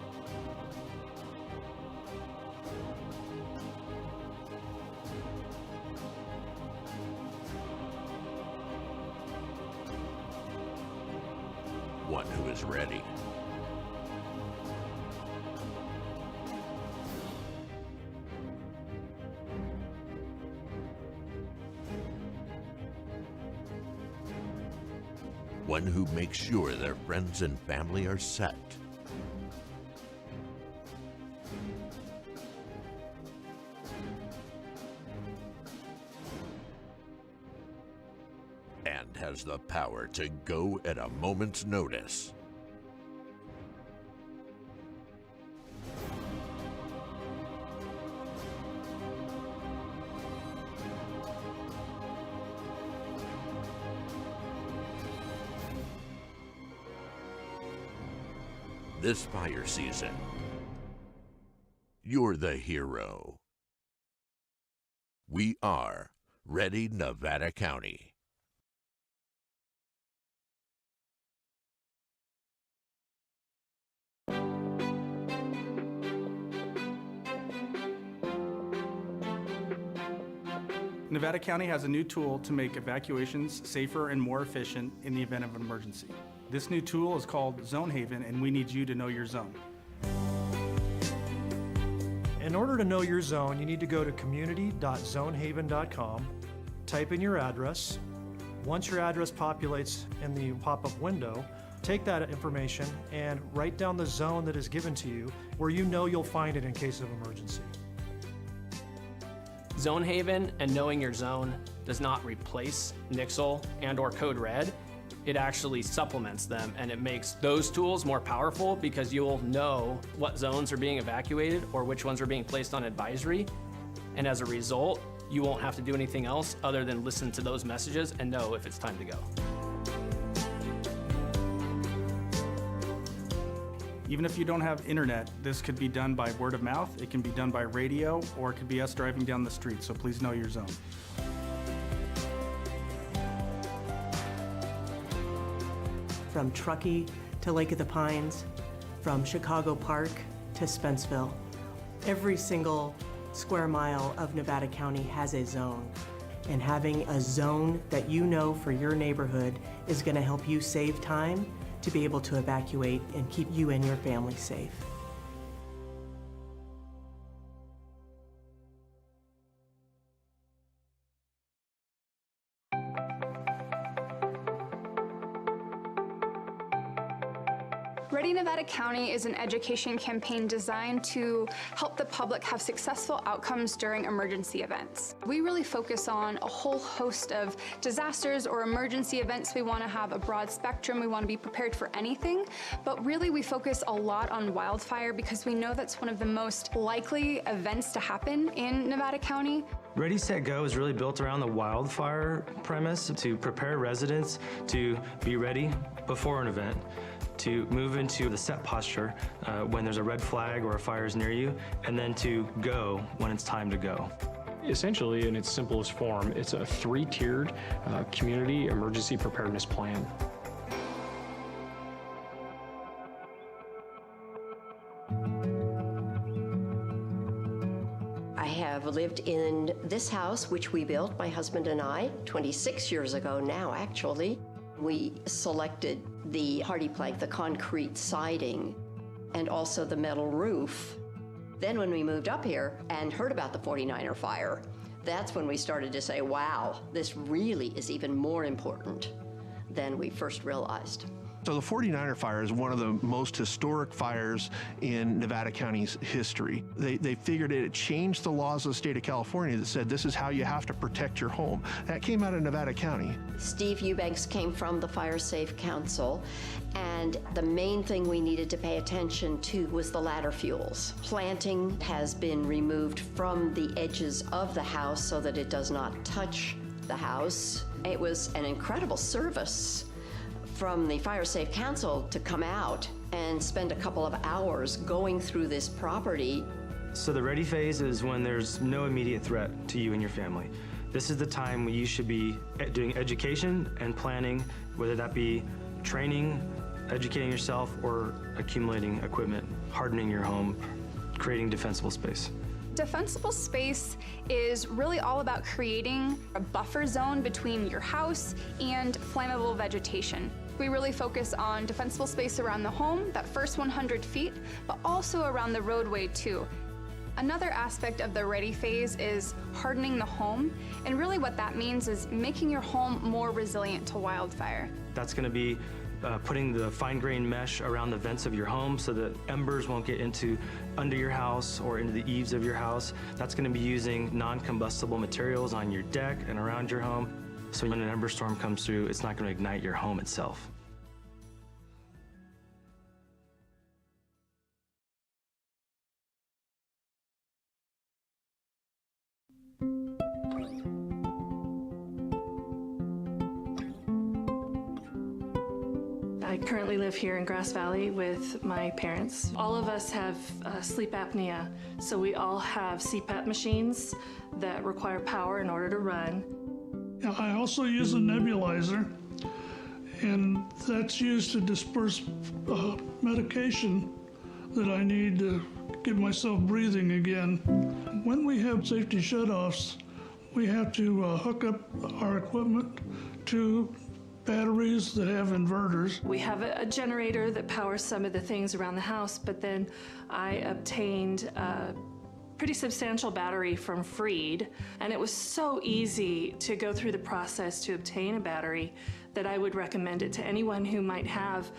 One who is ready. One who makes sure their friends and family are set. And has the power to go at a moment's notice. This fire season, you're the hero. We are Ready Nevada County. Nevada County has a new tool to make evacuations safer and more efficient in the event of an emergency. This new tool is called Zone Haven, and we need you to know your zone. In order to know your zone, you need to go to community.zonehaven.com, type in your address. Once your address populates in the pop-up window, take that information and write down the zone that is given to you where you know you'll find it in case of emergency. Zone Haven and knowing your zone does not replace Nixle and/or Code Red. It actually supplements them, and it makes those tools more powerful because you'll know what zones are being evacuated or which ones are being placed on advisory. And as a result, you won't have to do anything else other than listen to those messages and know if it's time to go. Even if you don't have internet, this could be done by word of mouth, it can be done by radio, or it could be us driving down the street, so please know your zone. From Truckee to Lake of the Pines, from Chicago Park to Spenceville, every single square mile of Nevada County has a zone. And having a zone that you know for your neighborhood is going to help you save time to be able to evacuate and keep you and your family safe. Ready Nevada County is an education campaign designed to help the public have successful outcomes during emergency events. We really focus on a whole host of disasters or emergency events. We want to have a broad spectrum. We want to be prepared for anything, but really we focus a lot on wildfire because we know that's one of the most likely events to happen in Nevada County. Ready, Set, Go is really built around the wildfire premise to prepare residents to be ready before an event, to move into the set posture when there's a red flag or a fire is near you, and then to go when it's time to go. Essentially, in its simplest form, it's a three-tiered community emergency preparedness plan. I have lived in this house, which we built, my husband and I, 26 years ago now, actually. We selected the hardy plank, the concrete siding, and also the metal roof. Then when we moved up here and heard about the 49er fire, that's when we started to say, wow, this really is even more important than we first realized. So the 49er fire is one of the most historic fires in Nevada County's history. They figured it changed the laws of the state of California that said this is how you have to protect your home. That came out of Nevada County. Steve Eubanks came from the Fire Safe Council, and the main thing we needed to pay attention to was the ladder fuels. Planting has been removed from the edges of the house so that it does not touch the house. It was an incredible service from the Fire Safe Council to come out and spend a couple of hours going through this property So the ready phase is when there's no immediate threat to you and your family. This is the time when you should be doing education and planning, whether that be training, educating yourself, or accumulating equipment, hardening your home, creating defensible space. Defensible space is really all about creating a buffer zone between your house and flammable vegetation. We really focus on defensible space around the home, that first 100 feet, but also around the roadway too. Another aspect of the ready phase is hardening the home, and really what that means is making your home more resilient to wildfire. That's going to be putting the fine-grained mesh around the vents of your home so that embers won't get under your house or into the eaves of your house. That's going to be using non-combustible materials on your deck and around your home, so when an ember storm comes through, it's not going to ignite your home itself. I currently live here in Grass Valley with my parents. All of us have sleep apnea, so we all have CPAP machines that require power in order to run. I also use a nebulizer, and that's used to disperse medication that I need to get myself breathing again. When we have safety shutoffs, we have to hook up our equipment to batteries that have inverters. We have a generator that powers some of the things around the house, but then I obtained a pretty substantial battery from Freed, and it was so easy to go through the process to obtain a battery that I would recommend it to anyone who might have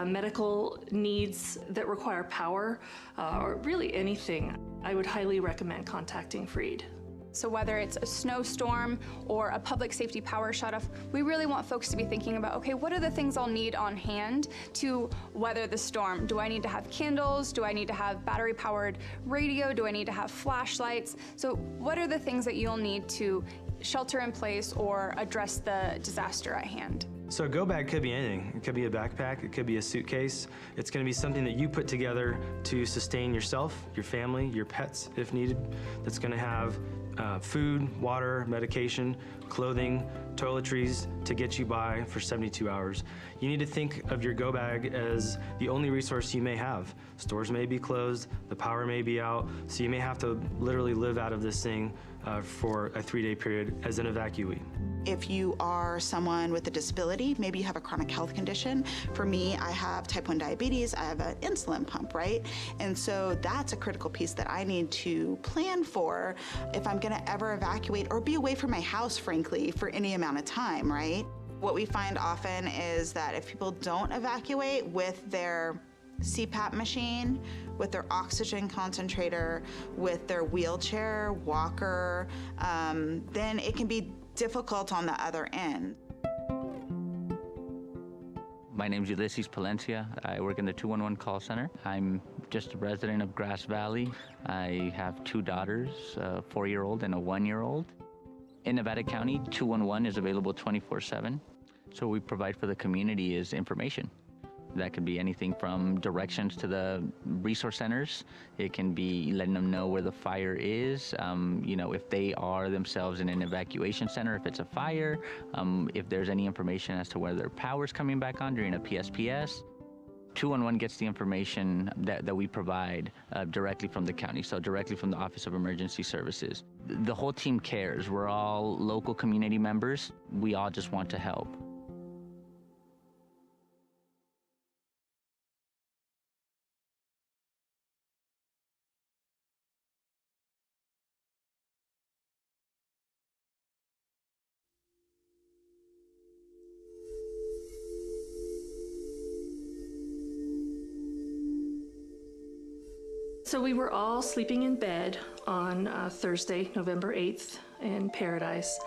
medical needs that require power, or really anything. I would highly recommend contacting Freed. So whether it's a snowstorm or a public safety power shutoff, we really want folks to be thinking about, okay, what are the things I'll need on hand to weather the storm? Do I need to have candles? Do I need to have battery-powered radio? Do I need to have flashlights? So what are the things that you'll need to shelter in place or address the disaster at hand? So a go bag could be anything. It could be a backpack, it could be a suitcase. It's going to be something that you put together to sustain yourself, your family, your pets if needed. That's going to have food, water, medication, clothing, toiletries to get you by for 72 hours. You need to think of your go bag as the only resource you may have. Stores may be closed, the power may be out, so you may have to literally live out of this thing for a 3-day period as an evacuee. If you are someone with a disability, maybe you have a chronic health condition. For me, I have type 1 diabetes, I have an insulin pump, right? And so that's a critical piece that I need to plan for if I'm gonna ever evacuate or be away from my house, frankly, for any amount of time, right? What we find often is that if people don't evacuate with their CPAP machine, with their oxygen concentrator, with their wheelchair, walker, then it can be difficult on the other end. My name's Ulysses Palencia. I work in the 211 call center. I'm just a resident of Grass Valley. I have 2 daughters, a 4-year-old and a 1-year-old. In Nevada County, 211 is available 24/7. So what we provide for the community is information. That could be anything from directions to the resource centers. It can be letting them know where the fire is, if they are themselves in an evacuation center, if it's a fire, if there's any information as to whether their power's coming back on during a PSPS. 211 gets the information that we provide directly from the county, so directly from the Office of Emergency Services. The whole team cares. We're all local community members. We all just want to help. So we were all sleeping in bed on Thursday, November 8th in Paradise.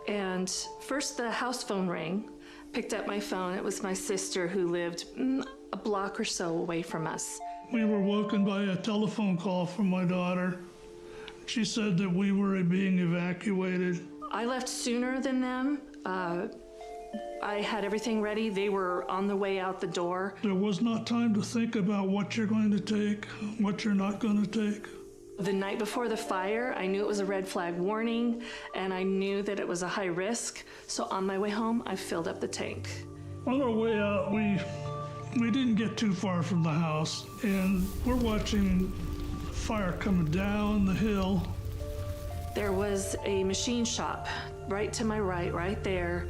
And first the house phone rang. Picked up my phone. It was my sister who lived a block or so away from us. We were woken by a telephone call from my daughter. She said that we were being evacuated. I left sooner than them. I had everything ready. They were on the way out the door. There was not time to think about what you're going to take, what you're not going to take. The night before the fire, I knew it was a red flag warning, and I knew that it was a high risk. So on my way home, I filled up the tank. On our way out, we didn't get too far from the house, and we're watching fire coming down the hill. There was a machine shop right to my right there,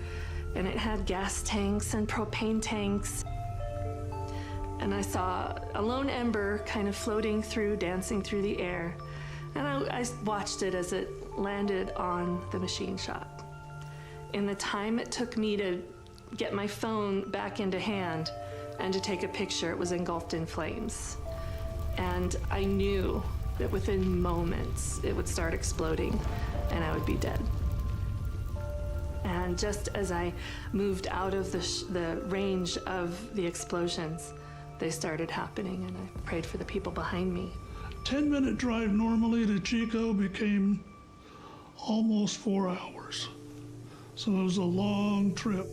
and it had gas tanks and propane tanks. And I saw a lone ember kind of floating through, dancing through the air. And I watched it as it landed on the machine shop. In the time it took me to get my phone back into hand and to take a picture, it was engulfed in flames. And I knew that within moments it would start exploding and I would be dead. And just as I moved out of the range of the explosions, they started happening, and I prayed for the people behind me. 10-minute drive normally to Chico became almost 4 hours. So it was a long trip.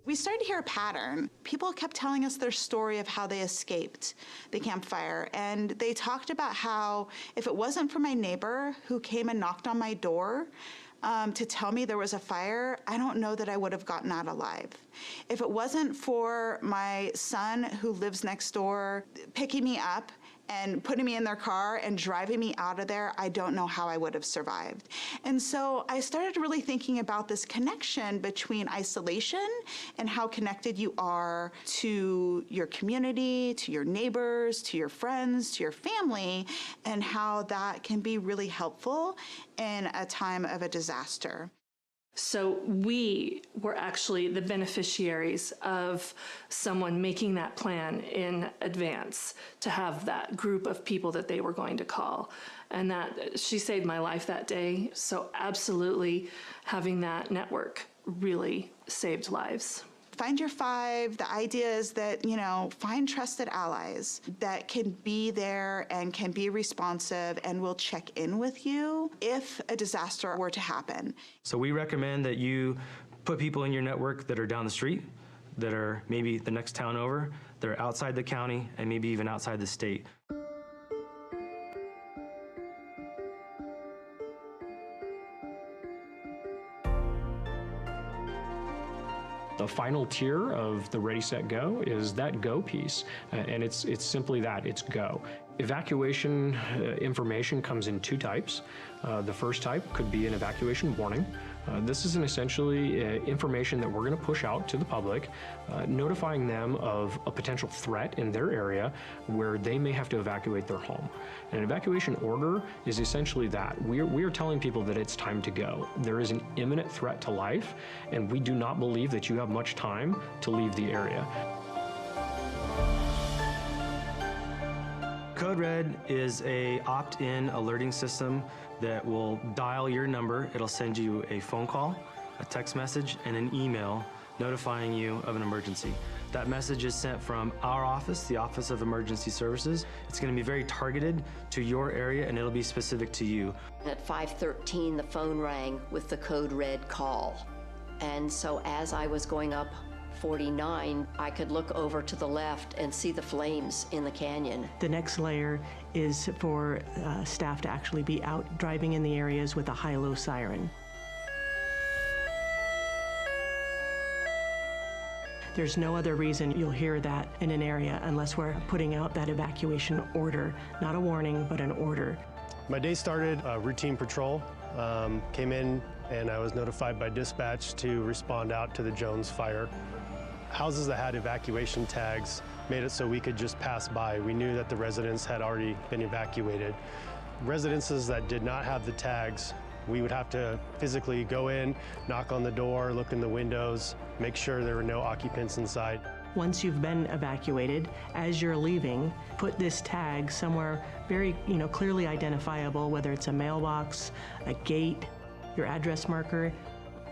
We started to hear a pattern. People kept telling us their story of how they escaped the campfire. And they talked about how if it wasn't for my neighbor who came and knocked on my door to tell me there was a fire, I don't know that I would have gotten out alive. If it wasn't for my son who lives next door picking me up and putting me in their car and driving me out of there, I don't know how I would have survived. And so I started really thinking about this connection between isolation and how connected you are to your community, to your neighbors, to your friends, to your family, and how that can be really helpful in a time of a disaster. So we were actually the beneficiaries of someone making that plan in advance to have that group of people that they were going to call. And that she saved my life that day. So absolutely having that network really saved lives. Find your five. The idea is that, find trusted allies that can be there and can be responsive and will check in with you if a disaster were to happen. So we recommend that you put people in your network that are down the street, that are maybe the next town over, that are outside the county, and maybe even outside the state. The final tier of the Ready, Set, Go is that go piece, and it's simply that, it's go. Evacuation information comes in two types. The first type could be an evacuation warning. This is essentially information that we're going to push out to the public, notifying them of a potential threat in their area where they may have to evacuate their home. An evacuation order is essentially that. We are telling people that it's time to go. There is an imminent threat to life, and we do not believe that you have much time to leave the area. Code Red is a opt-in alerting system that will dial your number. It'll send you a phone call, a text message, and an email notifying you of an emergency. That message is sent from our office, the Office of Emergency Services. It's going to be very targeted to your area, and it'll be specific to you. At 5:13, the phone rang with the Code Red call. And so as I was going up 49, I could look over to the left and see the flames in the canyon. The next layer is for staff to actually be out driving in the areas with a high-low siren. There's no other reason you'll hear that in an area unless we're putting out that evacuation order, not a warning, but an order. My day started routine patrol, came in, and I was notified by dispatch to respond out to the Jones fire. Houses that had evacuation tags made it so we could just pass by. We knew that the residents had already been evacuated. Residences that did not have the tags, we would have to physically go in, knock on the door, look in the windows, make sure there were no occupants inside. Once you've been evacuated, as you're leaving, put this tag somewhere very, clearly identifiable, whether it's a mailbox, a gate, your address marker,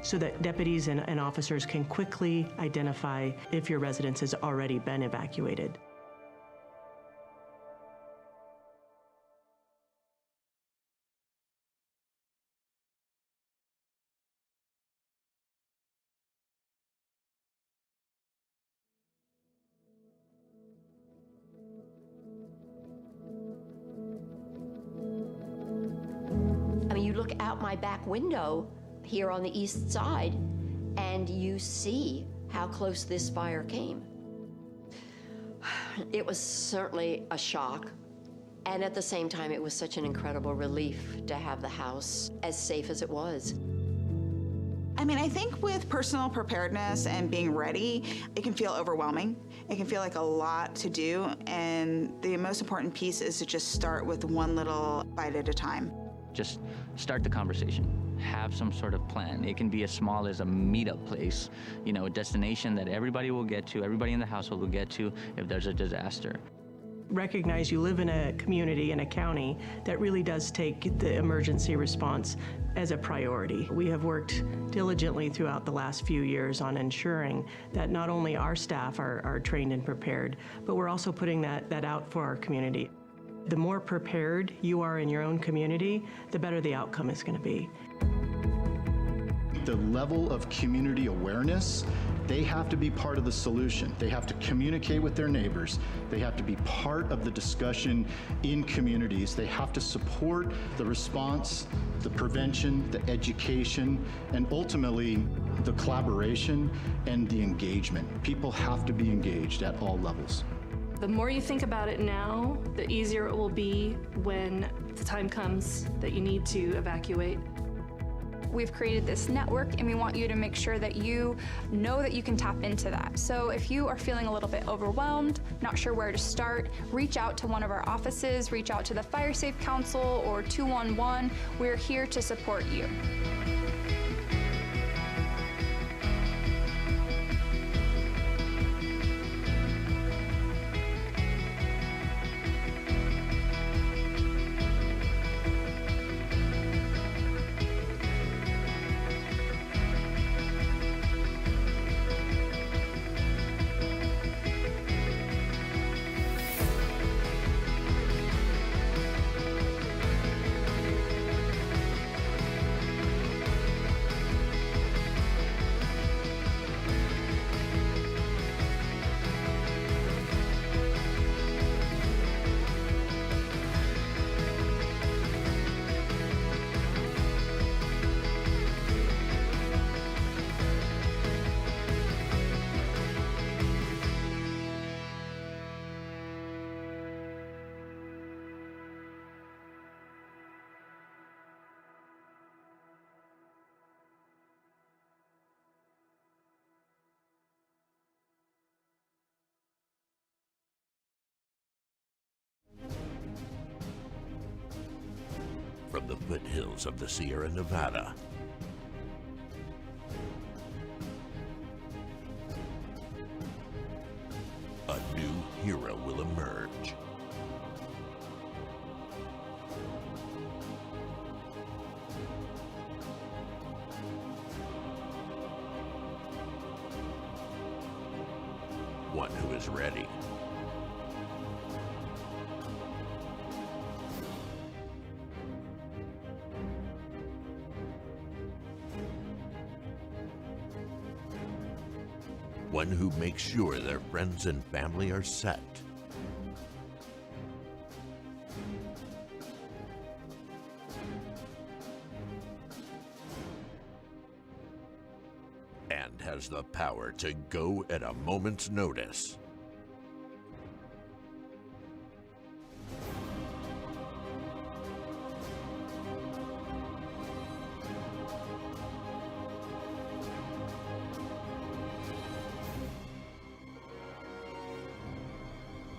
so that deputies and officers can quickly identify if your residence has already been evacuated. out my back window here on the east side, and you see how close this fire came. It was certainly a shock. And at the same time, it was such an incredible relief to have the house as safe as it was. I mean, I think with personal preparedness and being ready, it can feel overwhelming. It can feel like a lot to do, and the most important piece is to just start with one little bite at a time. Just start the conversation. Have some sort of plan. It can be as small as a meetup place, you know, a destination that everybody will get to, everybody in the household will get to if there's a disaster. Recognize you live in a community, in a county, that really does take the emergency response as a priority. We have worked diligently throughout the last few years on ensuring that not only our staff are trained and prepared, but we're also putting that out for our community. The more prepared you are in your own community, the better the outcome is going to be. The level of community awareness, they have to be part of the solution. They have to communicate with their neighbors. They have to be part of the discussion in communities. They have to support the response, the prevention, the education, and ultimately the collaboration and the engagement. People have to be engaged at all levels. The more you think about it now, the easier it will be when the time comes that you need to evacuate. We've created this network, and we want you to make sure that you know that you can tap into that. So if you are feeling a little bit overwhelmed, not sure where to start, reach out to one of our offices, reach out to the Fire Safe Council or 211. We're here to support you. From the foothills of the Sierra Nevada, a new hero will emerge. One who is ready. One who makes sure their friends and family are set. And has the power to go at a moment's notice.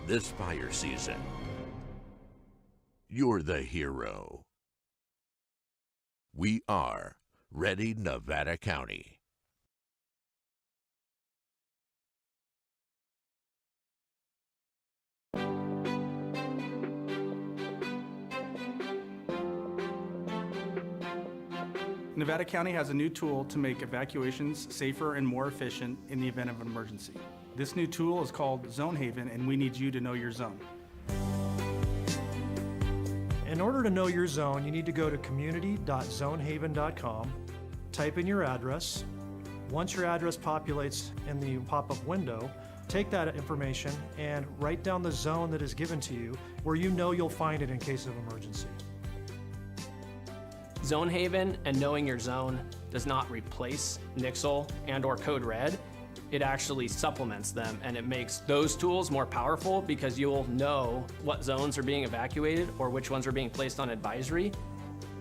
This fire season, you're the hero. We are Ready Nevada County. Nevada County has a new tool to make evacuations safer and more efficient in the event of an emergency. This new tool is called Zone Haven, and we need you to know your zone. In order to know your zone, you need to go to community.zonehaven.com, type in your address. Once your address populates in the pop-up window, take that information and write down the zone that is given to you where you know you'll find it in case of emergency. Zone Haven and knowing your zone does not replace Nixle and or Code Red. It actually supplements them, and it makes those tools more powerful because you'll know what zones are being evacuated or which ones are being placed on advisory.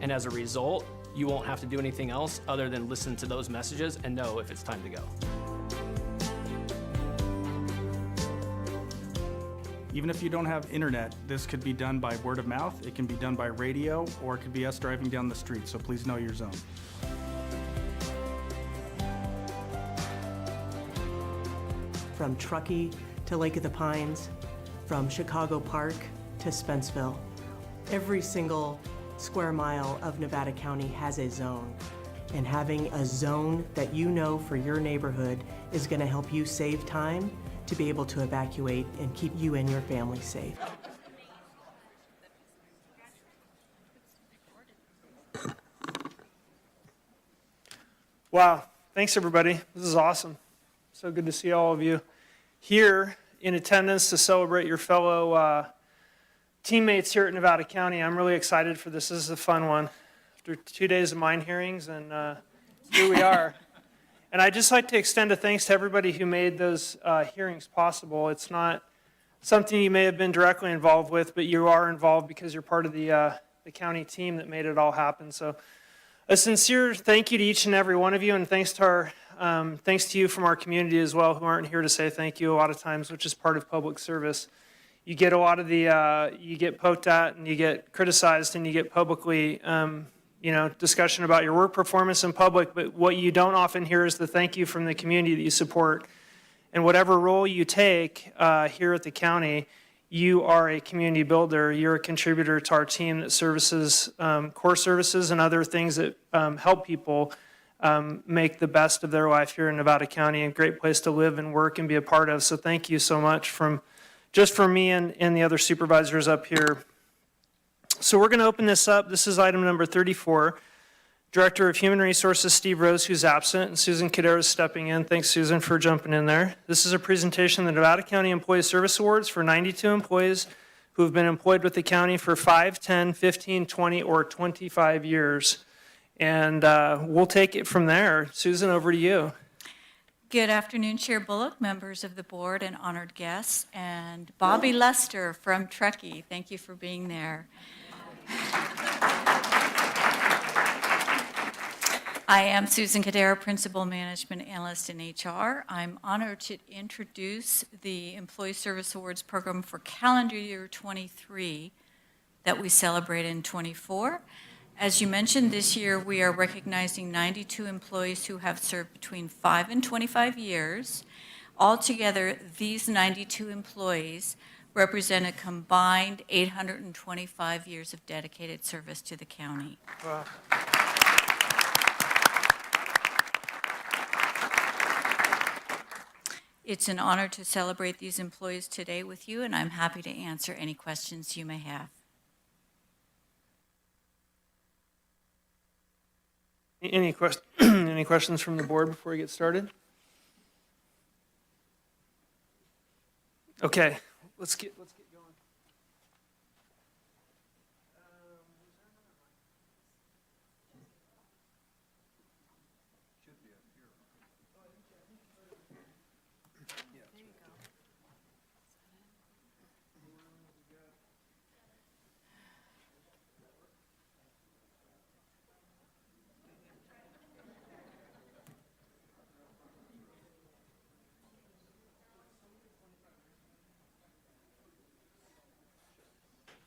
And as a result, you won't have to do anything else other than listen to those messages and know if it's time to go. Even if you don't have internet, this could be done by word of mouth, it can be done by radio, or it could be us driving down the street, so please know your zone. From Truckee to Lake of the Pines, from Chicago Park to Spenceville. Every single square mile of Nevada County has a zone. And having a zone that you know for your neighborhood is going to help you save time to be able to evacuate and keep you and your family safe. Wow, thanks everybody. This is awesome. So good to see all of you here in attendance to celebrate your fellow teammates here at Nevada County. I'm really excited for this. This is a fun one. After 2 days of mind hearings, and here we are. And I'd just like to extend a thanks to everybody who made those hearings possible. It's not something you may have been directly involved with, but you are involved because you're part of the county team that made it all happen. So a sincere thank you to each and every one of you, and thanks to you from our community as well, who aren't here to say thank you a lot of times, which is part of public service. You get a lot of you get poked at and you get criticized and you get publicly discussion about your work performance in public, but what you don't often hear is the thank you from the community that you support. And whatever role you take here at the county, you are a community builder. You're a contributor to our team that services core services and other things that help people make the best of their life here in Nevada County, a great place to live and work and be a part of. So thank you so much from me and the other supervisors up here. So we're going to open this up. This is item number 34. Director of Human Resources, Steve Rose, who's absent, and Susan Cadero is stepping in. Thanks, Susan, for jumping in there. This is a presentation of the Nevada County Employee Service Awards for 92 employees who have been employed with the county for 5, 10, 15, 20, or 25 years. And we'll take it from there. Susan, over to you. Good afternoon, Chair Bullock, members of the board, and honored guests, and Bobby Lester from Truckee. Thank you for being there. I am Susan Cadero, Principal Management Analyst in HR. I'm honored to introduce the Employee Service Awards program for calendar year 23 that we celebrate in 24. As you mentioned, this year we are recognizing 92 employees who have served between 5 and 25 years. Altogether, these 92 employees represent a combined 825 years of dedicated service to the county. Wow. It's an honor to celebrate these employees today with you, and I'm happy to answer any questions you may have. Any questions from the board before we get started? Okay, let's get going.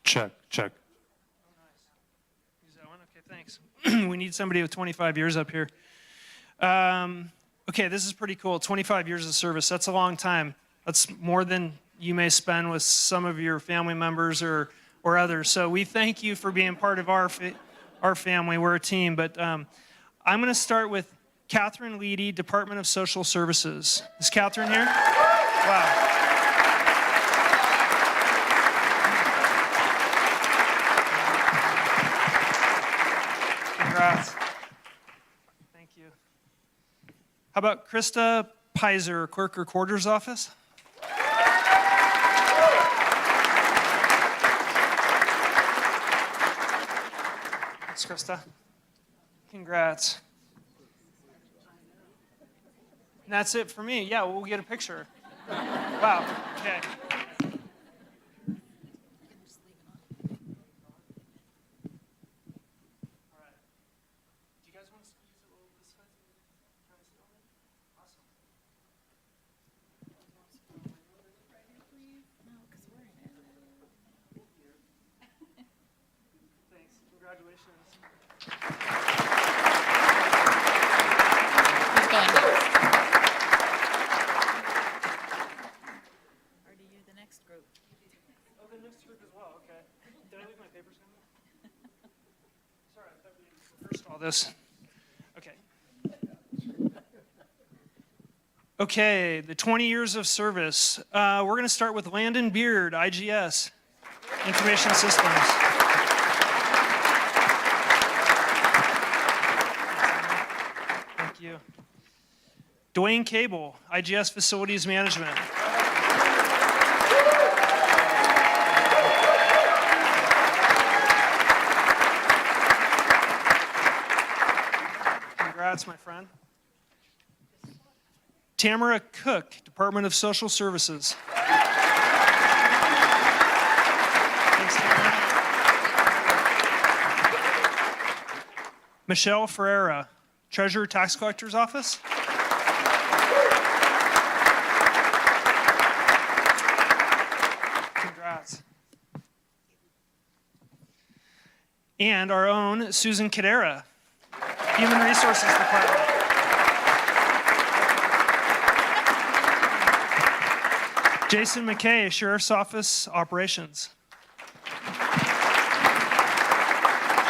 Check, check. Use that one? Okay, thanks. We need somebody with 25 years up here. Okay, this is pretty cool. 25 years of service, that's a long time. That's more than you may spend with some of your family members or others. So we thank you for being part of our family. We're a team. But I'm going to start with Catherine Leedy, Department of Social Services. Is Catherine here? Wow. Congrats. Thank you. How about Krista Pizer, Clerk Recorder's Office? Thanks, Krista. Congrats. And that's it for me. Yeah, we'll get a picture. Wow, okay. This. Okay. Okay, the 20 years of service. We're going to start with Landon Beard, IGS, Information Systems. Thank you. Dwayne Cable, IGS Facilities Management. Congrats, my friend. Tamara Cook, Department of Social Services. Thanks, Tamara. Michelle Ferreira, Treasurer Tax Collector's Office. Congrats. And our own Susan Cadera, Human Resources Department. Jason McKay, Sheriff's Office Operations.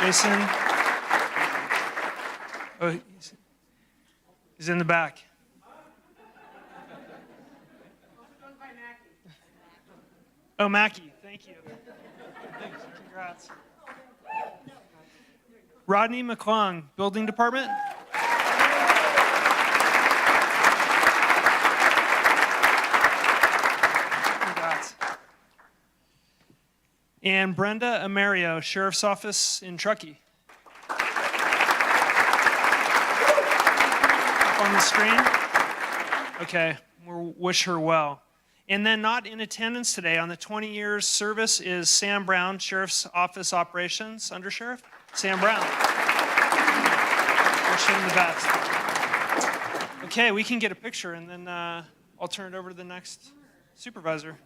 Jason. Oh, he's in the back. Oh, Mackie, thank you. Thanks, congrats. Rodney McClung, Building Department. Congrats. And Brenda Amario, Sheriff's Office in Truckee. Up on the screen. Okay, we'll wish her well. And then not in attendance today on the 20 years service is Sam Brown, Sheriff's Office Operations, Undersheriff. Sam Brown. Wish him the best. Okay, we can get a picture and then I'll turn it over to the next supervisor.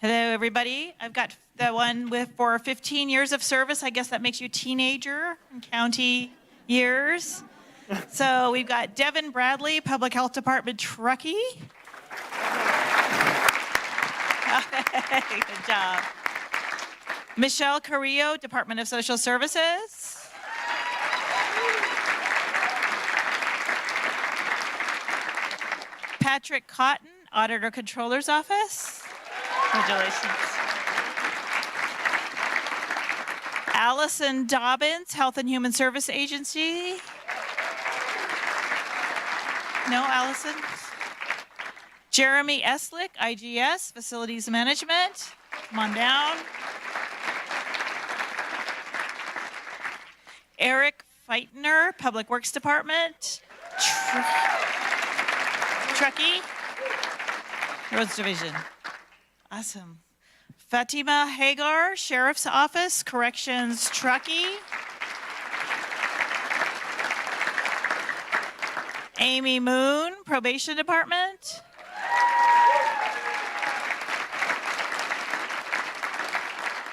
Hello, everybody. I've got the one for 15 years of service. I guess that makes you teenager and county years. So we've got Devin Bradley, Public Health Department, Truckee. Good job. Michelle Carrillo, Department of Social Services. Patrick Cotton, Auditor Controller's Office. Congratulations. Allison Dobbins, Health and Human Service Agency. No, Allison. Jeremy Eslick, IGS, Facilities Management. Come on down. Eric Feitner, Public Works Department. Truckee. Roads Division. Awesome. Fatima Hagar, Sheriff's Office, Corrections, Truckee. Amy Moon, Probation Department.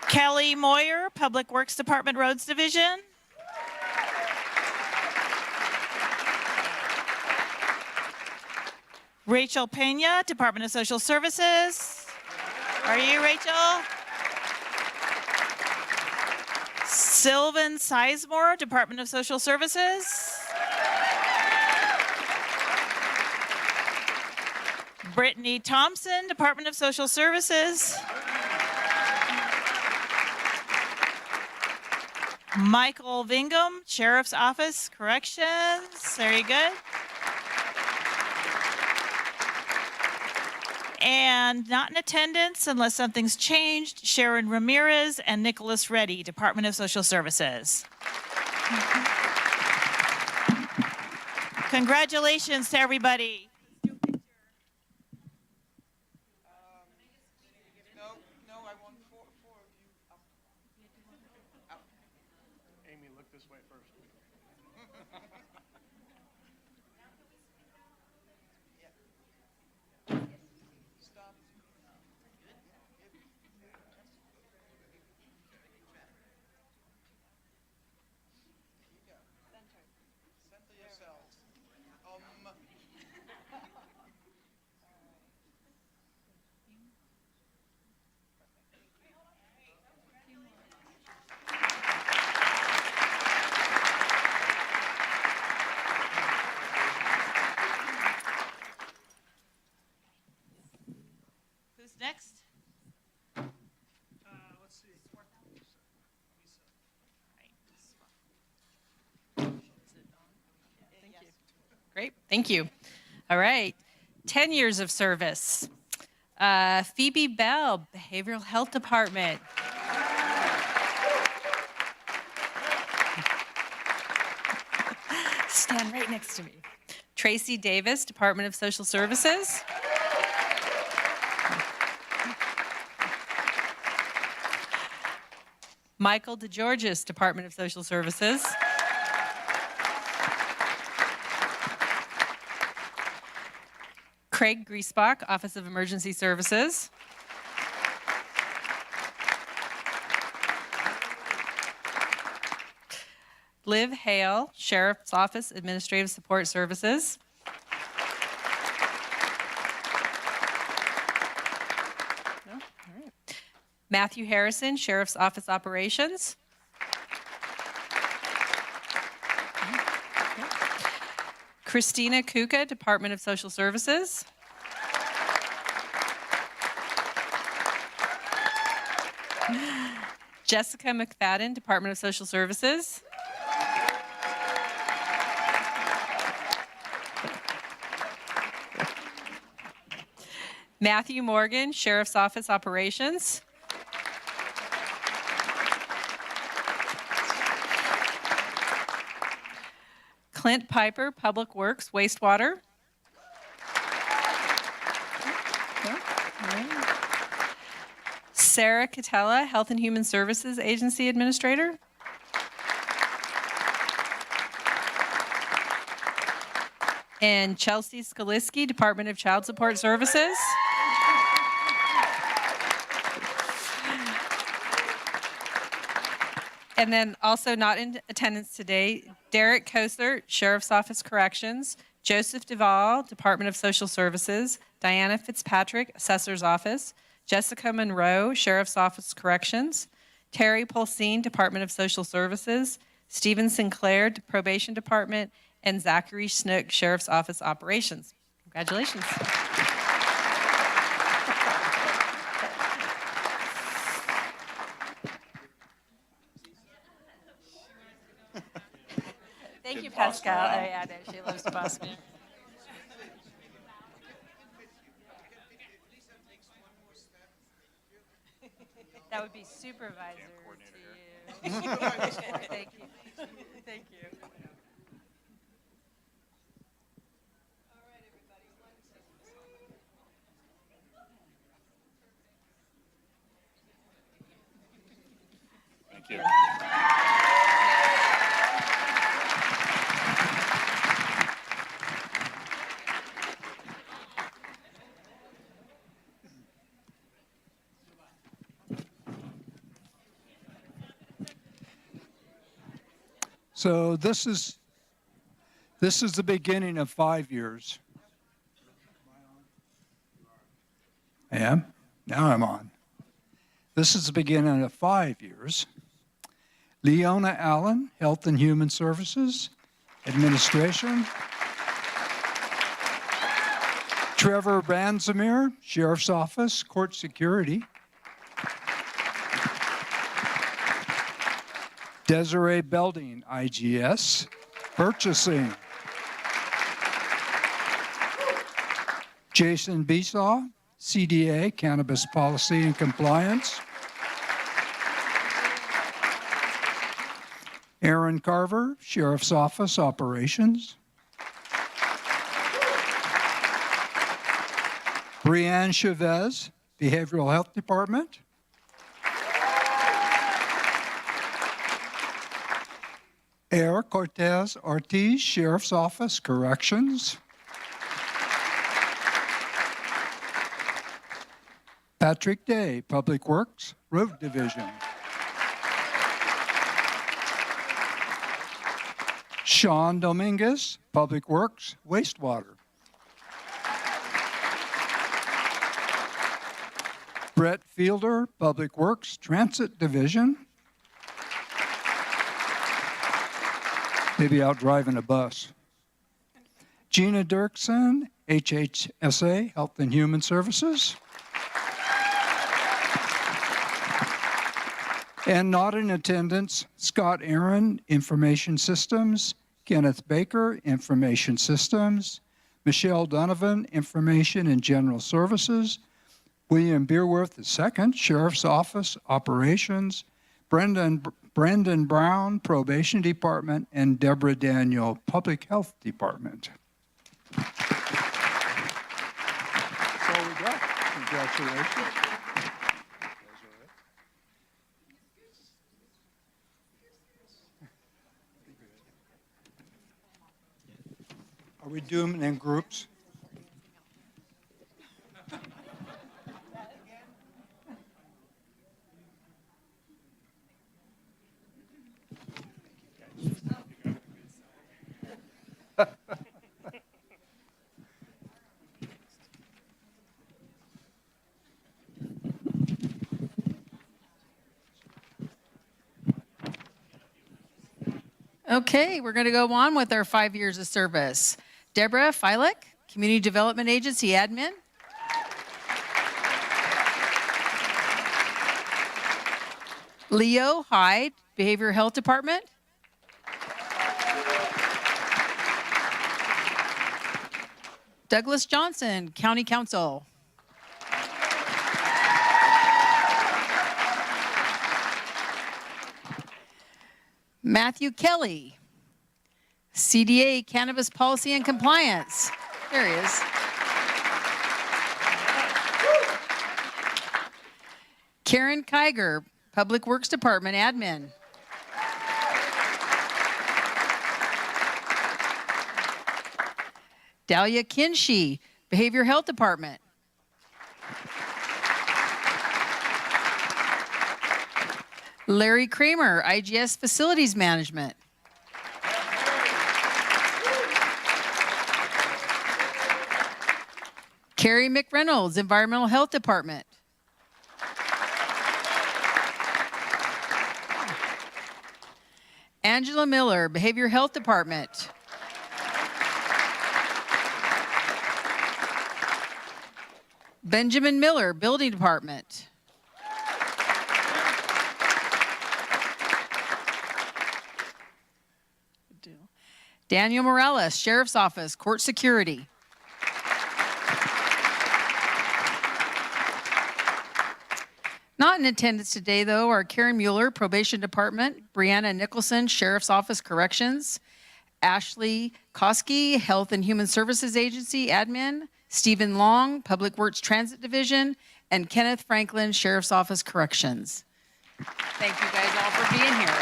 Kelly Moyer, Public Works Department, Roads Division. Rachel Pena, Department of Social Services. Are you, Rachel? Sylvan Sizemore, Department of Social Services. Brittany Thompson, Department of Social Services. Michael Vingham, Sheriff's Office, Corrections. Very good. And not in attendance unless something's changed, Sharon Ramirez and Nicholas Reddy, Department of Social Services. Congratulations to everybody. Amy, look this way first. Who's next? Let's see. Great, thank you. All right, 10 years of service. Phoebe Bell, Behavioral Health Department. Stand right next to me. Tracy Davis, Department of Social Services. Michael DeGeorgis, Department of Social Services. Craig Griesbach, Office of Emergency Services. Liv Hale, Sheriff's Office, Administrative Support Services. No? All right. Matthew Harrison, Sheriff's Office Operations. Christina Kuka, Department of Social Services. Jessica McFadden, Department of Social Services. Matthew Morgan, Sheriff's Office Operations. Clint Piper, Public Works, Wastewater. Sarah Catella, Health and Human Services Agency Administrator. And Chelsea Skaliski, Department of Child Support Services. And then also not in attendance today, Derek Kosler, Sheriff's Office Corrections, Joseph Duvall, Department of Social Services, Diana Fitzpatrick, Assessor's Office, Jessica Monroe, Sheriff's Office Corrections, Terry Polsine, Department of Social Services, Stephen Sinclair, Probation Department, and Zachary Snook, Sheriff's Office Operations. Congratulations. Thank you, Pascal. Oh, yeah, no, she loves to boss me. That would be supervisor to you. Thank you. Thank you. Thank you. So this is the beginning of 5 years. I am? Now I'm on. This is the beginning of 5 years Leona Allen, Health and Human Services, Administration. Trevor Banzamir, Sheriff's Office, Court Security. Desiree Belding, IGS, Purchasing. Jason Besaw, CDA, Cannabis Policy and Compliance. Aaron Carver, Sheriff's Office, Operations. Brianne Chavez, Behavioral Health Department. Air Cortez Ortiz, Sheriff's Office, Corrections. Patrick Day, Public Works, Road Division. Sean Dominguez, Public Works, Wastewater. Brett Fielder, Public Works, Transit Division. Maybe out driving a bus. Gina Dirksen, HHSA, Health and Human Services. And not in attendance, Scott Aaron, Information Systems, Kenneth Baker, Information Systems, Michelle Donovan, Information and General Services, William Beerworth II, Sheriff's Office, Operations, Brendan Brown, Probation Department, and Deborah Daniel, Public Health Department. That's all we got. Congratulations. Are we doing it in groups? Okay, we're going to go on with our 5 years of service. Deborah Filek, Community Development Agency Admin. Leo Hyde, Behavioral Health Department. Douglas Johnson, County Council. Matthew Kelly, CDA, Cannabis Policy and Compliance. There he is. Karen Kiger, Public Works Department Admin. Dahlia Kinshey, Behavioral Health Department. Larry Kramer, IGS Facilities Management. Carrie McReynolds, Environmental Health Department. Angela Miller, Behavioral Health Department. Benjamin Miller, Building Department. Daniel Morales, Sheriff's Office, Court Security. Not in attendance today, though, are Karen Mueller, Probation Department, Brianna Nicholson, Sheriff's Office, Corrections, Ashley Koski, Health and Human Services Agency, Admin, Stephen Long, Public Works Transit Division, and Kenneth Franklin, Sheriff's Office, Corrections. Thank you guys all for being here.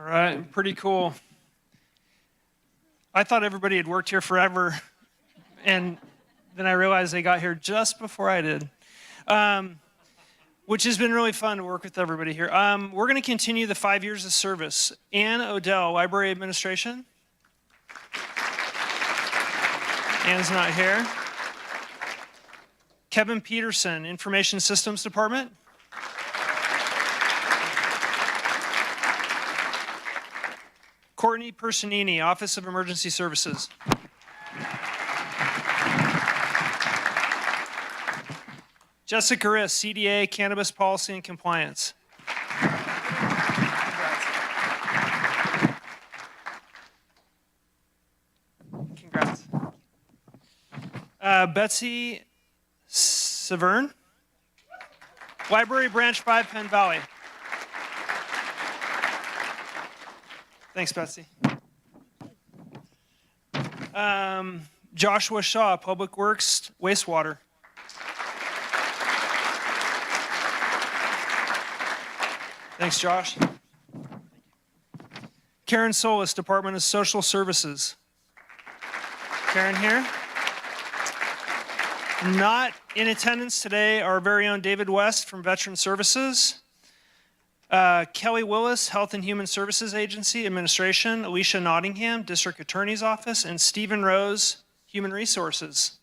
All right, pretty cool. I thought everybody had worked here forever, and then I realized they got here just before I did, which has been really fun to work with everybody here. We're going to continue the 5 years of service. Ann Odell, Library Administration. Ann's not here. Kevin Peterson, Information Systems Department. Courtney Personini, Office of Emergency Services. Jessica Riss, CDA, Cannabis Policy and Compliance. Congrats. Betsy Severn, Library Branch 5, Penn Valley. Thanks, Betsy. Joshua Shaw, Public Works, Wastewater. Thanks, Josh. Karen Solis, Department of Social Services. Karen here. Not in attendance today, our very own David West from Veteran Services. Kelly Willis, Health and Human Services Agency, Administration. Alicia Nottingham, District Attorney's Office. And Stephen Rose, Human Resources.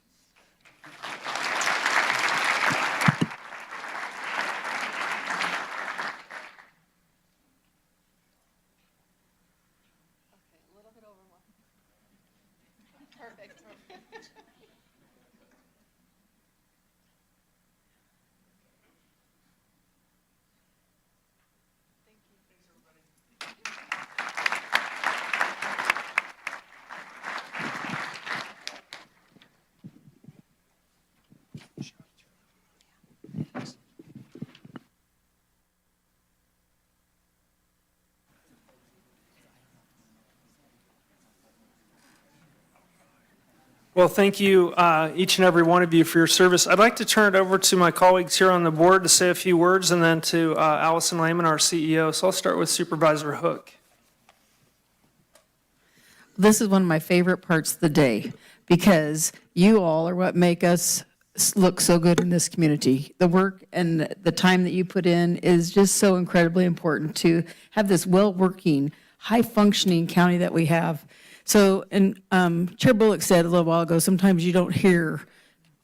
Well, thank you, each and every one of you, for your service. I'd like to turn it over to my colleagues here on the board to say a few words, and then to Allison Lehman, our CEO. So I'll start with Supervisor Hook. This is one of my favorite parts of the day, because you all are what make us look so good in this community. The work and the time that you put in is just so incredibly important to have this well-working, high-functioning county that we have. So, and Chair Bullock said a little while ago, sometimes you don't hear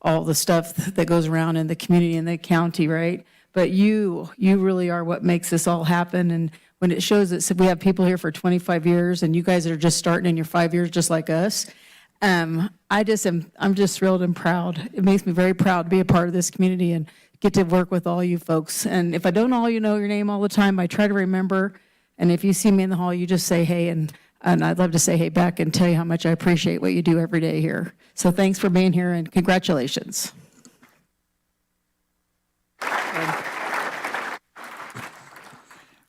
all the stuff that goes around in the community and the county, right? But you really are what makes this all happen. And when it shows that we have people here for 25 years and you guys are just starting in your 5 years just like us, I'm just thrilled and proud. It makes me very proud to be a part of this community and get to work with all you folks. And if I don't know your name all the time, I try to remember. And if you see me in the hall, you just say hey, and I'd love to say hey back and tell you how much I appreciate what you do every day here. So thanks for being here and congratulations.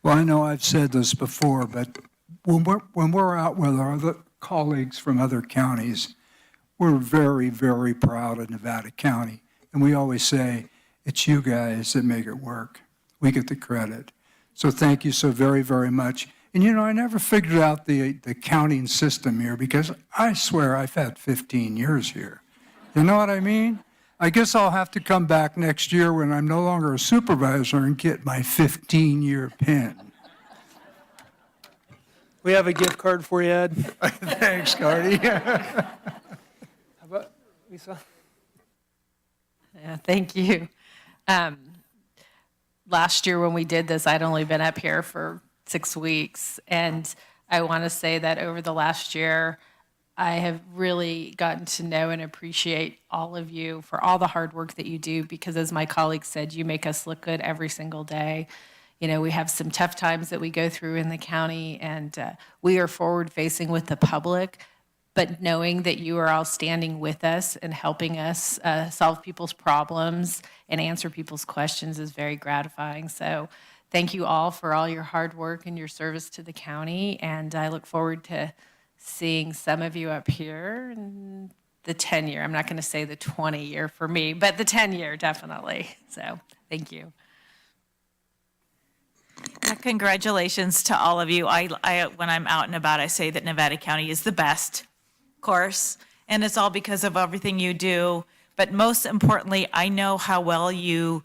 Well, I know I've said this before, but when we're out with our other colleagues from other counties, we're very, very proud of Nevada County. And we always say, it's you guys that make it work. We get the credit. So thank you so very, very much. And you know, I never figured out the counting system here, because I swear I've had 15 years here. You know what I mean? I guess I'll have to come back next year when I'm no longer a supervisor and get my 15-year pin. We have a gift card for you, Ed. Thanks, Cardi. How about Lisa? Yeah, thank you. Last year when we did this, I'd only been up here for 6 weeks, and I want to say that over the last year, I have really gotten to know and appreciate all of you for all the hard work that you do, because as my colleague said, you make us look good every single day. You know, we have some tough times that we go through in the county, and we are forward facing with the public, but knowing that you are all standing with us and helping us solve people's problems and answer people's questions is very gratifying. So thank you all for all your hard work and your service to the county, and I look forward to seeing some of you up here in the 10-year. I'm not going to say the 20-year for me, but the 10-year definitely. So thank you. Congratulations to all of you. When I'm out and about, I say that Nevada County is the best, of course, and it's all because of everything you do. But most importantly, I know how well you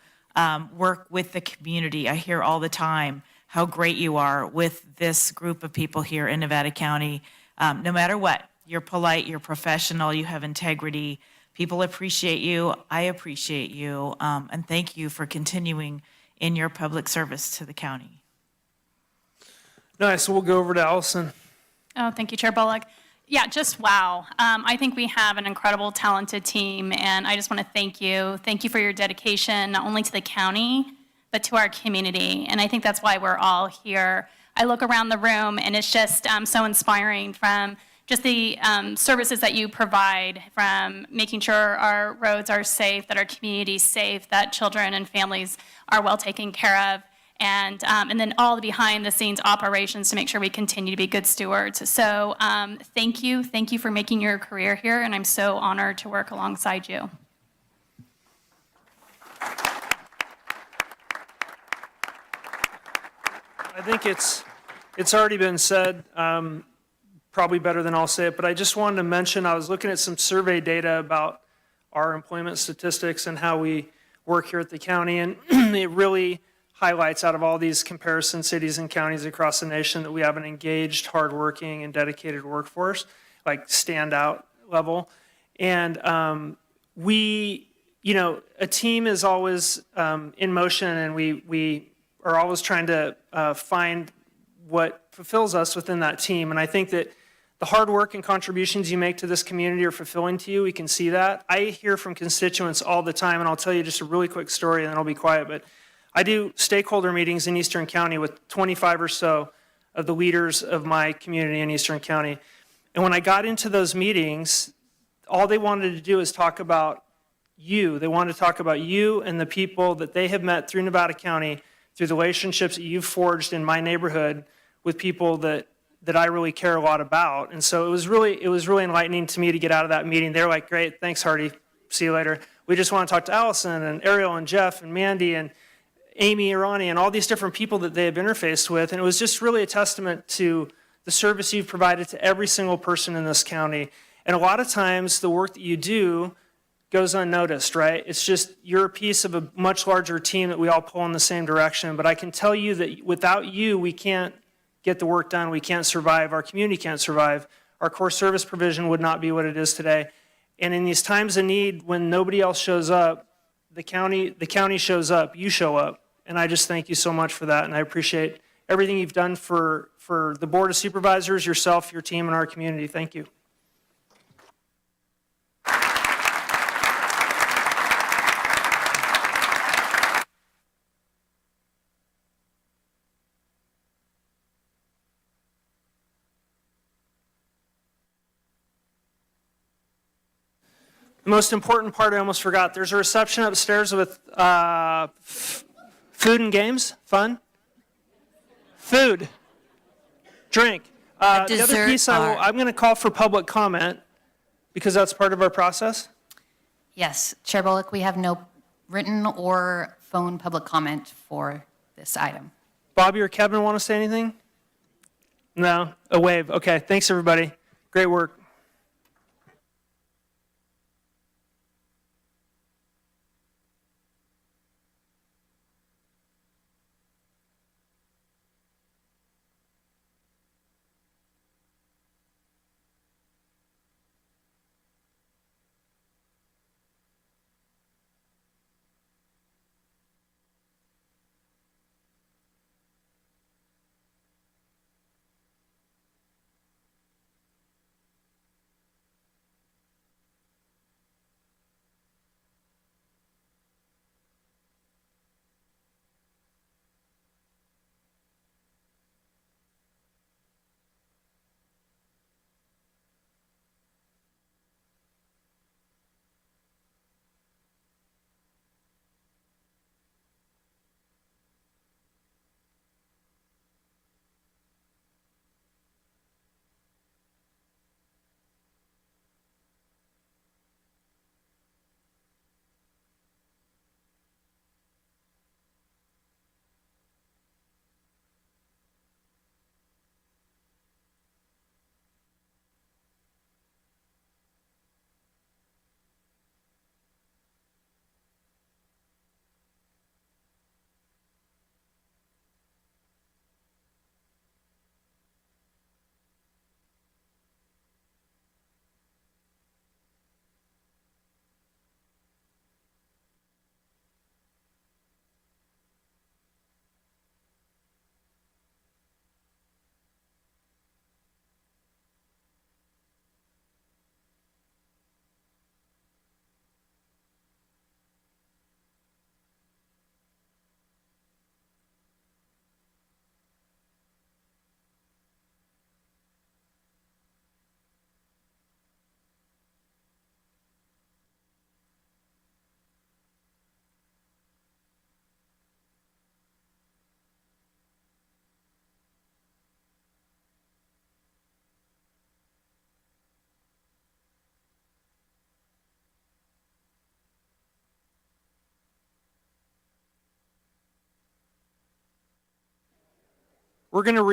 work with the community. I hear all the time how great you are with this group of people here in Nevada County. No matter what, you're polite, you're professional, you have integrity. People appreciate you. I appreciate you. And thank you for continuing in your public service to the county. Nice. So we'll go over to Allison. Oh, thank you, Chair Bullock. Yeah, just wow. I think we have an incredible, talented team, and I just want to thank you. Thank you for your dedication, not only to the county, but to our community. And I think that's why we're all here. I look around the room, and it's just so inspiring, from just the services that you provide, from making sure our roads are safe, that our community is safe, that children and families are well taken care of, and then all the behind-the-scenes operations to make sure we continue to be good stewards. So thank you for making your career here, and I'm so honored to work alongside you. I think it's already been said, probably better than I'll say it, but I just wanted to mention, I was looking at some survey data about our employment statistics and how we work here at the county, and it really highlights, out of all these comparison cities and counties across the nation, that we have an engaged, hardworking, and dedicated workforce, like standout level. And a team is always in motion, and we are always trying to find what fulfills us within that team. And I think that the hard work and contributions you make to this community are fulfilling to you. We can see that. I hear from constituents all the time, and I'll tell you just a really quick story, and then I'll be quiet. But I do stakeholder meetings in Eastern County with 25 or so of the leaders of my community in Eastern County. And when I got into those meetings, all they wanted to do is talk about you. They wanted to talk about you and the people that they have met through Nevada County, through the relationships that you've forged in my neighborhood with people that I really care a lot about. And so it was really enlightening to me to get out of that meeting. They're like, great, thanks, Hardy. See you later. We just want to talk to Allison and Ariel and Jeff and Mandy and Amy, Ronnie, and all these different people that they have interfaced with. And it was just really a testament to the service you've provided to every single person in this county. And a lot of times the work that you do goes unnoticed, right? It's just you're a piece of a much larger team that we all pull in the same direction. But I can tell you that without you, we can't get the work done. We can't survive. Our community can't survive. Our core service provision would not be what it is today. And in these times of need, when nobody else shows up, the county shows up, you show up. And I just thank you so much for that. And I appreciate everything you've done for the Board of Supervisors, yourself, your team, and our community. Thank you. The most important part I almost forgot. There's a reception upstairs with food and games, fun, food, drink. The other piece I'm going to call for public comment because that's part of our process. Yes, Chair Bullock, we have no written or phone public comment for this item. Bobby or Kevin want to say anything? No, a wave. Okay, thanks everybody. Great work. We're going to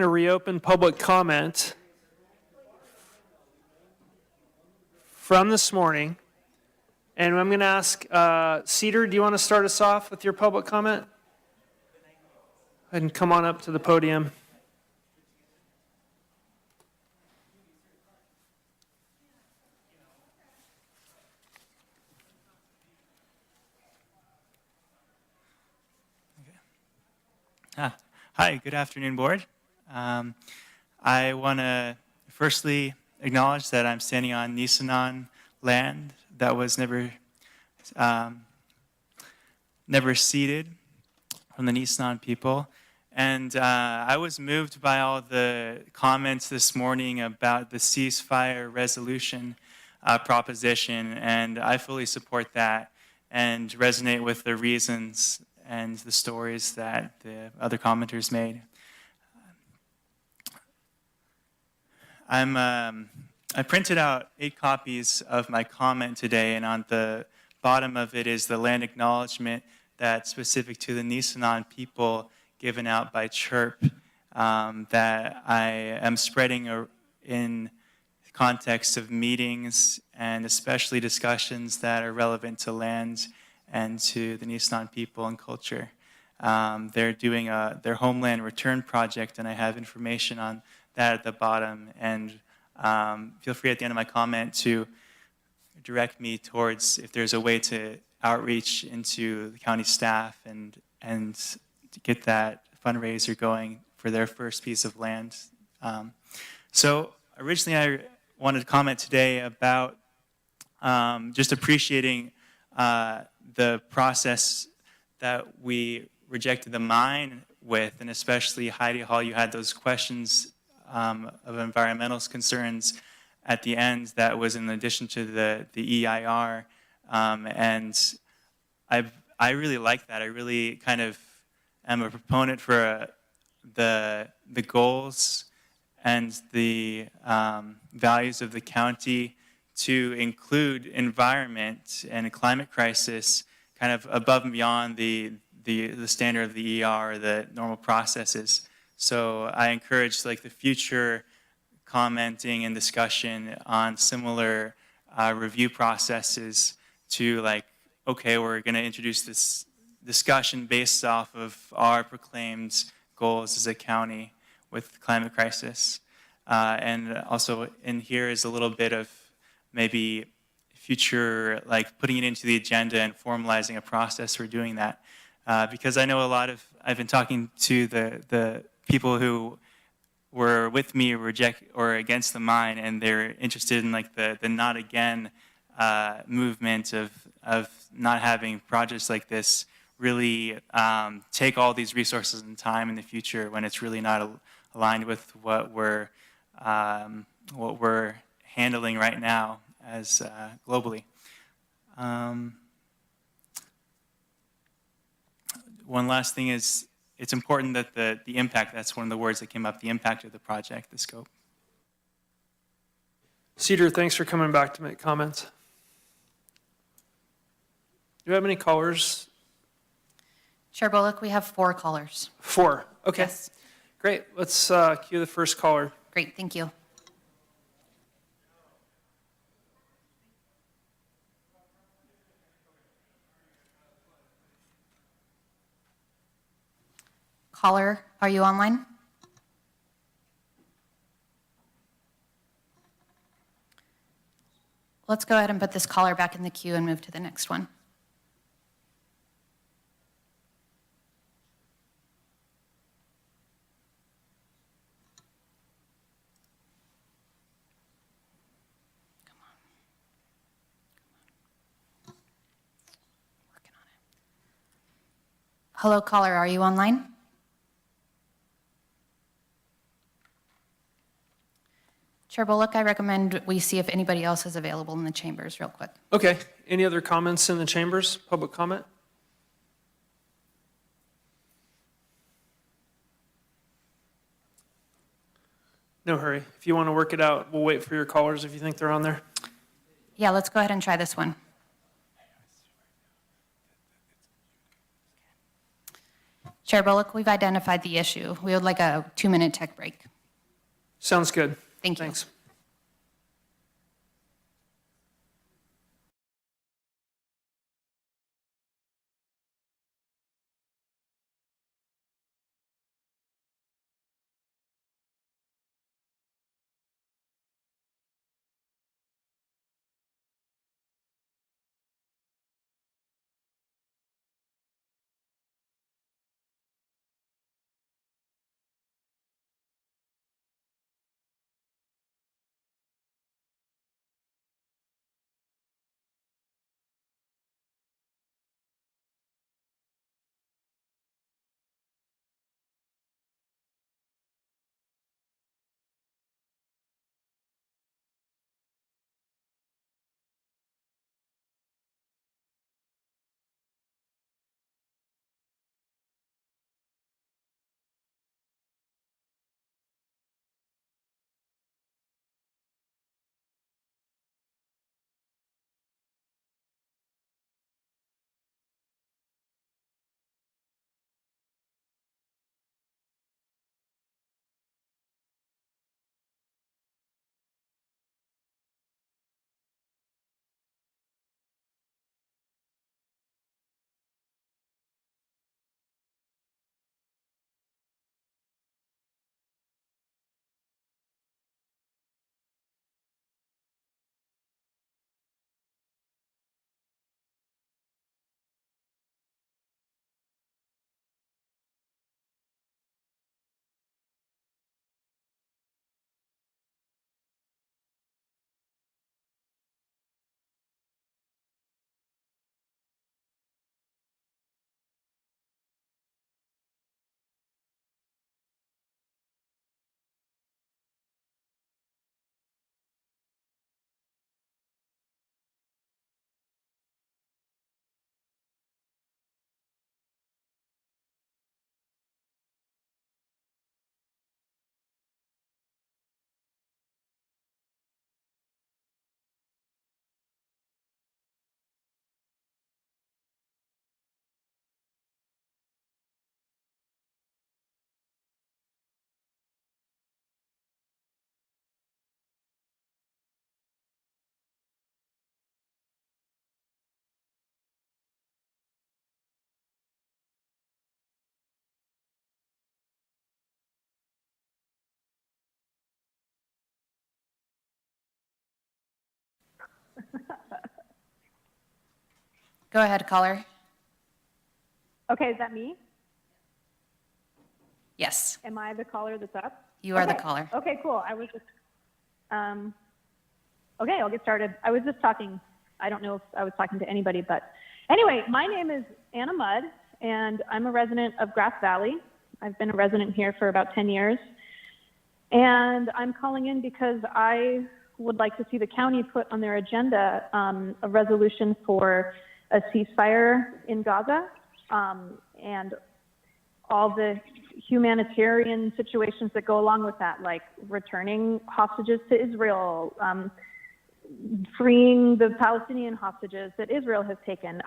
reopen public comment from this morning. And I'm going to ask, Cedar, do you want to start us off with your public comment? And come on up to the podium. Hi, good afternoon, board. I want to firstly acknowledge that I'm standing on Nisenan land that was never ceded from the Nisenan people. And I was moved by all the comments this morning about the ceasefire resolution proposition, and I fully support that and resonate with the reasons and the stories that the other commenters made. I printed out 8 copies of my comment today, and on the bottom of it is the land acknowledgement that's specific to the Nisenan people given out by CHIRP that I am spreading in context of meetings and especially discussions that are relevant to land and to the Nisenan people and culture. They're doing their homeland return project, and I have information on that at the bottom. And feel free at the end of my comment to direct me towards if there's a way to outreach into the county staff and to get that fundraiser going for their first piece of land. So originally I wanted to comment today about just appreciating the process that we rejected the mine with, and especially Heidi Hall, you had those questions of environmental concerns at the end that was in addition to the EIR, and I really like that. I really kind of am a proponent for the goals and the values of the county to include environment and a climate crisis kind of above and beyond the standard of the ER or the normal processes. So I encourage like the future commenting and discussion on similar review processes to like, okay, we're going to introduce this discussion based off of our proclaimed goals as a county with climate crisis. And also in here is a little bit of maybe future, like putting it into the agenda and formalizing a process for doing that. Because I know I've been talking to the people who were with me or against the mine, and they're interested in like the not again movement of not having projects like this really take all these resources and time in the future when it's really not aligned with what we're handling right now as globally. One last thing is it's important that the impact, that's one of the words that came up, the impact of the project, the scope. Cedar, thanks for coming back to make comments. Do you have any callers? Chair Bullock, we have 4 callers. 4, okay. Yes. Great, let's cue the first caller. Great, thank you. Caller, are you online? Let's go ahead and put this caller back in the queue and move to the next one. Hello, caller, are you online? Chair Bullock, I recommend we see if anybody else is available in the chambers real quick. Okay, any other comments in the chambers? Public comment? No hurry. If you want to work it out, we'll wait for your callers if you think they're on there. Yeah, let's go ahead and try this one. Chair Bullock, we've identified the issue. We would like a 2-minute tech break. Sounds good. Thank you. Thanks. Go ahead, caller. Okay, is that me? Yes, Am I the caller that's up? you are the Okay. caller. Okay, cool. I was just, okay, I'll get started. I was just talking, I don't know if I was talking to anybody, but anyway, my name is Anna Mudd, and I'm a resident of Grass Valley. I've been a resident here for about 10 years. And I'm calling in because I would like to see the county put on their agenda a resolution for a ceasefire in Gaza and all the humanitarian situations that go along with that, like returning hostages to Israel, freeing the Palestinian hostages that Israel has taken.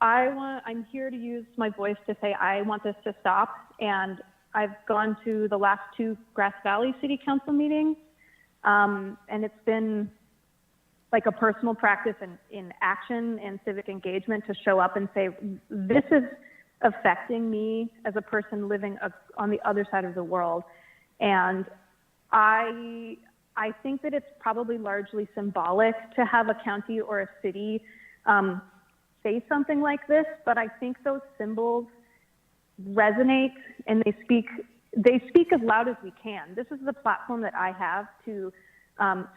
I'm here to use my voice to say I want this to stop, and I've gone to the last 2 Grass Valley City Council meetings, and it's been like a personal practice in action and civic engagement to show up and say, this is affecting me as a person living on the other side of the world. And I think that it's probably largely symbolic to have a county or a city say something like this, but I think those symbols resonate and they speak as loud as we can. This is the platform that I have to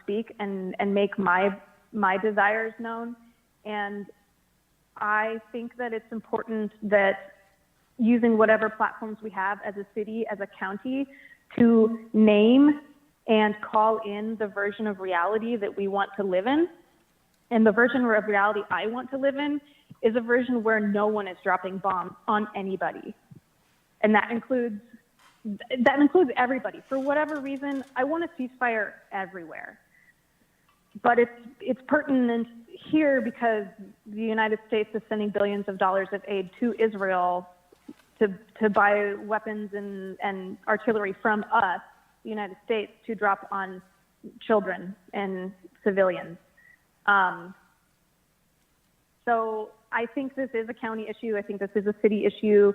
speak and make my desires known. And I think that it's important that using whatever platforms we have as a city, as a county, to name and call in the version of reality that we want to live in. And the version of reality I want to live in is a version where no one is dropping bombs on anybody. And that includes everybody. For whatever reason, I want a ceasefire everywhere. But it's pertinent here because the United States is sending billions of dollars of aid to Israel to buy weapons and artillery from us, the United States, to drop on children and civilians. So I think this is a county issue. I think this is a city issue.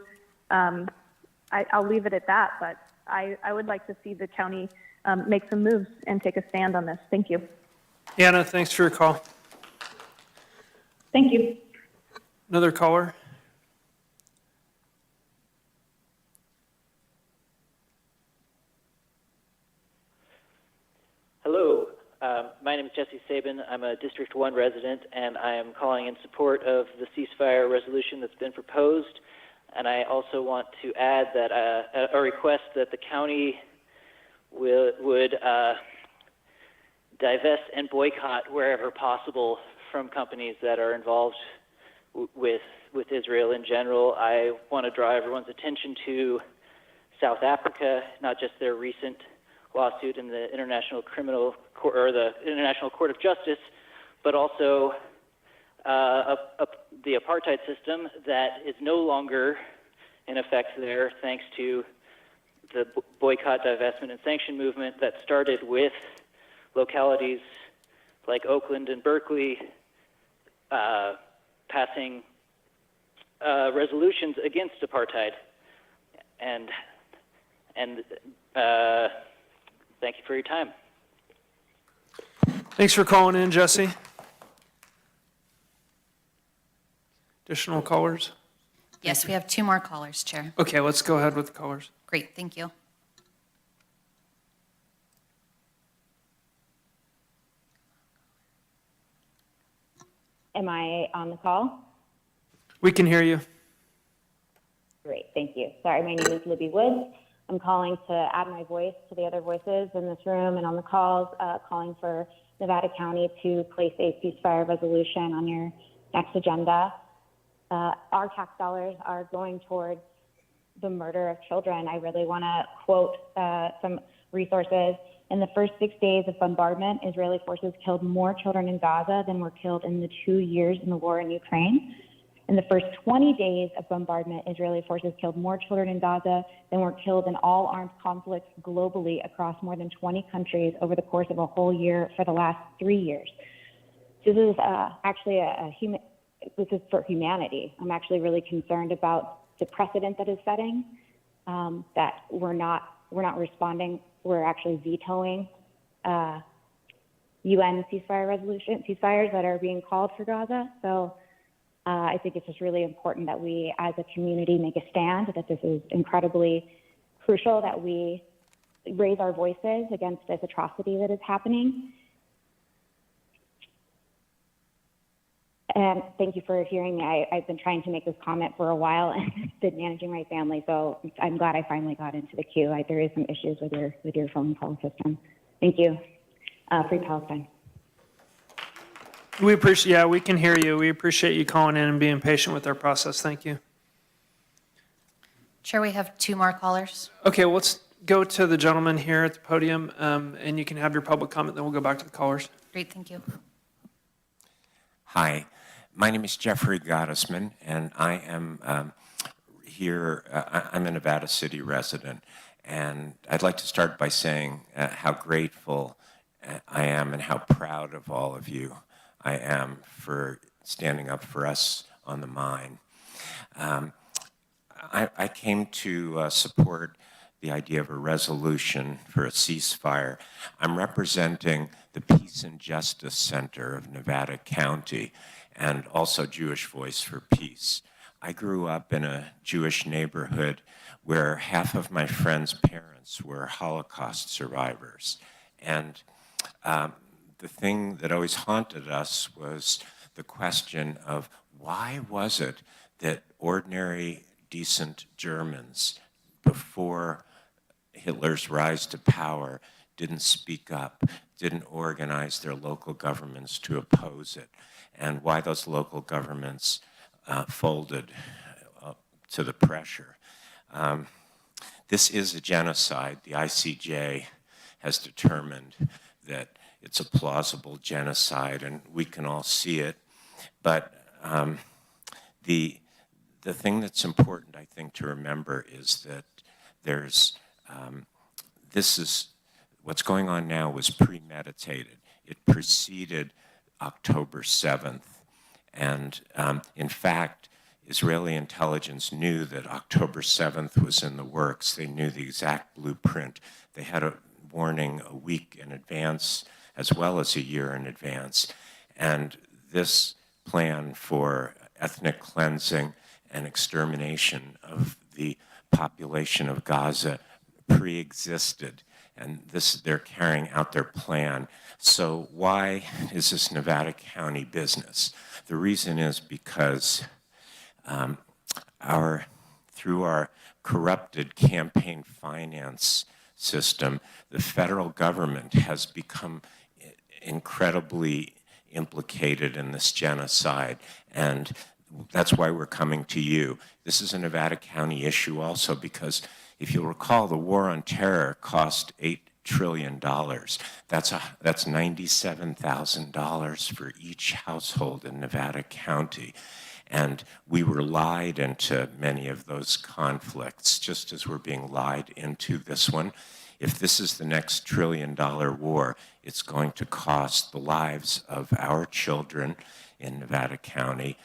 I'll leave it at that, but I would like to see the county make some moves and take a stand on this. Thank you. Anna, thanks for your call. Thank you. Another caller? Hello, my name is Jesse Sabin. I'm a District 1 resident, and I am calling in support of the ceasefire resolution that's been proposed. And I also want to add that a request that the county would divest and boycott wherever possible from companies that are involved with Israel in general. I want to draw everyone's attention to South Africa, not just their recent lawsuit in the International Criminal Court or the International Court of Justice, but also the apartheid system that is no longer in effect there, thanks to the boycott, divestment, and sanction movement that started with localities like Oakland and Berkeley passing resolutions against apartheid. And thank you for your time. Thanks for calling in, Jesse. Additional callers? Yes, we have 2 more callers, Chair. Okay, let's go ahead with the callers. Great, thank you. Am I on the call? We can hear you. Great, thank you. Sorry, my name is Libby Woods. I'm calling to add my voice to the other voices in this room and on the calls, calling for Nevada County to place a ceasefire resolution on your next agenda. Our tax dollars are going towards the murder of children. I really want to quote some resources. In the first 6 days of bombardment, Israeli forces killed more children in Gaza than were killed in the 2 years in the war in Ukraine. In the first 20 days of bombardment, Israeli forces killed more children in Gaza than were killed in all armed conflicts globally across more than 20 countries over the course of a whole year for the last 3 years. This is actually this is for humanity. I'm actually really concerned about the precedent that is setting, that we're not responding. We're actually vetoing UN ceasefires that are being called for Gaza. So I think it's just really important that we as a community make a stand, that this is incredibly crucial, that we raise our voices against this atrocity that is happening. And thank you for hearing me. I've been trying to make this comment for a while and been managing my family, so I'm glad I finally got into the queue. There is some issues with your phone call system. Thank you. Free Palestine. We can hear you. We appreciate you calling in and being patient with our process. Thank you. Chair, we have 2 more callers. Okay, let's go to the gentleman here at the podium, and you can have your public comment, then we'll go back to the callers. Great, thank you. Hi, my name is Jeffrey Gottesman, and I am here. I'm a Nevada City resident, and I'd like to start by saying how grateful I am and how proud of all of you I am for standing up for us on the mine. I came to support the idea of a resolution for a ceasefire. I'm representing the Peace and Justice Center of Nevada County and also Jewish Voice for Peace. I grew up in a Jewish neighborhood where half of my friends' parents were Holocaust survivors. And the thing that always haunted us was the question of why was it that ordinary, decent Germans, before Hitler's rise to power, didn't speak up, didn't organize their local governments to oppose it, and why those local governments folded to the pressure. This is a genocide. The ICJ has determined that it's a plausible genocide, and we can all see it. But the the thing that's important, I think, to remember is that there's, what's going on now was premeditated. It preceded October 7th. And in fact, Israeli intelligence knew that October 7th was in the works. They knew the exact blueprint. They had a warning a week in advance as well as a year in advance. And this plan for ethnic cleansing and extermination of the population of Gaza pre-existed. And they're carrying out their plan. So why is this Nevada County business? The reason is because through our corrupted campaign finance system, the federal government has become incredibly implicated in this genocide. And that's why we're coming to you. This is a Nevada County issue also because if you'll recall, the war on terror cost $8 trillion. That's $97,000 for each household in Nevada County. And we were lied into many of those conflicts, just as we're being lied into this one. If this is the next $1 trillion war, it's going to cost the lives of our children in Nevada County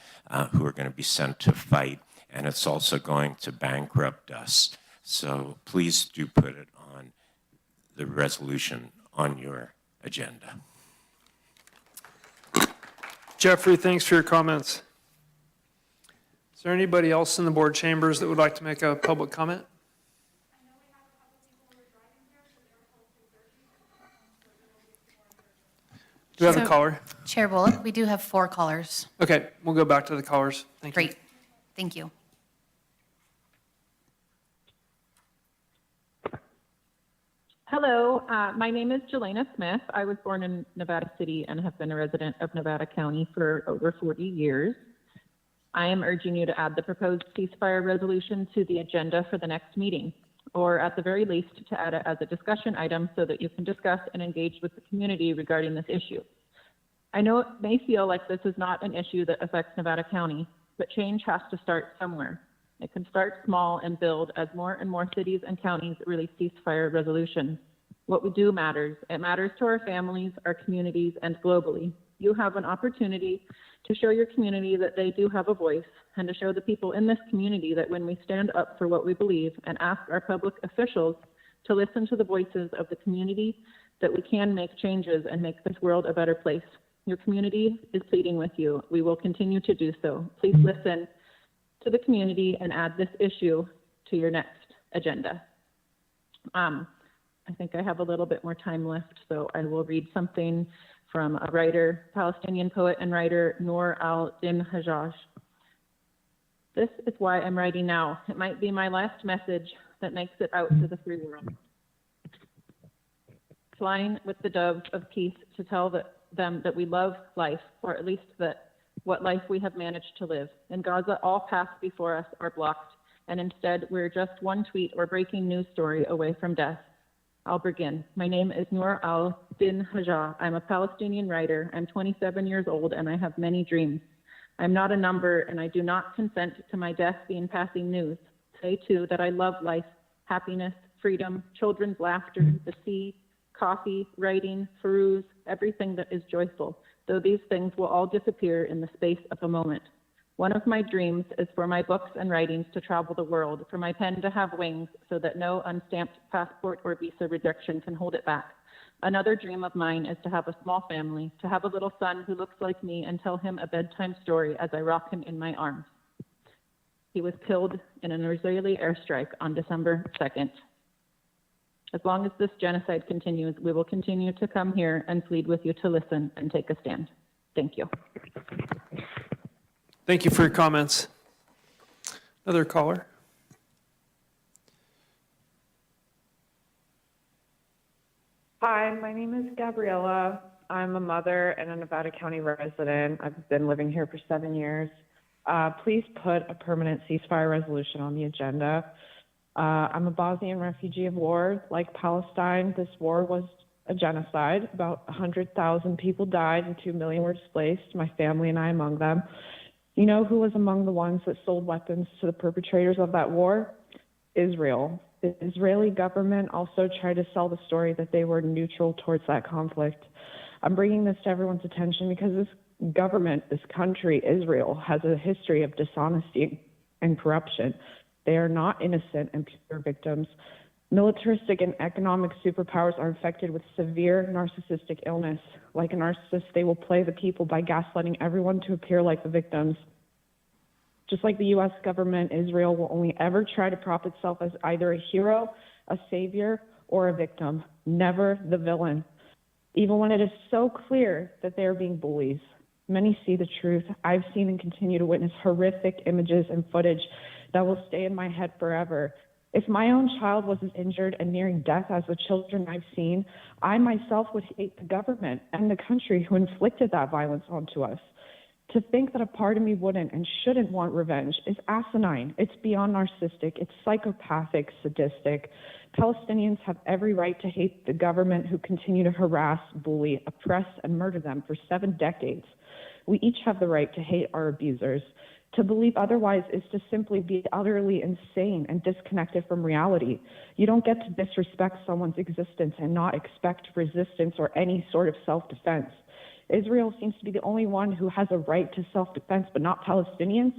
who are going to be sent to fight, and it's also going to bankrupt us. So please do put it on the resolution on your agenda. Jeffrey, thanks for your comments. Is there anybody else in the board chambers that would like to make a public comment? Do we have a caller? Chair Bullock, we do have 4 callers. Okay, we'll go back to the callers. Thank you. Great. Thank you. Hello, my name is Jelena Smith. I was born in Nevada City and have been a resident of Nevada County for over 40 years. I am urging you to add the proposed ceasefire resolution to the agenda for the next meeting, or at the very least to add it as a discussion item so that you can discuss and engage with the community regarding this issue. I know it may feel like this is not an issue that affects Nevada County, but change has to start somewhere. It can start small and build as more and more cities and counties release ceasefire resolutions. What we do matters. It matters to our families, our communities, and globally. You have an opportunity to show your community that they do have a voice, and to show the people in this community that when we stand up for what we believe and ask our public officials to listen to the voices of the community, that we can make changes and make this world a better place. Your community is pleading with you. We will continue to do so. Please listen to the community and add this issue to your next agenda. I think I have a little bit more time left, so I will read something from a writer, Palestinian poet and writer, Noor al-Din Hajjaj. This is why I'm writing now. It might be my last message that makes it out to the free world. Flying with the doves of peace to tell them that we love life, or at least that what life we have managed to live. In Gaza, all paths before us are blocked, and instead we're just one tweet or breaking news story away from death. I'll begin. My name is Noor al-Din Hajjaj. I'm a Palestinian writer. I'm 27 years old and I have many dreams. I'm not a number and I do not consent to my death being passing news. Say too that I love life, happiness, freedom, children's laughter, the sea, coffee, writing, Farouz, everything that is joyful, though these things will all disappear in the space of a moment. One of my dreams is for my books and writings to travel the world, for my pen to have wings so that no unstamped passport or visa rejection can hold it back. Another dream of mine is to have a small family, to have a little son who looks like me and tell him a bedtime story as I rock him in my arms. He was killed in an Israeli airstrike on December 2nd. As long as this genocide continues, we will continue to come here and plead with you to listen and take a stand. Thank you. Thank you for your comments. Another caller. Hi, my name is Gabriella. I'm a mother and a Nevada County resident. I've been living here for 7 years. Please put a permanent ceasefire resolution on the agenda. I'm a Bosnian refugee of war. Like Palestine, this war was a genocide. About 100,000 people died and 2 million were displaced, my family and I among them. You know who was among the ones that sold weapons to the perpetrators of that war? Israel. The Israeli government also tried to sell the story that they were neutral towards that conflict. I'm bringing this to everyone's attention because this government, this country, Israel, has a history of dishonesty and corruption. They are not innocent and pure victims. Militaristic and economic superpowers are infected with severe narcissistic illness. Like a narcissist, they will play the people by gaslighting everyone to appear like the victims. Just like the U.S. government, Israel will only ever try to prop itself as either a hero, a savior, or a victim, never the villain. Even when it is so clear that they are being bullies. Many see the truth. I've seen and continue to witness horrific images and footage that will stay in my head forever. If my own child was as injured and nearing death as the children I've seen, I myself would hate the government and the country who inflicted that violence onto us. To think that a part of me wouldn't and shouldn't want revenge is asinine. It's beyond narcissistic. It's psychopathic, sadistic. Palestinians have every right to hate the government who continue to harass, bully, oppress, and murder them for 7 decades. We each have the right to hate our abusers. To believe otherwise is to simply be utterly insane and disconnected from reality. You don't get to disrespect someone's existence and not expect resistance or any sort of self-defense. Israel seems to be the only one who has a right to self-defense, but not Palestinians.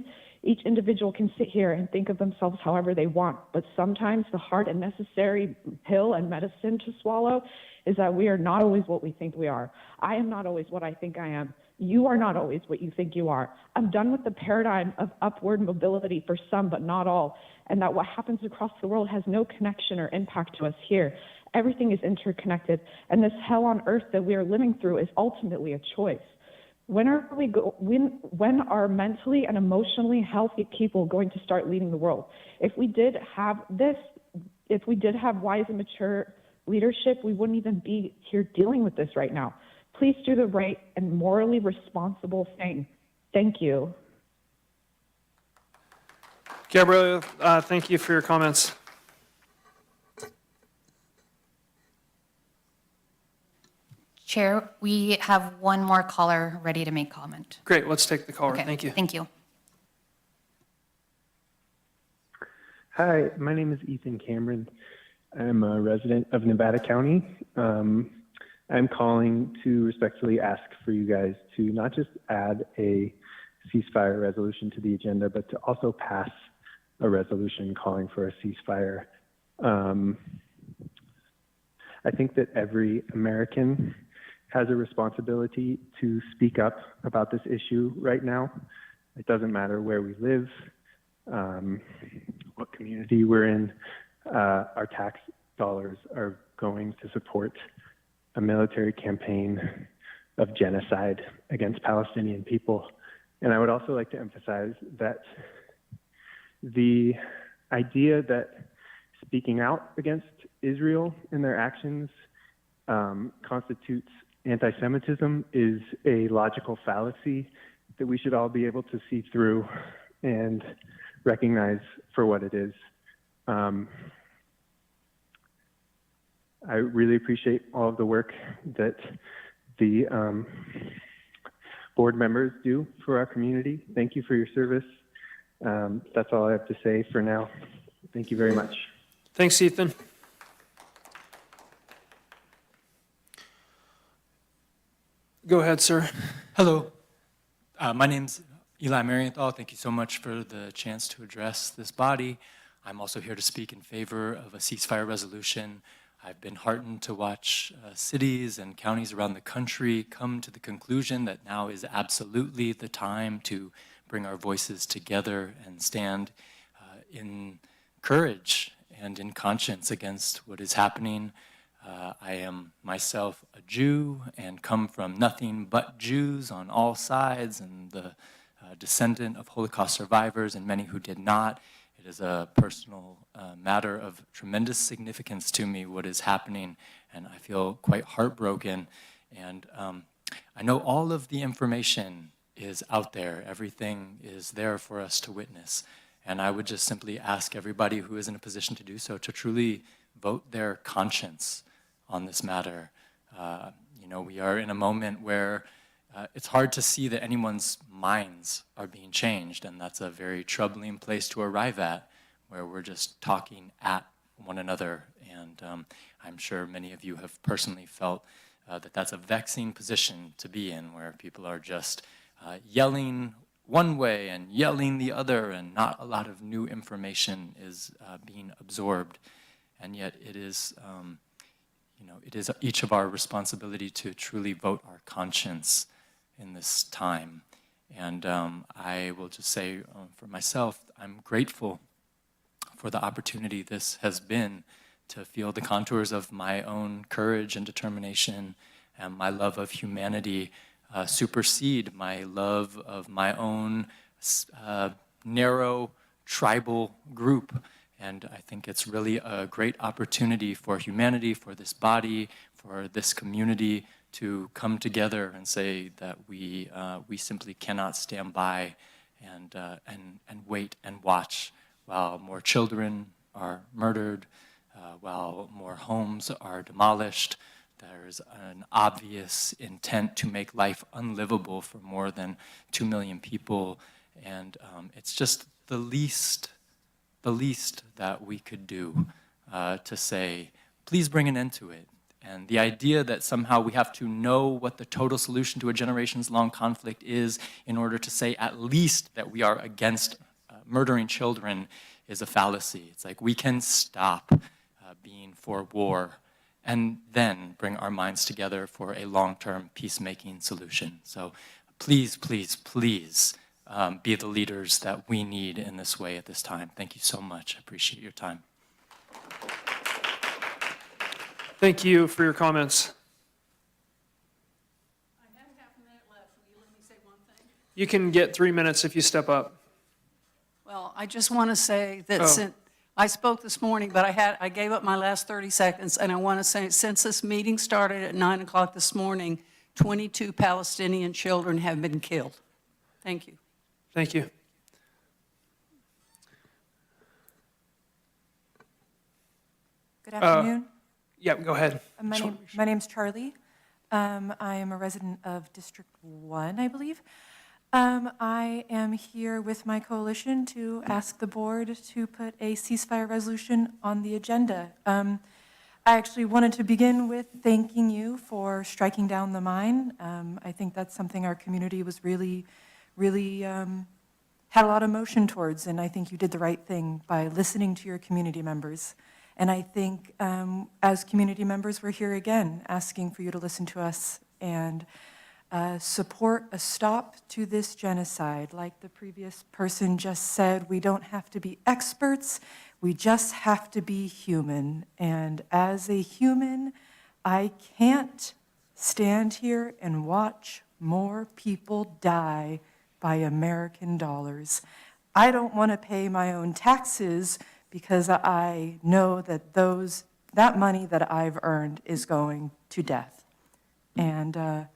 Each individual can sit here and think of themselves however they want, but sometimes the hard and necessary pill and medicine to swallow is that we are not always what we think we are. I am not always what I think I am. You are not always what you think you are. I'm done with the paradigm of upward mobility for some, but not all, and that what happens across the world has no connection or impact to us here. Everything is interconnected, and this hell on earth that we are living through is ultimately a choice. When are mentally and emotionally healthy people going to start leading the world? If we did have wise and mature leadership, we wouldn't even be here dealing with this right now. Please do the right and morally responsible thing. Thank you. Gabriella, thank you for your comments. Chair, we have one more caller ready to make comment. Great, let's take the caller. Okay, Thank you. Thank you. Hi, my name is Ethan Cameron. I'm a resident of Nevada County. I'm calling to respectfully ask for you guys to not just add a ceasefire resolution to the agenda, but to also pass a resolution calling for a ceasefire. I think that every American has a responsibility to speak up about this issue right now. It doesn't matter where we live, what community we're in. Our tax dollars are going to support a military campaign of genocide against Palestinian people. And I would also like to emphasize that the idea that speaking out against Israel and their actions constitutes anti-Semitism is a logical fallacy that we should all be able to see through and recognize for what it is. I really appreciate all of the work that the board members do for our community. Thank you for your service. That's all I have to say for now. Thank you very much. Thanks, Ethan. Go ahead, sir. Hello. My name's Eli Marienthal. Thank you so much for the chance to address this body. I'm also here to speak in favor of a ceasefire resolution. I've been heartened to watch cities and counties around the country come to the conclusion that now is absolutely the time to bring our voices together and stand in courage and in conscience against what is happening. I am myself a Jew and come from nothing but Jews on all sides, and the descendant of Holocaust survivors and many who did not. It is a personal matter of tremendous significance to me what is happening, and I feel quite heartbroken. And I know all of the information is out there. Everything is there for us to witness. And I would just simply ask everybody who is in a position to do so to truly vote their conscience on this matter. We are in a moment where it's hard to see that anyone's minds are being changed, and that's a very troubling place to arrive at, where we're just talking at one another. And I'm sure many of you have personally felt that that's a vexing position to be in, where people are just yelling one way and yelling the other, and not a lot of new information is being absorbed. And yet it is, it is each of our responsibility to truly vote our conscience in this time. And I will just say for myself, I'm grateful for the opportunity this has been to feel the contours of my own courage and determination and my love of humanity supersede my love of my own narrow tribal group. And I think it's really a great opportunity for humanity, for this body, for this community to come together and say that we simply cannot stand by and wait and watch while more children are murdered, while more homes are demolished. There's an obvious intent to make life unlivable for more than 2 million people, and it's just the least that we could do to say, please bring an end to it. And the idea that somehow we have to know what the total solution to a generations-long conflict is in order to say at least that we are against murdering children is a fallacy. It's like we can stop being for war and then bring our minds together for a long-term peacemaking solution. So please, please, please be the leaders that we need in this way at this time. Thank you so much. I appreciate your time. Thank you for your comments. I have half a minute left. Will you let me say one thing? You can get 3 minutes if you step up. Well, I just want to say that since I spoke this morning, but I gave up my last 30 seconds, and I want to say since this meeting started at 9 o'clock this morning, 22 Palestinian children have been killed. Thank you. Thank you. Good afternoon. Yeah, go ahead. My name's Charlie. I am a resident of District 1, I believe. I am here with my coalition to ask the board to put a ceasefire resolution on the agenda. I actually wanted to begin with thanking you for striking down the mine. I think that's something our community was really had a lot of motion towards, and I think you did the right thing by listening to your community members. And I think as community members, we're here again asking for you to listen to us and support a stop to this genocide. Like the previous person just said, we don't have to be experts, we just have to be human. And as a human, I can't stand here and watch more people die by American dollars. I don't want to pay my own taxes because I know that that money that I've earned is going to death. And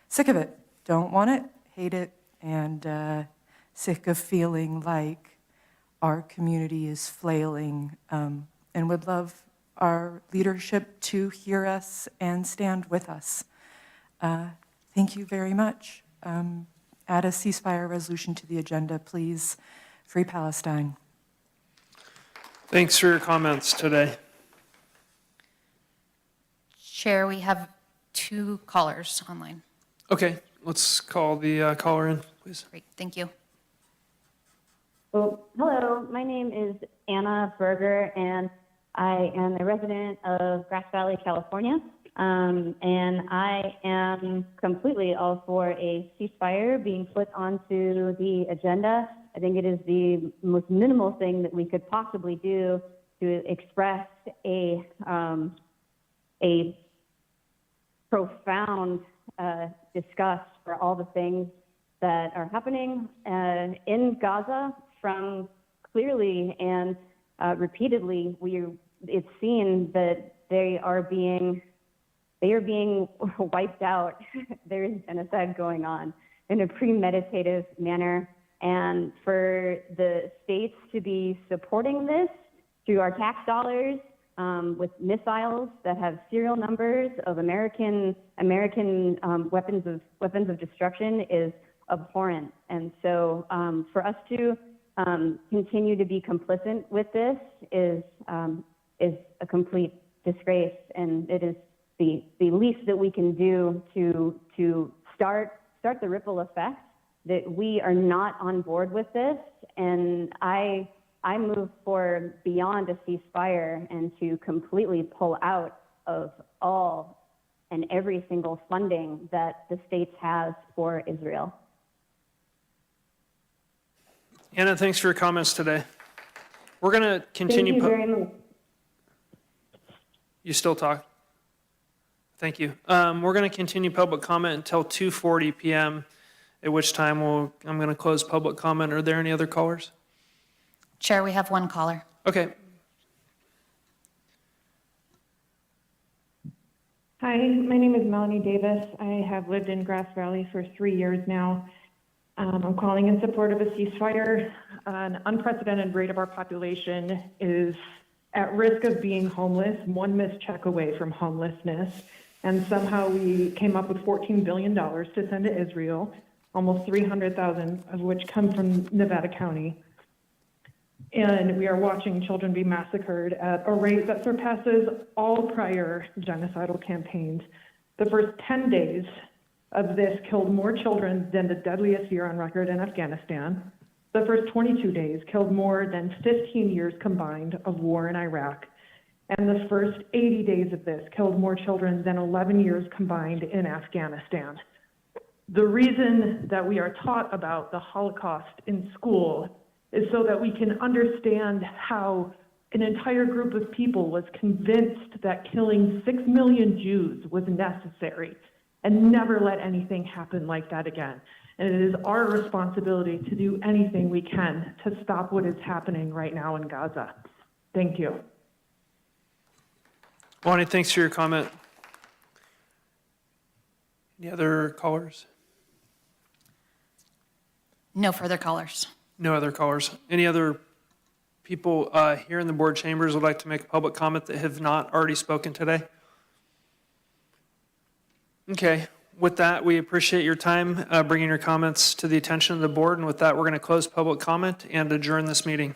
sick of it. Don't want it, hate it, and sick of feeling like our community is flailing, and would love our leadership to hear us and stand with us. Thank you very much. Add a ceasefire resolution to the agenda, please. Free Palestine. Thanks for your comments today. Chair, we have 2 callers online. Okay, let's call the caller in, please. Great, thank you. Well, hello, my name is Anna Berger, and I am a resident of Grass Valley, California. And I am completely all for a ceasefire being put onto the agenda. I think it is the most minimal thing that we could possibly do to express a profound disgust for all the things that are happening in Gaza. From clearly and repeatedly, it's seen that they are being wiped out. There is genocide going on in a premeditative manner. And for the states to be supporting this through our tax dollars, with missiles that have serial numbers of American weapons of destruction is abhorrent. And so for us to continue to be complicit with this is a complete disgrace, and it is the least that we can do to start the ripple effect that we are not on board with this. And I move for beyond a ceasefire and to completely pull out of all and every single funding that the states has for Israel. Anna, thanks for your comments today. We're going to continue. Thank you very much. You still talk? Thank you. We're going to continue public comment until 2:40 p.m., at which time I'm going to close public comment. Are there any other callers? Chair, we have one caller. Okay. Hi, my name is Melanie Davis. I have lived in Grass Valley for 3 years now. I'm calling in support of a ceasefire. An unprecedented rate of our population is at risk of being homeless, one missed check away from homelessness. And somehow we came up with $14 billion to send to Israel, almost 300,000 of which come from Nevada County. And we are watching children be massacred at a rate that surpasses all prior genocidal campaigns. The first 10 days of this killed more children than the deadliest year on record in Afghanistan. The first 22 days killed more than 15 years combined of war in Iraq. And the first 80 days of this killed more children than 11 years combined in Afghanistan. The reason that we are taught about the Holocaust in school is so that we can understand how an entire group of people was convinced that killing 6 million Jews was necessary and never let anything happen like that again. And it is our responsibility to do anything we can to stop what is happening right now in Gaza. Thank you. Bonnie, thanks for your comment. Any other callers? No further callers. No other callers. Any other people here in the board chambers would like to make a public comment that have not already spoken today? Okay. With that, we appreciate your time bringing your comments to the attention of the board. And with that, we're going to close public comment and adjourn this meeting.